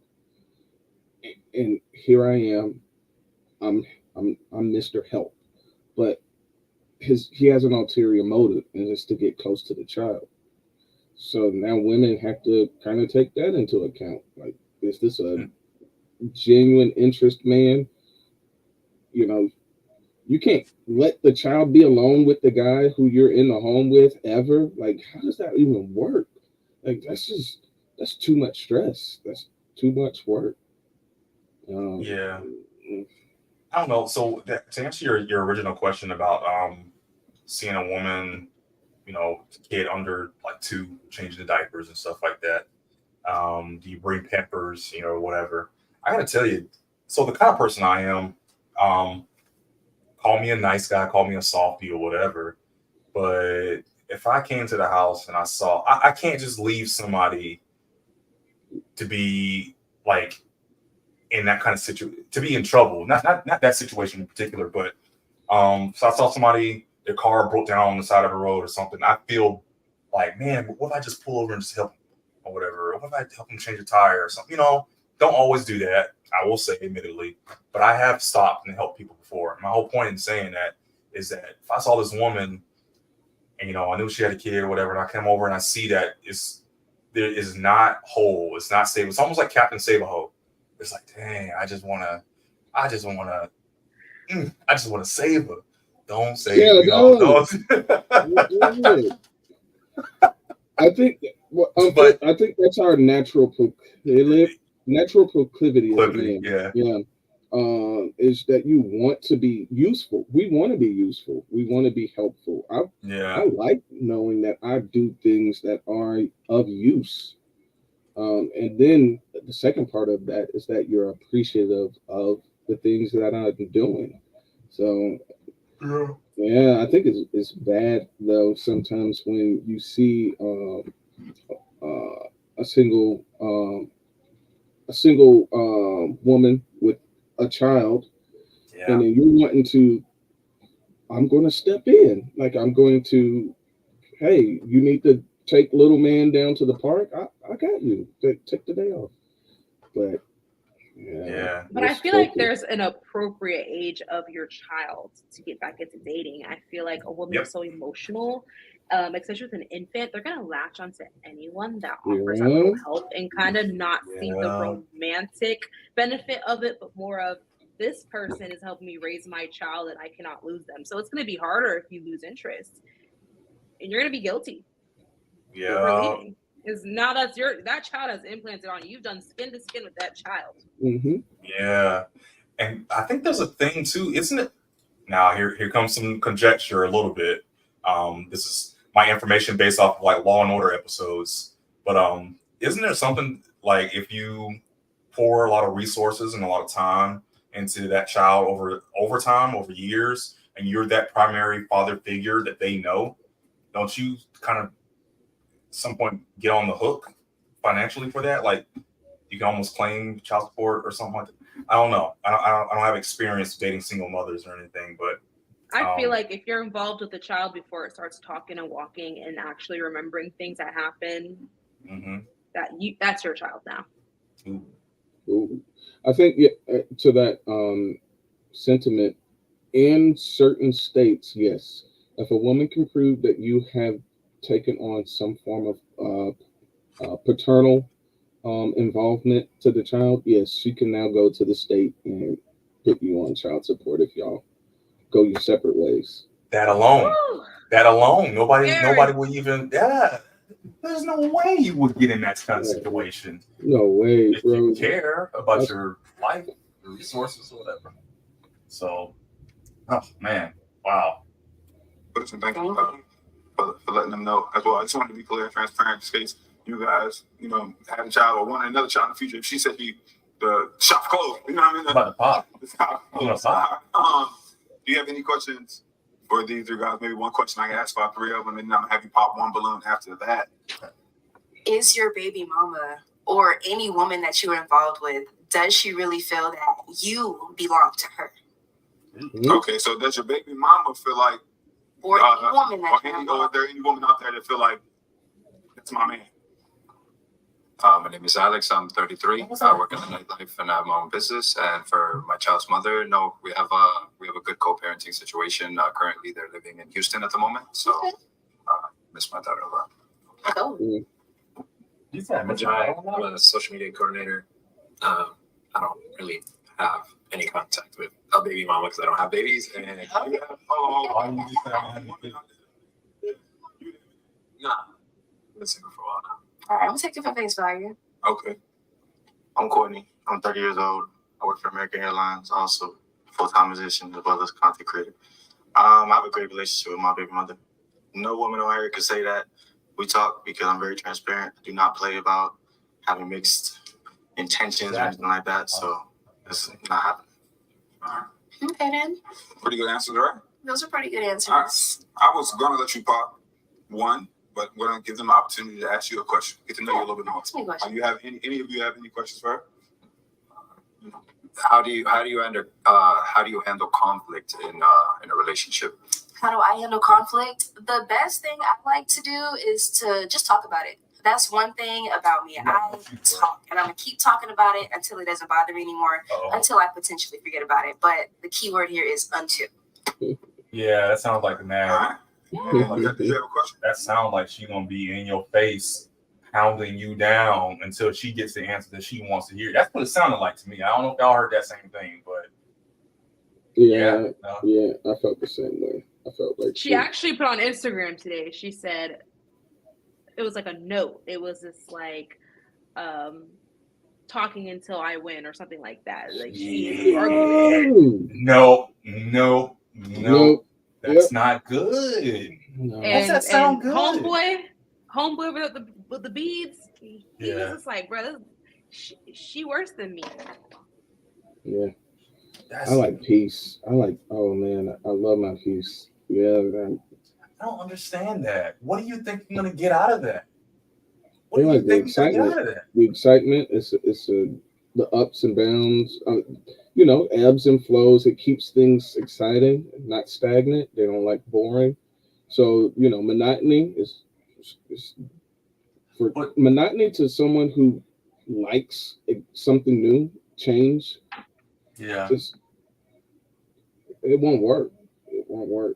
S2: and here I am, I'm Mr. Help, but he has an ulterior motive, and it's to get close to the child. So now women have to kind of take that into account. Like, is this a genuine interest, man? You know, you can't let the child be alone with the guy who you're in the home with ever. Like, how does that even work? Like, that's too much stress. That's too much work.
S3: Yeah. I don't know. So to answer your original question about seeing a woman, you know, kid under like 2 changing the diapers and stuff like that. Do you bring Pampers, you know, whatever? I gotta tell you, so the kind of person I am, call me a nice guy, call me a softie or whatever. But if I came to the house and I saw, I can't just leave somebody to be like in that kind of situation, to be in trouble. Not that situation in particular, but so I saw somebody, their car broke down on the side of the road or something. I feel like, man, what if I just pull over and just help them or whatever? What if I help them change a tire or something? You know, don't always do that, I will say, admittedly, but I have stopped and helped people before. My whole point in saying that is that if I saw this woman and, you know, I knew she had a kid or whatever, and I come over and I see that there is not whole, it's not stable. It's almost like Captain Save-A-Ho. It's like, dang, I just want to save her. Don't save her.
S2: No. I think I think that's our natural proclivity as a man. Yeah. Is that you want to be useful. We want to be useful. We want to be helpful. I like knowing that I do things that are of use. And then the second part of that is that you're appreciative of the things that I'm doing. So yeah, I think it's bad though sometimes when you see a single woman with a child,
S3: Yeah.
S2: and then you're wanting to, I'm going to step in. Like, I'm going to, hey, you need to take little man down to the park. I got you. Take the day off. But
S3: Yeah.
S14: But I feel like there's an appropriate age of your child to get back into dating. I feel like a woman is so emotional, especially with an infant. They're gonna latch onto anyone that offers a little help and kind of not see the romantic benefit of it, but more of this person is helping me raise my child and I cannot lose them. So it's gonna be harder if you lose interest, and you're gonna be guilty. For leaving. Is now that child has implanted on you. You've done skin to skin with that child.
S2: Mm-hmm.
S3: Yeah, and I think there's a thing too, isn't it? Now here comes some conjecture a little bit. This is my information based off of like Law and Order episodes, but isn't there something like if you pour a lot of resources and a lot of time into that child over time, over years, and you're that primary father figure that they know, don't you kind of some point get on the hook financially for that? Like you can almost claim child support or something like that. I don't know. I don't have experience dating single mothers or anything, but
S14: I feel like if you're involved with the child before it starts talking and walking and actually remembering things that happen, that's your child now.
S2: Ooh. I think to that sentiment, in certain states, yes, if a woman can prove that you have taken on some form of paternal involvement to the child, yes, she can now go to the state and put you on child support if y'all go your separate ways.
S3: That alone, nobody would even. Yeah, there's no way you would get in that kind of situation.
S2: No way,
S3: if
S2: bro.
S3: you care about your life, your resources, or whatever. So, oh man, wow.
S4: But thank you for letting them know as well. I just wanted to be clear and transparent in case you guys, have a child or want another child in the future. If she said the shop closed, you know what I mean?
S3: About to pop.
S4: Do you have any questions for these three guys? Maybe one question I can ask about three of them, and then I'm gonna have you pop one balloon after that.
S5: Is your baby mama or any woman that you're involved with, does she really feel that you belong to her?
S4: Okay, so does your baby mama feel like,
S5: or any woman that
S4: or is there any woman out there that feel like that's my man?
S13: My name is Alex. I'm 33. I work in the nightlife and I have my own business. And for my child's mother, no, we have a good co-parenting situation. Currently, they're living in Houston at the moment, so miss my daughter a lot.
S5: Oh.
S8: I'm a social media coordinator. I don't really have any contact with a baby mama because I don't have babies. And nah, I've been single for a while now.
S5: All right, I'm gonna take it for face value.
S4: Okay.
S7: I'm Courtney. I'm 30 years old. I work for American Airlines, also full-time musician as well as content creator. I have a great relationship with my baby mother. No woman on here could say that. We talk because I'm very transparent. I do not play about having mixed intentions or anything like that. So it's not happening.
S4: All right.
S5: Okay then.
S4: Pretty good answers, right?
S5: Those are pretty good answers.
S4: All right. I was gonna let you pop one, but we're gonna give them an opportunity to ask you a question. Get to know you a little bit more.
S5: Ask me a question.
S4: You have any of you have any questions for her?
S13: How do you handle conflict in a relationship?
S5: How do I handle conflict? The best thing I like to do is to just talk about it. That's one thing about me. I talk, and I'm gonna keep talking about it until it doesn't bother me anymore, until I potentially forget about it. But the key word here is until.
S3: Yeah, that sounds like a man.
S4: All right. Do you have a question?
S3: That sounds like she's gonna be in your face, hounding you down until she gets the answer that she wants to hear. That's what it sounded like to me. I don't know if y'all heard that same thing, but
S2: yeah, I felt the same way. I felt like
S14: she actually put on Instagram today. She said it was like a note. It was just like talking until I win or something like that. Like she is arguing.
S3: No. That's not good.
S2: No.
S3: Does that sound good?
S14: Homeboy with the beads. He was just like, bro, she worse than me.
S2: Yeah. I like peace. I love my peace. Yeah, man.
S3: I don't understand that. What do you think you're gonna get out of that?
S2: The excitement. The excitement is a the ups and downs, you know, ebbs and flows. It keeps things exciting, not stagnant. They don't like boring. So, you know, monotony is for monotony to someone who likes something new, change.
S3: Yeah.
S2: Just it won't work. It won't work.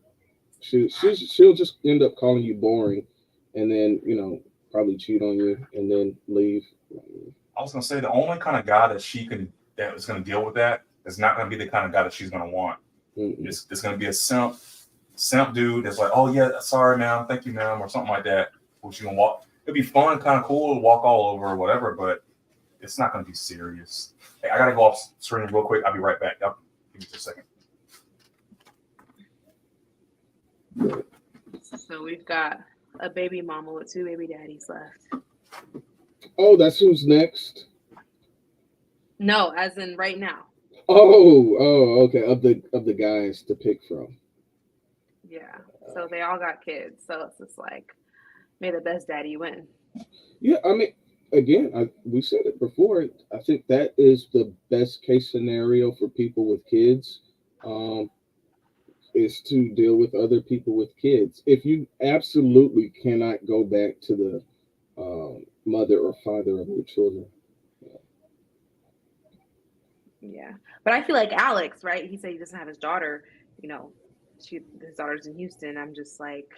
S2: She'll just end up calling you boring, and then, you know, probably cheat on you and then leave.
S3: I was gonna say the only kind of guy that is gonna deal with that is not gonna be the kind of guy that she's gonna want. It's gonna be a simp dude that's like, oh yeah, sorry ma'am, thank you ma'am, or something like that. Which you gonna walk. It'd be fun, kind of cool to walk all over or whatever, but it's not gonna be serious. Hey, I gotta go off screen real quick. I'll be right back. Give me just a second.
S14: So we've got a baby mama with 2 baby daddies left.
S2: Oh, that's who's next.
S14: No, as in right now.
S2: Oh, okay. Of the guys to pick from.
S14: Yeah. So they all got kids. So it's just like, may the best daddy win.
S2: Yeah, I mean, again, we said it before. I think that is the best case scenario for people with kids. Is to deal with other people with kids. If you absolutely cannot go back to the mother or father of your children.
S14: Yeah. But I feel like Alex, right? He said he doesn't have his daughter, you know, his daughter's in Houston. I'm just like,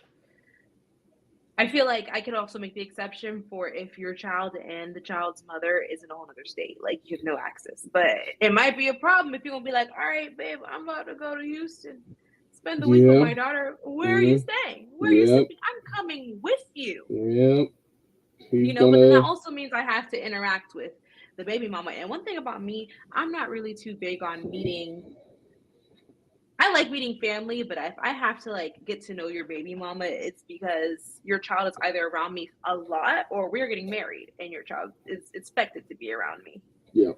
S14: I feel like I could also make the exception for if your child and the child's mother is in a whole other state, like you have no access. But it might be a problem if you're gonna be like, all right, babe, I'm about to go to Houston, spend the week with my daughter. Where are you staying? Where are you sleeping? I'm coming with you.
S2: Yeah.
S14: You know, but then that also means I have to interact with the baby mama. And one thing about me, I'm not really too big on meeting. I like meeting family, but if I have to like get to know your baby mama, it's because your child is either around me a lot or we're getting married and your child is expected to be around me.
S2: Yeah.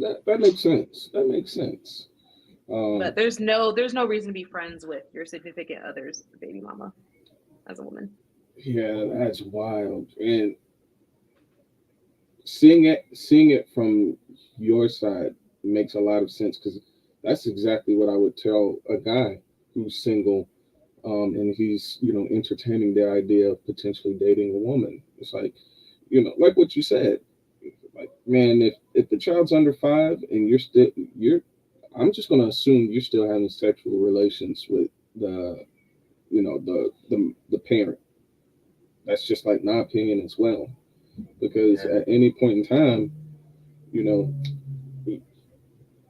S2: That makes sense. That makes sense.
S14: But there's no reason to be friends with your significant other's baby mama as a woman.
S2: Yeah, that's wild. And seeing it from your side makes a lot of sense, because that's exactly what I would tell a guy who's single, and he's, you know, entertaining the idea of potentially dating a woman. It's like, you know, like what you said, like, man, if the child's under 5 and I'm just gonna assume you're still having sexual relations with the, you know, the parent. That's just like my opinion as well, because at any point in time, you know,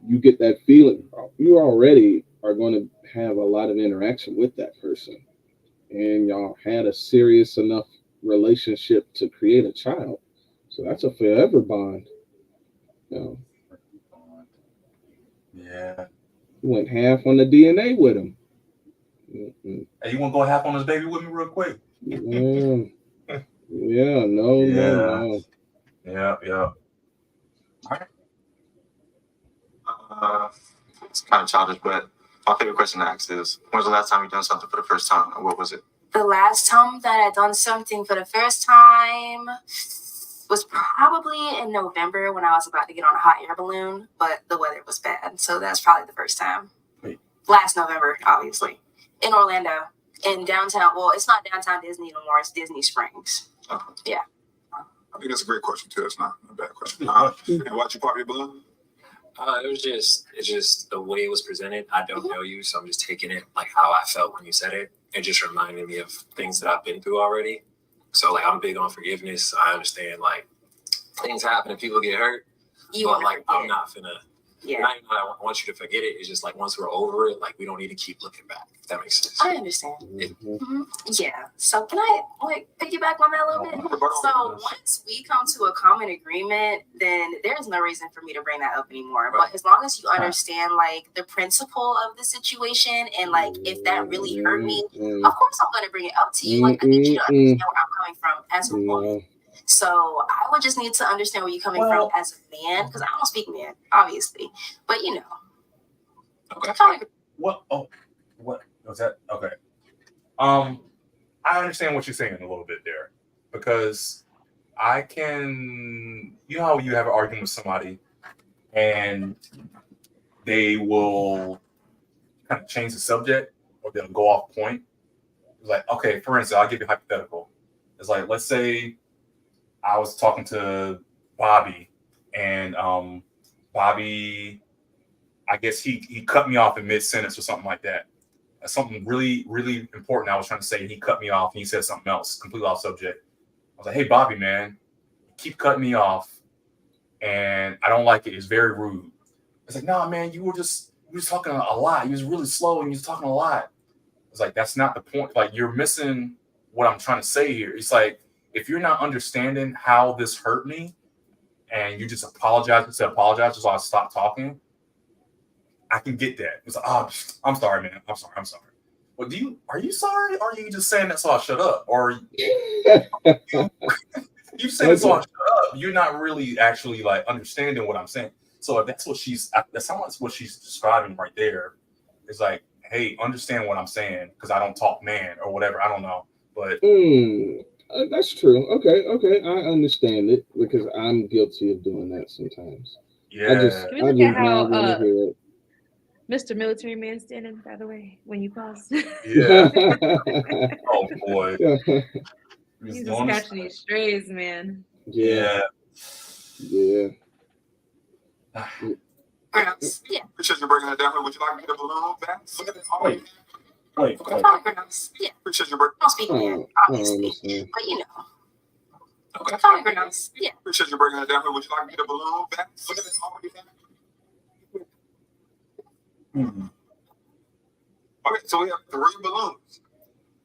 S2: you get that feeling, you already are going to have a lot of interaction with that person, and y'all had a serious enough relationship to create a child. So that's a forever bond. You know,
S3: yeah.
S2: You went half on the DNA with him.
S3: Hey, you want to go half on this baby with me real quick?
S2: No.
S3: Yeah.
S7: It's kind of childish, but my favorite question to ask is, when was the last time you done something for the first time, and what was it?
S5: The last time that I done something for the first time was probably in November when I was about to get on a hot air balloon, but the weather was bad. So that's probably the first time.
S3: Wait.
S5: Last November, obviously. In Orlando. In downtown. Well, it's not downtown Disney no more. It's Disney Springs. Yeah.
S4: I think that's a great question too. That's not a bad question. And why'd you pop your balloon?
S8: It's just the way it was presented. I don't know you, so I'm just taking it like how I felt when you said it. It just reminded me of things that I've been through already. So like, I'm big on forgiveness. I understand like things happen and people get hurt, but like I'm not finna. Yeah. Not even that I want you to forget it. It's just like once we're over it, like we don't need to keep looking back. If that makes sense.
S5: I understand. Yeah. So can I like piggyback on that a little bit? So once we come to a common agreement, then there's no reason for me to bring that up anymore. Right. But as long as you understand like the principle of the situation and like if that really hurt me, of course I'm gonna bring it up to you. Like I need you to understand where I'm coming from as a woman. So I would just need to understand where you're coming from as a man, because I don't speak man, obviously. But you know.
S3: Okay. What was that? Okay. I understand what you're saying a little bit there, because I can, you know how you have an argument with somebody and they will kind of change the subject or they'll go off point. It's like, okay, for instance, I'll give you a hypothetical. It's like, let's say I was talking to Bobby and Bobby, I guess he cut me off in mid-sentence or something like that. Something really, really important I was trying to say, and he cut me off and he said something else, completely off subject. I was like, hey, Bobby, man, you keep cutting me off and I don't like it. It's very rude. It's like, nah, man, you were talking a lot. You was really slow and you was talking a lot. It's like, that's not the point. Like, you're missing what I'm trying to say here. It's like, if you're not understanding how this hurt me and you just apologize, so I stop talking, I can get that. It's like, oh, I'm sorry, man. I'm sorry. Well, are you sorry? Or are you just saying that so I shut up? Or you saying so I shut up? You're not really actually like understanding what I'm saying. So if that sounds like what she's describing right there. It's like, hey, understand what I'm saying because I don't talk man or whatever. I don't know, but
S2: that's true. Okay, I understand it because I'm guilty of doing that sometimes.
S3: Yeah.
S2: I just
S14: Can we look at how
S2: want to hear it.
S14: Mr. Military Man standing, by the way, when you pause?
S3: Yeah. Oh boy.
S14: He's just catching these strays, man.
S2: Yeah.
S4: Yeah. Appreciate you breaking that down. Would you like me to balloon back? Look at it.
S3: Wait.
S4: Yeah. Appreciate you breaking.
S5: Don't speak again, obviously, but you know.
S4: Okay.
S5: Yeah.
S4: Appreciate you breaking that down. Would you like me to balloon back? Look at it.
S3: Mm-hmm.
S4: Okay, so we have 3 balloons.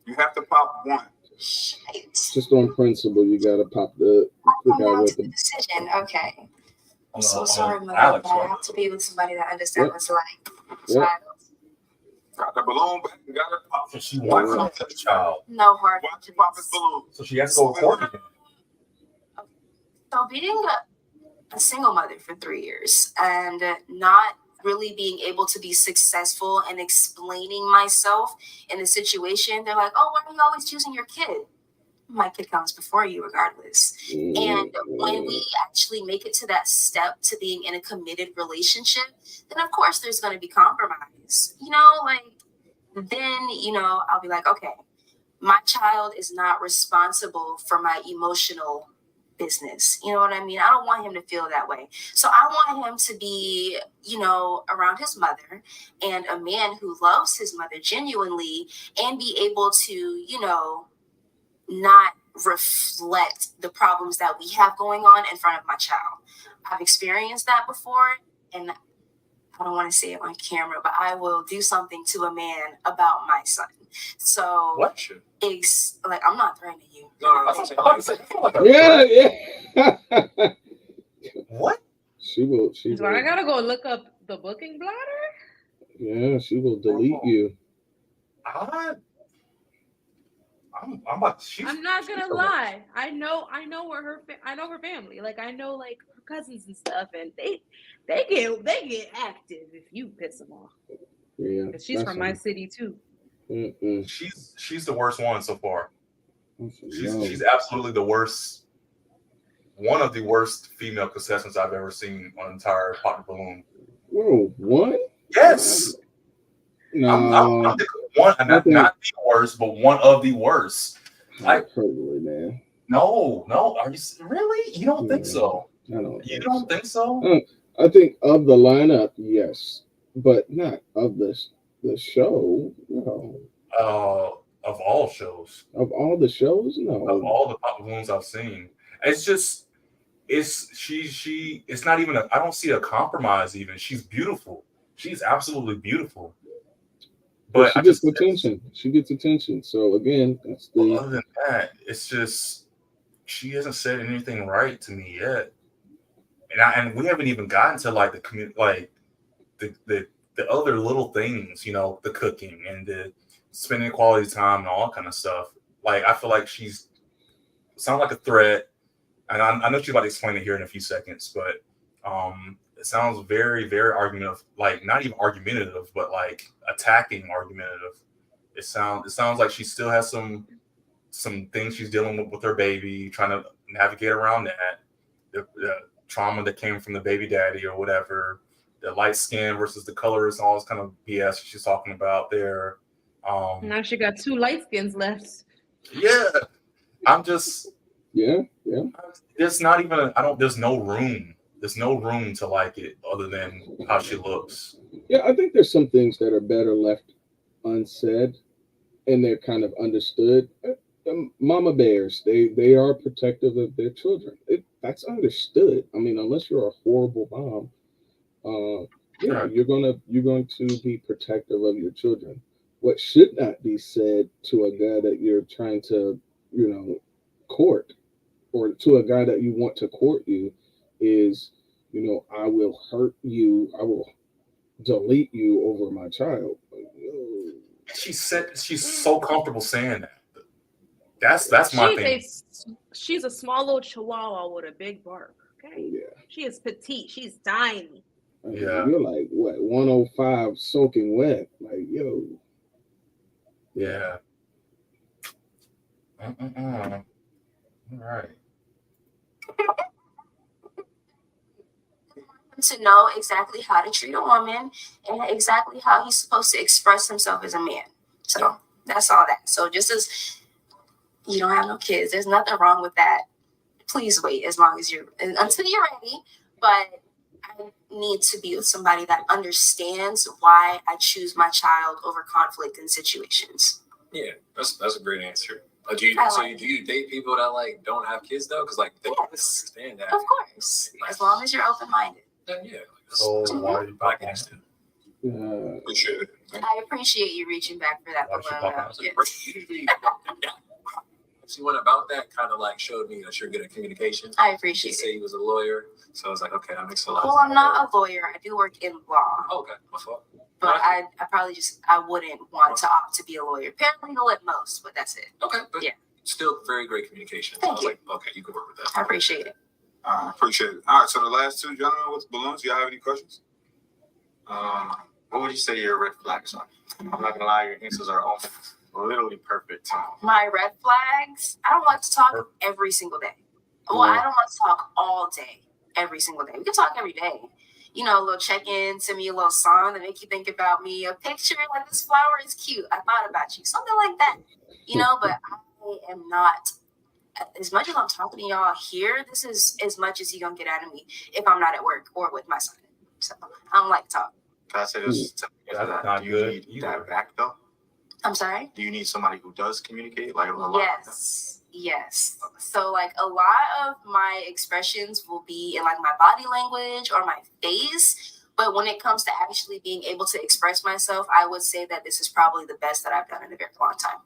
S4: You have to pop 1.
S2: Just on principle, you gotta pop the guy with the
S5: decision. Okay. I'm so sorry, Mother.
S3: Alex,
S5: I have to be with somebody that understands what's like.
S4: Got the balloon back. You got it.
S3: So she wants to the child.
S5: No hard.
S4: Why don't you pop this balloon?
S3: So she has to go record again.
S5: So being a single mother for 3 years and not really being able to be successful in explaining myself in the situation, they're like, oh, why are you always choosing your kid? My kid comes before you regardless. And when we actually make it to that step to being in a committed relationship, then of course there's going to be compromise. You know, like then, you know, I'll be like, okay, my child is not responsible for my emotional business. You know what I mean? I don't want him to feel that way. So I want him to be, you know, around his mother and a man who loves his mother genuinely and be able to, you know, not reflect the problems that we have going on in front of my child. I've experienced that before, and I don't want to say it on camera, but I will do something to a man about my son. So
S3: what?
S5: Like, I'm not threatening you.
S2: Yeah.
S3: What?
S2: She will.
S14: So I gotta go look up the booking bladder.
S2: Yeah, she will delete you.
S3: I'm about to
S14: I'm not gonna lie. I know where I know her family. Like I know like her cousins and stuff, and they get active if you piss them off.
S2: Yeah,
S14: she's from my city too.
S3: She's the worst one so far. She's absolutely the worst. One of the worst female contestants I've ever seen on an entire Pop the Balloon.
S2: Whoa, what?
S3: Yes.
S2: No,
S3: I'm the one, not the worst, but one of the worst. Like,
S2: man.
S3: No. Are you really? You don't think so?
S2: I don't.
S3: You don't think so?
S2: I think of the lineup, yes, but not of the show. No.
S3: Of all shows.
S2: Of all the shows, no.
S3: Of all the Pop Balloons I've seen, it's just. It's not even I don't see a compromise even. She's beautiful. She's absolutely beautiful. But
S2: she gets attention. She gets attention. So again, that's the
S3: other than that, it's just she hasn't said anything right to me yet. And we haven't even gotten to like the other little things, you know, the cooking and the spending quality time and all that kind of stuff. Like I feel like she's sounds like a threat. And I know she's about to explain it here in a few seconds, but it sounds very, very argumentative, like not even argumentative, but like attacking argumentative. It sounds like she still has some some things she's dealing with her baby, trying to navigate around that, the trauma that came from the baby daddy or whatever, the light skin versus the colors, all this kind of BS she's talking about there.
S14: Now she got 2 light skins left.
S3: Yeah, I'm just
S2: yeah.
S3: There's not even there's no room. There's no room to like it other than how she looks.
S2: Yeah, I think there's some things that are better left unsaid, and they're kind of understood. Mama bears, they are protective of their children. That's understood. I mean, unless you're a horrible mom, you're going to be protective of your children. What should not be said to a guy that you're trying to, court, or to a guy that you want to court you, is, I will hurt you, I will delete you over my child.
S3: She said she's so comfortable saying that. That's my thing.
S14: She's a small little chihuahua with a big bark. Okay.
S2: Yeah.
S14: She is petite. She's tiny.
S2: Yeah. You're like, what, 105 soaking wet? Like, yo.
S3: Yeah. All right.
S15: To know exactly how to treat a woman and exactly how he's supposed to express himself as a man. So that's all that. So just as you don't have no kids, there's nothing wrong with that. Please wait until you're ready. But I need to be with somebody that understands why I choose my child over conflict in situations.
S8: Yeah, that's a great answer. Do you date people that don't have kids though? Because they understand that.
S15: Of course, as long as you're open-minded.
S8: Then yeah.
S3: So why are you podcast?
S8: Appreciate it.
S15: I appreciate you reaching back for that.
S8: She went about that kind of showed me that you're good at communication.
S15: I appreciate it.
S8: Say he was a lawyer, so I was like, okay, that makes a lot.
S15: Well, I'm not a lawyer. I do work in law.
S8: Oh, okay, my fault.
S15: But I probably I wouldn't want to opt to be a lawyer. Paralegal at most, but that's it.
S8: Okay, but yeah, still very great communication.
S15: Thank
S8: so I was like, okay, you can work with that.
S15: I appreciate it.
S4: Appreciate it. All right, so the last two gentlemen with balloons, y'all have any questions?
S7: What would you say your red flags are? I'm not gonna lie, your answers are all literally perfect.
S15: My red flags, I don't like to talk every single day. Well, I don't like to talk all day, every single day. We can talk every day. A little check-in, send me a little song that make you think about me, a picture, like this flower is cute, I thought about you, something like that. But I am not, as much as I'm talking to y'all here, this is as much as you're going to get out of me if I'm not at work or with my son. So I don't like to talk.
S7: Can I say this?
S3: That's not good.
S7: You need that back though?
S15: I'm sorry?
S7: Do you need somebody who does communicate?
S15: Yes. So a lot of my expressions will be in my body language or my face. But when it comes to actually being able to express myself, I would say that this is probably the best that I've done in a very long time.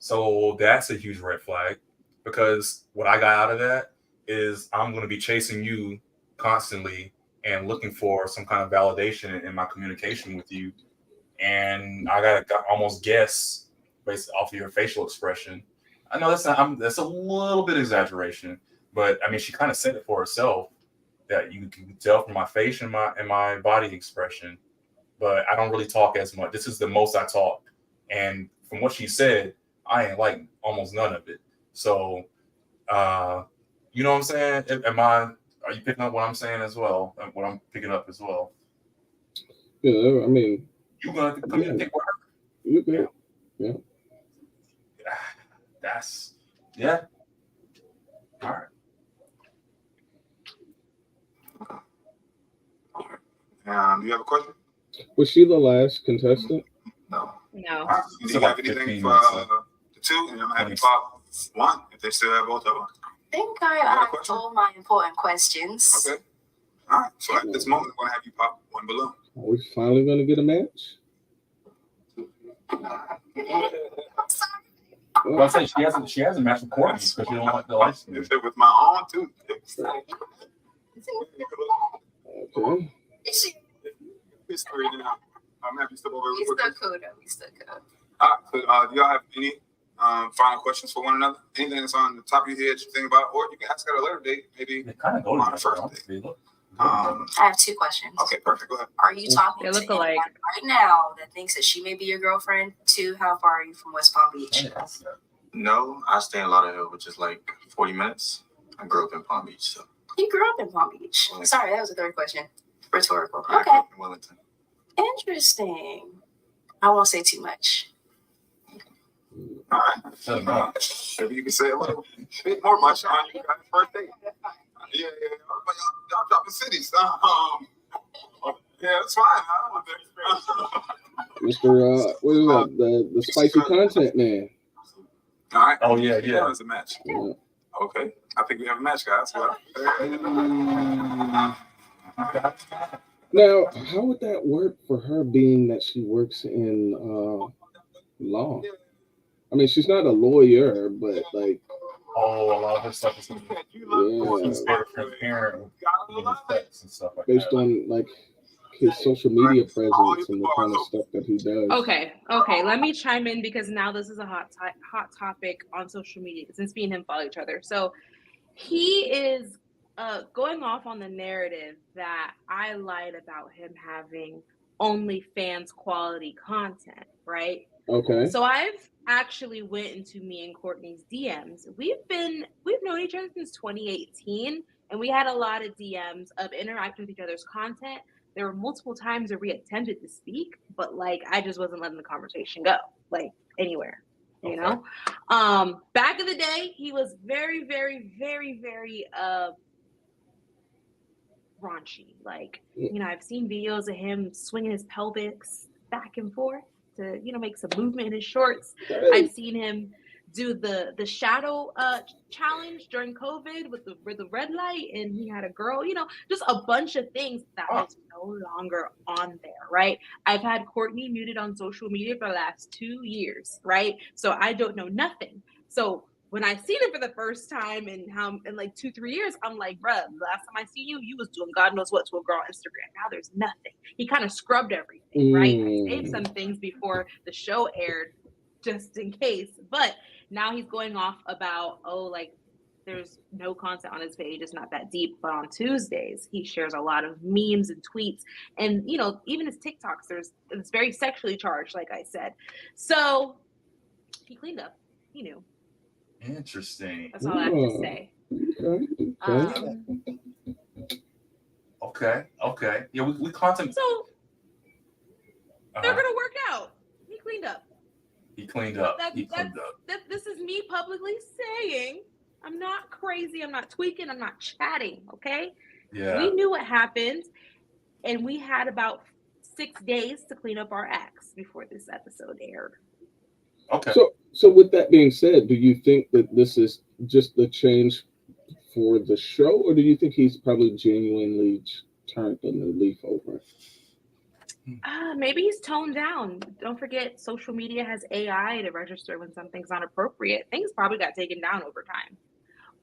S3: So that's a huge red flag, because what I got out of that is I'm going to be chasing you constantly and looking for some kind of validation in my communication with you. And I got to almost guess based off of your facial expression. I know that's a little bit exaggeration, but I mean, she kind of said it for herself that you can tell from my face and my body expression, but I don't really talk as much. This is the most I talk. And from what she said, I ain't like almost none of it. So, you know what I'm saying? Are you picking up what I'm saying as well? What I'm picking up as well?
S2: Yeah, I mean,
S3: you gonna communicate with her?
S2: You can. Yeah.
S3: All right.
S4: Do you have a question?
S2: Was she the last contestant?
S15: No.
S4: Do you have anything for the two? And I'm happy pop one if they still have both of them.
S15: I think I told my important questions.
S4: Okay. All right. So at this moment, I'm going to have you pop one balloon.
S2: Are we finally going to get a match?
S3: Well, I say she hasn't matched with Courtney because she don't like the lights.
S4: With my own too.
S2: Okay.
S4: It's 3 now. I'm happy to step over.
S15: We still cool though. We still cool.
S4: All right. So, do y'all have any final questions for one another? Anything that's on the top of your head you think about, or you can ask at a later date, maybe
S3: kind of go
S4: on the first date.
S15: I have 2 questions.
S4: Okay, perfect. Go ahead.
S15: Are you talking to anyone right now that thinks that she may be your girlfriend? 2, how far are you from West Palm Beach?
S7: No, I stay in Lauderdale, which is like 40 minutes. I grew up in Palm Beach, so.
S15: You grew up in Palm Beach. Sorry, that was the third question. Rhetorical.
S7: I
S15: Okay.
S7: grew up in Wellington.
S15: Interesting. I won't say too much.
S4: All right. Maybe you can say a little bit more, my Sean. You got his birthday. Yeah. Y'all dropping cities. Yeah, that's fine.
S2: Mr. What is that? The spicy content man.
S4: All right.
S3: Oh yeah.
S4: It's a match.
S2: Yeah.
S4: Okay. I think we have a match, guys. Well,
S2: Now, how would that work for her, being that she works in law? I mean, she's not a lawyer, but like.
S3: Oh, a lot of her stuff is he's very transparent with his texts and stuff like
S2: based
S3: that.
S2: on like his social media presence and the kind of stuff that he does.
S14: Okay. Let me chime in because now this is a hot topic on social media since me and him follow each other. So he is going off on the narrative that I lied about him having OnlyFans quality content, right?
S2: Okay.
S14: So I've actually went into me and Courtney's DMs. We've known each other since 2018, and we had a lot of DMs of interacting with each other's content. There were multiple times where we attempted to speak, but like I just wasn't letting the conversation go, like anywhere, you know. Back in the day, he was very, very, very, very raunchy. Like, you know, I've seen videos of him swinging his pelvis back and forth to, you know, make some movement in his shorts. I've seen him do the shadow challenge during COVID with the red light, and he had a girl, you know, just a bunch of things that was no longer on there, right? I've had Courtney muted on social media for the last 2 years, right? So I don't know nothing. So when I seen him for the first time in like 2-3 years, I'm like, bruh, last time I seen you, you was doing God knows what to a girl on Instagram. Now there's nothing. He kind of scrubbed everything, right? I saved some things before the show aired just in case. But now he's going off about, like there's no content on his page. It's not that deep. But on Tuesdays, he shares a lot of memes and tweets. And, you know, even his TikToks, it's very sexually charged, like I said. So he cleaned up. He knew.
S3: Interesting.
S14: That's all I have to say.
S3: Okay. Yeah, we content.
S14: So they're gonna work out. He cleaned up. This is me publicly saying I'm not crazy. I'm not tweaking. I'm not chatting. Okay.
S3: Yeah.
S14: We knew what happened, and we had about 6 days to clean up our acts before this episode aired.
S3: Okay.
S2: So with that being said, do you think that this is just the change for the show, or do you think he's probably genuinely turned the new leaf over?
S14: Maybe he's toned down. Don't forget, social media has AI to register when something's not appropriate. Things probably got taken down over time.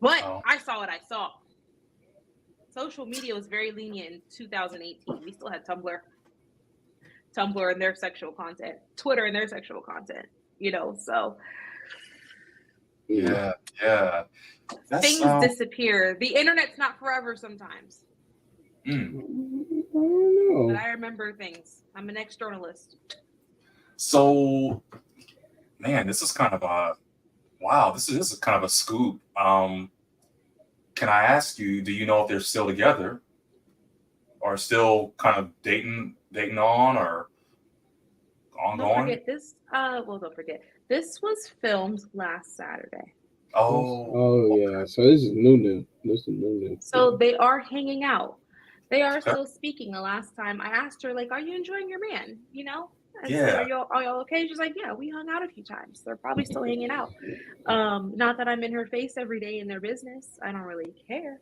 S14: But I saw what I saw. Social media was very lenient in 2018. We still had Tumblr and their sexual content, Twitter and their sexual content, you know, so.
S3: Yeah.
S14: Things disappear. The internet's not forever sometimes.
S2: I don't know.
S14: But I remember things. I'm an ex-journalist.
S3: So, man, this is kind of a This is kind of a scoop. Can I ask you? Do you know if they're still together, or still kind of dating on, or ongoing?
S14: Don't forget this. Don't forget. This was filmed last Saturday.
S2: Oh yeah. So this is new.
S14: So they are hanging out. They are still speaking. The last time I asked her, like, "Are you enjoying your man?" You know? I said, are y'all okay? She's like, "Yeah, we hung out a few times. They're probably still hanging out." Not that I'm in her face every day in their business. I don't really care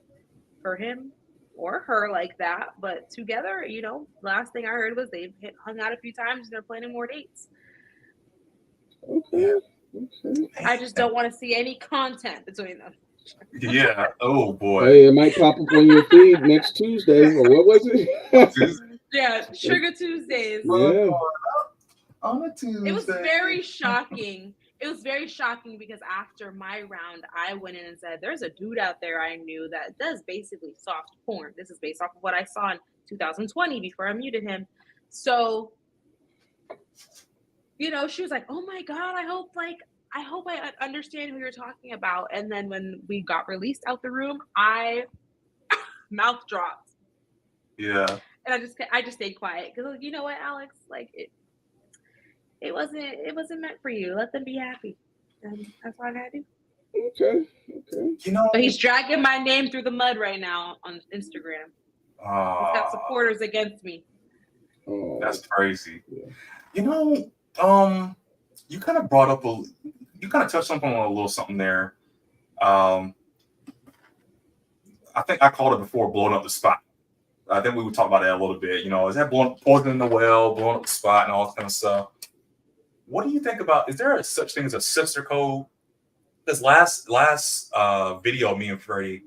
S14: for him or her like that. But together, you know, last thing I heard was they've hung out a few times and they're planning more dates.
S2: Okay.
S14: I just don't want to see any content between them.
S3: Yeah. Oh boy.
S2: Hey, it might pop up on your feed next Tuesday, or what was it?
S14: Yeah, Sugar Tuesdays.
S2: Yeah.
S3: On a Tuesday.
S14: It was very shocking. It was very shocking because after my round, I went in and said, "There's a dude out there I knew that does basically soft porn." This is based off of what I saw in 2020 before I muted him. So, you know, she was like, "Oh my God, I hope like I hope I understand who you're talking about. And then when we got released out the room, I mouth dropped.
S3: Yeah.
S14: And I just stayed quiet because you know what, Alex, like it wasn't meant for you. Let them be happy, and that's all I gotta do.
S2: Okay.
S3: You know,
S14: but he's dragging my name through the mud right now on Instagram. He's got supporters against me.
S2: Oh,
S3: that's crazy.
S2: Yeah.
S3: You know, you kind of you kind of touched something on a little something there. I think I called it before blowing up the spot. I think we would talk about that a little bit. You know, is that poison in the well, blowing up the spot, and all that kind of stuff? What do you think about? Is there such thing as a sister code? This last video me and Freddie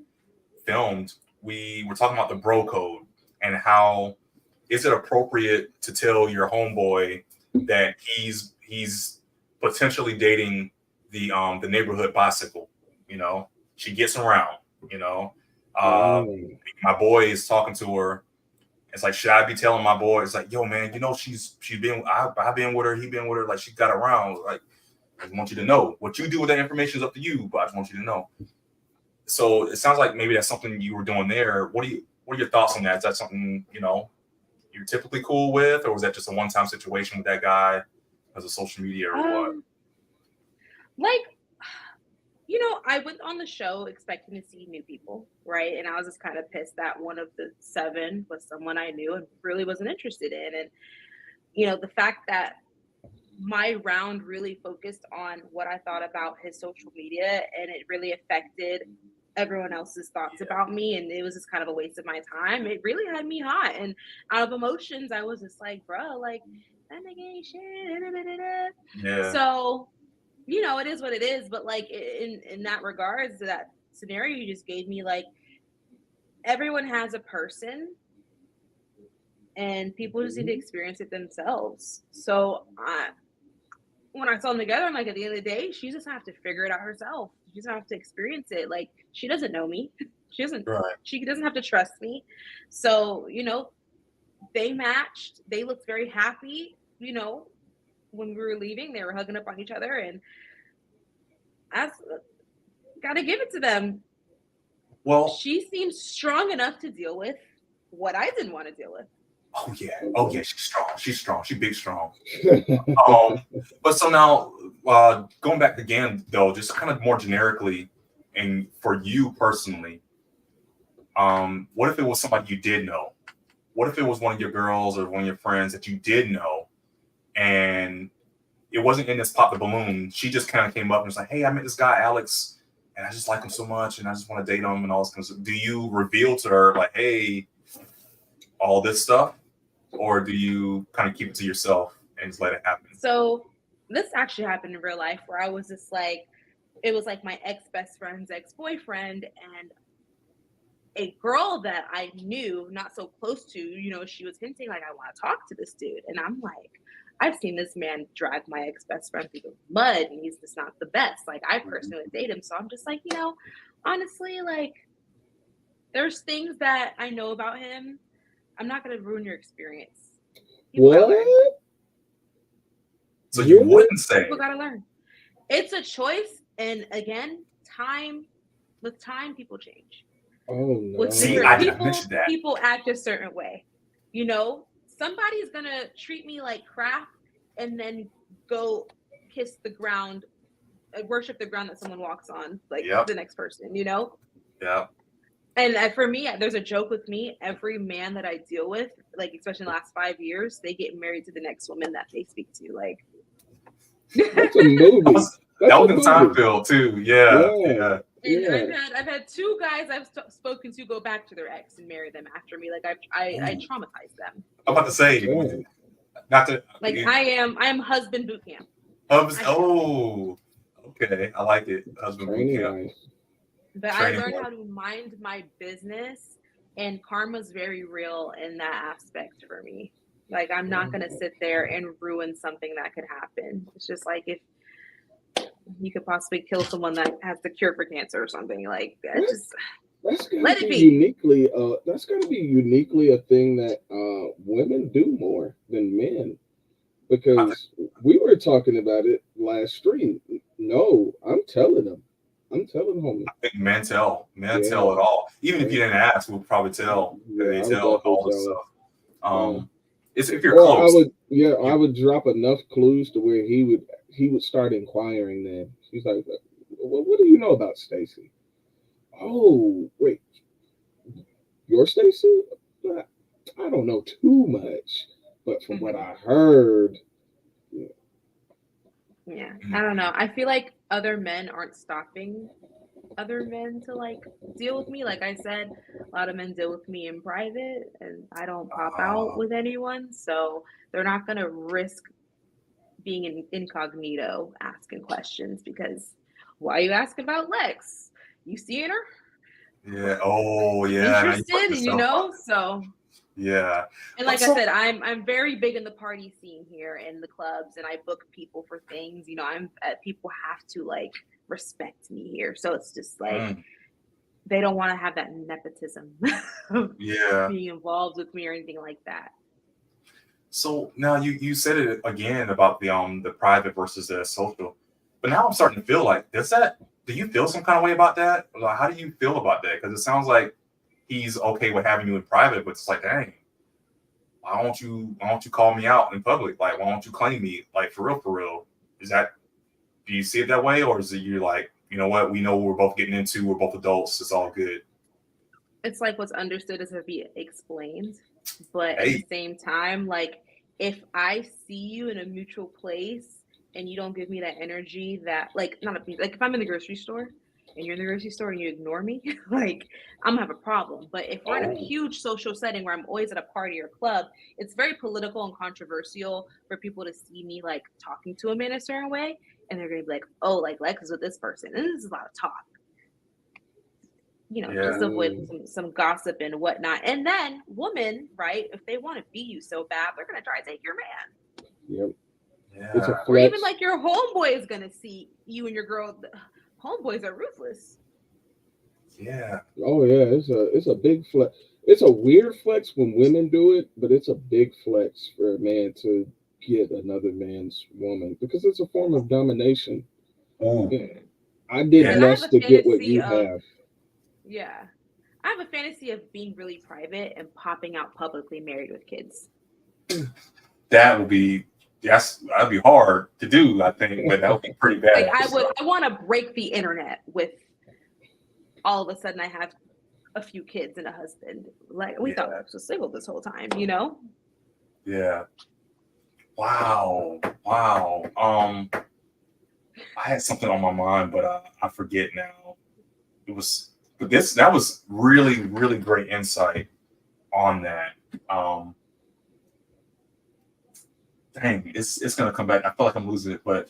S3: filmed, we were talking about the bro code and how is it appropriate to tell your homeboy that he's potentially dating the neighborhood bicycle? You know, she gets around. You know. My boy is talking to her. It's like, should I be telling my boy? It's like, yo, man, you know, she's been, I've been with her, he been with her, like she got around. Like, I just want you to know. What you do with that information is up to you, but I just want you to know. So it sounds like maybe that's something you were doing there. What are your thoughts on that? Is that something, you know, you're typically cool with, or was that just a one-time situation with that guy as a social media or what?
S14: Like, you know, I went on the show expecting to see new people, right? And I was just kind of pissed that one of the 7 was someone I knew and really wasn't interested in. And, you know, the fact that my round really focused on what I thought about his social media and it really affected everyone else's thoughts about me. And it was just kind of a waste of my time. It really had me hot. And out of emotions, I was just like, bro, like, that nigga ain't shit.
S3: Yeah.
S14: So, you know, it is what it is, but like in that regards, that scenario you just gave me, like everyone has a person and people just need to experience it themselves. So when I saw them together, I'm like, at the end of the day, she just have to figure it out herself. She doesn't have to experience it. Like, she doesn't know me. She doesn't have to trust me. So, you know, they matched, they looked very happy, you know. When we were leaving, they were hugging up on each other, and I gotta give it to them.
S3: Well,
S14: she seems strong enough to deal with what I didn't want to deal with.
S3: Oh yeah, she's strong. She's big strong. But so now, going back again though, just kind of more generically, and for you personally, what if it was somebody you did know? What if it was one of your girls or one of your friends that you did know? And it wasn't in this pop the balloon. She just kind of came up and was like, hey, I met this guy, Alex, and I just like him so much, and I just want to date him and all this kind of stuff. Do you reveal to her, like, hey, all this stuff? Or do you kind of keep it to yourself and just let it happen?
S14: So this actually happened in real life where I was just like, it was like my ex-best friend's ex-boyfriend and a girl that I knew, not so close to, you know, she was hinting like, I want to talk to this dude. And I'm like, I've seen this man drag my ex-best friend through the mud and he's just not the best. Like, I personally would date him. So I'm just like, you know, honestly, like, there's things that I know about him. I'm not going to ruin your experience.
S2: What?
S3: So you wouldn't say.
S14: People got to learn. It's a choice. And again, with time, people change.
S2: Oh, no.
S14: With people act a certain way. You know, somebody's going to treat me like crap and then go kiss the ground, worship the ground that someone walks on, like the next person, you know?
S3: Yeah.
S14: And for me, there's a joke with me. Every man that I deal with, like, especially in the last 5 years, they get married to the next woman that they speak to. Like,
S2: that's a movie.
S3: That was in Seinfeld too. Yeah.
S14: And I've had 2 guys I've spoken to go back to their ex and marry them after me. Like, I traumatized them.
S3: I'm about to say, not to
S14: like, I am husband boot camp.
S3: Oh, okay, I like it. Husband boot camp.
S14: But I learned how to mind my business, and karma's very real in that aspect for me. Like, I'm not going to sit there and ruin something that could happen. It's just like if you could possibly kill someone that has the cure for cancer or something, like that.
S2: That's
S14: let it be.
S2: Uniquely, that's going to be uniquely a thing that women do more than men. Because we were talking about it last stream. No, I'm telling them. I'm telling homie.
S3: I think men tell
S2: Yeah.
S3: it all. Even if you didn't ask, we'll probably tell.
S2: Yeah,
S3: They
S2: I would
S3: tell
S2: definitely
S3: all this
S2: tell him.
S3: stuff. It's if you're
S2: Or
S3: close.
S2: I would drop enough clues to where he would start inquiring. Then he's like, well, "What do you know about Stacy?" Oh, wait, you're Stacy? I don't know too much, but from what I heard,
S14: Yeah, I don't know. I feel like other men aren't stopping other men to like deal with me. Like I said, a lot of men deal with me in private, and I don't pop out with anyone, so they're not gonna risk being incognito asking questions because why are you asking about Lex? You seeing her?
S3: Yeah. Oh, yeah. Now you put
S14: Interested, you
S3: yourself
S14: know?
S3: out.
S14: So
S3: Yeah.
S14: and like I said, I'm very big in the party scene here in the clubs, and I book people for things. You know, people have to like respect me here, so it's just like they don't want to have that nepotism of being involved with me or anything like that.
S3: So now you said it again about the private versus the social, but now I'm starting to feel like do you feel some kind of way about that? Like, how do you feel about that? Because it sounds like he's okay with having you in private, but it's like, dang, why don't you call me out in public? Like, why don't you claim me? Like, for real? Do you see it that way, or is it you like, you know what, we know what we're both getting into, we're both adults, it's all good?
S14: It's like what's understood is to be explained, but at the same time, like if I see you in a mutual place and you don't give me that energy that like if I'm in the grocery store and you're in the grocery store and you ignore me, like I'm gonna have a problem. But if we're in a huge social setting where I'm always at a party or club, it's very political and controversial for people to see me like talking to a man a certain way, and they're gonna be like, oh, like Lex is with this person, and this is a lot of talk. You know, just avoid some gossip and whatnot. And then women, right, if they want to be you so bad, they're gonna try to take your man.
S2: Yep.
S3: Yeah.
S2: It's a flex.
S14: Or even like your homeboy is gonna see you and your girl. Homeboys are ruthless.
S3: Yeah.
S2: Oh yeah, it's a big flex. It's a weird flex when women do it, but it's a big flex for a man to get another man's woman because it's a form of domination. I did less to get what you have.
S14: Yeah. I have a fantasy of being really private and popping out publicly married with kids.
S3: That'd be hard to do, I think, but that would be pretty bad.
S14: Like I want to break the internet with all of a sudden I have a few kids and a husband. Like we thought I was single this whole time, you know?
S3: Yeah. Wow. I had something on my mind, but I forget now. That was really, really great insight on that. Dang, it's gonna come back. I feel like I'm losing it, but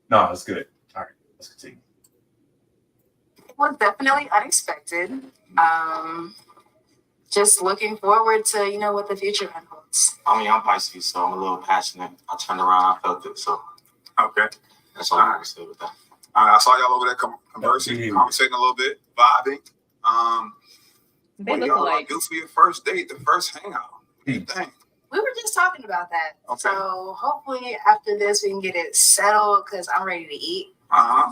S3: no, it's good. All right, let's continue.
S15: It was definitely unexpected. Just looking forward to what the future holds.
S7: I mean, I'm Pisces, so I'm a little passionate. I turned around, I felt it, so
S4: okay.
S7: That's all I can say with that.
S4: I saw y'all over there conversing, conversating a little bit, vibing. What do y'all do for your first date, the first hangout? What do you think?
S15: We were just talking about that.
S4: Okay.
S15: So hopefully after this we can get it settled because I'm ready to eat.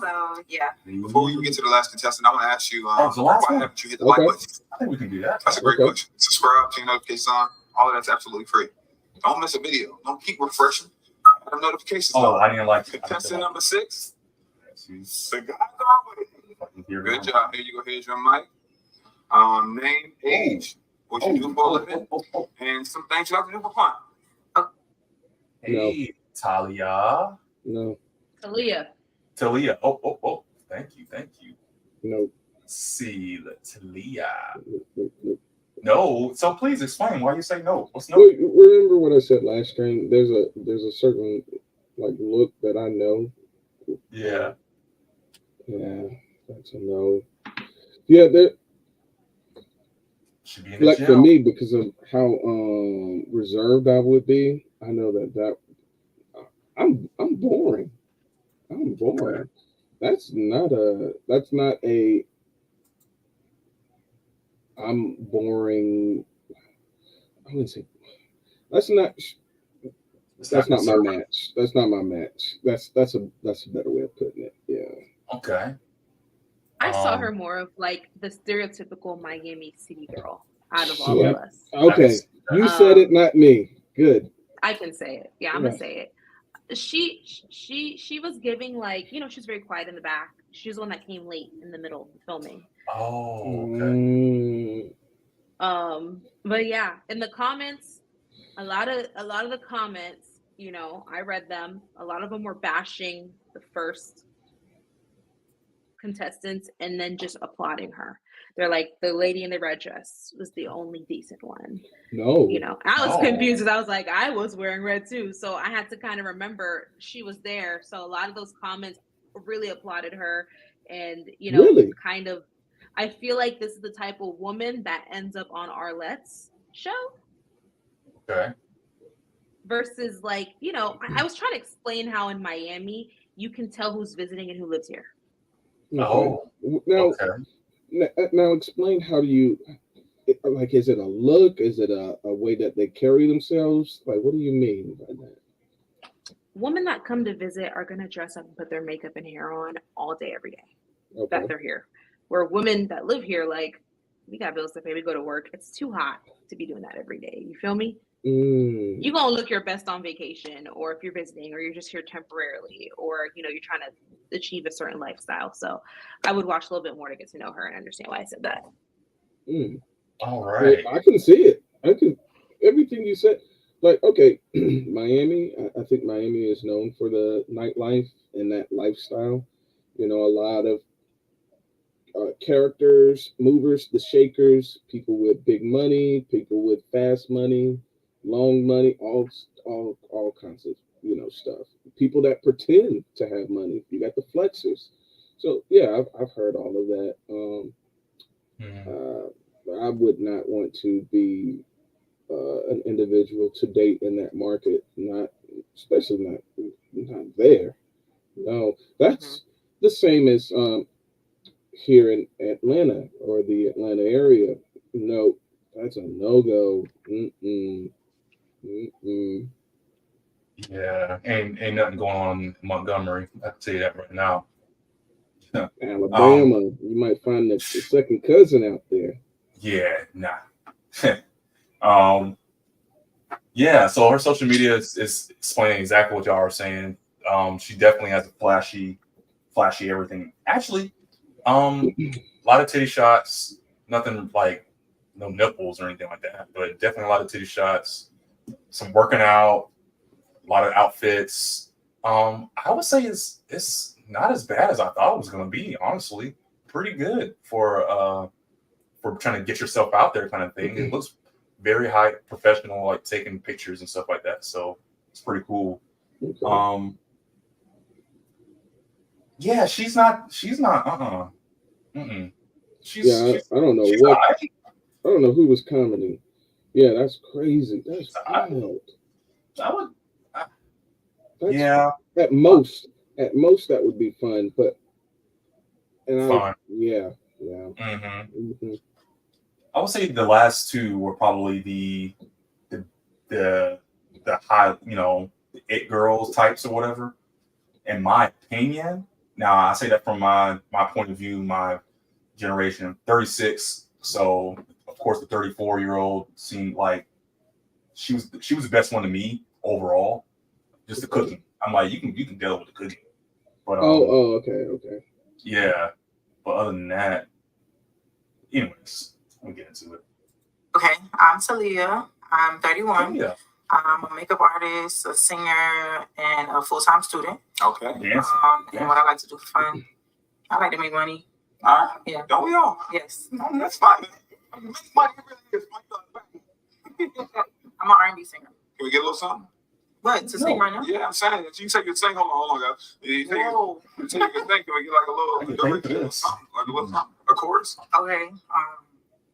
S15: So yeah.
S4: Before we even get to the last contestant, I want to ask you, why haven't you hit the like button?
S3: I think we can do that.
S4: That's a great question. Subscribe, turn notifications on. All of that's absolutely free. Don't miss a video. Don't keep refreshing. Have notifications on.
S3: I didn't like it.
S4: Contestant number 6. The guys are waiting. Good job. Here you go. Here's your mic. Name, age, what you do for a living, and some things you like to do for fun.
S3: Hey, Talia.
S2: No.
S14: Talia.
S3: Oh. Thank you.
S2: No.
S3: Let's see, Talia. No. So please explain why you say no. What's no?
S2: Remember what I said last stream? There's a certain like look that I know.
S3: Yeah.
S2: Yeah, that's a no. Yeah, there. Like for me, because of how reserved I would be, I know that I'm boring. I'm boring. That's not a I'm boring. I wouldn't say that's not. That's not my match. That's not my match. That's a better way of putting it. Yeah.
S3: Okay.
S14: I saw her more of like the stereotypical Miami city girl out of all of us.
S2: Okay. You said it, not me. Good.
S14: I can say it. Yeah, I'm gonna say it. She was giving like, you know, she's very quiet in the back. She was the one that came late in the middle of the filming.
S3: Oh, okay.
S14: But yeah, in the comments, a lot of the comments, you know, I read them. A lot of them were bashing the first contestants and then just applauding her. They're like, the lady in the red dress was the only decent one.
S2: No.
S14: You know, I was confused because I was like, I was wearing red too. So I had to kind of remember she was there. So a lot of those comments really applauded her. And, you know, kind of, I feel like this is the type of woman that ends up on our LEX show.
S3: Okay.
S14: Versus like, you know, I was trying to explain how in Miami, you can tell who's visiting and who lives here.
S2: Okay. Oh, now explain how do you, like, is it a look? Is it a way that they carry themselves? Like, what do you mean by that?
S14: Women that come to visit are going to dress up and put their makeup and hair on all day, every day that they're here. Where women that live here, like, we got bills to pay, we go to work. It's too hot to be doing that every day. You feel me? You're going to look your best on vacation, or if you're visiting, or you're just here temporarily, or, you know, you're trying to achieve a certain lifestyle. So I would watch a little bit more to get to know her and understand why I said that.
S3: All right.
S2: Well, I can see it. Everything you said. Like, okay, Miami, I think Miami is known for the nightlife and that lifestyle. You know, a lot of characters, movers, the shakers, people with big money, people with fast money, long money, all kinds of, you know, stuff. People that pretend to have money. You got the flexers. So yeah, I've heard all of that. I would not want to be an individual to date in that market. Not, especially not there. No, that's the same as here in Atlanta or the Atlanta area. No, that's a no-go.
S3: Yeah, ain't nothing going on in Montgomery. I can tell you that right now.
S2: Alabama, you might find the second cousin out there.
S3: Yeah, nah. Yeah, so her social media is explaining exactly what y'all are saying. She definitely has a flashy everything. Actually, a lot of titty shots, nothing like no nipples or anything like that, but definitely a lot of titty shots, some working out, a lot of outfits. I would say it's not as bad as I thought it was going to be, honestly. Pretty good for trying to get yourself out there kind of thing. It looks very high professional, like taking pictures and stuff like that. So it's pretty cool. Okay. Yeah, she's not. I
S2: don't know what. I don't know who was commenting. Yeah, that's crazy. That's wild.
S3: Yeah.
S2: At most, that would be fun, but
S3: fun.
S2: Yeah.
S3: I would say the last two were probably the high, you know, the it girls types or whatever. In my opinion, now I say that from my point of view, my generation, 36. So of course the 34-year-old seemed like she was the best one to me overall. Just the cooking. I'm like, you can deal with the cooking. But
S2: okay.
S3: Yeah. But other than that, anyways, we'll get into it.
S16: Okay, I'm Talia. I'm 31.
S3: Yeah.
S16: I'm a makeup artist, a singer, and a full-time student.
S4: Okay.
S16: And what I like to do for fun, I like to make money.
S4: All right.
S16: Yeah.
S4: Don't we all?
S16: Yes.
S4: No, that's fine. Money really is.
S16: I'm an R&B singer.
S4: Can we get a little something?
S16: What, to sing right now?
S4: Yeah, I'm saying that. You say you sing. Hold on, guys. You say you can sing. Can we get like a little something, like a little something, a chorus?
S16: Okay.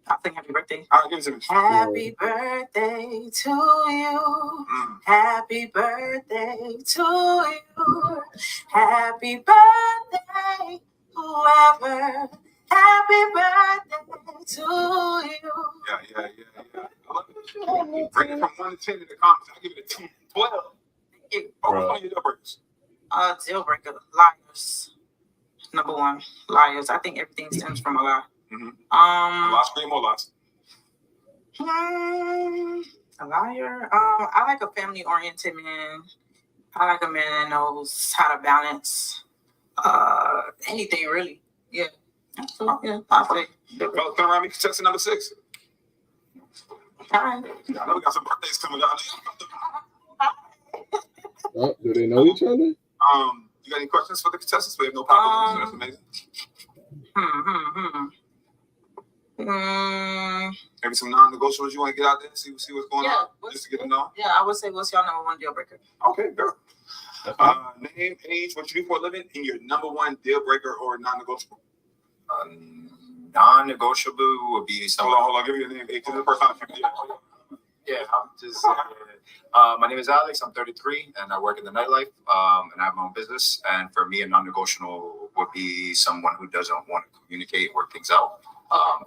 S16: I'll sing Happy Birthday.
S4: All right, give it to me.
S16: Happy birthday to you. Happy birthday to you. Happy birthday, whoever. Happy birthday to you.
S4: Yeah. I love it. Bring it from 1 to 10 in the comments. I'll give it a 10, 12.
S16: you.
S4: Oh, which one of your deal breakers?
S16: Deal breaker, liars. Number one, liars. I think everything stems from a lie.
S4: Lies, scream or lies?
S16: A liar. I like a family-oriented man. I like a man that knows how to balance anything really. Yeah. So, yeah, I'll say.
S4: Fellas, come around me, contestant number 6.
S16: All right.
S4: I know we got some birthdays coming up.
S2: Oh, do they know each other?
S4: You got any questions for the contestants? We have no pop balloons. That's amazing. Maybe some non-negotiables you want to get out there, see what's going on, just to get to know.
S16: Yeah, I would say, what's your number one deal breaker?
S4: Okay, girl. Name, age, what you do for a living, and your number one deal breaker or non-negotiable.
S13: Non-negotiable would be someone.
S4: Hold on. Give me your name, age. This is the first time.
S13: Yeah, I'm just. My name is Alex. I'm 33, and I work in the nightlife. And I have my own business. And for me, a non-negotiable would be someone who doesn't want to communicate, work things out.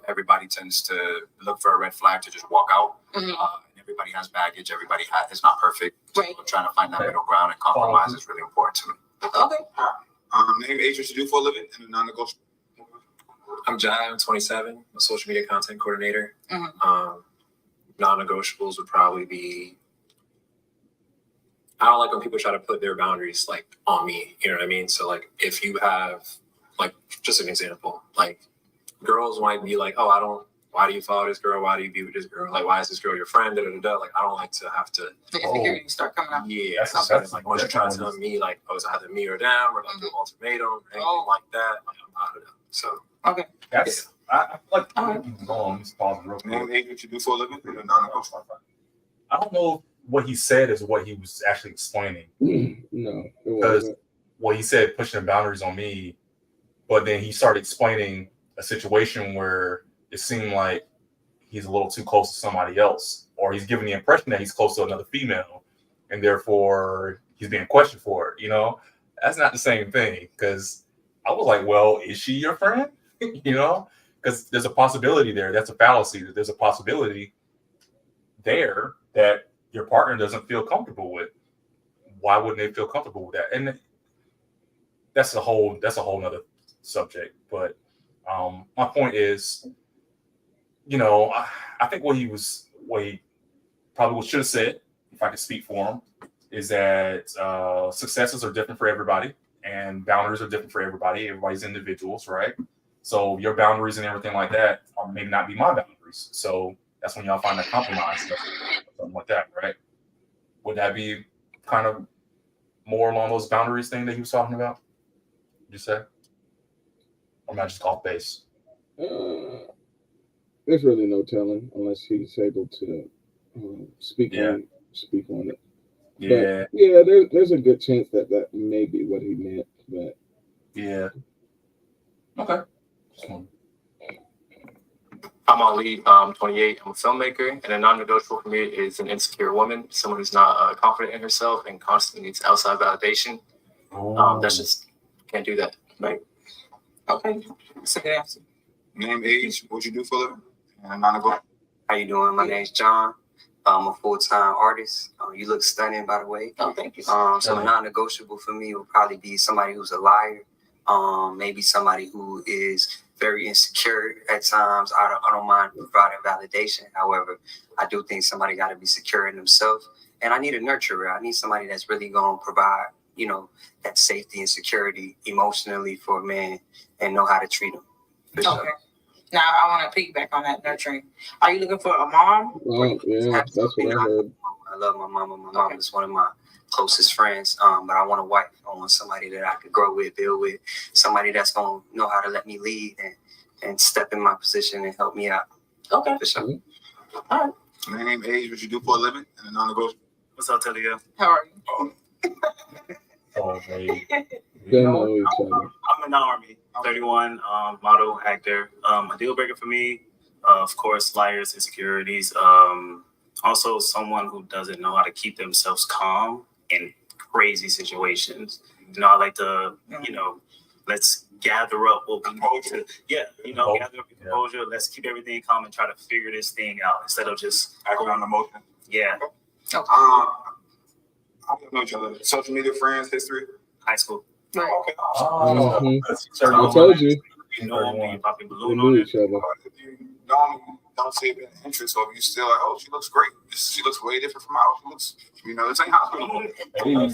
S13: Everybody tends to look for a red flag to just walk out. And everybody has baggage. Everybody is not perfect.
S16: Right.
S13: So trying to find that middle ground and compromise is really important to me.
S16: Okay.
S4: Name, age, what you do for a living, and a non-negotiable.
S8: I'm Jai. I'm 27. I'm a social media content coordinator. Non-negotiables would probably be. I don't like when people try to put their boundaries like on me. You know what I mean? So like, if you have like, just an example, like girls might be like, oh, I don't. Why do you follow this girl? Why do you be with this girl? Like, why is this girl your friend? Da, da, da, da. Like, I don't like to have to.
S16: The insecurity start coming out.
S8: Yeah, that's like once you're trying to tell me like, oh, it's either me or them, or like do an ultimatum, or anything like that. Like, I'm out of that. So
S16: okay,
S3: that's I like. Hold on, let's pause real quick.
S4: Name, age, what you do for a living, and a non-negotiable.
S3: I don't know if what he said is what he was actually explaining.
S2: No,
S3: because well, he said pushing boundaries on me, but then he started explaining a situation where it seemed like he's a little too close to somebody else, or he's giving the impression that he's close to another female, and therefore he's being questioned for it. You know, that's not the same thing. Because I was like, well, is she your friend? You know, because there's a possibility there. That's a fallacy. That there's a possibility there that your partner doesn't feel comfortable with. Why wouldn't they feel comfortable with that? And that's a whole nother subject. But my point is, you know, I think what he probably should have said, if I could speak for him, is that successes are different for everybody and boundaries are different for everybody. Everybody's individuals, right? So your boundaries and everything like that are maybe not be my boundaries. So that's when y'all find a compromise, something like that, right? Would that be kind of more along those boundaries thing that he was talking about? Would you say? Or am I just off base?
S2: There's really no telling unless he's able to speak on it.
S3: Yeah.
S2: But yeah, there's a good chance that may be what he meant. But
S3: yeah. Okay.
S11: I'm Ali. I'm 28. I'm a filmmaker, and a non-negotiable for me is an insecure woman, someone who's not confident in herself and constantly needs outside validation. That's just can't do that. Right?
S16: Okay. That's a good answer.
S4: Name, age, what you do for a living, and non-negotiable.
S9: How you doing? My name's John. I'm a full-time artist. You look stunning, by the way.
S16: Oh, thank you.
S9: So a non-negotiable for me would probably be somebody who's a liar. Maybe somebody who is very insecure at times. I don't mind providing validation. However, I do think somebody got to be secure in themselves. And I need a nurturer. I need somebody that's really going to provide, you know, that safety and security emotionally for a man and know how to treat him.
S16: Okay. Now, I want to piggyback on that nurturing. Are you looking for a mom?
S2: well, yeah, that's what I heard.
S9: I love my mama. My mom is one of my closest friends. But I want a wife. I want somebody that I could grow with, build with, somebody that's going to know how to let me lead and step in my position and help me out.
S16: Okay.
S9: For sure.
S16: All right.
S4: Name, age, what you do for a living, and a non-negotiable.
S11: What's up, Talia?
S16: How are you?
S3: Oh, baby.
S2: They know each other.
S11: I'm in the Army. 31, model, actor. A deal breaker for me, of course, liars, insecurities. Also, someone who doesn't know how to keep themselves calm in crazy situations. You know, I like to, you know, let's gather up what we need to. Yeah, you know, gather up your composure. Let's keep everything calm and try to figure this thing out instead of just
S4: acting on emotion.
S11: Yeah.
S4: How do you know each other? Social media friends, history?
S6: High school.
S16: Right.
S4: Okay.
S2: Mhm.
S3: Oh,
S2: I told you.
S6: You know me, popping
S2: They
S6: balloon
S2: knew
S6: on it.
S2: each other.
S4: If you don't see it in interest, or if you still like, oh, she looks great. She looks way different from how she looks. You know, this ain't hospital. You know,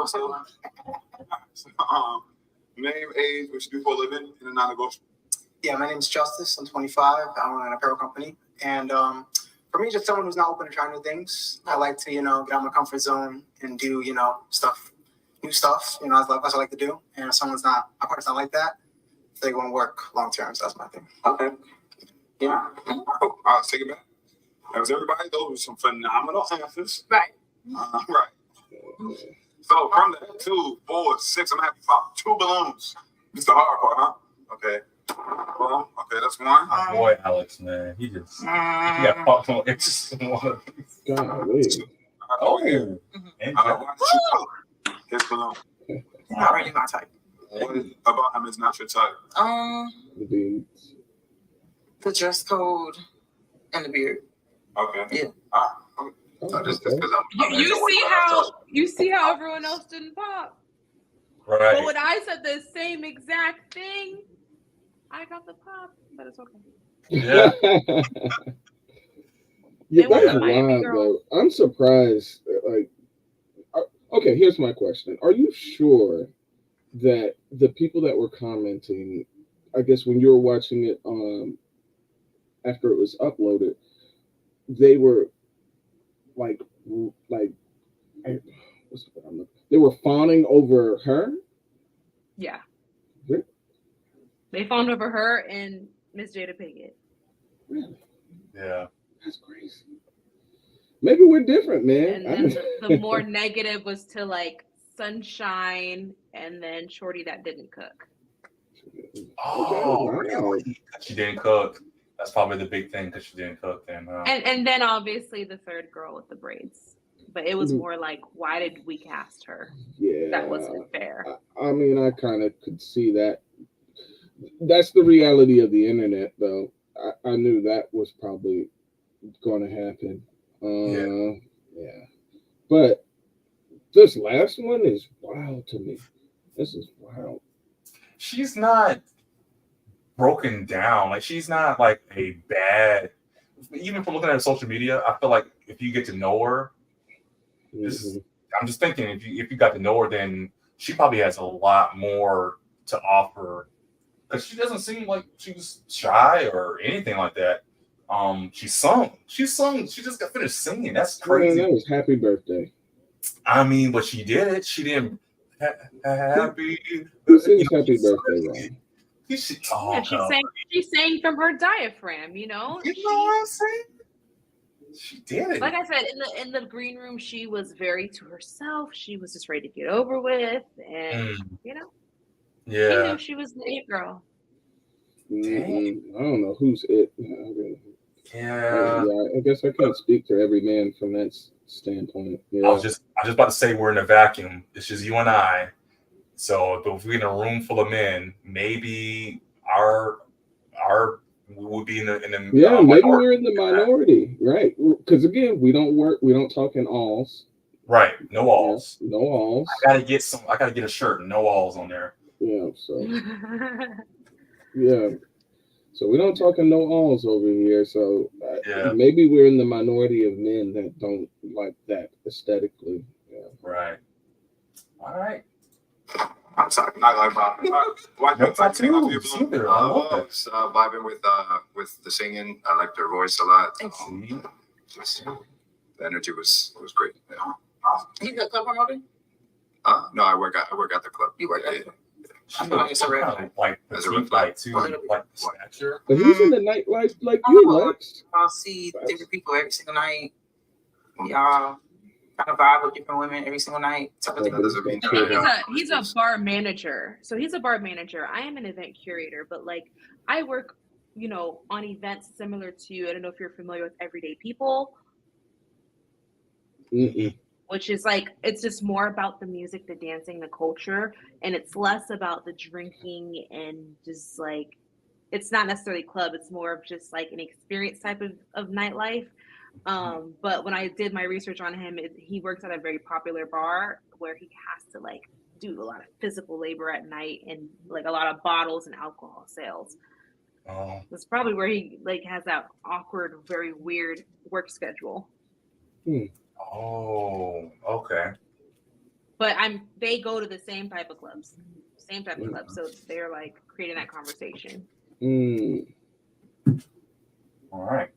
S4: so name, age, what you do for a living, and a non-negotiable.
S10: Yeah, my name is Justice. I'm 25. I own an apparel company. And for me, just someone who's not open to trying new things. I like to, get out of my comfort zone and do, stuff, new stuff. That's what I like to do. And if someone's not, a person's not like that, they won't work long term. So that's my thing.
S4: Okay. Yeah. I'll take it back. That was everybody. Those were some phenomenal answers.
S16: Right.
S4: Right. So from that, 2, 4, 6, I'm happy pop 2 balloons. This is the hard part, huh? Okay. Well, okay, that's one.
S3: Boy, Alex, man, he got popped on X.
S2: Golly.
S3: Oh,
S4: His balloon.
S16: Not really my type.
S4: What is about him is not your type?
S2: The beads.
S16: The dress code and the beard.
S4: Okay.
S16: Yeah.
S14: You see how everyone else didn't pop.
S3: Right.
S14: But when I said the same exact thing, I got the pop, but it's okay.
S3: Yeah.
S2: Yeah, that's
S14: were Miami
S2: wild,
S14: girls.
S2: though. I'm surprised. Okay, here's my question. Are you sure that the people that were commenting, I guess when you were watching it after it was uploaded, they were they were fawning over her?
S14: Yeah.
S2: Really?
S14: They fawned over her and Miss Jada Pinkett.
S2: Really?
S3: Yeah.
S2: That's crazy. Maybe we're different, man.
S14: And then the more negative was to like Sunshine and then Shorty that didn't cook.
S3: Oh,
S2: wow.
S3: really? She didn't cook. That's probably the big thing because she didn't cook. Then,
S14: And then obviously the third girl with the braids. But it was more like, why did we cast her?
S2: Yeah.
S14: That wasn't fair.
S2: I mean, I kind of could see that. That's the reality of the internet, though. I knew that was probably going to happen. Yeah. But this last one is wild to me. This is wild.
S3: she's not broken down. Like she's not like a bad. Even from looking at her social media, I feel like if you get to know her, I'm just thinking if you got to know her, then she probably has a lot more to offer. Because she doesn't seem like she's shy or anything like that. She sung. She just got finished singing. That's crazy.
S2: Man, that was Happy Birthday.
S3: I mean, but she did it. She didn't. Happy.
S2: Who sings Happy Birthday wrong?
S14: She sang from her diaphragm, you know.
S3: You know what I'm saying? She did it.
S14: Like I said, in the green room, she was very to herself. She was just ready to get over with, and you know,
S3: yeah,
S14: she knew she was the it girl.
S2: I don't know who's it.
S3: Yeah,
S2: I guess I can't speak to every man from that standpoint. Yeah.
S3: I was just about to say we're in a vacuum. It's just you and I. So if we're in a room full of men, maybe we would be in the
S2: maybe we're in the minority, right? Because again, we don't talk in alls.
S3: Right, no alls.
S2: No alls.
S3: I gotta get a shirt, no alls on there.
S2: Yeah, so yeah. So we don't talk in no alls over here. So maybe we're in the minority of men that don't like that aesthetically. Yeah.
S3: Right. All right.
S4: I'm sorry, not like Bob.
S13: Vibing with the singing. I liked her voice a lot. The energy was great. Yeah.
S16: You got club promoting?
S13: No, I work at the club.
S16: You work at it?
S3: I feel like it's a red like
S13: as a red
S3: light too, like stature.
S2: But he's in the nightlife like you, Lex.
S16: I'll see different people every single night. Y'all kind of vibe with different women every single night.
S14: He's a bar manager. So he's a bar manager. I am an event curator, but like I work, you know, on events similar to, I don't know if you're familiar with Everyday People. Which is like, it's just more about the music, the dancing, the culture, and it's less about the drinking and just like it's not necessarily club. It's more of just like an experience type of nightlife. But when I did my research on him, he works at a very popular bar where he has to like do a lot of physical labor at night and like a lot of bottles and alcohol sales.
S3: Oh.
S14: That's probably where he like has that awkward, very weird work schedule.
S3: Oh, okay.
S14: But they go to the same type of clubs, so they're like creating that conversation.
S3: All right.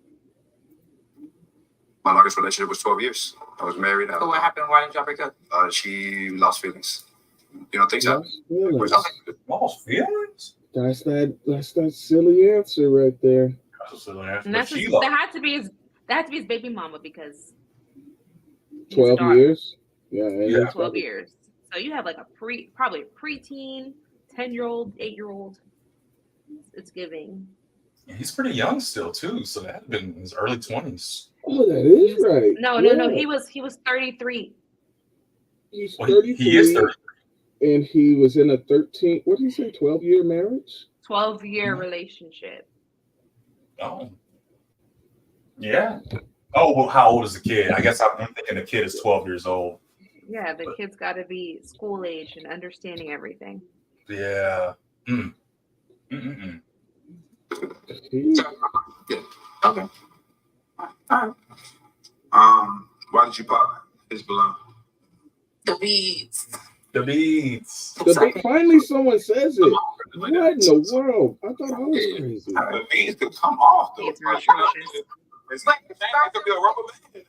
S13: My longest relationship was 12 years. I was married.
S16: So what happened? Why did y'all break up?
S13: She lost feelings. You don't think so?
S3: Lost feelings?
S2: That's that silly answer right there.
S3: That's a silly answer.
S14: And that had to be his baby mama because
S2: 12 years. Yeah.
S14: 12 years. So you have like probably a preteen, 10-year-old, 8-year-old. It's giving.
S3: Yeah, he's pretty young still too, so that had been in his early 20s.
S2: Oh, that is right.
S14: No. He was 33.
S2: He's 33.
S3: He is 33.
S2: And he was in a 12-year marriage?
S14: 12-year relationship.
S3: Oh. Yeah. Oh, well, how old is the kid? I guess I'm thinking the kid is 12 years old.
S14: Yeah, the kid's got to be school age and understanding everything.
S3: Yeah.
S4: Okay. All right. Why did you pop his balloon?
S15: The beads.
S2: Finally, someone says it. What in the world? I thought I was crazy.
S4: The beads could come off though. It's like it could be a rubber band.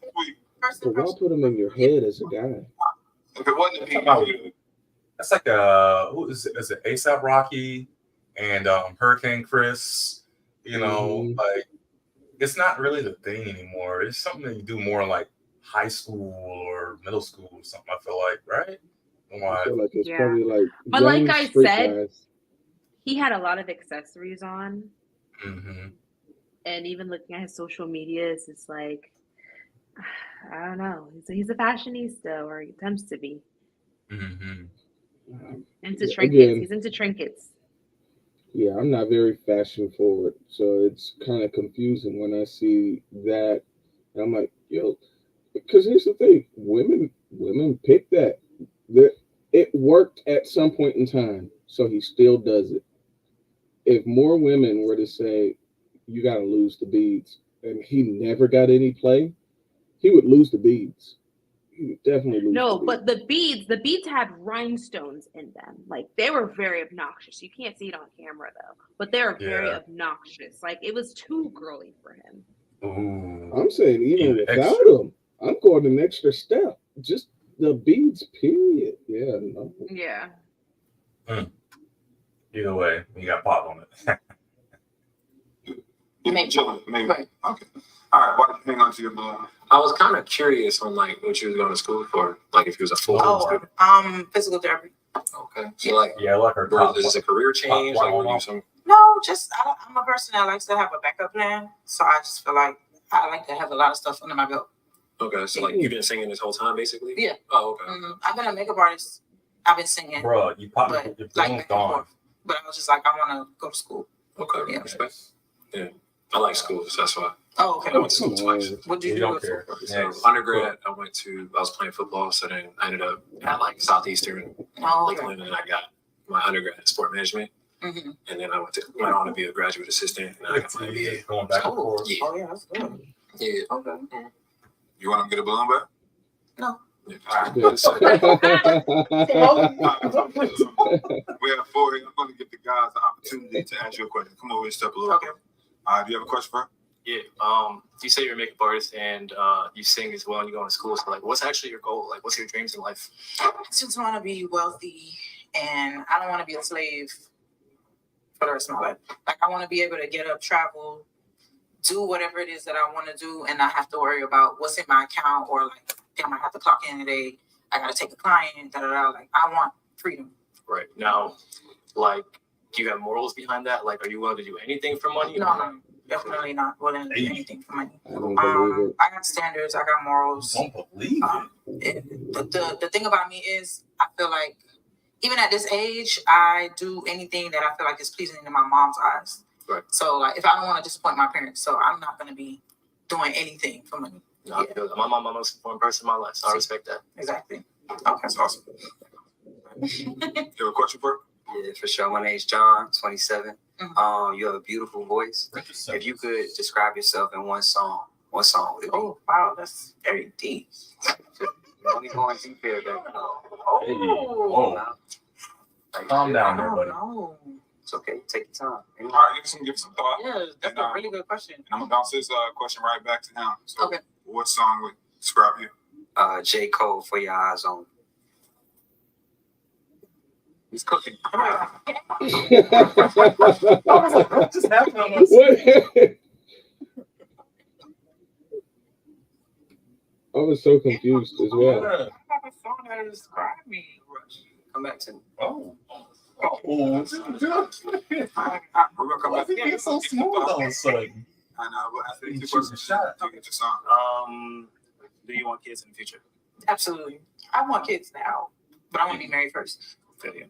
S2: But why put them in your head as a guy?
S4: If it wasn't a bead,
S3: that's like who is it? Is it ASAP Rocky and Hurricane Chris? You know, like it's not really the thing anymore. It's something that you do more like high school or middle school or something. I feel like, right?
S2: I feel like it's probably like.
S14: But like I said,
S2: guys.
S14: He had a lot of accessories on.
S3: Mm-hmm.
S14: And even looking at his social media, it's just like, I don't know. He's a fashionista, or he attempts to be.
S3: Mm-hmm.
S14: Into trinkets.
S2: Again,
S14: He's into trinkets.
S2: Yeah, I'm not very fashion forward, so it's kind of confusing when I see that. And I'm like, yo, because here's the thing: women pick that. It worked at some point in time, so he still does it. If more women were to say, you got to lose the beads, and he never got any play, he would lose the beads. He would definitely lose.
S14: No, but the beads had rhinestones in them. Like they were very obnoxious. You can't see it on camera though, but they were very obnoxious. Like it was too girly for him.
S3: Ooh.
S2: I'm saying even without them, I'm going an extra step. Just the beads, period. Yeah. No.
S14: Yeah.
S3: Either way, you got pop on it.
S4: Maybe. Okay. All right. Why did you hang on to your balloon?
S8: I was kind of curious on like what you was going to school for, like if you was a full-time student.
S16: Physical therapy.
S8: Okay. So like,
S3: like her.
S8: Is this a career change? Like, were you some?
S16: No, just I'm a person that likes to have a backup plan. So I just feel like I like to have a lot of stuff under my belt.
S8: Okay, so like you've been singing this whole time, basically.
S16: Yeah.
S8: Oh, okay.
S16: I've been a makeup artist. I've been singing.
S3: Bro, you popped your balloon's gone.
S16: But I was just like, I want to go to school.
S8: Okay.
S16: Yeah.
S8: Respect. Yeah. I like school, so that's why.
S16: Oh, okay.
S8: I went to school twice.
S16: What did you do?
S8: So undergrad, I was playing football, so then I ended up at like Southeastern Lakeland, and I got my undergrad in sport management.
S16: Mm-hmm.
S8: And then I went on to be a graduate assistant, and I got my MBA.
S3: Going back and forth.
S8: Yeah.
S16: Oh, yeah, that's good.
S8: Yeah.
S16: Okay.
S4: You want to get a balloon back?
S16: No.
S4: We have 4 here. I'm going to give the guys the opportunity to ask you a question. Come over and step a little.
S16: Okay.
S4: Do you have a question, bro?
S11: Yeah. You say you're a makeup artist and you sing as well and you go to school. So like, what's actually your goal? Like, what's your dreams in life?
S16: I just want to be wealthy, and I don't want to be a slave for the rest of my life. Like, I want to be able to get up, travel, do whatever it is that I want to do, and not have to worry about what's in my account or like, damn, I have to clock in today. I got to take a client. Like, I want freedom.
S11: Right now, like, do you have morals behind that? Like, are you willing to do anything for money?
S16: No, definitely not willing to do anything for money.
S2: I don't believe it.
S16: I got standards. I got morals.
S3: Don't believe it.
S16: The thing about me is, I feel like even at this age, I do anything that I feel like is pleasing to my mom's eyes.
S8: Right.
S16: So like, if I don't want to disappoint my parents, so I'm not gonna be doing anything for money.
S11: No, I feel that. My mom, my most important person in my life, so I respect that.
S16: Exactly. Okay.
S4: That's awesome. You have a question for her?
S9: Yeah, for sure. My name's John, 27.
S16: Mhm.
S9: You have a beautiful voice. If you could describe yourself in one song, what song would it be?
S16: Oh wow, that's very deep.
S9: You're only going deep here, baby.
S3: Hey, whoa. Calm down there, buddy.
S16: No.
S9: It's okay. Take your time.
S4: All right, give some thought.
S16: Yeah, that's a really good question.
S4: And I'm gonna bounce this question right back to him. So,
S16: Okay.
S4: what song would describe you?
S9: J. Cole, For Your Eyes On.
S3: He's cooking.
S2: What?
S3: Just happened on us.
S2: I was so confused as well.
S16: I have a song that describe me.
S9: Come back to me.
S3: Oh.
S4: We're gonna come back.
S3: He's so smooth all of a sudden.
S4: And after
S3: He
S4: the
S3: shoots a
S4: question,
S3: shot.
S4: you get your song.
S11: Do you want kids in the future?
S16: Absolutely. I want kids now, but I want to be married first.
S11: Feel you.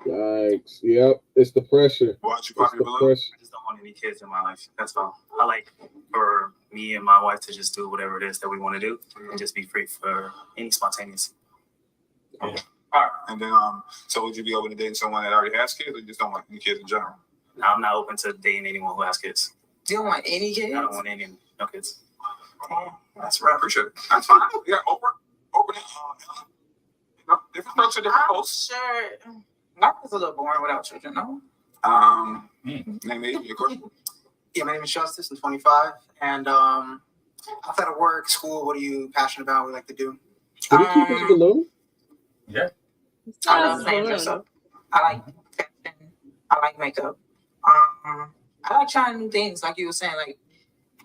S2: Yikes. Yep. It's the pressure.
S4: Watch you
S2: It's
S4: pop
S2: the
S4: your balloon.
S2: pressure.
S11: I just don't want any kids in my life. That's all. I like for me and my wife to just do whatever it is that we want to do and just be free for any spontaneous.
S4: All right. And then, so would you be open to dating someone that already has kids, or you just don't want any kids in general?
S11: Now, I'm not open to dating anyone who has kids.
S16: You don't want any kids?
S11: I don't want any no kids.
S4: Oh, that's right. Appreciate it. That's fine. Yeah, open it. Different strokes for different
S16: I'm
S4: folks.
S16: sure. Life is a little boring without children, no?
S4: Name it, your question.
S10: Yeah, my name is Justice. I'm 25. And outside of work, school, what are you passionate about? What do you like to do?
S2: Did he keep his balloon?
S3: Yeah.
S16: I love playing dress up. I like fashion. I like makeup. I like trying new things, like you were saying. Like,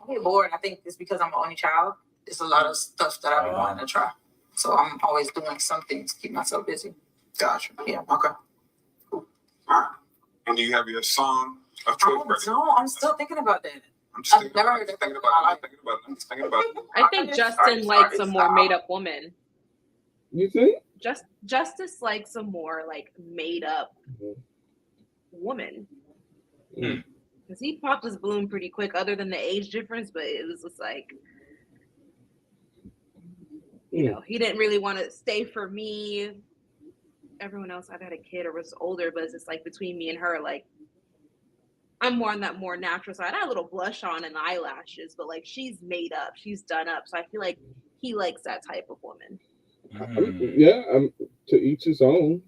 S16: I get bored. I think it's because I'm an only child. There's a lot of stuff that I've been wanting to try. So I'm always doing something to keep myself busy.
S10: Gotcha.
S16: Yeah.
S10: Okay.
S4: All right. And do you have your song of choice ready?
S16: No, I'm still thinking about that.
S4: I'm just
S16: I've never heard that.
S4: thinking about it. I'm just thinking about it.
S14: I think Justin likes a more made up woman.
S2: You think?
S14: Justice likes a more like made up woman. Because he popped his balloon pretty quick, other than the age difference, but it was just like, you know, he didn't really want to stay for me. Everyone else either had a kid or was older, but it's just like between me and her, like, I'm more on that more natural side. I had a little blush on and eyelashes, but like she's made up, she's done up. So I feel like he likes that type of woman.
S2: Yeah, to each his own.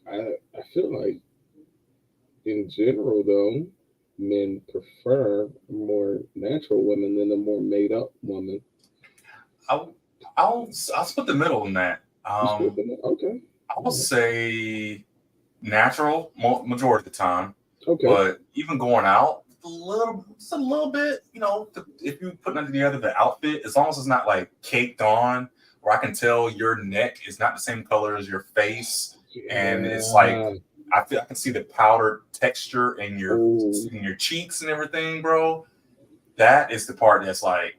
S2: I feel like in general though, men prefer a more natural woman than a more made up woman.
S3: I'll split the middle on that.
S2: Okay.
S3: I will say natural majority of the time.
S2: Okay.
S3: But even going out, just a little bit, you know, if you put them together, the outfit, as long as it's not like caked on, where I can tell your neck is not the same color as your face, and it's like I can see the powdered texture in your cheeks and everything, bro. That is the part that's like,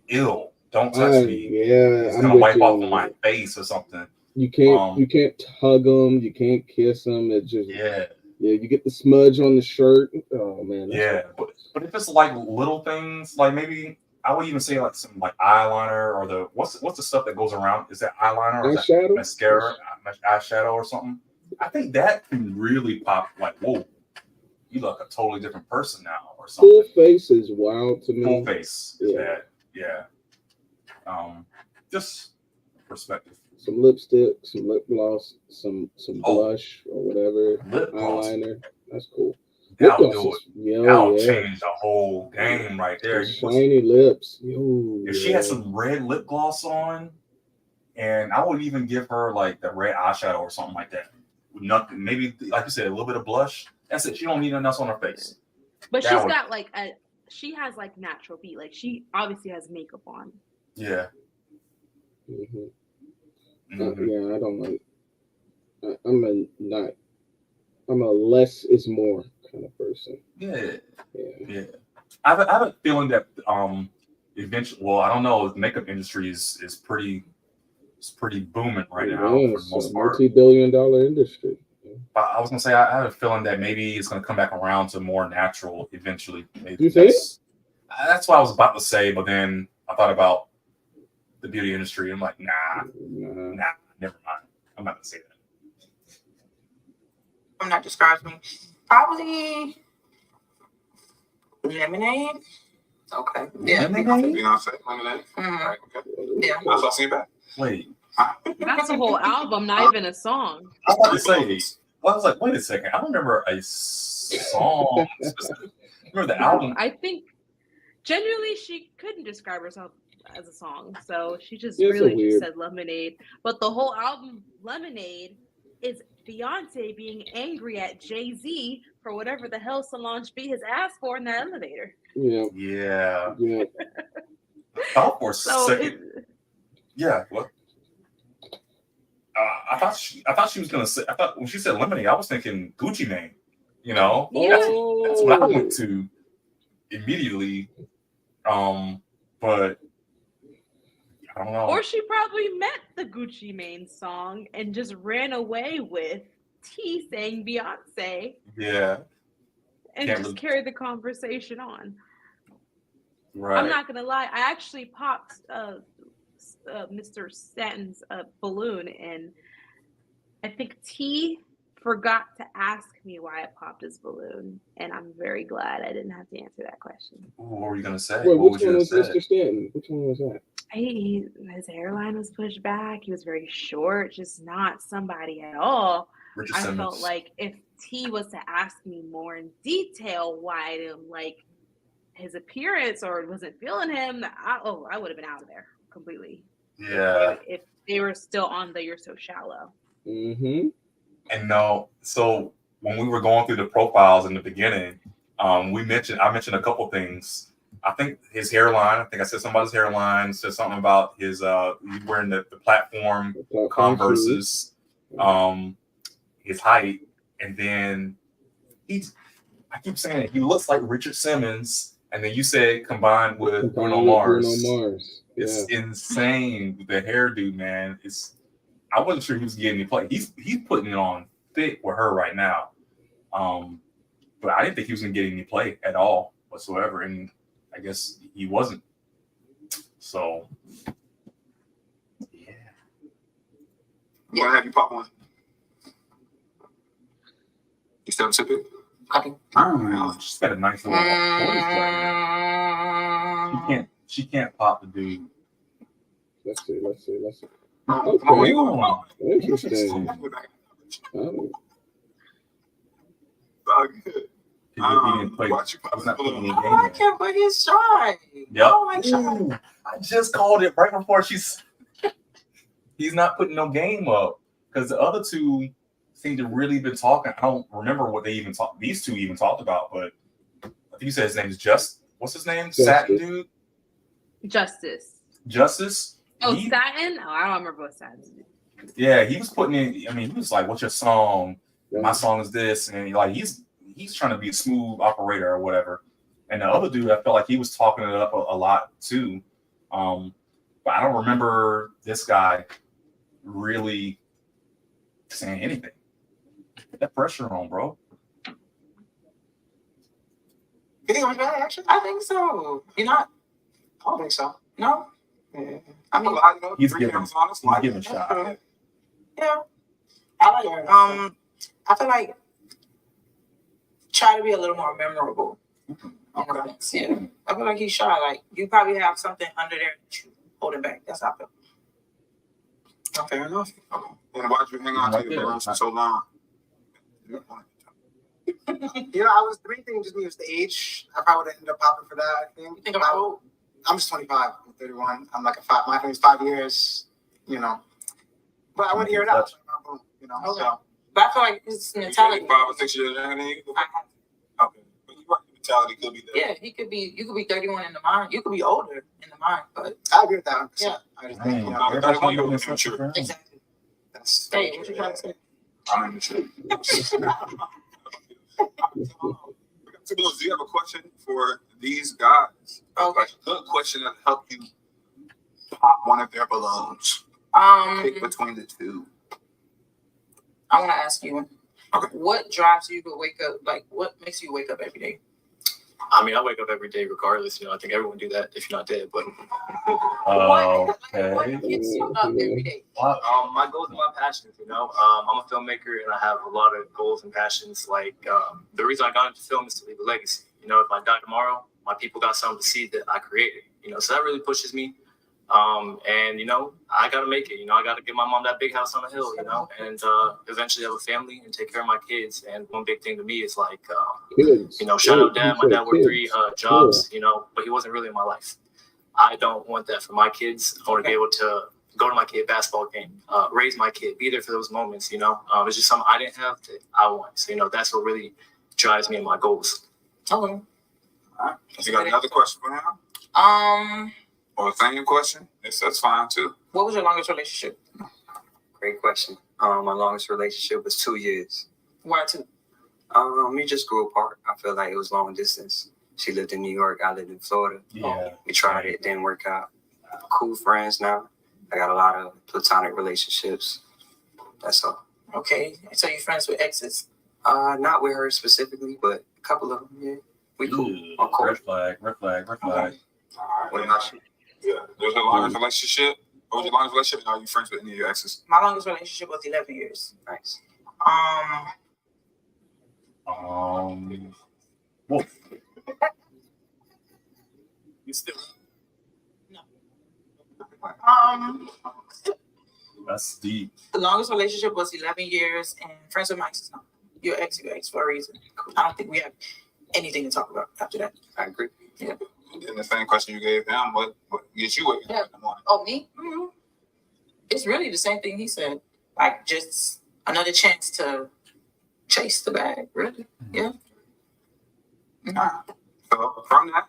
S3: ew, don't touch me.
S2: Yeah,
S3: it's gonna wipe off my face or something.
S2: You can't hug them, you can't kiss them. It just
S3: yeah,
S2: you get the smudge on the shirt. Oh man,
S3: but if it's like little things, like maybe I would even say like some like eyeliner or the what's the stuff that goes around? Is that eyeliner or is that mascara, eyeshadow or something? I think that can really pop. Like, whoa, you look a totally different person now, or something.
S2: Full face is wild to me.
S3: Full face is bad. Yeah. Just perspective.
S2: Some lipstick, some lip gloss, some blush or whatever.
S3: Lip gloss.
S2: Eyeliner. That's cool.
S3: That'll do it. That'll change the whole game right there.
S2: Shiny lips.
S3: If she had some red lip gloss on, and I would even give her like the red eyeshadow or something like that. Nothing, maybe like you said, a little bit of blush. That's it. She don't need nothing else on her face.
S14: But she's got like she has like natural beat. Like she obviously has makeup on.
S3: Yeah.
S2: Yeah, I don't like. I'm a less is more kind of person.
S3: Yeah. I have a feeling that eventually, well, I don't know, the makeup industry is pretty booming right now for the most part.
S2: Multi-billion-dollar industry.
S3: But I was gonna say I have a feeling that maybe it's gonna come back around to more natural eventually. Maybe
S2: You think?
S3: that's what I was about to say, but then I thought about the beauty industry. I'm like, nah, never mind. I'm not gonna say that.
S16: I'm not describes me. Probably lemonade. Okay. Yeah.
S4: Beyonce, lemonade. Right, okay.
S16: Yeah.
S4: That's all I see back.
S3: Wait.
S14: That's a whole album, not even a song.
S3: I was about to say, well, I was like, wait a second. I don't remember a song. I remember the album.
S14: I think genuinely she couldn't describe herself as a song, so she just
S2: Yeah,
S14: really
S2: so
S14: just
S2: weird.
S14: said Lemonade. But the whole album, Lemonade, is Beyonce being angry at Jay-Z for whatever the hell Solange B has asked for in that elevator.
S2: Yeah.
S3: Yeah.
S2: Yeah.
S3: I thought for a
S14: So
S3: second. Yeah. What? I thought she was gonna say. I thought when she said Lemonade, I was thinking Gucci Mane. You know,
S14: Yeah.
S3: that's what I went to immediately. But I don't know.
S14: Or she probably meant the Gucci Mane song and just ran away with T saying Beyonce
S3: Yeah.
S14: and
S3: Can't
S14: just
S3: really-
S14: carried the conversation on.
S3: Right.
S14: I'm not gonna lie. I actually popped Mr. Stanton's balloon, and I think T forgot to ask me why I popped his balloon, and I'm very glad I didn't have to answer that question.
S3: Ooh, what were you gonna say?
S2: Wait,
S3: What
S2: which
S3: was you
S2: one
S3: gonna
S2: was
S3: say?
S2: Mr. Stanton? Which one was that?
S14: His hairline was pushed back. He was very short, just not somebody at all.
S3: Richard
S14: I
S3: Simmons.
S14: felt like if T was to ask me more in detail why I didn't like his appearance or wasn't feeling him, I would have been out of there completely.
S3: Yeah.
S14: If they were still on the You're So Shallow.
S2: Mm-hmm.
S3: And no, so when we were going through the profiles in the beginning, I mentioned a couple things. I think his hairline. I think I said somebody's hairline. Said something about his he's wearing the platform Converses, his height, and then I keep saying it, he looks like Richard Simmons, and then you said combined with Bruno Mars.
S2: Bruno Mars. Yeah.
S3: It's insane. The hairdo, man. I wasn't sure he was getting any play. He's putting it on thick with her right now. But I didn't think he was gonna get any play at all whatsoever, and I guess he wasn't. So yeah.
S4: I'm gonna have you pop one. You still sipping?
S16: Okay.
S3: She's got a nice little voice right now. She can't pop the dude.
S2: Let's see.
S4: Oh, you gonna pop it?
S2: Interesting. Oh.
S4: Good.
S3: He didn't play.
S4: Watch you pop
S3: He's not
S4: the
S3: putting
S4: balloon.
S3: any game
S16: I
S3: in.
S16: can't believe he's shy.
S3: Yep.
S16: Oh my God.
S3: Ooh, I just called it right before he's not putting no game up because the other two seem to really been talking. I don't remember what these two even talked about, but I think you said his name is what's his name?
S2: Justice.
S3: Satin dude? Justice?
S14: Oh, Satin? Oh, I don't remember what Satin did.
S3: Yeah, he was putting in, I mean, he was like, what's your song? My song is this, and like he's trying to be a smooth operator or whatever. And the other dude, I felt like he was talking it up a lot too. But I don't remember this guy really saying anything. Put that pressure on, bro.
S16: You think it was bad, actually? I think so. You're not? I don't think so. No? Yeah. I mean,
S3: He's giving shot.
S16: yeah. I like I feel like try to be a little more memorable. Okay. Yeah. I feel like he's shy. Like you probably have something under there that you holding back. That's how I feel. Oh, fair enough.
S4: And why'd you hang on to your balloons for so long?
S10: You know, I was the main thing just me was the age. I probably would have ended up popping for that. I think.
S16: You think I'm old?
S10: I'm just 25. I'm 31. I'm like a 5. My thing is 5 years. You know, but I want to hear it out. You know,
S16: Okay.
S10: so.
S16: But I feel like his mentality.
S4: 5 or 6 years younger than you? Okay. But you right, the mentality could be there.
S16: Yeah, you could be 31 in the mind. You could be older in the mind, but
S10: I agree with that.
S16: yeah.
S10: I just think, you know,
S4: Everybody's going to be immature.
S16: Exactly.
S10: That's
S16: Hey, what you trying to say?
S4: I'm immature. So, do you have a question for these guys?
S16: Okay.
S4: A good question that help you pop one of their balloons. Pick between the two.
S16: I want to ask you, What drives you to wake up? Like, what makes you wake up every day?
S11: I mean, I wake up every day regardless. You know, I think everyone do that if you're not dead. But
S3: Okay.
S16: What gets you up every day?
S11: my goals and my passions. You know, I'm a filmmaker and I have a lot of goals and passions. Like the reason I got into film is to leave a legacy. You know, if I die tomorrow, my people got something to see that I created. You know, so that really pushes me. And you know, I gotta make it. You know, I gotta give my mom that big house on the hill. You know, and eventually have a family and take care of my kids. And one big thing to me is like, you know, shout out dad. My dad worked 3 jobs. You know, but he wasn't really in my life. I don't want that for my kids. I want to be able to go to my kid basketball game, raise my kid, be there for those moments. You know, it's just something I didn't have that I want. So you know, that's what really drives me in my goals.
S16: Okay.
S4: All right. You got another question for him? Or a same question? Yes, that's fine too.
S16: What was your longest relationship?
S9: Great question. My longest relationship was 2 years.
S16: Why 2?
S9: We just grew apart. I feel like it was long distance. She lived in New York. I lived in Florida.
S3: Yeah.
S9: We tried it. Didn't work out. Cool friends now. I got a lot of platonic relationships. That's all.
S16: Okay. So you're friends with exes?
S9: Not with her specifically, but a couple of them. Yeah. We cool.
S3: Red flag. Red flag. Red flag.
S9: What about you?
S4: Yeah. There's a longest relationship. What was your longest relationship? And are you friends with any of your exes?
S16: My longest relationship was 11 years.
S9: Nice.
S3: Wolf.
S16: You still? No.
S3: That's deep.
S16: The longest relationship was 11 years, and friends with my exes. No, your ex for a reason. I don't think we have anything to talk about after that.
S9: I agree.
S16: Yeah.
S4: And the same question you gave him, what gets you waking up in the morning?
S16: Oh, me? Mm-hmm. It's really the same thing he said. Like, just another chance to chase the bag, really. Yeah.
S4: All right. So from that,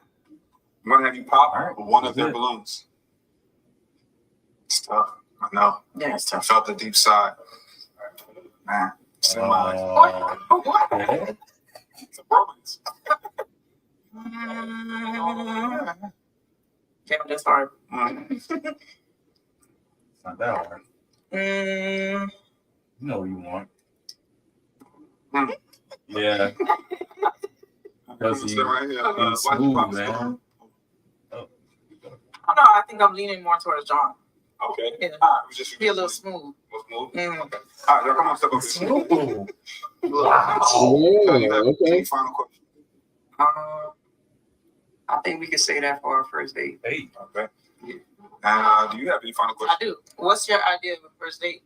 S4: I'm going to have you pop one of their balloons. It's tough. I know.
S16: Yeah, it's tough.
S4: I felt the deep side. Man, it's in my
S16: What?
S4: It's a romance.
S16: Damn, that's hard.
S3: It's not that hard. You know what you want. Yeah. Because he's smooth, man.
S16: Oh no, I think I'm leaning more towards John.
S4: Okay.
S16: Yeah. Be a little smooth.
S4: Okay. All right, y'all come on, step up.
S3: Smooth.
S2: Okay.
S4: Any final question?
S9: I think we could say that for our first date.
S3: Hey.
S4: Okay. Do you have any final questions?
S16: I do. What's your idea of a first date?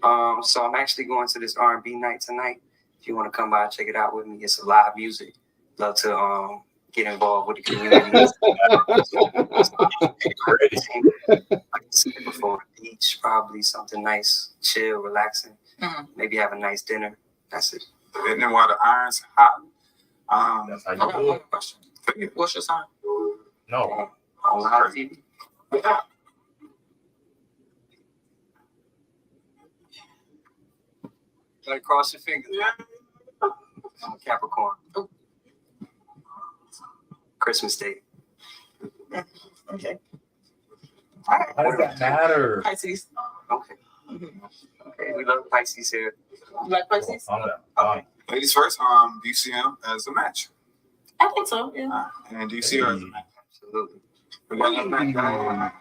S9: So I'm actually going to this R&B night tonight. If you want to come by and check it out with me, it's a live music. Love to get involved with the community. Like I said before, the beach, probably something nice, chill, relaxing. Maybe have a nice dinner. That's it.
S4: And then while the iron's hot,
S3: that's how you do it.
S4: Question.
S16: What's your sign?
S3: No.
S9: On live TV. Gotta cross your fingers. I'm a Capricorn. Christmas Day.
S16: Okay.
S3: How does that matter?
S16: Pisces.
S9: Okay. Okay, we love Pisces here.
S16: You like Pisces?
S3: Okay.
S4: Ladies first, do you see him as a match?
S16: I think so, yeah.
S4: And do you see her as a match?
S9: Absolutely.
S4: We got that match, guys.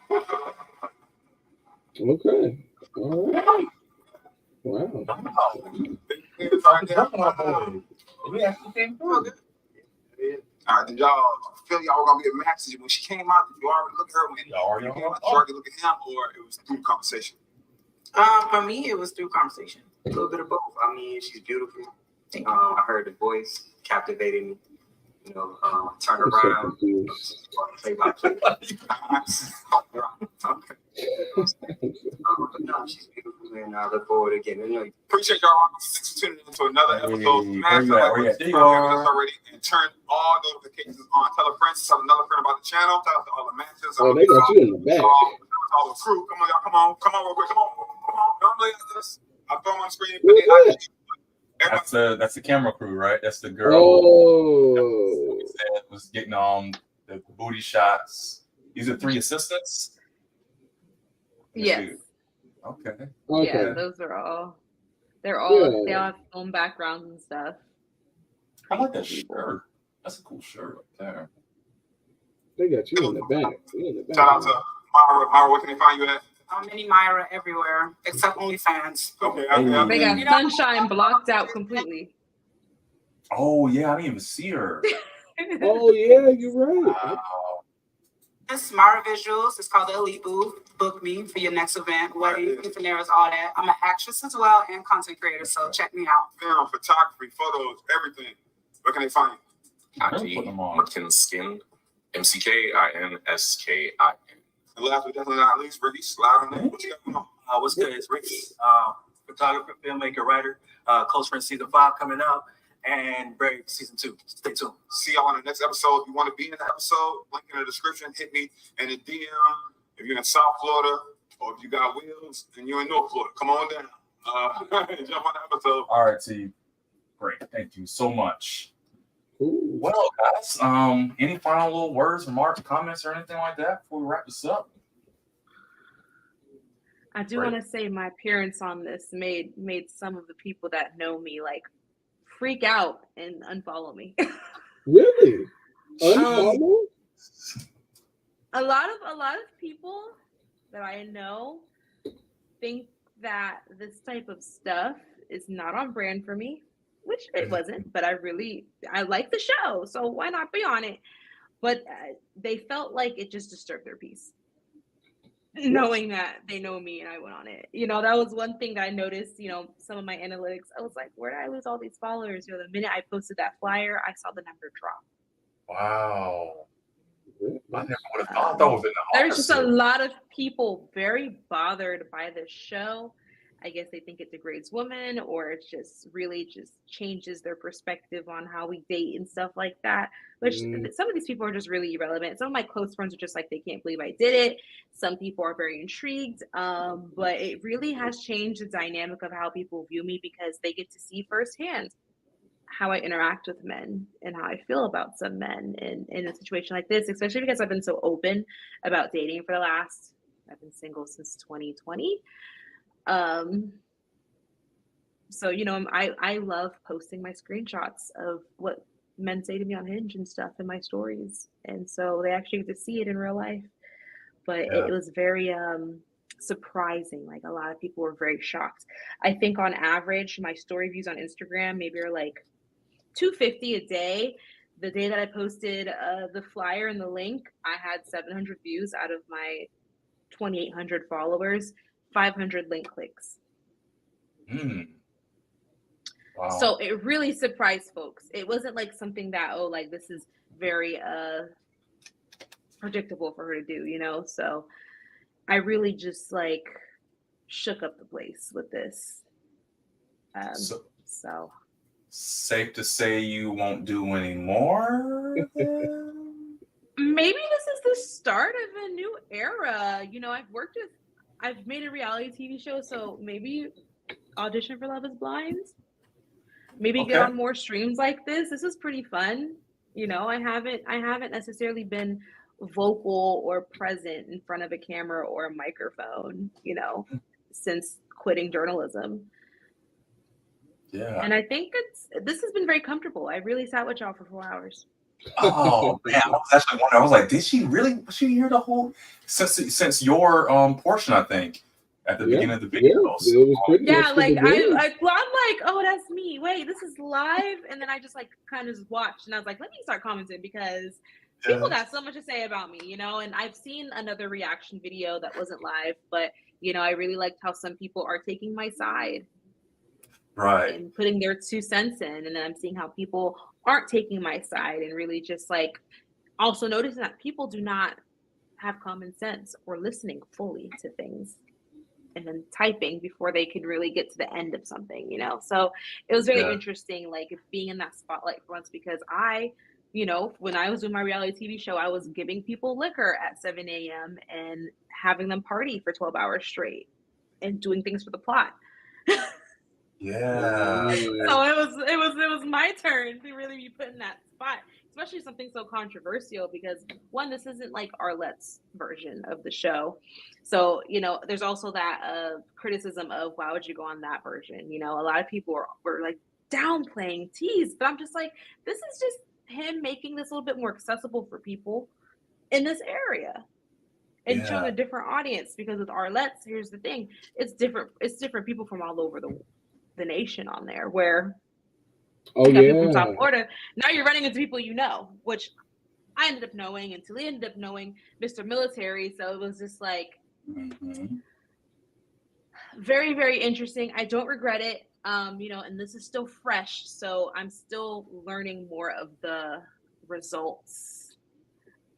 S2: Okay. All right. Wow.
S4: All right, did y'all feel y'all were gonna be a match? When she came out, did you already look at her? When you already look at him, or it was through conversation?
S16: For me, it was through conversation.
S9: A little bit of both. I mean, she's beautiful. I heard the voice, captivated me. You know, turn around, play by play. Okay. But no, she's beautiful, and I look forward to getting to know you.
S4: Appreciate y'all. Thanks for tuning into another episode. Man, already, and turn all notifications on. Tell a friend, tell another friend about the channel. Tell us all the matches.
S2: Oh, they got you in the back.
S4: All the crew. Come on, y'all. Come on, real quick. Come on. Don't play this. I'll throw them on the screen.
S3: That's the camera crew, right? That's the girl.
S2: Oh.
S3: That was getting the booty shots. These are 3 assistants.
S14: Yes.
S3: Okay.
S14: Yeah, those are all. They all
S2: Yeah.
S14: have film backgrounds and stuff.
S3: I like that shirt. That's a cool shirt right there.
S2: They got you in the back. You in the back.
S4: Shout out to Myra. Myra, where can they find you at?
S16: Mini Myra everywhere except OnlyFans.
S4: Okay,
S14: They got Sunshine blocked out completely.
S3: Oh yeah, I didn't even see her.
S2: Oh yeah, you're right.
S3: Wow.
S16: It's Myra Visuals. It's called the Elite Booth. Book me for your next event, wedding, quinceañeras, all that. I'm an actress as well and content creator, so check me out.
S4: Film, photography, photos, everything. Where can they find you?
S8: IG McKinskin, McKinskin.
S4: And last but definitely not least, Ricky, slide on that. What you got going on?
S6: What's good? It's Ricky, photographer, filmmaker, writer. Close Friends season 5 coming up, and Brave season 2. Stay tuned.
S4: See y'all on the next episode. If you want to be in the episode, link in the description. Hit me in the DM. If you're in South Florida, or if you got wheels and you're in North Florida, come on down. Jump on the episode.
S3: All right, T. Great. Thank you so much.
S2: Ooh.
S3: Well, guys, any final little words, remarks, comments, or anything like that before we wrap this up?
S14: I do want to say my appearance on this made some of the people that know me like freak out and unfollow me.
S2: Really? Unfollow?
S14: A lot of people that I know think that this type of stuff is not on brand for me, which it wasn't, but I like the show, so why not be on it? But they felt like it just disturbed their peace, knowing that they know me and I went on it. That was one thing that I noticed, some of my analytics. I was like, where did I lose all these followers? The minute I posted that flyer, I saw the number drop.
S3: Wow. I never would have thought that was in the
S14: There's just a lot of people very bothered by this show. I guess they think it degrades women, or it just really just changes their perspective on how we date and stuff like that. Which some of these people are just really irrelevant. Some of my close friends are just like, they can't believe I did it. Some people are very intrigued. But it really has changed the dynamic of how people view me, because they get to see firsthand how I interact with men and how I feel about some men in a situation like this, especially because I've been so open about dating for I've been single since 2020. So I love posting my screenshots of what men say to me on Hinge and stuff in my stories, and so they actually get to see it in real life. But it was very surprising. Like, a lot of people were very shocked. I think on average my story views on Instagram maybe are like 250 a day. The day that I posted the flyer and the link, I had 700 views out of my 2,800 followers, 500 link clicks.
S3: Wow.
S14: So it really surprised folks. It wasn't like something that, this is very predictable for her to do, So I really just shook up the place with this. So
S3: safe to say you won't do any more?
S14: Maybe this is the start of a new era. I've made a reality TV show, so maybe audition for Love is Blind. Maybe get on more streams like this. This is pretty fun. I haven't necessarily been vocal or present in front of a camera or a microphone, since quitting journalism.
S3: Yeah.
S14: And I think this has been very comfortable. I really sat with y'all for 4 hours.
S3: Oh man, I was actually wondering. I was like, was she hear the whole since your portion? I think at the beginning of the video.
S2: It was pretty much
S14: I'm like, oh, that's me. Wait, this is live, and then I just kind of just watched, and I was like, let me start commenting, because people got so much to say about me, And I've seen another reaction video that wasn't live, but I really liked how some people are taking my side.
S3: Right.
S14: And putting their 2 cents in. And then I'm seeing how people aren't taking my side, and really just also noticing that people do not have common sense or listening fully to things, and then typing before they can really get to the end of something, So it was very interesting, being in that spotlight for once, because I, when I was doing my reality TV show, I was giving people liquor at 7 a.m. and having them party for 12 hours straight and doing things for the plot.
S3: Yeah.
S14: So it was my turn to really be put in that spot. especially something so controversial, because one, this isn't like our Let's version of the show. So, you know, there's also that criticism of why would you go on that version? You know, a lot of people were like downplaying Tease, but I'm just like, this is just him making this a little bit more accessible for people in this area and showing a different audience. Because with our Let's, here's the thing, it's different people from all over the nation on there, where you got people from South Florida. Now you're running into people you know, which I ended up knowing, and Talia ended up knowing Mr. Military. So it was just like very, very interesting. I don't regret it. You know, and this is still fresh, so I'm still learning more of the results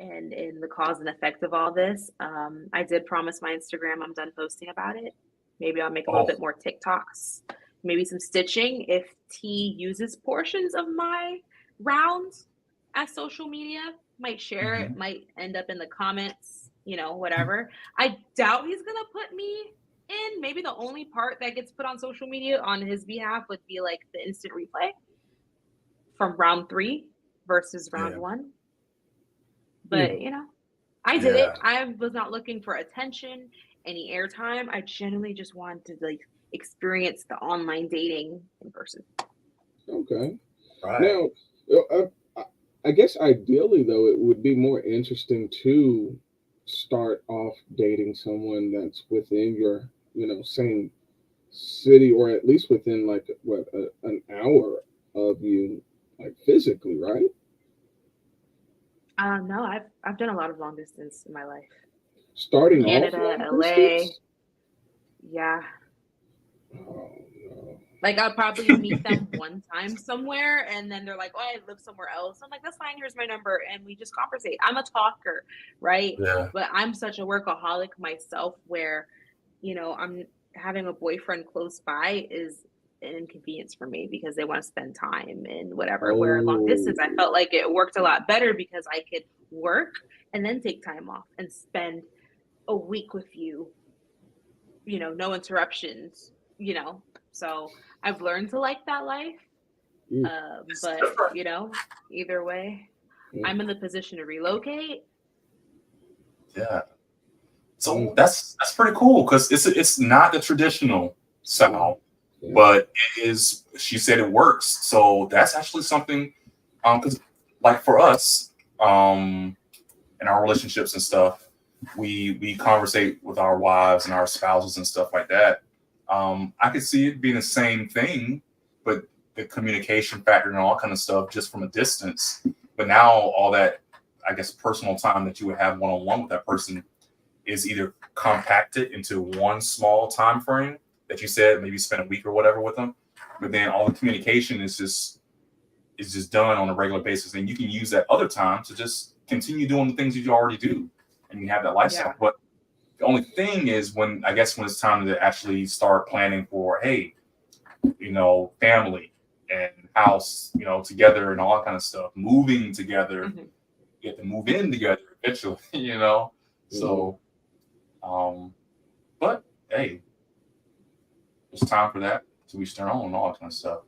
S14: and in the cause and effect of all this. I did promise my Instagram I'm done posting about it. Maybe I'll make a little bit more TikToks, maybe some stitching if T uses portions of my rounds as social media. Might share it, might end up in the comments, you know, whatever. I doubt he's gonna put me in. Maybe the only part that gets put on social media on his behalf would be like the instant replay from round 3 versus round 1. But you know, I did it. I was not looking for attention, any airtime. I genuinely just wanted to like experience the online dating in person.
S2: Okay. Right. Now, I guess ideally though, it would be more interesting to start off dating someone that's within your, you know, same city, or at least within like an hour of you, like physically, right?
S14: No, I've done a lot of long distance in my life.
S2: Starting
S14: Canada,
S2: off
S14: LA.
S2: distance?
S14: Yeah.
S2: Oh no.
S14: Like I'll probably meet them one time somewhere, and then they're like, "Oh, I live somewhere else." I'm like, "That's fine. Here's my number," and we just conversate. I'm a talker, right?
S3: Yeah.
S14: But I'm such a workaholic myself, where, you know, I'm having a boyfriend close by is an inconvenience for me because they want to spend time and whatever. Where long distance, I felt like it worked a lot better because I could work and then take time off and spend a week with you. You know, no interruptions. You know, so I've learned to like that life. But you know, either way, I'm in the position to relocate.
S3: Yeah. So that's pretty cool because it's not the traditional style, but it is. She said it works, so that's actually something. Because like for us, in our relationships and stuff, we conversate with our wives and our spouses and stuff like that. I could see it being the same thing, but the communication factor and all kind of stuff just from a distance. But now all that, I guess, personal time that you would have one-on-one with that person is either compacted into one small time frame that you said, maybe spend a week or whatever with them. But then all the communication is just done on a regular basis. And you can use that other time to just continue doing the things that you already do. And you have that lifestyle. Yeah. But the only thing is when it's time to actually start planning for, hey, you know, family and house, you know, together and all that kind of stuff, moving together, you have to move in together eventually, you know? So, but hey, it's time for that to each their own and all that kind of stuff.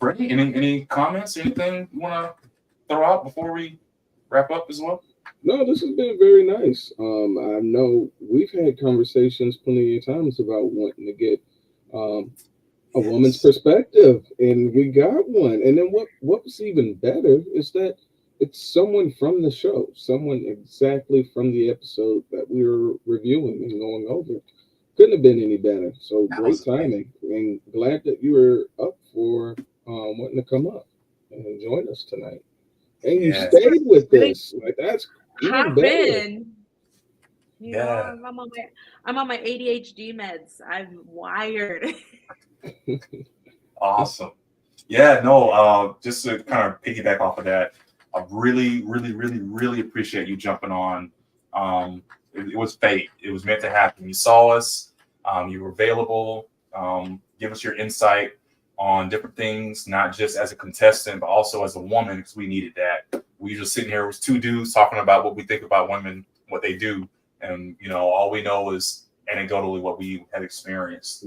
S3: Freddie, any comments, anything you want to throw out before we wrap up as well?
S2: No, this has been very nice. I know we've had conversations plenty of times about wanting to get a woman's perspective, and we got one. And then what was even better is that it's someone from the show, someone exactly from the episode that we were reviewing and going over. Couldn't have been any better. So great timing, and glad that you were up for wanting to come up and join us tonight. And you stayed with us. Like that's
S14: I've been. You know, I'm on my ADHD meds. I'm wired.
S3: Awesome. Yeah, no, just to kind of piggyback off of that, I really, really, really, really appreciate you jumping on. It was fate. It was meant to happen. You saw us. You were available. Give us your insight on different things, not just as a contestant, but also as a woman, because we needed that. We were just sitting here with two dudes talking about what we think about women, what they do. And, you know, all we know is anecdotally what we have experienced.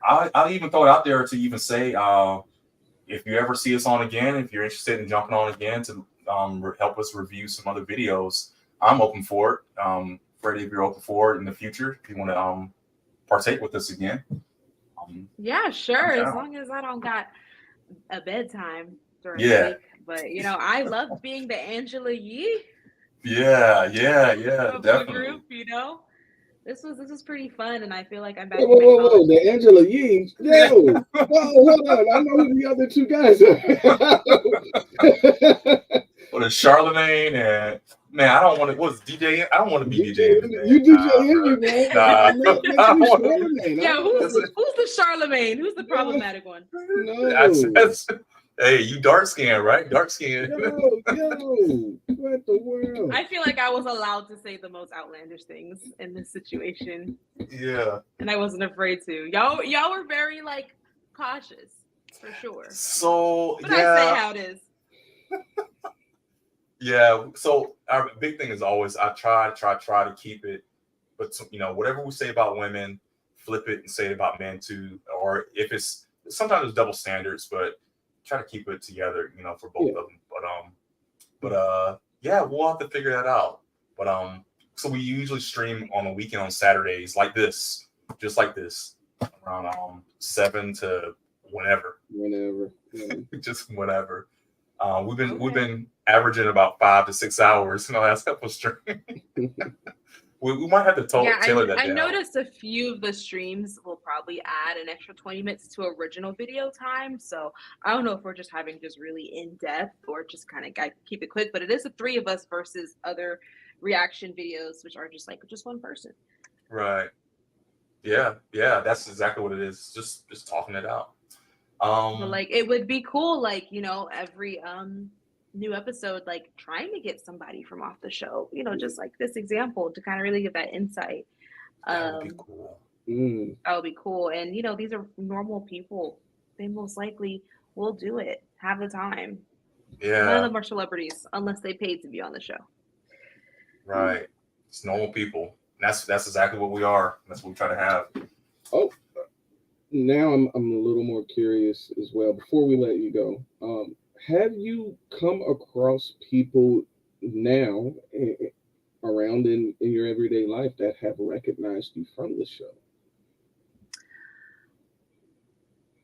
S3: I'll even throw it out there to even say, if you ever see us on again, if you're interested in jumping on again to help us review some other videos, I'm open for it. Freddie, if you're open for it in the future, if you want to partake with us again.
S14: Yeah, sure.
S3: Yeah.
S14: As long as I don't got a bedtime during the
S3: Yeah.
S14: week. But I loved being the Angela Yee
S3: Yeah,
S14: of the
S3: definitely.
S14: group. This was pretty fun, and I feel like I'm back.
S2: Whoa,
S14: in my college.
S2: the Angela Yee. Yo, hold on. I know who the other two guys are.
S3: Well, it's Charlemagne and man, I don't want to. What's DJ? I don't want to be DJ.
S2: You DJ Envy, man.
S3: Nah.
S14: Yeah, who's the Charlemagne? Who's the problematic one?
S2: No.
S3: Hey, you dark skin, right? Dark skin.
S2: Yo, what the world?
S14: I feel like I was allowed to say the most outlandish things in this situation.
S3: Yeah.
S14: And I wasn't afraid to. Y'all were very cautious, for sure.
S3: So
S14: but I say how it is.
S3: Yeah. So our big thing is always I try to keep it, but whatever we say about women, flip it and say it about men too. Or if it's sometimes it's double standards, but try to keep it together, for both of them. But yeah, we'll have to figure that out. But so we usually stream on a weekend on Saturdays like this, just like this, around 7 to whenever.
S2: Yeah.
S3: Just whenever. We've been averaging about 5 to 6 hours in the last couple of streams. we might have to tailor that down.
S14: I noticed a few of the streams will probably add an extra 20 minutes to original video time. So I don't know if we're just having really in depth or just kind of keep it quick. But it is the three of us versus other reaction videos, which are just one person.
S3: Right. Yeah. That's exactly what it is. Just talking it out.
S14: But it would be cool, every new episode, trying to get somebody from off the show, just like this example to kind of really give that insight.
S3: That would be cool.
S14: That would be cool. And these are normal people. They most likely will do it, have the time.
S3: Yeah.
S14: None of them are celebrities unless they paid to be on the show.
S3: Right. It's normal people. That's exactly what we are. That's what we try to have.
S2: Oh, now I'm a little more curious as well. Before we let you go, have you come across people now around in your everyday life that have recognized you from the show?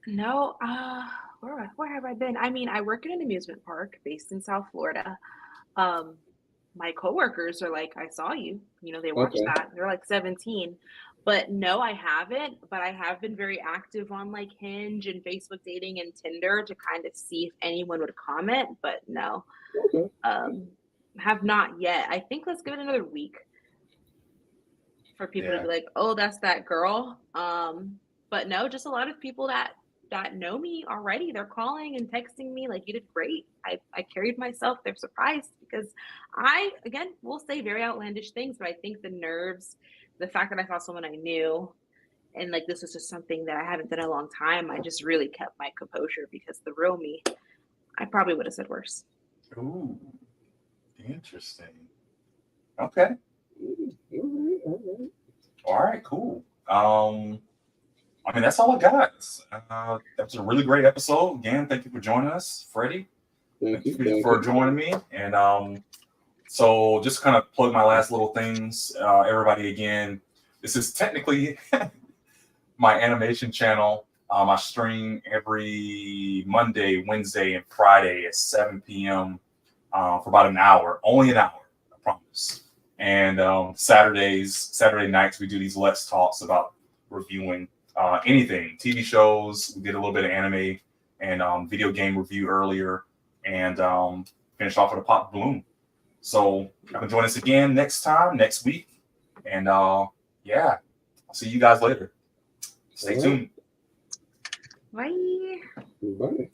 S14: No, where have I been? I mean, I work in an amusement park based in South Florida. My coworkers are like, I saw you. They watch that. They're 17. But no, I haven't. But I have been very active on Hinge and Facebook dating and Tinder to kind of see if anyone would comment. But no, have not yet. I think let's give it another week for people to be like, oh, that's that girl. But no, just a lot of people that know me already. They're calling and texting me you did great. I carried myself. They're surprised because I, again, will say very outlandish things, but I think the nerves, the fact that I saw someone I knew and this was just something that I haven't done in a long time, I just really kept my composure because the real me, I probably would have said worse.
S3: Ooh, interesting. Okay. All right, cool. I mean, that's all I got. That's a really great episode. Again, thank you for joining us, Freddie. Thank you for joining me. And so just kind of plug my last little things. Everybody, again, this is technically my animation channel. I stream every Monday, Wednesday, and Friday at 7 p.m. For about an hour. Only an hour, I promise. And Saturday nights, we do these Let's Talks about reviewing anything, TV shows. We did a little bit of anime and video game review earlier, and finished off with a pop balloon. So you can join us again next week. And yeah, I'll see you guys later. Stay tuned.
S14: Bye.
S2: Bye.